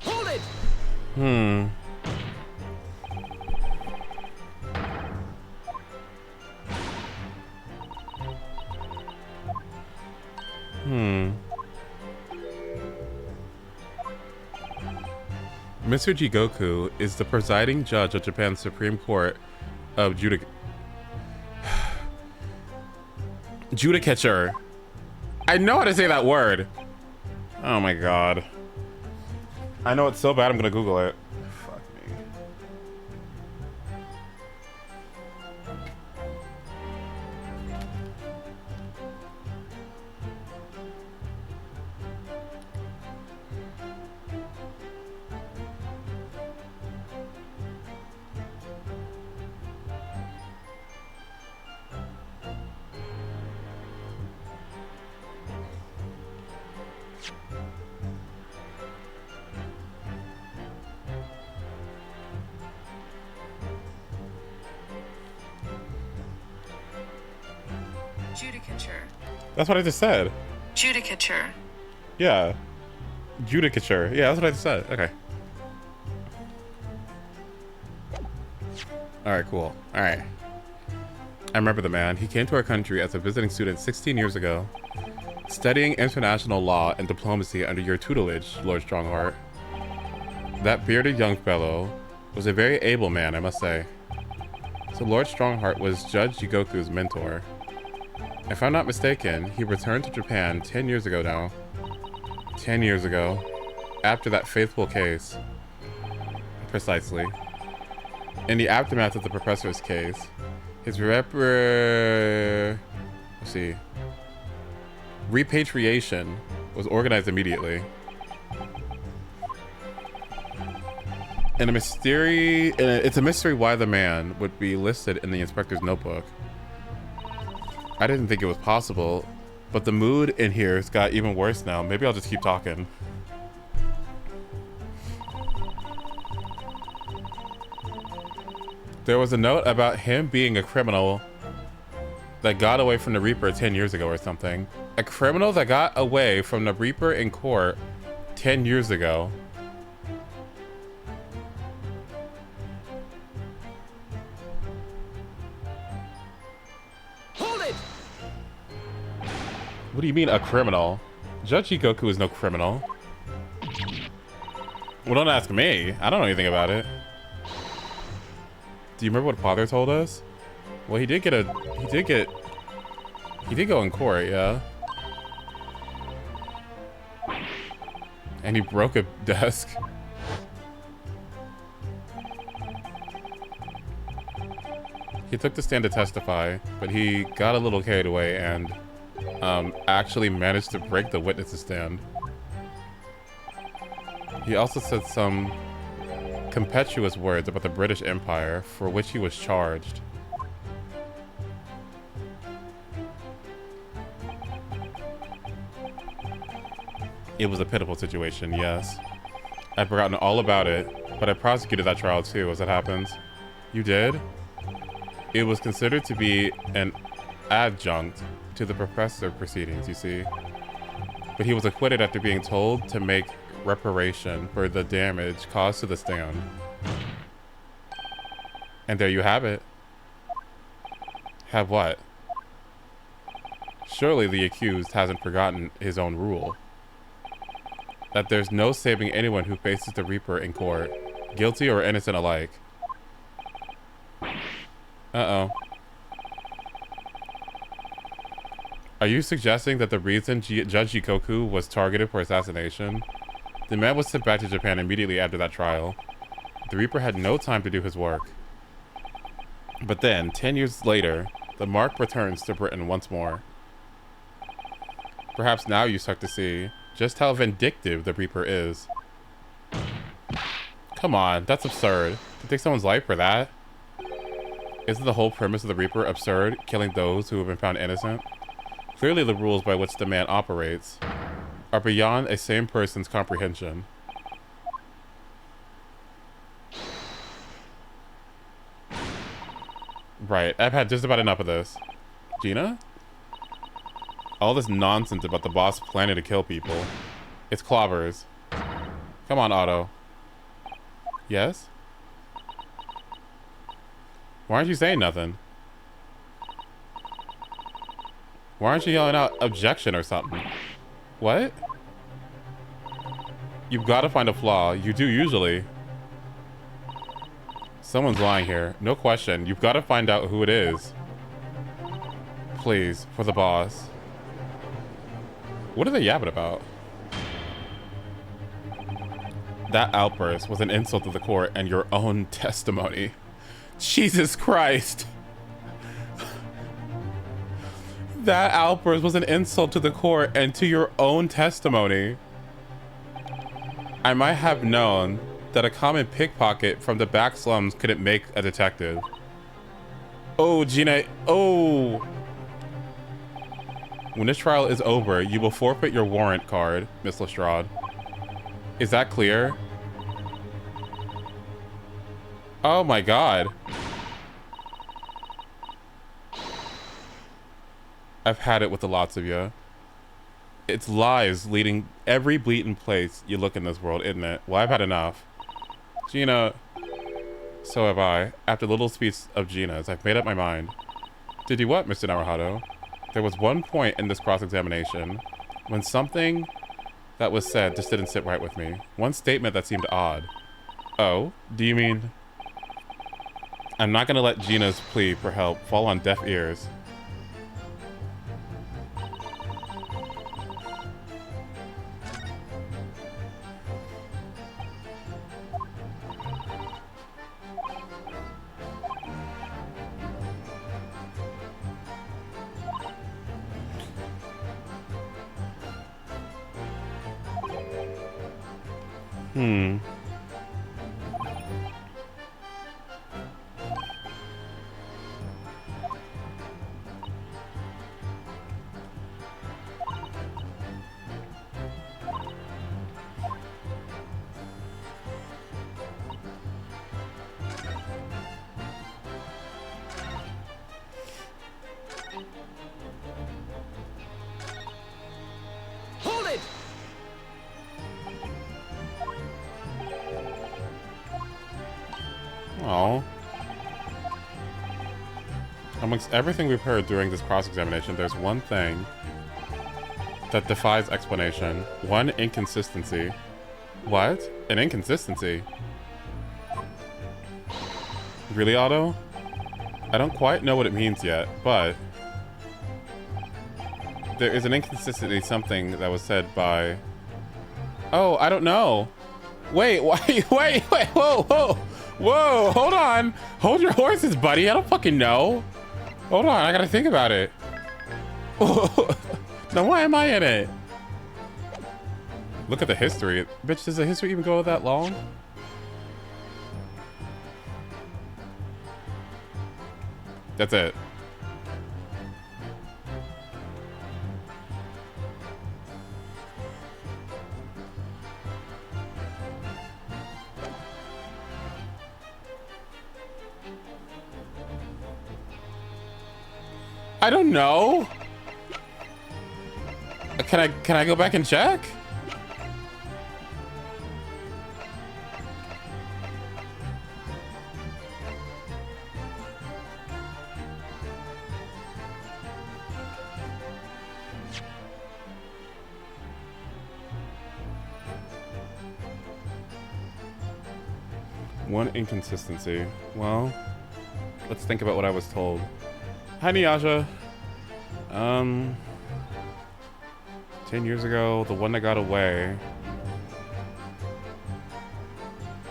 Hold it! Mr. Jigoku is the presiding judge of Japan's Supreme Court of Judicature. I know how to say that word. Oh my god. I know it's so bad I'm gonna Google it. Fuck me. Judicature. That's what I just said. Judicature. Yeah. Judicature. Yeah, that's what I just said. Okay. Alright, cool. Alright. I remember the man. He came to our country as a visiting student 16 years ago, studying international law and diplomacy under your tutelage, Lord Strongheart. That bearded young fellow was a very able man, I must say. So Lord Strongheart was Judge Jigoku's mentor. If I'm not mistaken, he returned to Japan 10 years ago now. 10 years ago. After that faithful case. Precisely. In the aftermath of the professor's case, his repatriation was organized immediately. And it's a mystery why the man would be listed in the inspector's notebook. I didn't think it was possible, but the mood in here has got even worse now. Maybe I'll just keep talking. There was a note about him being a criminal that got away from the Reaper 10 years ago or something. A criminal that got away from the Reaper in court 10 years ago. What do you mean, a criminal? Judge Jigoku is no criminal. Well, don't ask me. I don't know anything about it. Do you remember what Father told us? Well, he did go in court, yeah. And he broke a desk. He took the stand to testify, but he got a little carried away and actually managed to break the witness's stand. He also said some impetuous words about the British Empire, for which he was charged. It was a pitiful situation, yes. I'd forgotten all about it, but I prosecuted that trial too, as it happens. You did? It was considered to be an adjunct to the professor proceedings, you see. But he was acquitted after being told to make reparation for the damage caused to the stand. And there you have it. Have what? Surely the accused hasn't forgotten his own rule. That there's no saving anyone who faces the Reaper in court, guilty or innocent alike. Uh-oh. Are you suggesting that the reason Judge Jikoku was targeted for assassination? The man was sent back to Japan immediately after that trial. The Reaper had no time to do his work. But then, 10 years later, the mark returns to Britain once more. Perhaps now you start to see just how vindictive the Reaper is. Come on, that's absurd. To take someone's life for that? Isn't the whole premise of the Reaper absurd, killing those who have been found innocent? Clearly the rules by which the man operates are beyond a sane person's comprehension. Right, I've had just about enough of this. Gina? All this nonsense about the boss planning to kill people. It's clobbers. Come on, Otto. Yes? Why aren't you saying nothing? Why aren't you yelling out objection or something? What? You've got to find a flaw. You do usually. Someone's lying here. No question. You've got to find out who it is. Please, for the boss. What are they yapping about? That outburst was an insult to the court and your own testimony. Jesus Christ. That outburst was an insult to the court and to your own testimony. I might have known that a common pickpocket from the back slums couldn't make a detective. Oh, Gina. Oh. When this trial is over, you will forfeit your warrant card, Miss Lestrade. Is that clear? Oh my god. I've had it with the lots of you. It's lies leading every bleeding place you look in this world, isn't it? Well, I've had enough. Gina. So have I. After the little speech of Gina's, I've made up my mind. Did you what, Mr. Naruhito? There was one point in this cross-examination when something that was said just didn't sit right with me. One statement that seemed odd. Oh? Do you mean... I'm not gonna let Gina's plea for help fall on deaf ears. Hold it! Oh. Amongst everything we've heard during this cross-examination, there's one thing that defies explanation. One inconsistency. What? An inconsistency? Really, Otto? I don't quite know what it means yet, but there is an inconsistency, something that was said by... Oh, I don't know. Wait, wait, whoa, hold on. Hold your horses, buddy. I don't fucking know. Hold on, I gotta think about it. Now, why am I in it? Look at the history. Bitch, does the history even go that long? That's it. I don't know. Can I go back and check? One inconsistency. Well, let's think about what I was told. Hi, Niyasha. 10 years ago, the one that got away.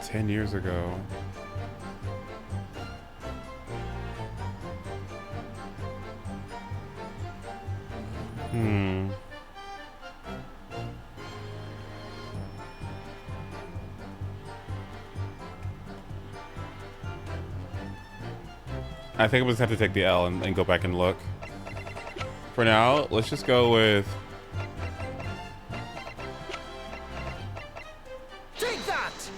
10 years ago. I think we'll just have to take the L and go back and look. For now, let's just go with... Take that!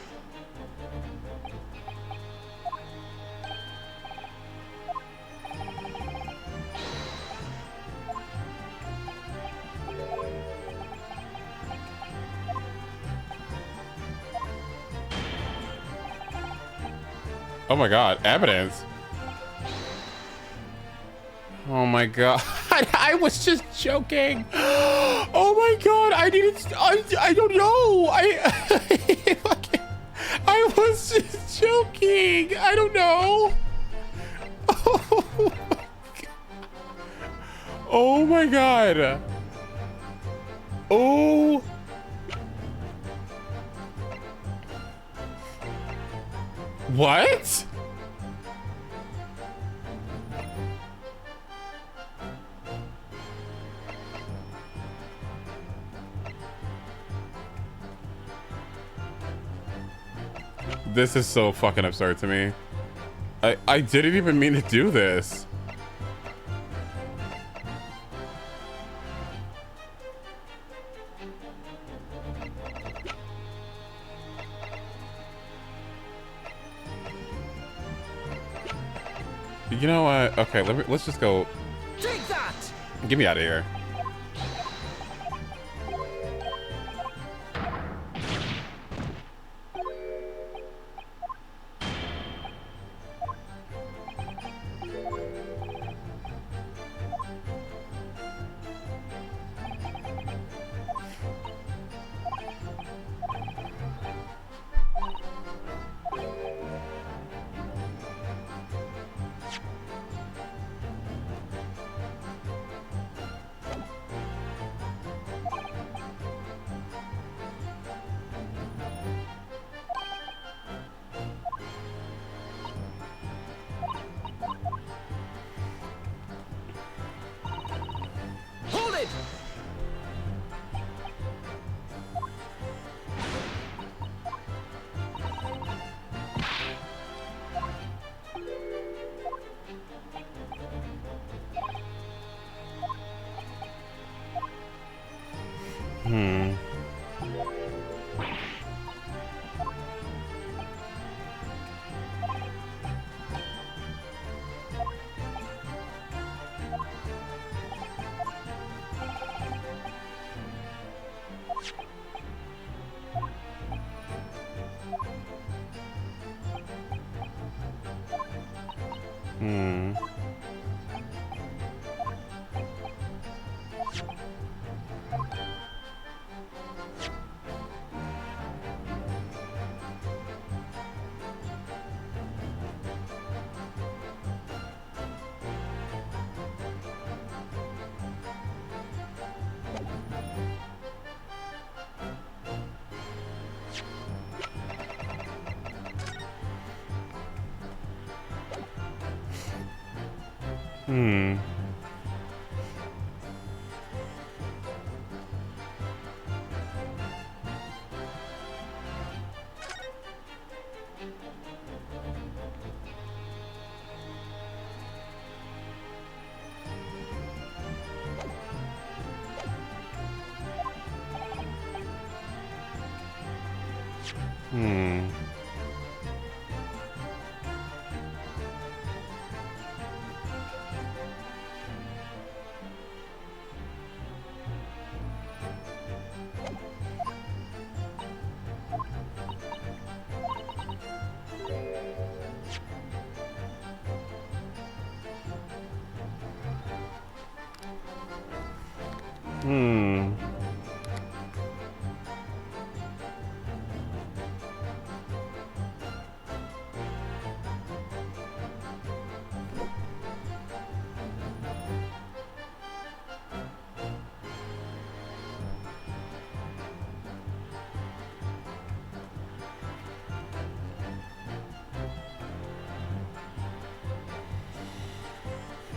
Oh my god, evidence. Oh my god. I was just joking. Oh my god, I needed I don't know. I was just joking. I don't know. Oh my god. Oh. What? This is so fucking absurd to me. I didn't even mean to do this. You know what? Okay, let's just go. Take that! Get me out of here. Hold it!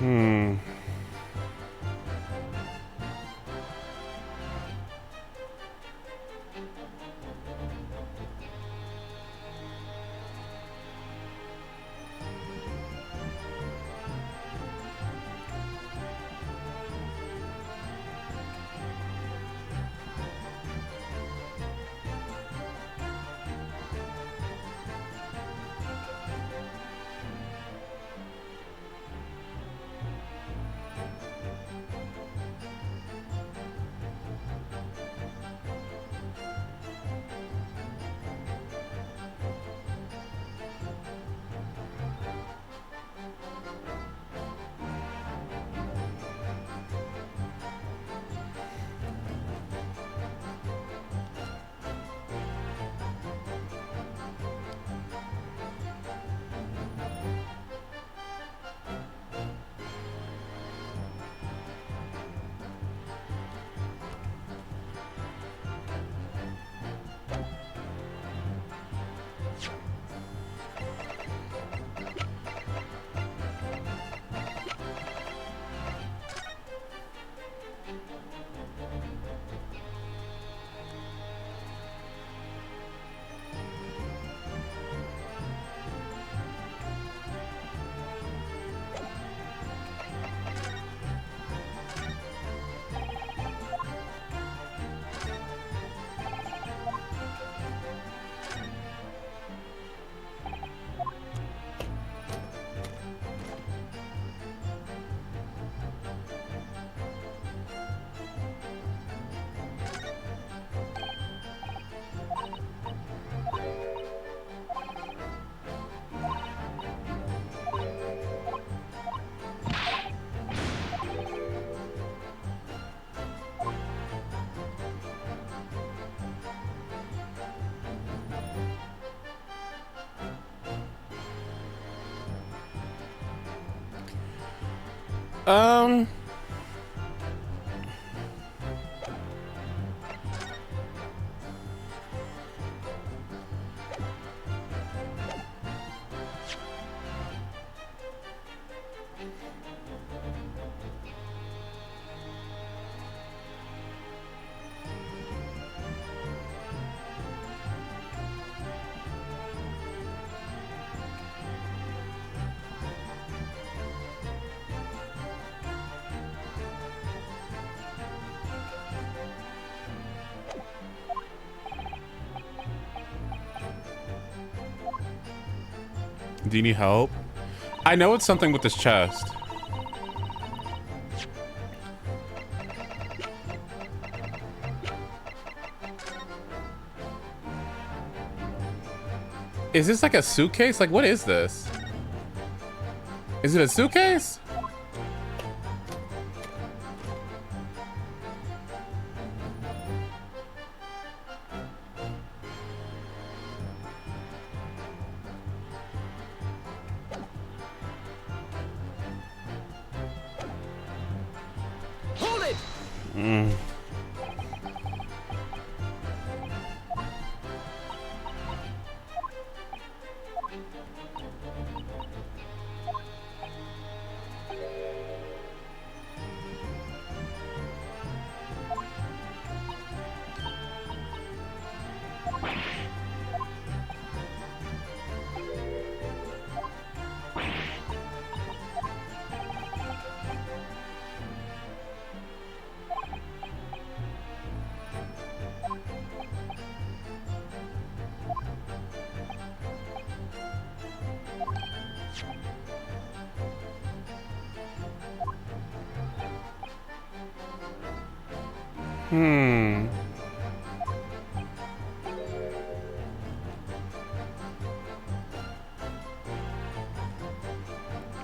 Hmm. Um. Do you need help? I know it's something with this chest. Is this like a suitcase? Like, what is this? Is it a suitcase? Hold it!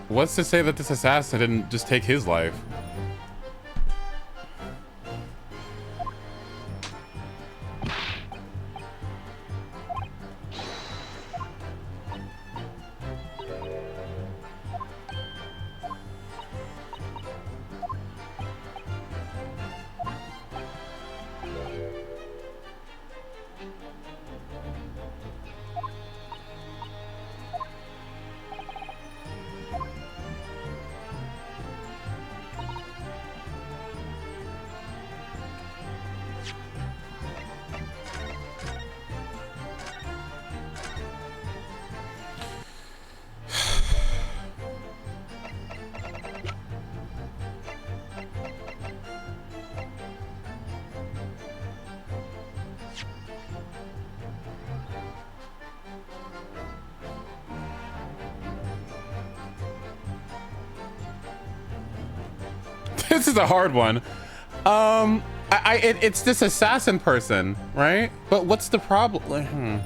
What's to say that this assassin didn't just take his life? This is a hard one. It's this assassin person, right? But what's the problem?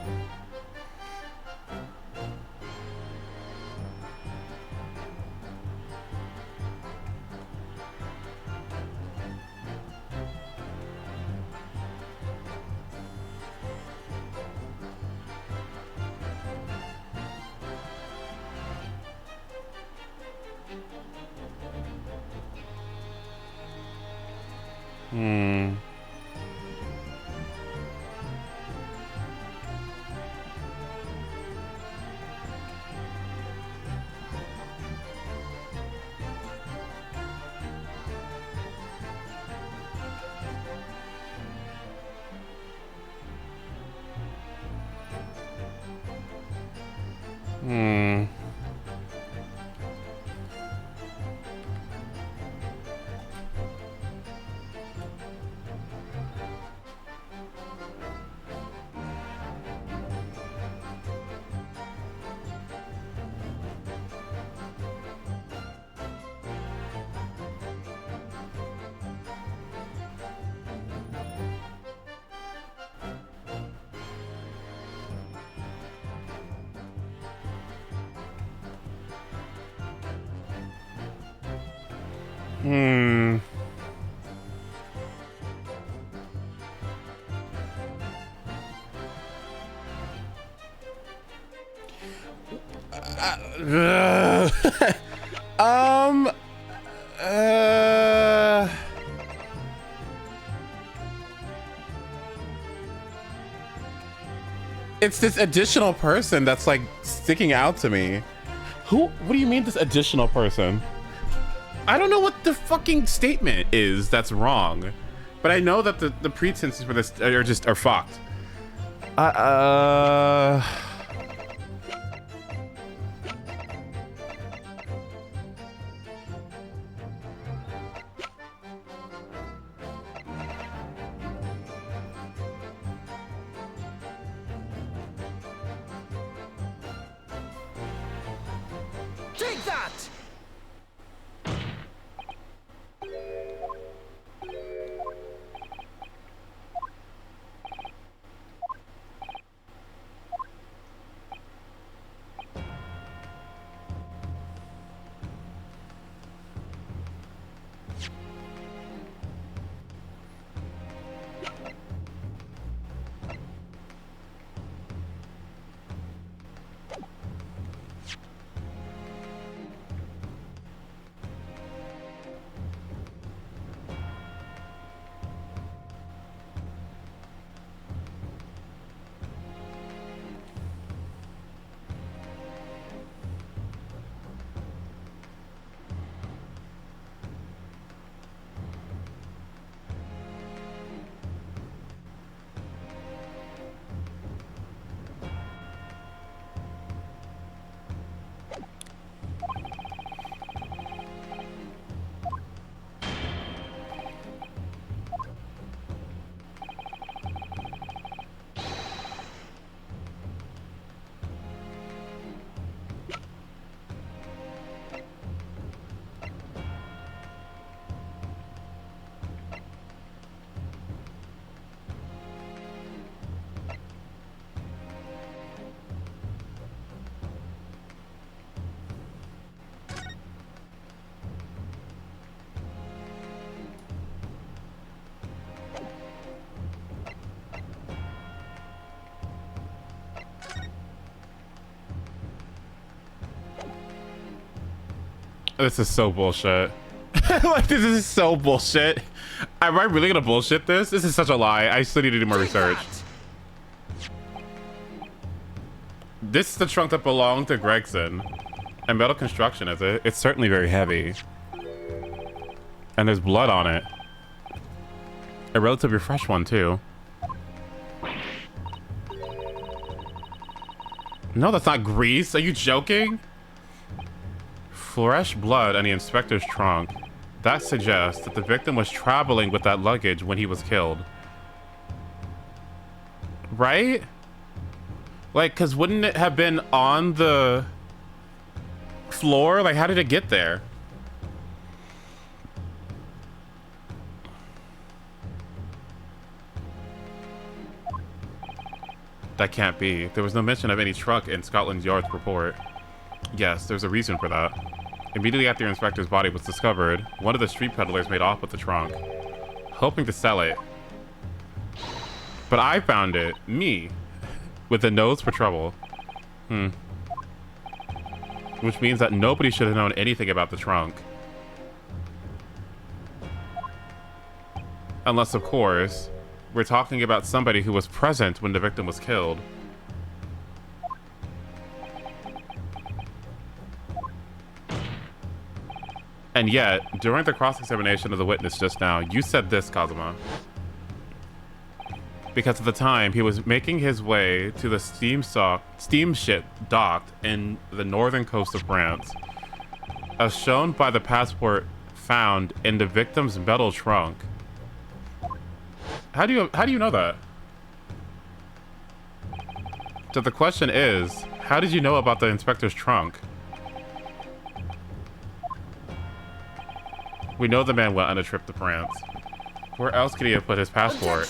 It's this additional person that's like sticking out to me. What do you mean this additional person? I don't know what the fucking statement is that's wrong, but I know that the pretenses for this are fucked. Take that! This is so bullshit. Like, this is so bullshit. Am I really gonna bullshit this? This is such a lie. I still need to do more research. This is the trunk that belonged to Gregson. And metal construction, is it? It's certainly very heavy. And there's blood on it. A relatively fresh one, too. No, that's not grease. Are you joking? Fresh blood on the inspector's trunk. That suggests that the victim was traveling with that luggage when he was killed. Right? Like, because wouldn't it have been on the floor? Like, how did it get there? That can't be. There was no mention of any truck in Scotland Yard's report. Yes, there's a reason for that. Immediately after the inspector's body was discovered, one of the street peddlers made off with the trunk, hoping to sell it. But I found it, me, with a nose for trouble. Which means that nobody should have known anything about the trunk. Unless, of course, we're talking about somebody who was present when the victim was killed. And yet, during the cross-examination of the witness just now, you said this, Kazuma. Because at the time, he was making his way to the steamship docked in the northern coast of France, as shown by the passport found in the victim's metal trunk. How do you know that? So the question is, how did you know about the inspector's trunk? We know the man went on a trip to France. Where else could he have put his passport?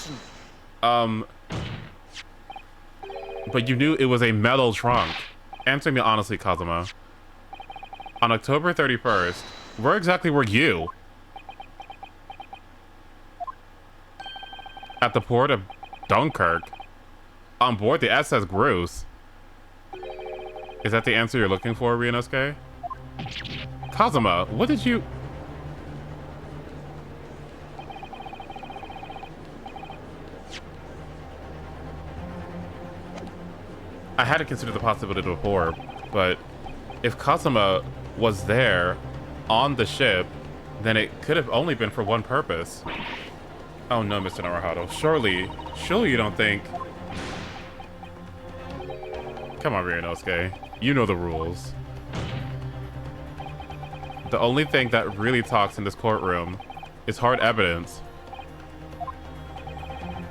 But you knew it was a metal trunk. Answer me honestly, Kazuma. On October 31st, where exactly were you? At the port of Dunkirk. On board the SS Gross. Is that the answer you're looking for, Ryunosuke? Kazuma, what did you... I had to consider the possibility before, but if Kazuma was there on the ship, then it could have only been for one purpose. Oh no, Mr. Naruhado. Surely you don't think... Come on, Ryunosuke. You know the rules. The only thing that really talks in this courtroom is hard evidence.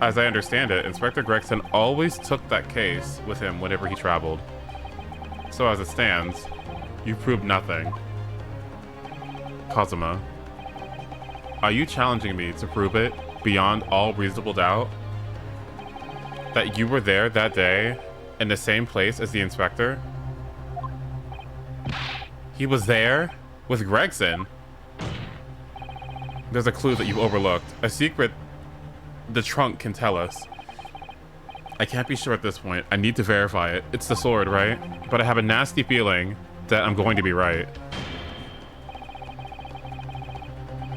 As I understand it, Inspector Gregson always took that case with him whenever he traveled. So as it stands, you proved nothing. Kazuma, are you challenging me to prove it beyond all reasonable doubt? That you were there that day in the same place as the inspector? He was there with Gregson. There's a clue that you overlooked. A secret the trunk can tell us. I can't be sure at this point. I need to verify it. It's the sword, right? But I have a nasty feeling that I'm going to be right.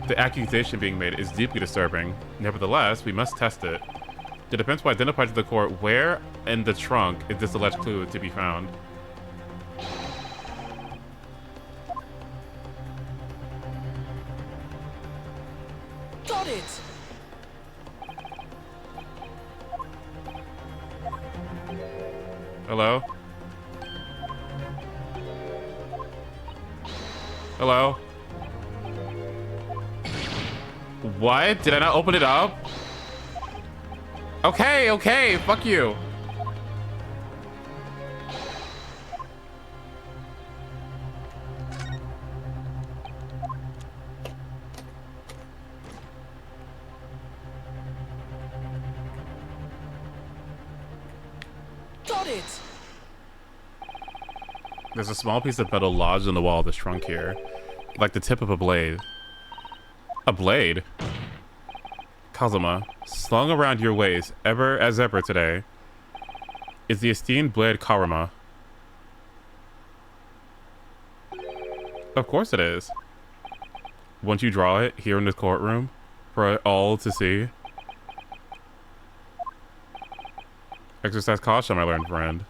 The accusation being made is deeply disturbing. Nevertheless, we must test it. The defense will identify to the court where in the trunk is this alleged clue to be found. Got it! Hello? Hello? What? Did I not open it up? Okay, fuck you. Got it! There's a small piece of metal lodged in the wall of this trunk here, like the tip of a blade. A blade? Kazuma, slung around your waist ever as ever today, is the esteemed blade Karuma. Of course it is. Won't you draw it here in this courtroom for all to see? Exercise caution, my learned friend.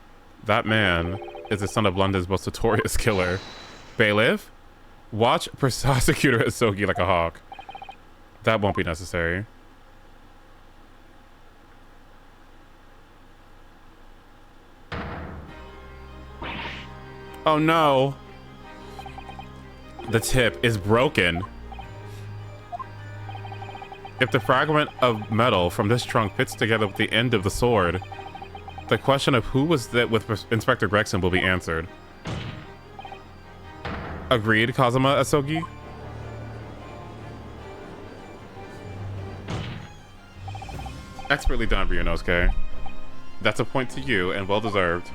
That man is the son of London's most notorious killer. Bailiff, watch Prosecutor Asogi like a hawk. That won't be necessary. Oh no. The tip is broken. If the fragment of metal from this trunk fits together with the end of the sword, the question of who was that with Inspector Gregson will be answered. Agreed, Kazuma Asogi? Expertly done, Ryunosuke. That's a point to you, and well deserved.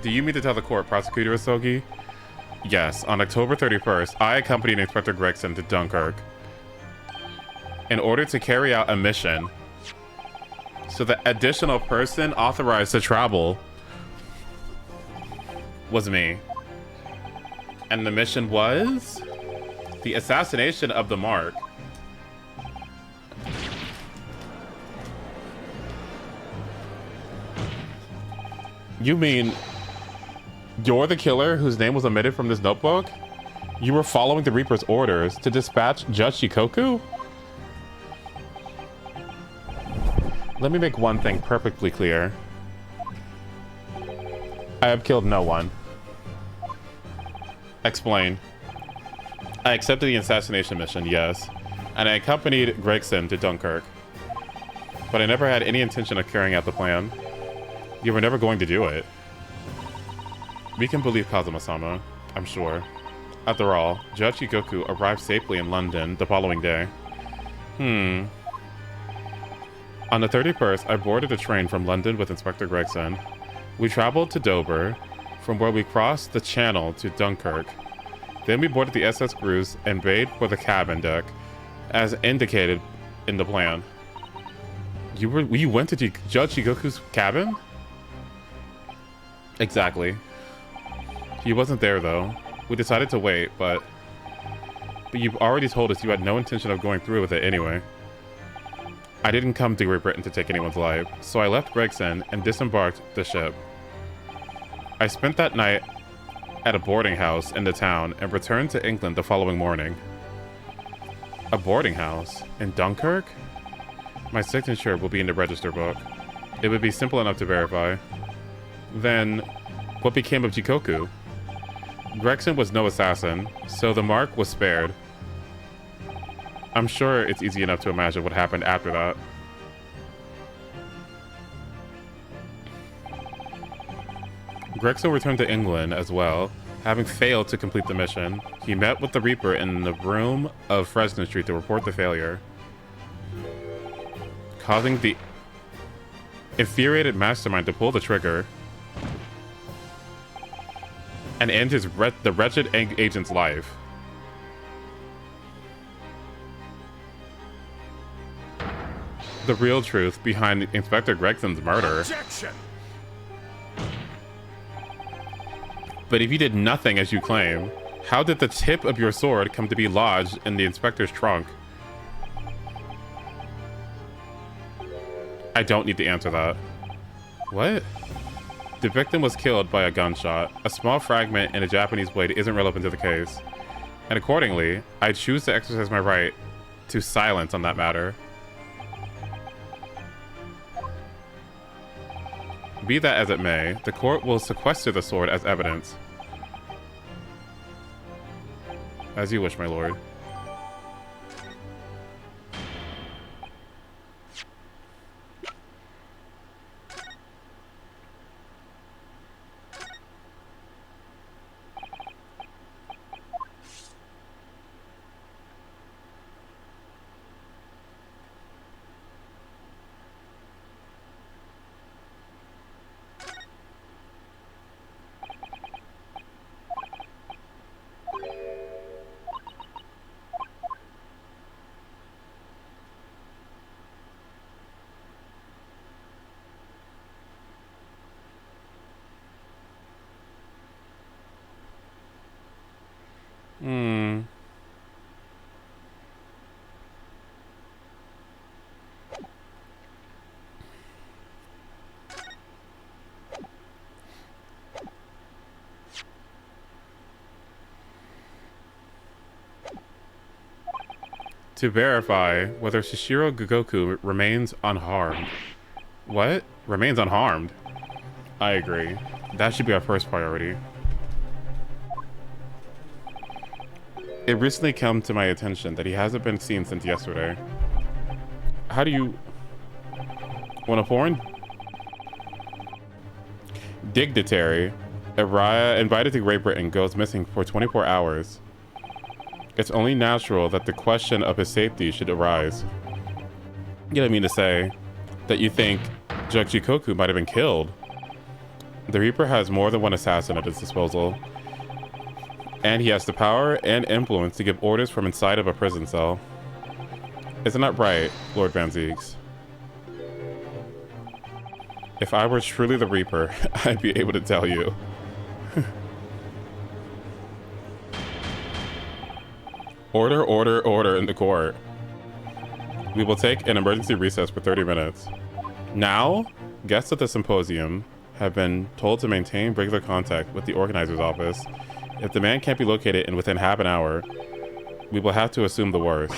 Do you mean to tell the court, Prosecutor Asogi? Yes, on October 31st, I accompanied Inspector Gregson to Dunkirk in order to carry out a mission. So the additional person authorized to travel was me. And the mission was the assassination of the Mark. You mean you're the killer whose name was omitted from this notebook? You were following the Reaper's orders to dispatch Judge Shikoku? Let me make one thing perfectly clear. I have killed no one. Explain. I accepted the assassination mission, yes, and I accompanied Gregson to Dunkirk. But I never had any intention of carrying out the plan. You were never going to do it. We can believe Kazuma-sama, I'm sure. After all, Judge Shikoku arrived safely in London the following day. On the 31st, I boarded a train from London with Inspector Gregson. We traveled to Dover, from where we crossed the channel to Dunkirk. Then we boarded the SS Grus and bade for the cabin deck, as indicated in the plan. You went to Judge Shikoku's cabin? Exactly. He wasn't there though. We decided to wait, but you've already told us you had no intention of going through with it anyway. I didn't come to Great Britain to take anyone's life, so I left Gregson and disembarked the ship. I spent that night at a boarding house in the town and returned to England the following morning. A boarding house? In Dunkirk? My signature will be in the register book. It would be simple enough to verify. Then, what became of Shikoku? Gregson was no assassin, so the Mark was spared. I'm sure it's easy enough to imagine what happened after that. Gregson returned to England as well, having failed to complete the mission. He met with the Reaper in the room of Fresno Street to report the failure, causing the infuriated mastermind to pull the trigger and end the wretched agent's life. The real truth behind Inspector Gregson's murder. Objection! But if you did nothing as you claim, how did the tip of your sword come to be lodged in the inspector's trunk? I don't need to answer that. What? The victim was killed by a gunshot. A small fragment in a Japanese blade isn't relevant to the case. And accordingly, I choose to exercise my right to silence on that matter. Be that as it may, the court will sequester the sword as evidence. As you wish, my lord. To verify whether Shishiro Gogoku remains unharmed. What? Remains unharmed? I agree. That should be our first priority. It recently come to my attention that he hasn't been seen since yesterday. How do you... When a foreign dignitary invited to Great Britain goes missing for 24 hours, it's only natural that the question of his safety should arise. You don't mean to say that you think Judge Jikoku might have been killed. The Reaper has more than one assassin at his disposal. And he has the power and influence to give orders from inside of a prison cell. Isn't that right, Lord Van Ziegs? If I were truly the Reaper, I'd be able to tell you. Order, order, order in the court. We will take an emergency recess for 30 minutes. Now, guests at the symposium have been told to maintain regular contact with the organizer's office. If the man can't be located in within half an hour, we will have to assume the worst.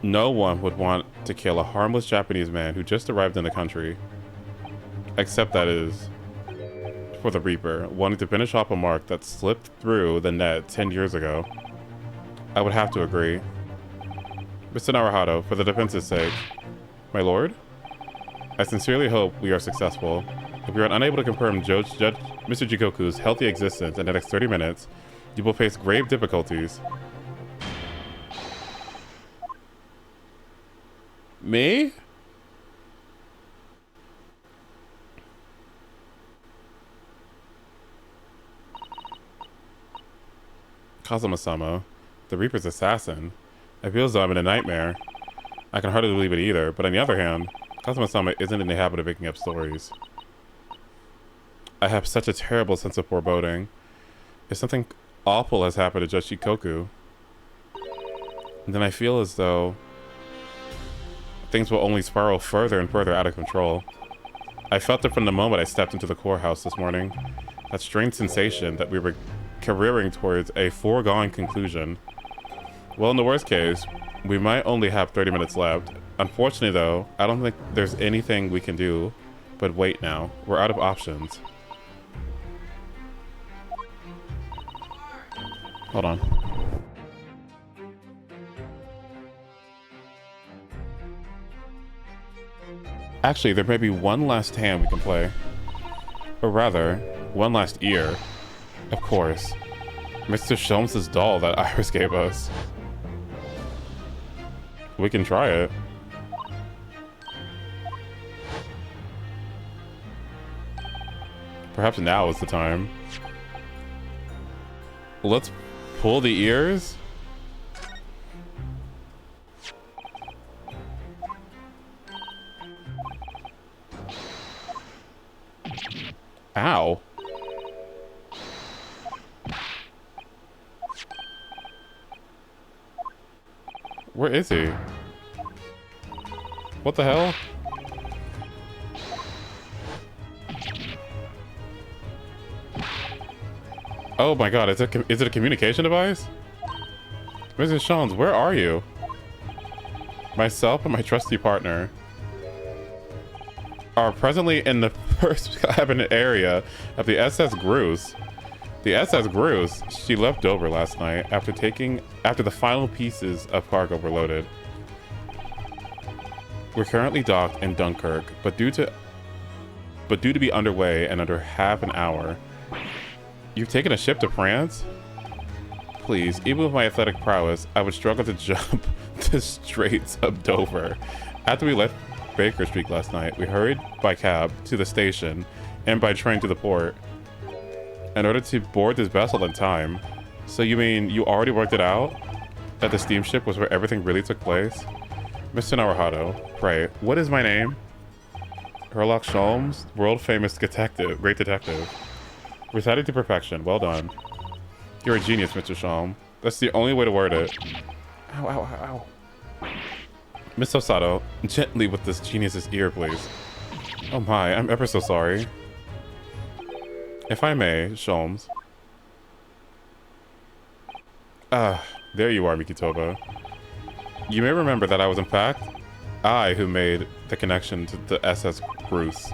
No one would want to kill a harmless Japanese man who just arrived in the country. Except that is for the Reaper, wanting to finish off a mark that slipped through the net 10 years ago. I would have to agree. Mr. Naruhito, for the defense's sake. My lord? I sincerely hope we are successful. If we are unable to confirm Judge Mr. Jikoku's healthy existence in the next 30 minutes, you will face grave difficulties. Me? Kazuma-sama, the Reaper's assassin. I feel as though I'm in a nightmare. I can hardly believe it either, but on the other hand, Kazuma-sama isn't in the habit of making up stories. I have such a terrible sense of foreboding. If something awful has happened to Judge Jikoku, then I feel as though things will only spiral further and further out of control. I felt it from the moment I stepped into the courthouse this morning. That strange sensation that we were careering towards a foregone conclusion. Well, in the worst case, we might only have 30 minutes left. Unfortunately, though, I don't think there's anything we can do but wait now. We're out of options. Hold on. Actually, there may be one last hand we can play. Or rather, one last ear. Of course. Mr. Sholmes' doll that Iris gave us. We can try it. Perhaps now is the time. Let's pull the ears. Ow. Where is he? What the hell? Oh my god, is it a communication device? Mrs. Sholmes, where are you? Myself and my trusty partner are presently in the first cabinet area of the SS Groose. The SS Groose, she left Dover last night after the final pieces of cargo were loaded. We're currently docked in Dunkirk, but due to be underway in under half an hour. You've taken a ship to France? Please, even with my athletic prowess, I would struggle to jump the Straits of Dover. After we left Baker Street last night, we hurried by cab to the station and by train to the port in order to board this vessel in time. So you mean you already worked it out? That the steamship was where everything really took place? Mr. Naruhito, pray, what is my name? Herlock Sholmes, world famous detective, great detective. Recited to perfection, well done. You're a genius, Mr. Sholmes. That's the only way to word it. Ow, ow, ow, ow. Miss Osato, gently with this genius's ear, please. Oh my, I'm ever so sorry. If I may, Sholmes. There you are, Mikitoba. You may remember that I was in fact I who made the connection to the SS Groose.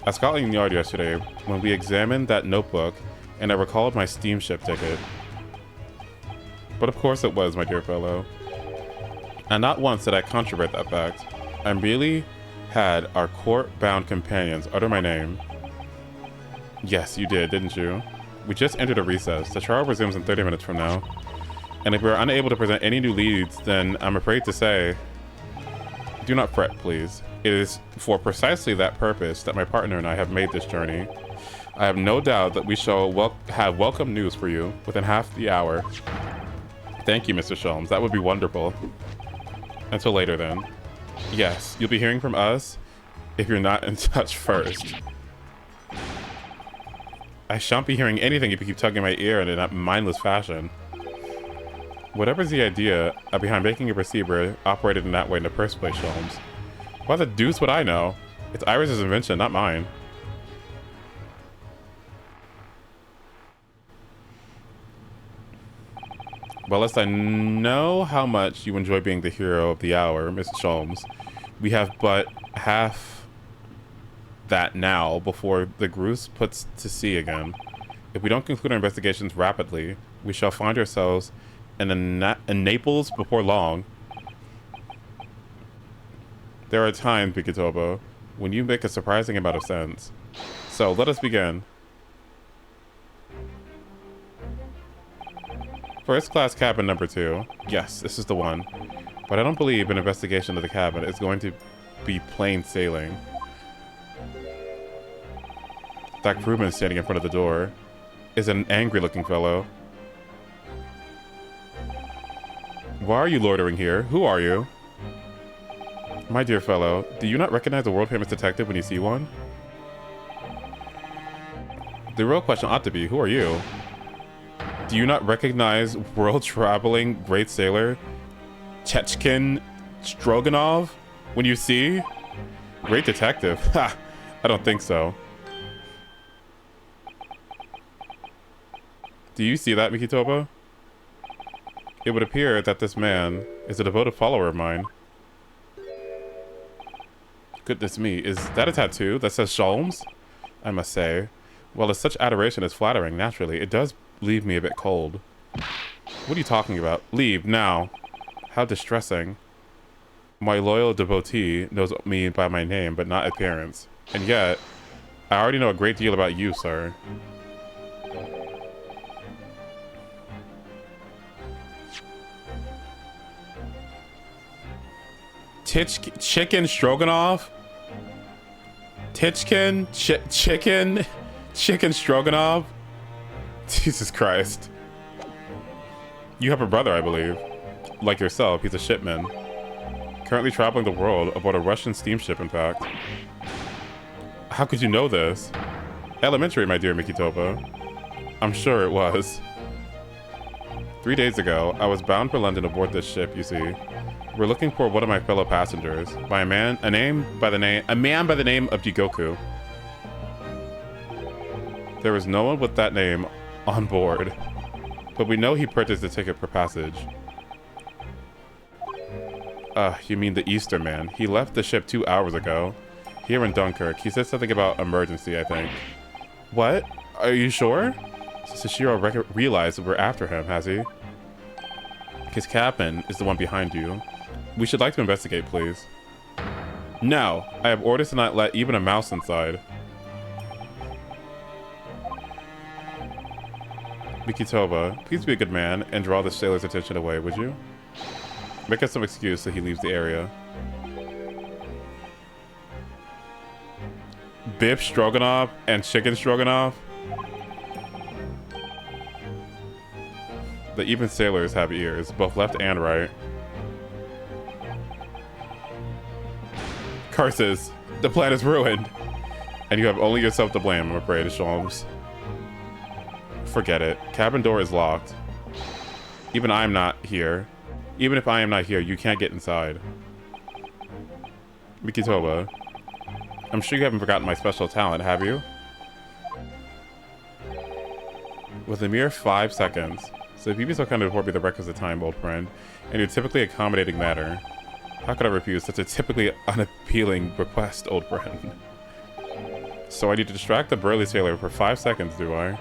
At Scotland Yard yesterday, when we examined that notebook, and I recalled my steamship ticket. But of course it was, my dear fellow. And not once did I controvert that fact. I merely had our court-bound companions utter my name. Yes, you did, didn't you? We just entered a recess. The trial resumes in 30 minutes from now. And if we're unable to present any new leads, then I'm afraid to say... Do not fret, please. It is for precisely that purpose that my partner and I have made this journey. I have no doubt that we shall have welcome news for you within half the hour. Thank you, Mr. Sholmes. That would be wonderful. Until later, then. Yes, you'll be hearing from us if you're not in touch first. I shan't be hearing anything if you keep tugging my ear in a mindless fashion. Whatever's the idea behind making a receiver operated in that way in the first place, Sholmes. Why the deuce would I know? It's Iris's invention, not mine. Well, as I know how much you enjoy being the hero of the hour, Mr. Sholmes, we have but half that now before the Groose puts to sea again. If we don't conclude our investigations rapidly, we shall find ourselves in Naples before long. There are times, Bikitobo, when you make a surprising amount of sense. So, let us begin. First class cabin number 2. Yes, this is the one. But I don't believe an investigation of the cabin is going to be plain sailing. That crewman standing in front of the door is an angry-looking fellow. Why are you loitering here? Who are you? My dear fellow, do you not recognize a world-famous detective when you see one? The real question ought to be, who are you? Do you not recognize world-traveling great sailor Chechkin Stroganov when you see? Great detective? Ha! I don't think so. Do you see that, Mikitoba? It would appear that this man is a devoted follower of mine. Goodness me, is that a tattoo that says Sholmes? I must say, while such adoration is flattering, naturally, it does leave me a bit cold. What are you talking about? Leave, now. How distressing. My loyal devotee knows me by my name, but not appearance. And yet, I already know a great deal about you, sir. Chicken Stroganoff? Chicken Stroganoff? Jesus Christ. You have a brother, I believe. Like yourself, he's a shipman. Currently traveling the world aboard a Russian steamship, in fact. How could you know this? Elementary, my dear Mikitoba. I'm sure it was. 3 days ago, I was bound for London aboard this ship, you see. We're looking for one of my fellow passengers, by a man by the name of Jigoku. There was no one with that name on board, but we know he purchased a ticket for passage. You mean the Easter man. He left the ship 2 hours ago. Here in Dunkirk. He said something about emergency, I think. What? Are you sure? Sashiro realized we're after him, has he? His cabin is the one behind you. We should like to investigate, please. No, I have orders to not let even a mouse inside. Mikitoba, please be a good man and draw the sailor's attention away, would you? Make us some excuse so he leaves the area. Beef Stroganoff and Chicken Stroganoff? The even sailors have ears, both left and right. Curses! The plan is ruined! And you have only yourself to blame, I'm afraid, Sholmes. Forget it. Cabin door is locked. Even if I am not here, you can't get inside. Mikitoba, I'm sure you haven't forgotten my special talent, have you? With a mere 5 seconds. So if you'd be so kind to report me the requisite time, old friend, in your typically accommodating manner. How could I refuse such a typically unappealing request, old friend? So I need to distract the burly sailor for 5 seconds, do I?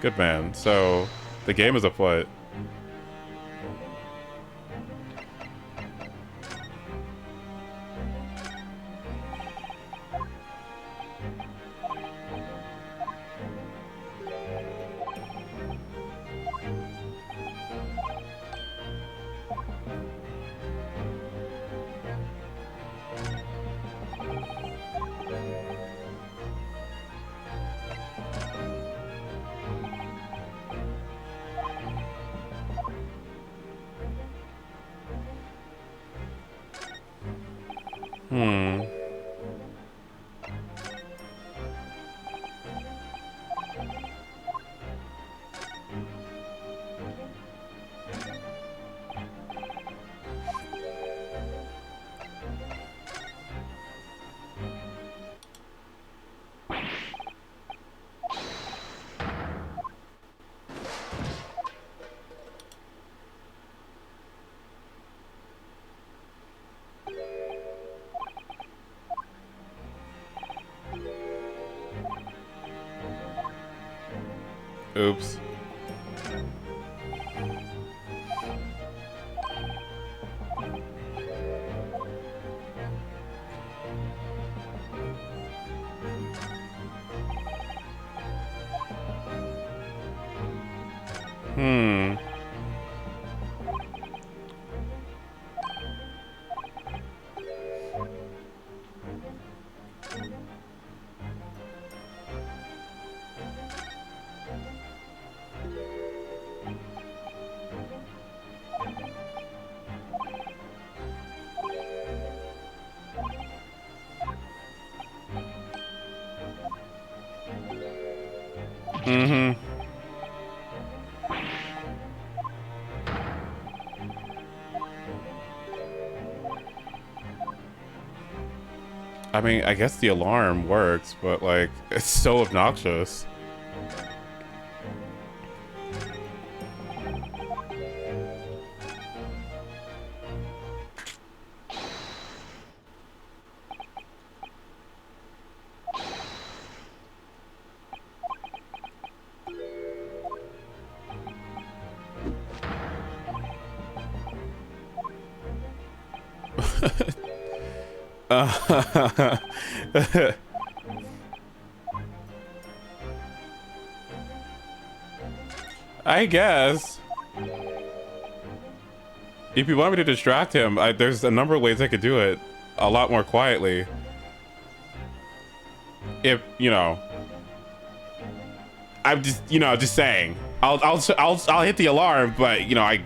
Good man. So, the game is afoot. Hmm. Oops. Hmm. Mm-hmm. I mean, I guess the alarm works, but like, it's so obnoxious. I guess. If you want me to distract him, there's a number of ways I could do it a lot more quietly. If, you know, I'm just, you know, just saying. I'll hit the alarm, but, you know,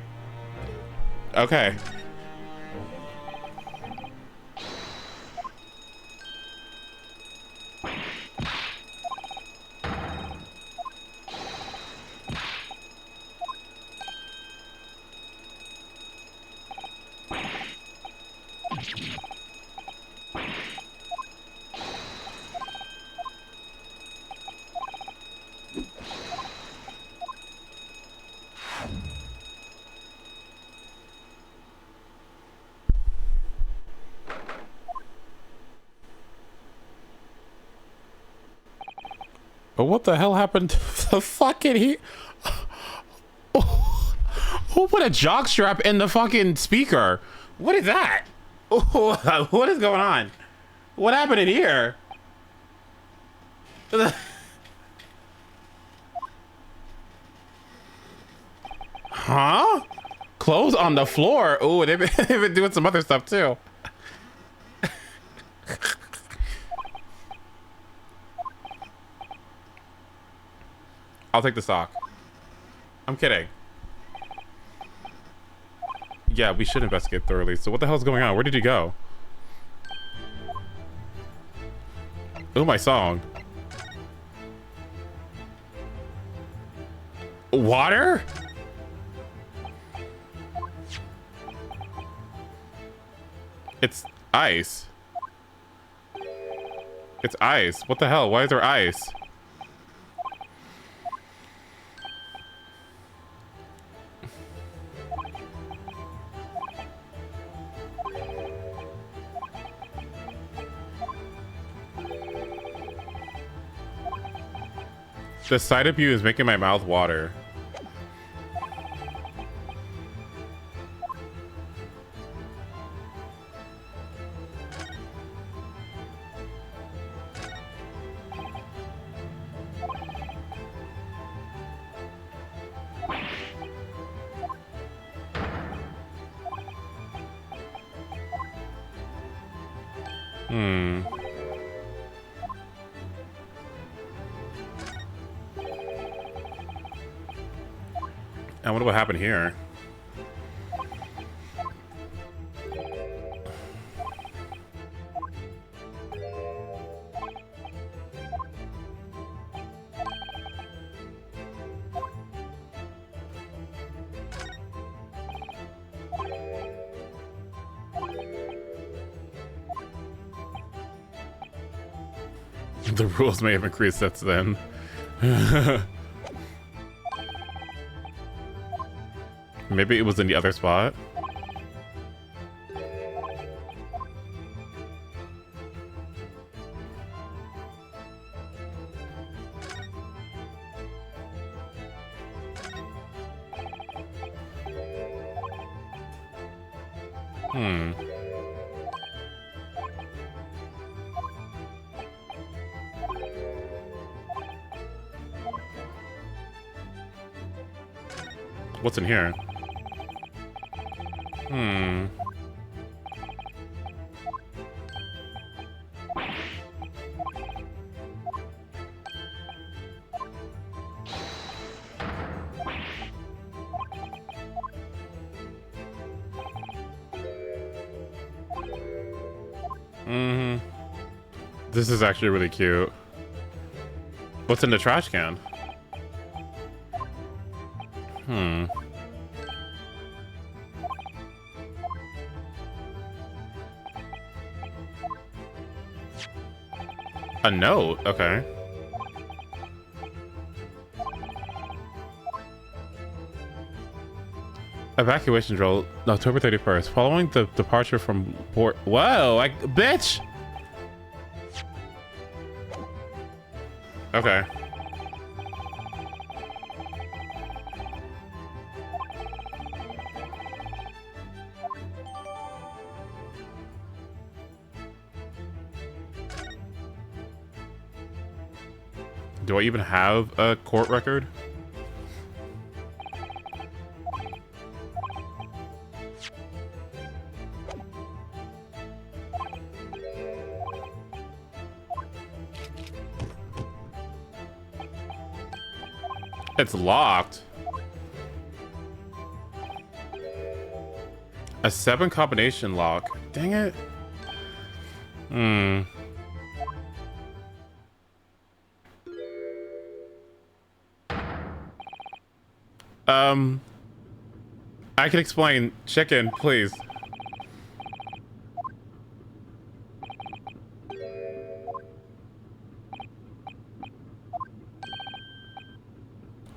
okay. But what the hell happened to the fucking who put a jockstrap in the fucking speaker? What is that? What is going on? What happened in here? Huh? Clothes on the floor. Oh, they've been doing some other stuff too. I'll take the sock. I'm kidding. Yeah, we should investigate thoroughly. So what the hell's going on? Where did he go? Oh, my song. Water? It's ice. It's ice. What the hell? Why is there ice? The sight of you is making my mouth water. I wonder what happened here. The rules may have increased since then. Maybe it was in the other spot. What's in here? This is actually really cute. What's in the trash can? A note, okay. Evacuation drill, October 31st. Following the departure from port. Whoa, bitch! Okay. Do I even have a court record? It's locked. A 7 combination lock. Dang it. I can explain. Chicken, please.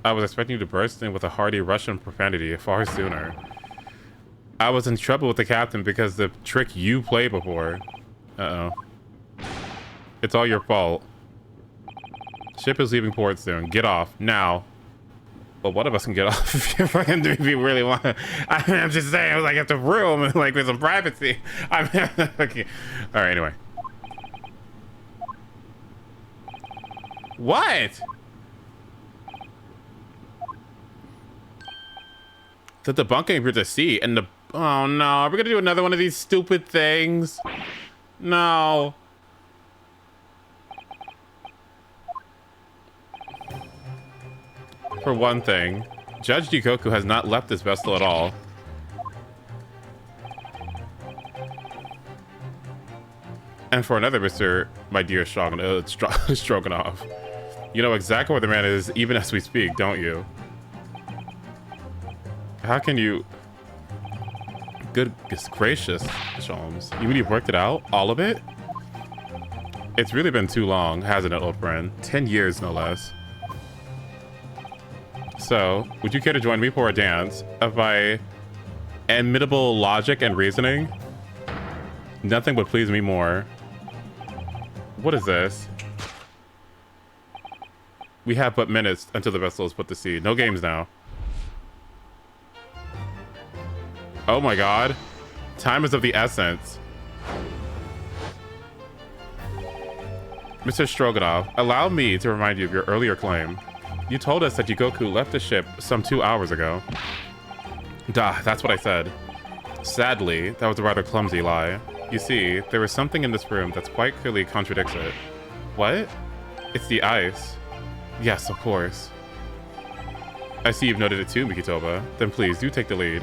I was expecting you to burst in with a hearty Russian profanity far sooner. I was in trouble with the captain because the trick you played before. Uh-oh. It's all your fault. Ship is leaving port soon. Get off, now. Well, one of us can get off if you really want. I'm just saying, I was like at the room and like with some privacy. Okay. All right. Anyway. What? The debunking appeared to see, and the oh no, are we gonna do another one of these stupid things? No. For one thing, Judge Jikoku has not left this vessel at all. And for another, my dear Stroganoff, you know exactly where the man is, even as we speak, don't you? How can you... Goodness gracious, Sholmes. You mean you've worked it out? All of it? It's really been too long, hasn't it, old friend? 10 years, no less. So, would you care to join me for a dance of my inimitable logic and reasoning? Nothing would please me more. What is this? We have but minutes until the vessel is put to sea. No games now. Oh my god. Time is of the essence. Mr. Stroganoff, allow me to remind you of your earlier claim. You told us that Jikoku left the ship some 2 hours ago. Duh, that's what I said. Sadly, that was a rather clumsy lie. You see, there is something in this room that's quite clearly contradicts it. What? It's the ice. Yes, of course. I see you've noted it too, Mikitoba. Then please, do take the lead.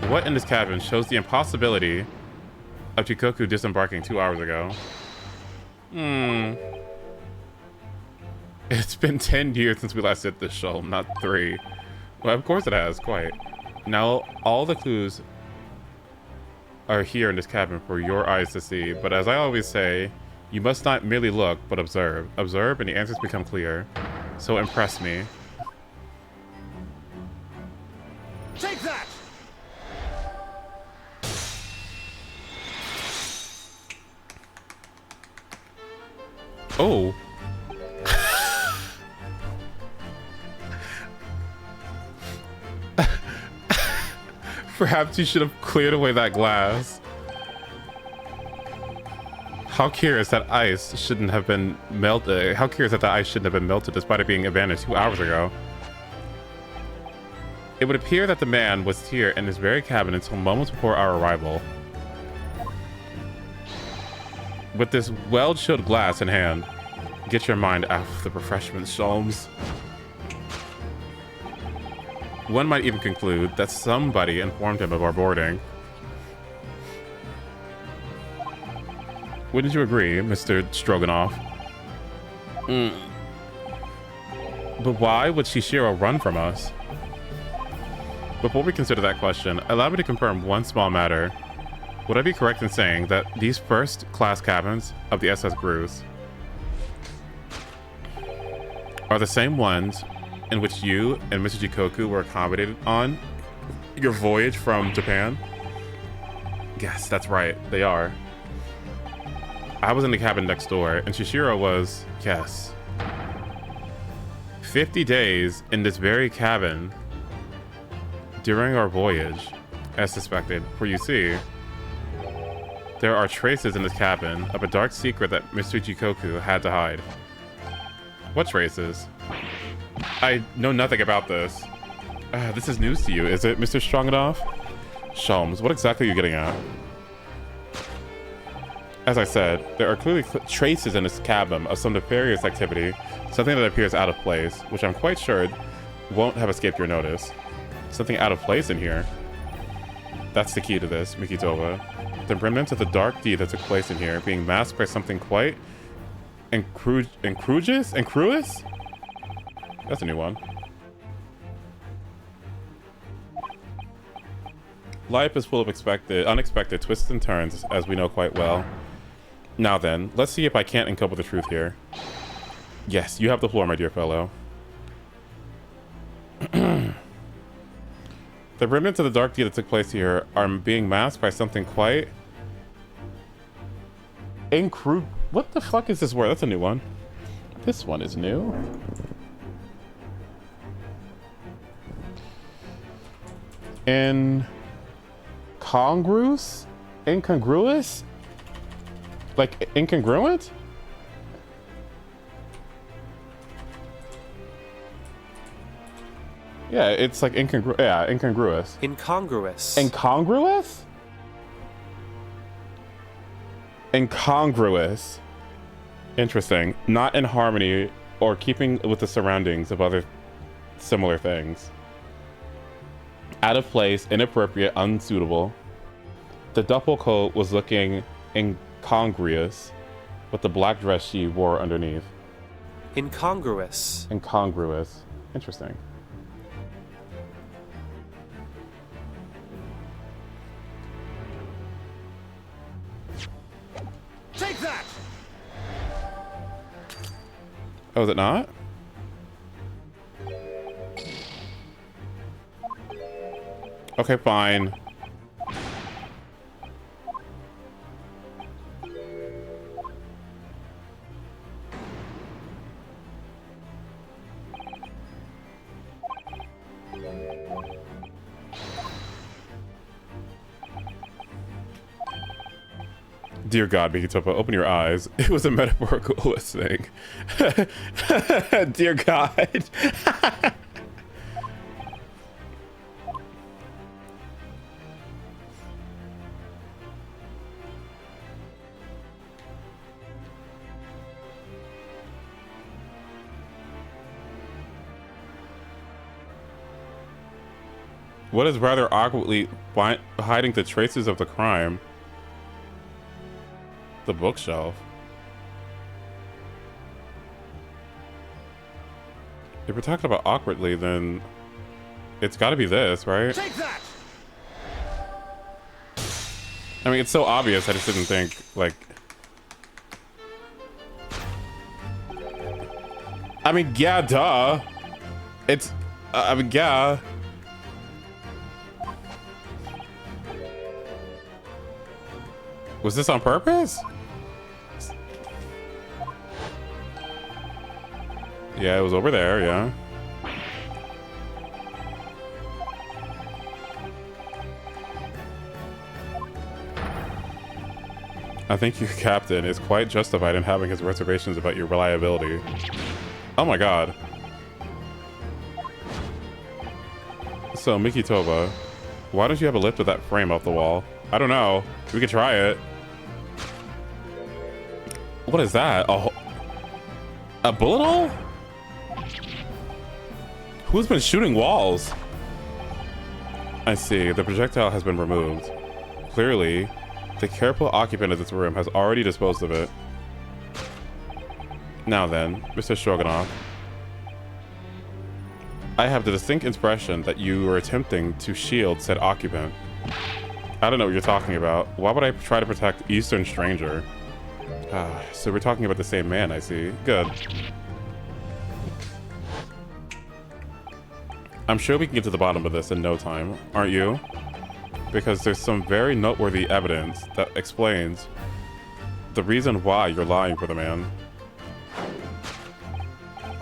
What in this cabin shows the impossibility of Jikoku disembarking 2 hours ago? It's been 10 years since we last hit this show, not 3. Well, of course it has, quite. Now, all the clues are here in this cabin for your eyes to see, but as I always say, you must not merely look, but observe. Observe and the answers become clear. So impress me. Take that! Oh. Perhaps you should have cleared away that glass. How curious that ice shouldn't have been melted. How curious that the ice shouldn't have been melted despite it being abandoned 2 hours ago. It would appear that the man was here in this very cabin until moments before our arrival. With this well-chilled glass in hand, get your mind off the refreshments, Sholmes. One might even conclude that somebody informed him of our boarding. Wouldn't you agree, Mr. Stroganoff? But why would Shishiro run from us? Before we consider that question, allow me to confirm one small matter. Would I be correct in saying that these first-class cabins of the SS Grus are the same ones in which you and Mr. Jikoku were accommodated on your voyage from Japan? Yes, that's right, they are. I was in the cabin next door, and Shishiro was, yes, 50 days in this very cabin during our voyage, as suspected. For you see, there are traces in this cabin of a dark secret that Mr. Jikoku had to hide. What traces? I know nothing about this. This is news to you, is it, Mr. Stroganoff? Sholmes, what exactly are you getting at? As I said, there are clearly traces in this cabin of some nefarious activity, something that appears out of place, which I'm quite sure won't have escaped your notice. Something out of place in here. That's the key to this, Mikitoba. The remnants of the dark deed that took place in here being masked by something quite incrugious? That's a new one. Life is full of unexpected twists and turns, as we know quite well. Now then, let's see if I can't uncover the truth here. Yes, you have the floor, my dear fellow. The remnants of the dark deed that took place here are being masked by something quite what the fuck is this word? That's a new one. This one is new. Incongruous? Incongruous? Like incongruent? Yeah, it's like incongruous. Incongruous. Incongruous? Incongruous. Interesting. Not in harmony or keeping with the surroundings of other similar things. Out of place, inappropriate, unsuitable. The duffel coat was looking incongruous with the black dress she wore underneath. Incongruous. Incongruous. Interesting. Take that! Oh, is it not? Okay, fine. Dear God, Mikitopa, open your eyes. It was a metaphorical listening. Dear God. What is rather awkwardly hiding the traces of the crime? The bookshelf. If we're talking about awkwardly, then it's got to be this, right? Take that! I mean, it's so obvious. I just didn't think, like... I mean, yeah, duh. It's... I mean, yeah. Was this on purpose? Yeah, it was over there, yeah. I think your captain is quite justified in having his reservations about your reliability. Oh my god. So, Mikitoba, why don't you have a lift of that frame off the wall? I don't know. We could try it. What is that? A bullet hole? Who's been shooting walls? I see. The projectile has been removed. Clearly, the careful occupant of this room has already disposed of it. Now then, Mr. Stroganoff, I have the distinct impression that you were attempting to shield said occupant. I don't know what you're talking about. Why would I try to protect Eastern Stranger? So we're talking about the same man, I see. Good. I'm sure we can get to the bottom of this in no time, aren't you? Because there's some very noteworthy evidence that explains the reason why you're lying for the man.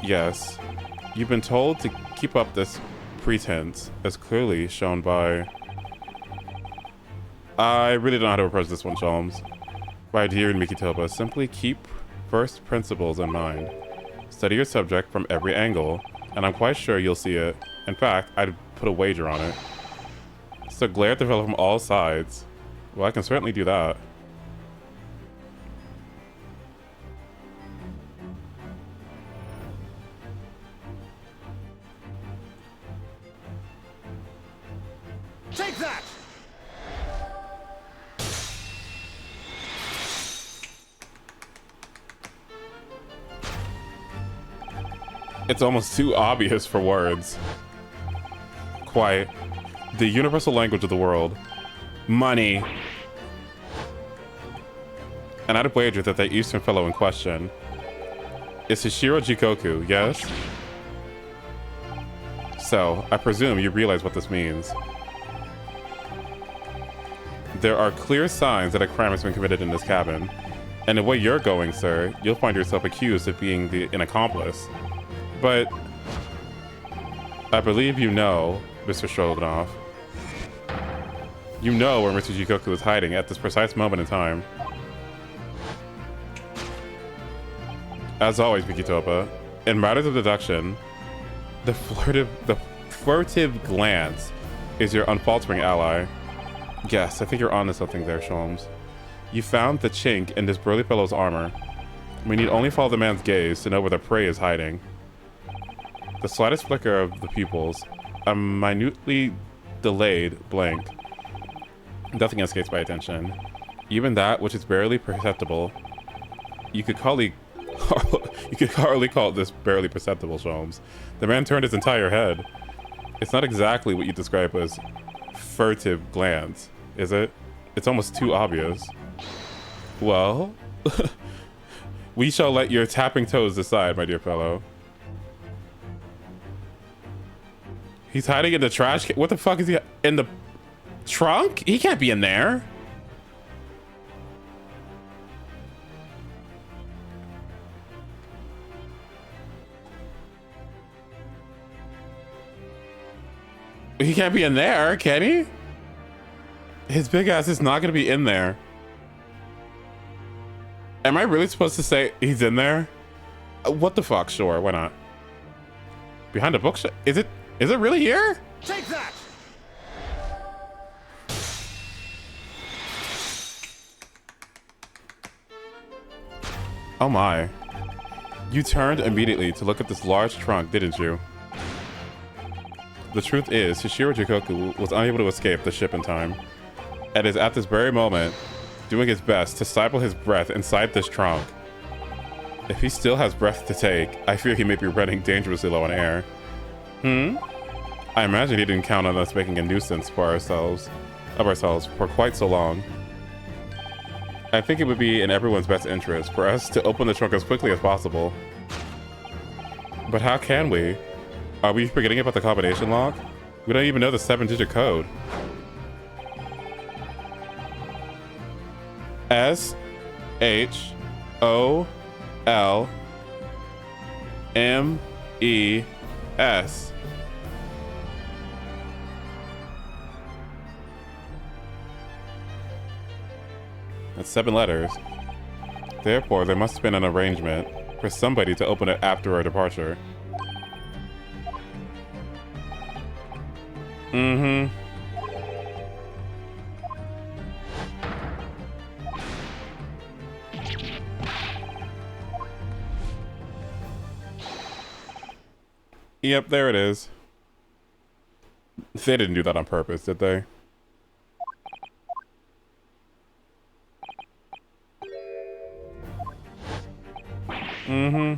Yes, you've been told to keep up this pretense, as clearly shown by... I really don't know how to approach this one, Sholmes. My dear Mikitoba, simply keep first principles in mind. Study your subject from every angle, and I'm quite sure you'll see it. In fact, I'd put a wager on it. So glare at the fellow from all sides. Well, I can certainly do that. Take that! It's almost too obvious for words. Quite. The universal language of the world. Money. And I'd wager that the Eastern fellow in question is Hishiro Jikoku, yes? So, I presume you realize what this means. There are clear signs that a crime has been committed in this cabin. And the way you're going, sir, you'll find yourself accused of being an accomplice. But I believe you know, Mr. Stroganoff. You know where Mr. Jikoku is hiding at this precise moment in time. As always, Mikitoba, in matters of deduction, the furtive glance is your unfaltering ally. Yes, I think you're onto something there, Sholmes. You found the chink in this burly fellow's armor. We need only follow the man's gaze to know where the prey is hiding. The slightest flicker of the pupils, a minutely delayed blank. Nothing escapes my attention. Even that which is barely perceptible. You could hardly call this barely perceptible, Sholmes. The man turned his entire head. It's not exactly what you describe as furtive glance, is it? It's almost too obvious. Well, we shall let your tapping toes decide, my dear fellow. He's hiding in the trash can. What the fuck is he in the trunk? He can't be in there. He can't be in there, can he? His big ass is not gonna be in there. Am I really supposed to say he's in there? What the fuck? Sure, why not? Behind a bookshelf? Is it really here? Take that! Oh my. You turned immediately to look at this large trunk, didn't you? The truth is, Hishiro Jikoku was unable to escape the ship in time, and is at this very moment doing his best to stifle his breath inside this trunk. If he still has breath to take, I fear he may be running dangerously low on air. I imagine he didn't count on us making a nuisance for ourselves for quite so long. I think it would be in everyone's best interest for us to open the trunk as quickly as possible. But how can we? Are we forgetting about the combination lock? We don't even know the 7-digit code. SHOLMES. That's 7 letters. Therefore, there must have been an arrangement for somebody to open it after our departure. Mm-hmm. Yep, there it is. They didn't do that on purpose, did they? Mm-hmm.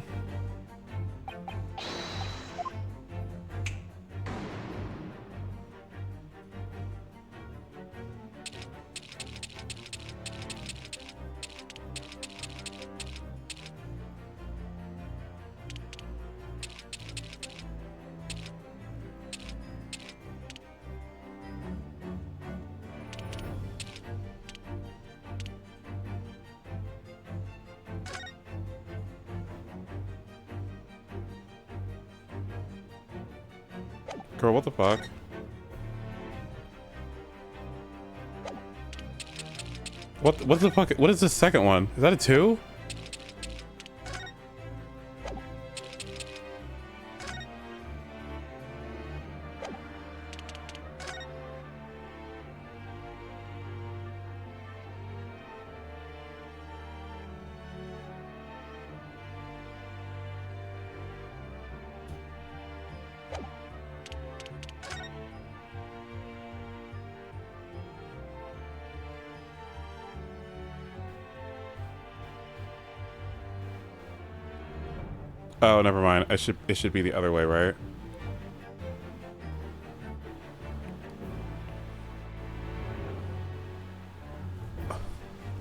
Girl, what the fuck? What the fuck? What is the second one? Is that a 2? Oh, never mind. It should be the other way, right?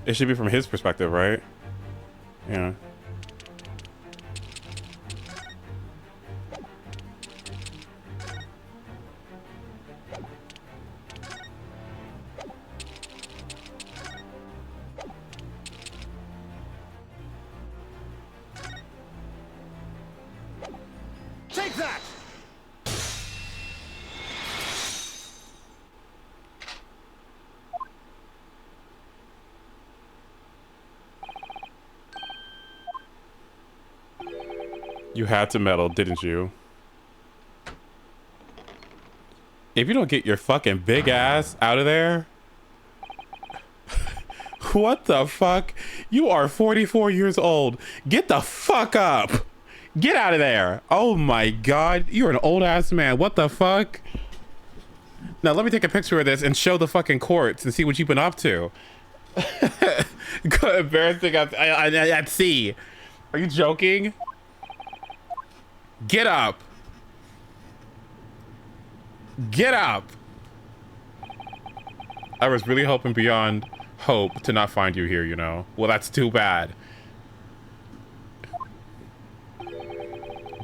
It should be from his perspective, right? Yeah. Take that! You had to meddle, didn't you? If you don't get your fucking big ass out of there... What the fuck? You are 44 years old. Get the fuck up! Get out of there! Oh my god, you're an old ass man. What the fuck? Now let me take a picture of this and show the fucking courts and see what you've been up to. Embarrassing at sea. Are you joking? Get up! Get up! I was really hoping beyond hope to not find you here, you know? Well, that's too bad.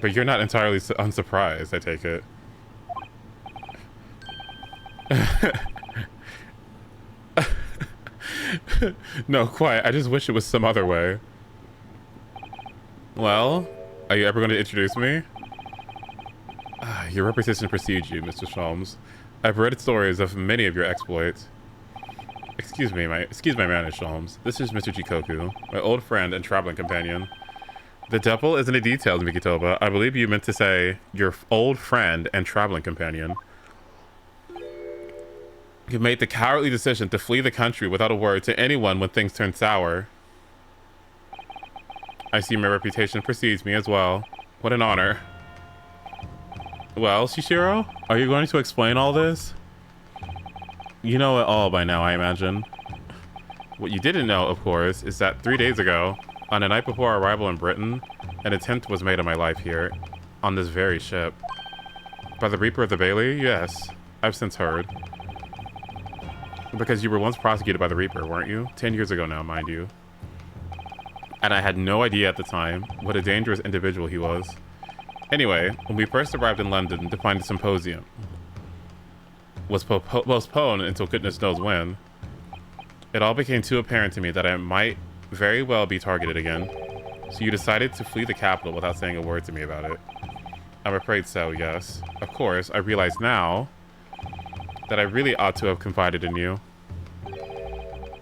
But you're not entirely unsurprised, I take it. No, quite. I just wish it was some other way. Well, are you ever going to introduce me? Your reputation precedes you, Mr. Sholmes. I've read stories of many of your exploits. Excuse my manners, Sholmes. This is Mr. Jikoku, my old friend and traveling companion. The devil is in the details, Mikitoba. I believe you meant to say your old friend and traveling companion. You made the cowardly decision to flee the country without a word to anyone when things turned sour. I see my reputation precedes me as well. What an honor. Well, Shishiro, are you going to explain all this? You know it all by now, I imagine. What you didn't know, of course, is that 3 days ago, on the night before our arrival in Britain, an attempt was made on my life here, on this very ship. By the Reaper of the Bailey? Yes, I've since heard. Because you were once prosecuted by the Reaper, weren't you? 10 years ago now, mind you. And I had no idea at the time what a dangerous individual he was. Anyway, when we first arrived in London to find the symposium was postponed until goodness knows when, it all became too apparent to me that I might very well be targeted again. So you decided to flee the capital without saying a word to me about it. I'm afraid so, yes. Of course, I realize now that I really ought to have confided in you.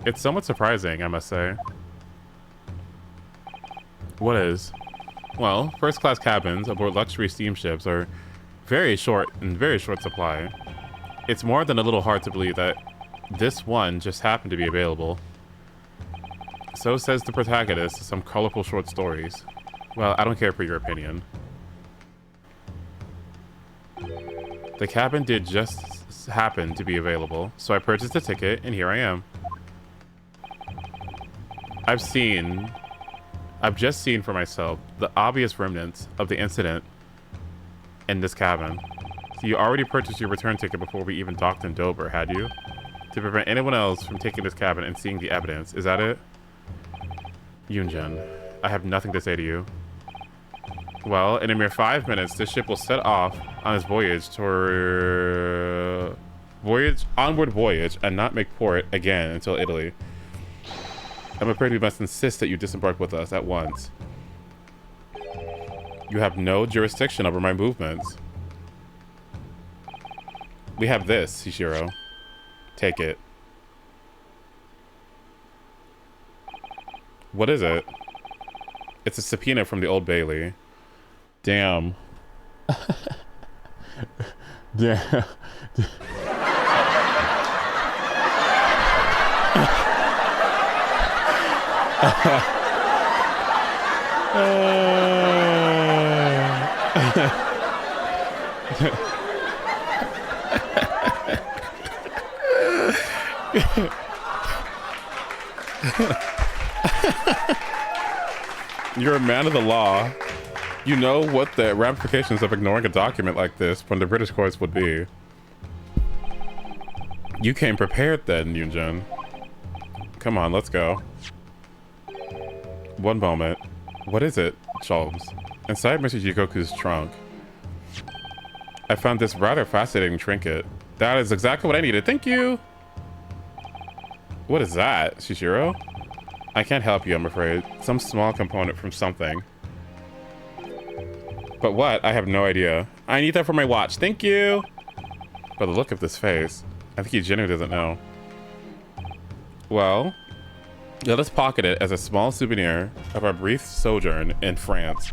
It's somewhat surprising, I must say. What is? Well, first-class cabins aboard luxury steamships are very short supply. It's more than a little hard to believe that this one just happened to be available. So says the protagonist of some colorful short stories. Well, I don't care for your opinion. The cabin did just happen to be available, so I purchased a ticket, and here I am. I've just seen for myself the obvious remnants of the incident in this cabin. So you already purchased your return ticket before we even docked in Dover, had you? To prevent anyone else from taking this cabin and seeing the evidence, is that it? Yunjin, I have nothing to say to you. Well, in a mere 5 minutes, this ship will set off on its onward voyage and not make port again until Italy. I'm afraid we must insist that you disembark with us at once. You have no jurisdiction over my movements. We have this, Shishiro. Take it. What is it? It's a subpoena from the Old Bailey. Damn. Damn. You're a man of the law. You know what the ramifications of ignoring a document like this from the British courts would be. You came prepared then, Yunjin. Come on, let's go. One moment. What is it, Sholmes? Inside Mr. Jikoku's trunk, I found this rather fascinating trinket. That is exactly what I needed. Thank you! What is that, Shishiro? I can't help you, I'm afraid. Some small component from something. But what? I have no idea. I need that for my watch. Thank you! By the look of this face, I think he genuinely doesn't know. Well, let us pocket it as a small souvenir of our brief sojourn in France.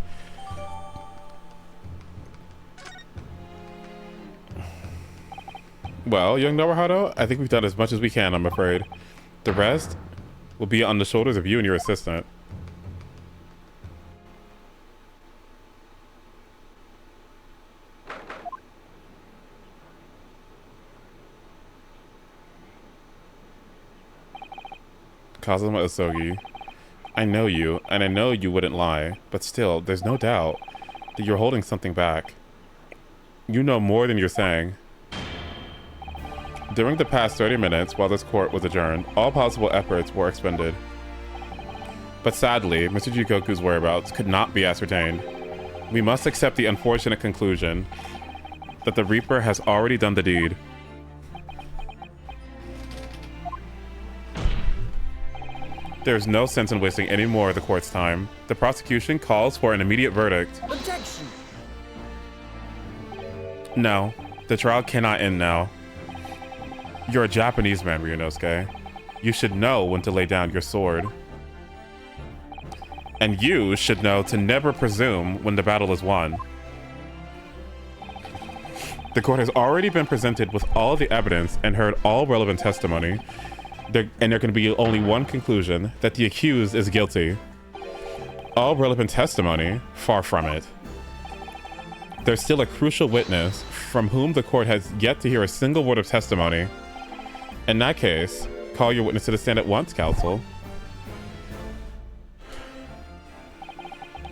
Well, young Nobuhado, I think we've done as much as we can, I'm afraid. The rest will be on the shoulders of you and your assistant. Kazuma Asogi, I know you, and I know you wouldn't lie, but still, there's no doubt that you're holding something back. You know more than you're saying. During the past 30 minutes while this court was adjourned, all possible efforts were expended. But sadly, Mr. Jikoku's whereabouts could not be ascertained. We must accept the unfortunate conclusion that the Reaper has already done the deed. There's no sense in wasting any more of the court's time. The prosecution calls for an immediate verdict. Objection! No, the trial cannot end now. You're a Japanese man, Ryunosuke. You should know when to lay down your sword. And you should know to never presume when the battle is won. The court has already been presented with all the evidence and heard all relevant testimony. And there can be only one conclusion, that the accused is guilty. All relevant testimony? Far from it. There's still a crucial witness from whom the court has yet to hear a single word of testimony. In that case, call your witness to the stand at once, counsel.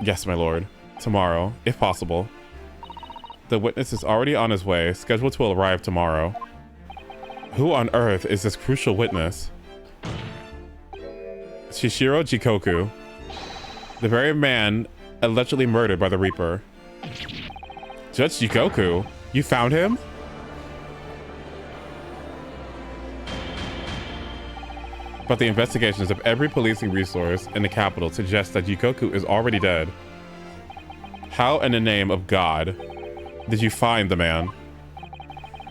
Yes, my lord. Tomorrow, if possible. The witness is already on his way, scheduled to arrive tomorrow. Who on earth is this crucial witness? Shishiro Jikoku, the very man allegedly murdered by the Reaper. Judge Jikoku, you found him? But the investigations of every policing resource in the capital suggest that Jikoku is already dead. How in the name of God did you find the man?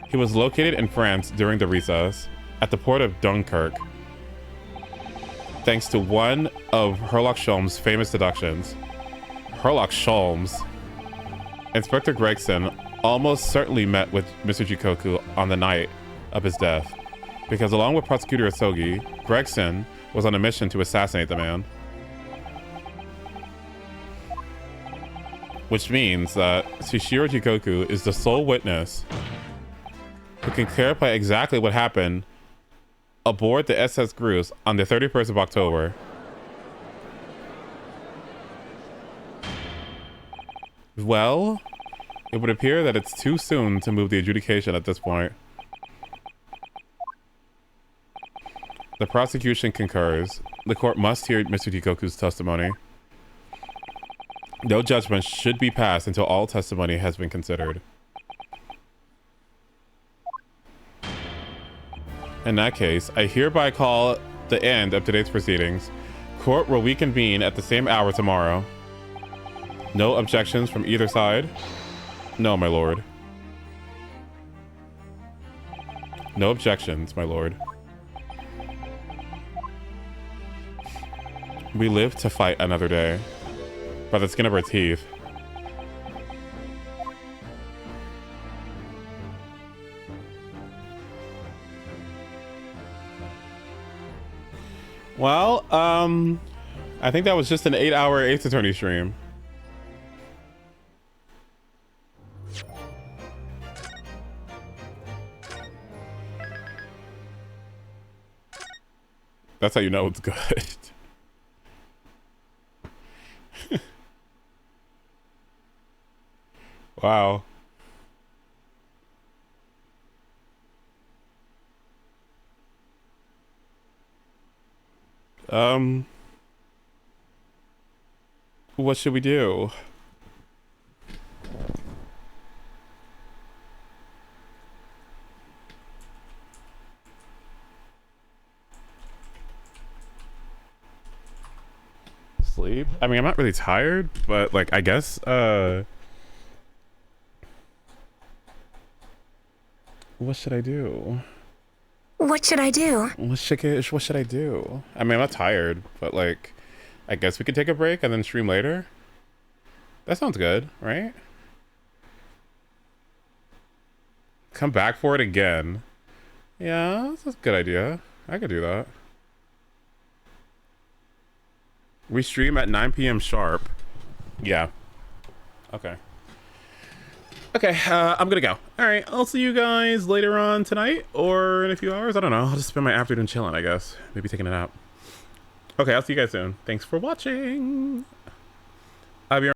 He was located in France during the recess at the port of Dunkirk. Thanks to one of Herlock Sholmes' famous deductions. Herlock Sholmes. Inspector Gregson almost certainly met with Mr. Jikoku on the night of his death, because along with Prosecutor Asogi, Gregson was on a mission to assassinate the man. Which means that Shishiro Jikoku is the sole witness who can clarify exactly what happened aboard the SS Grus on the 31st of October. Well, it would appear that it's too soon to move the adjudication at this point. The prosecution concurs. The court must hear Mr. Jikoku's testimony. No judgment should be passed until all testimony has been considered. In that case, I hereby call the end of today's proceedings. Court will reconvene at the same hour tomorrow. No objections from either side? No, my lord. No objections, my lord. We live to fight another day. By the skin of our teeth. Well, I think that was just an 8-hour Ace Attorney stream. That's how you know it's good. Wow. What should we do? Sleep? I mean, I'm not really tired, but like, I guess, what should I do? What should I do? What should I do? I mean, I'm not tired, but like, I guess we could take a break and then stream later. That sounds good, right? Come back for it again. Yeah, that's a good idea. I could do that. We stream at 9 p.m. sharp. Yeah. Okay. Okay, I'm gonna go. All right, I'll see you guys later on tonight or in a few hours. I don't know. I'll just spend my afternoon chilling, I guess. Maybe taking a nap. Okay, I'll see you guys soon. Thanks for watching. I'll be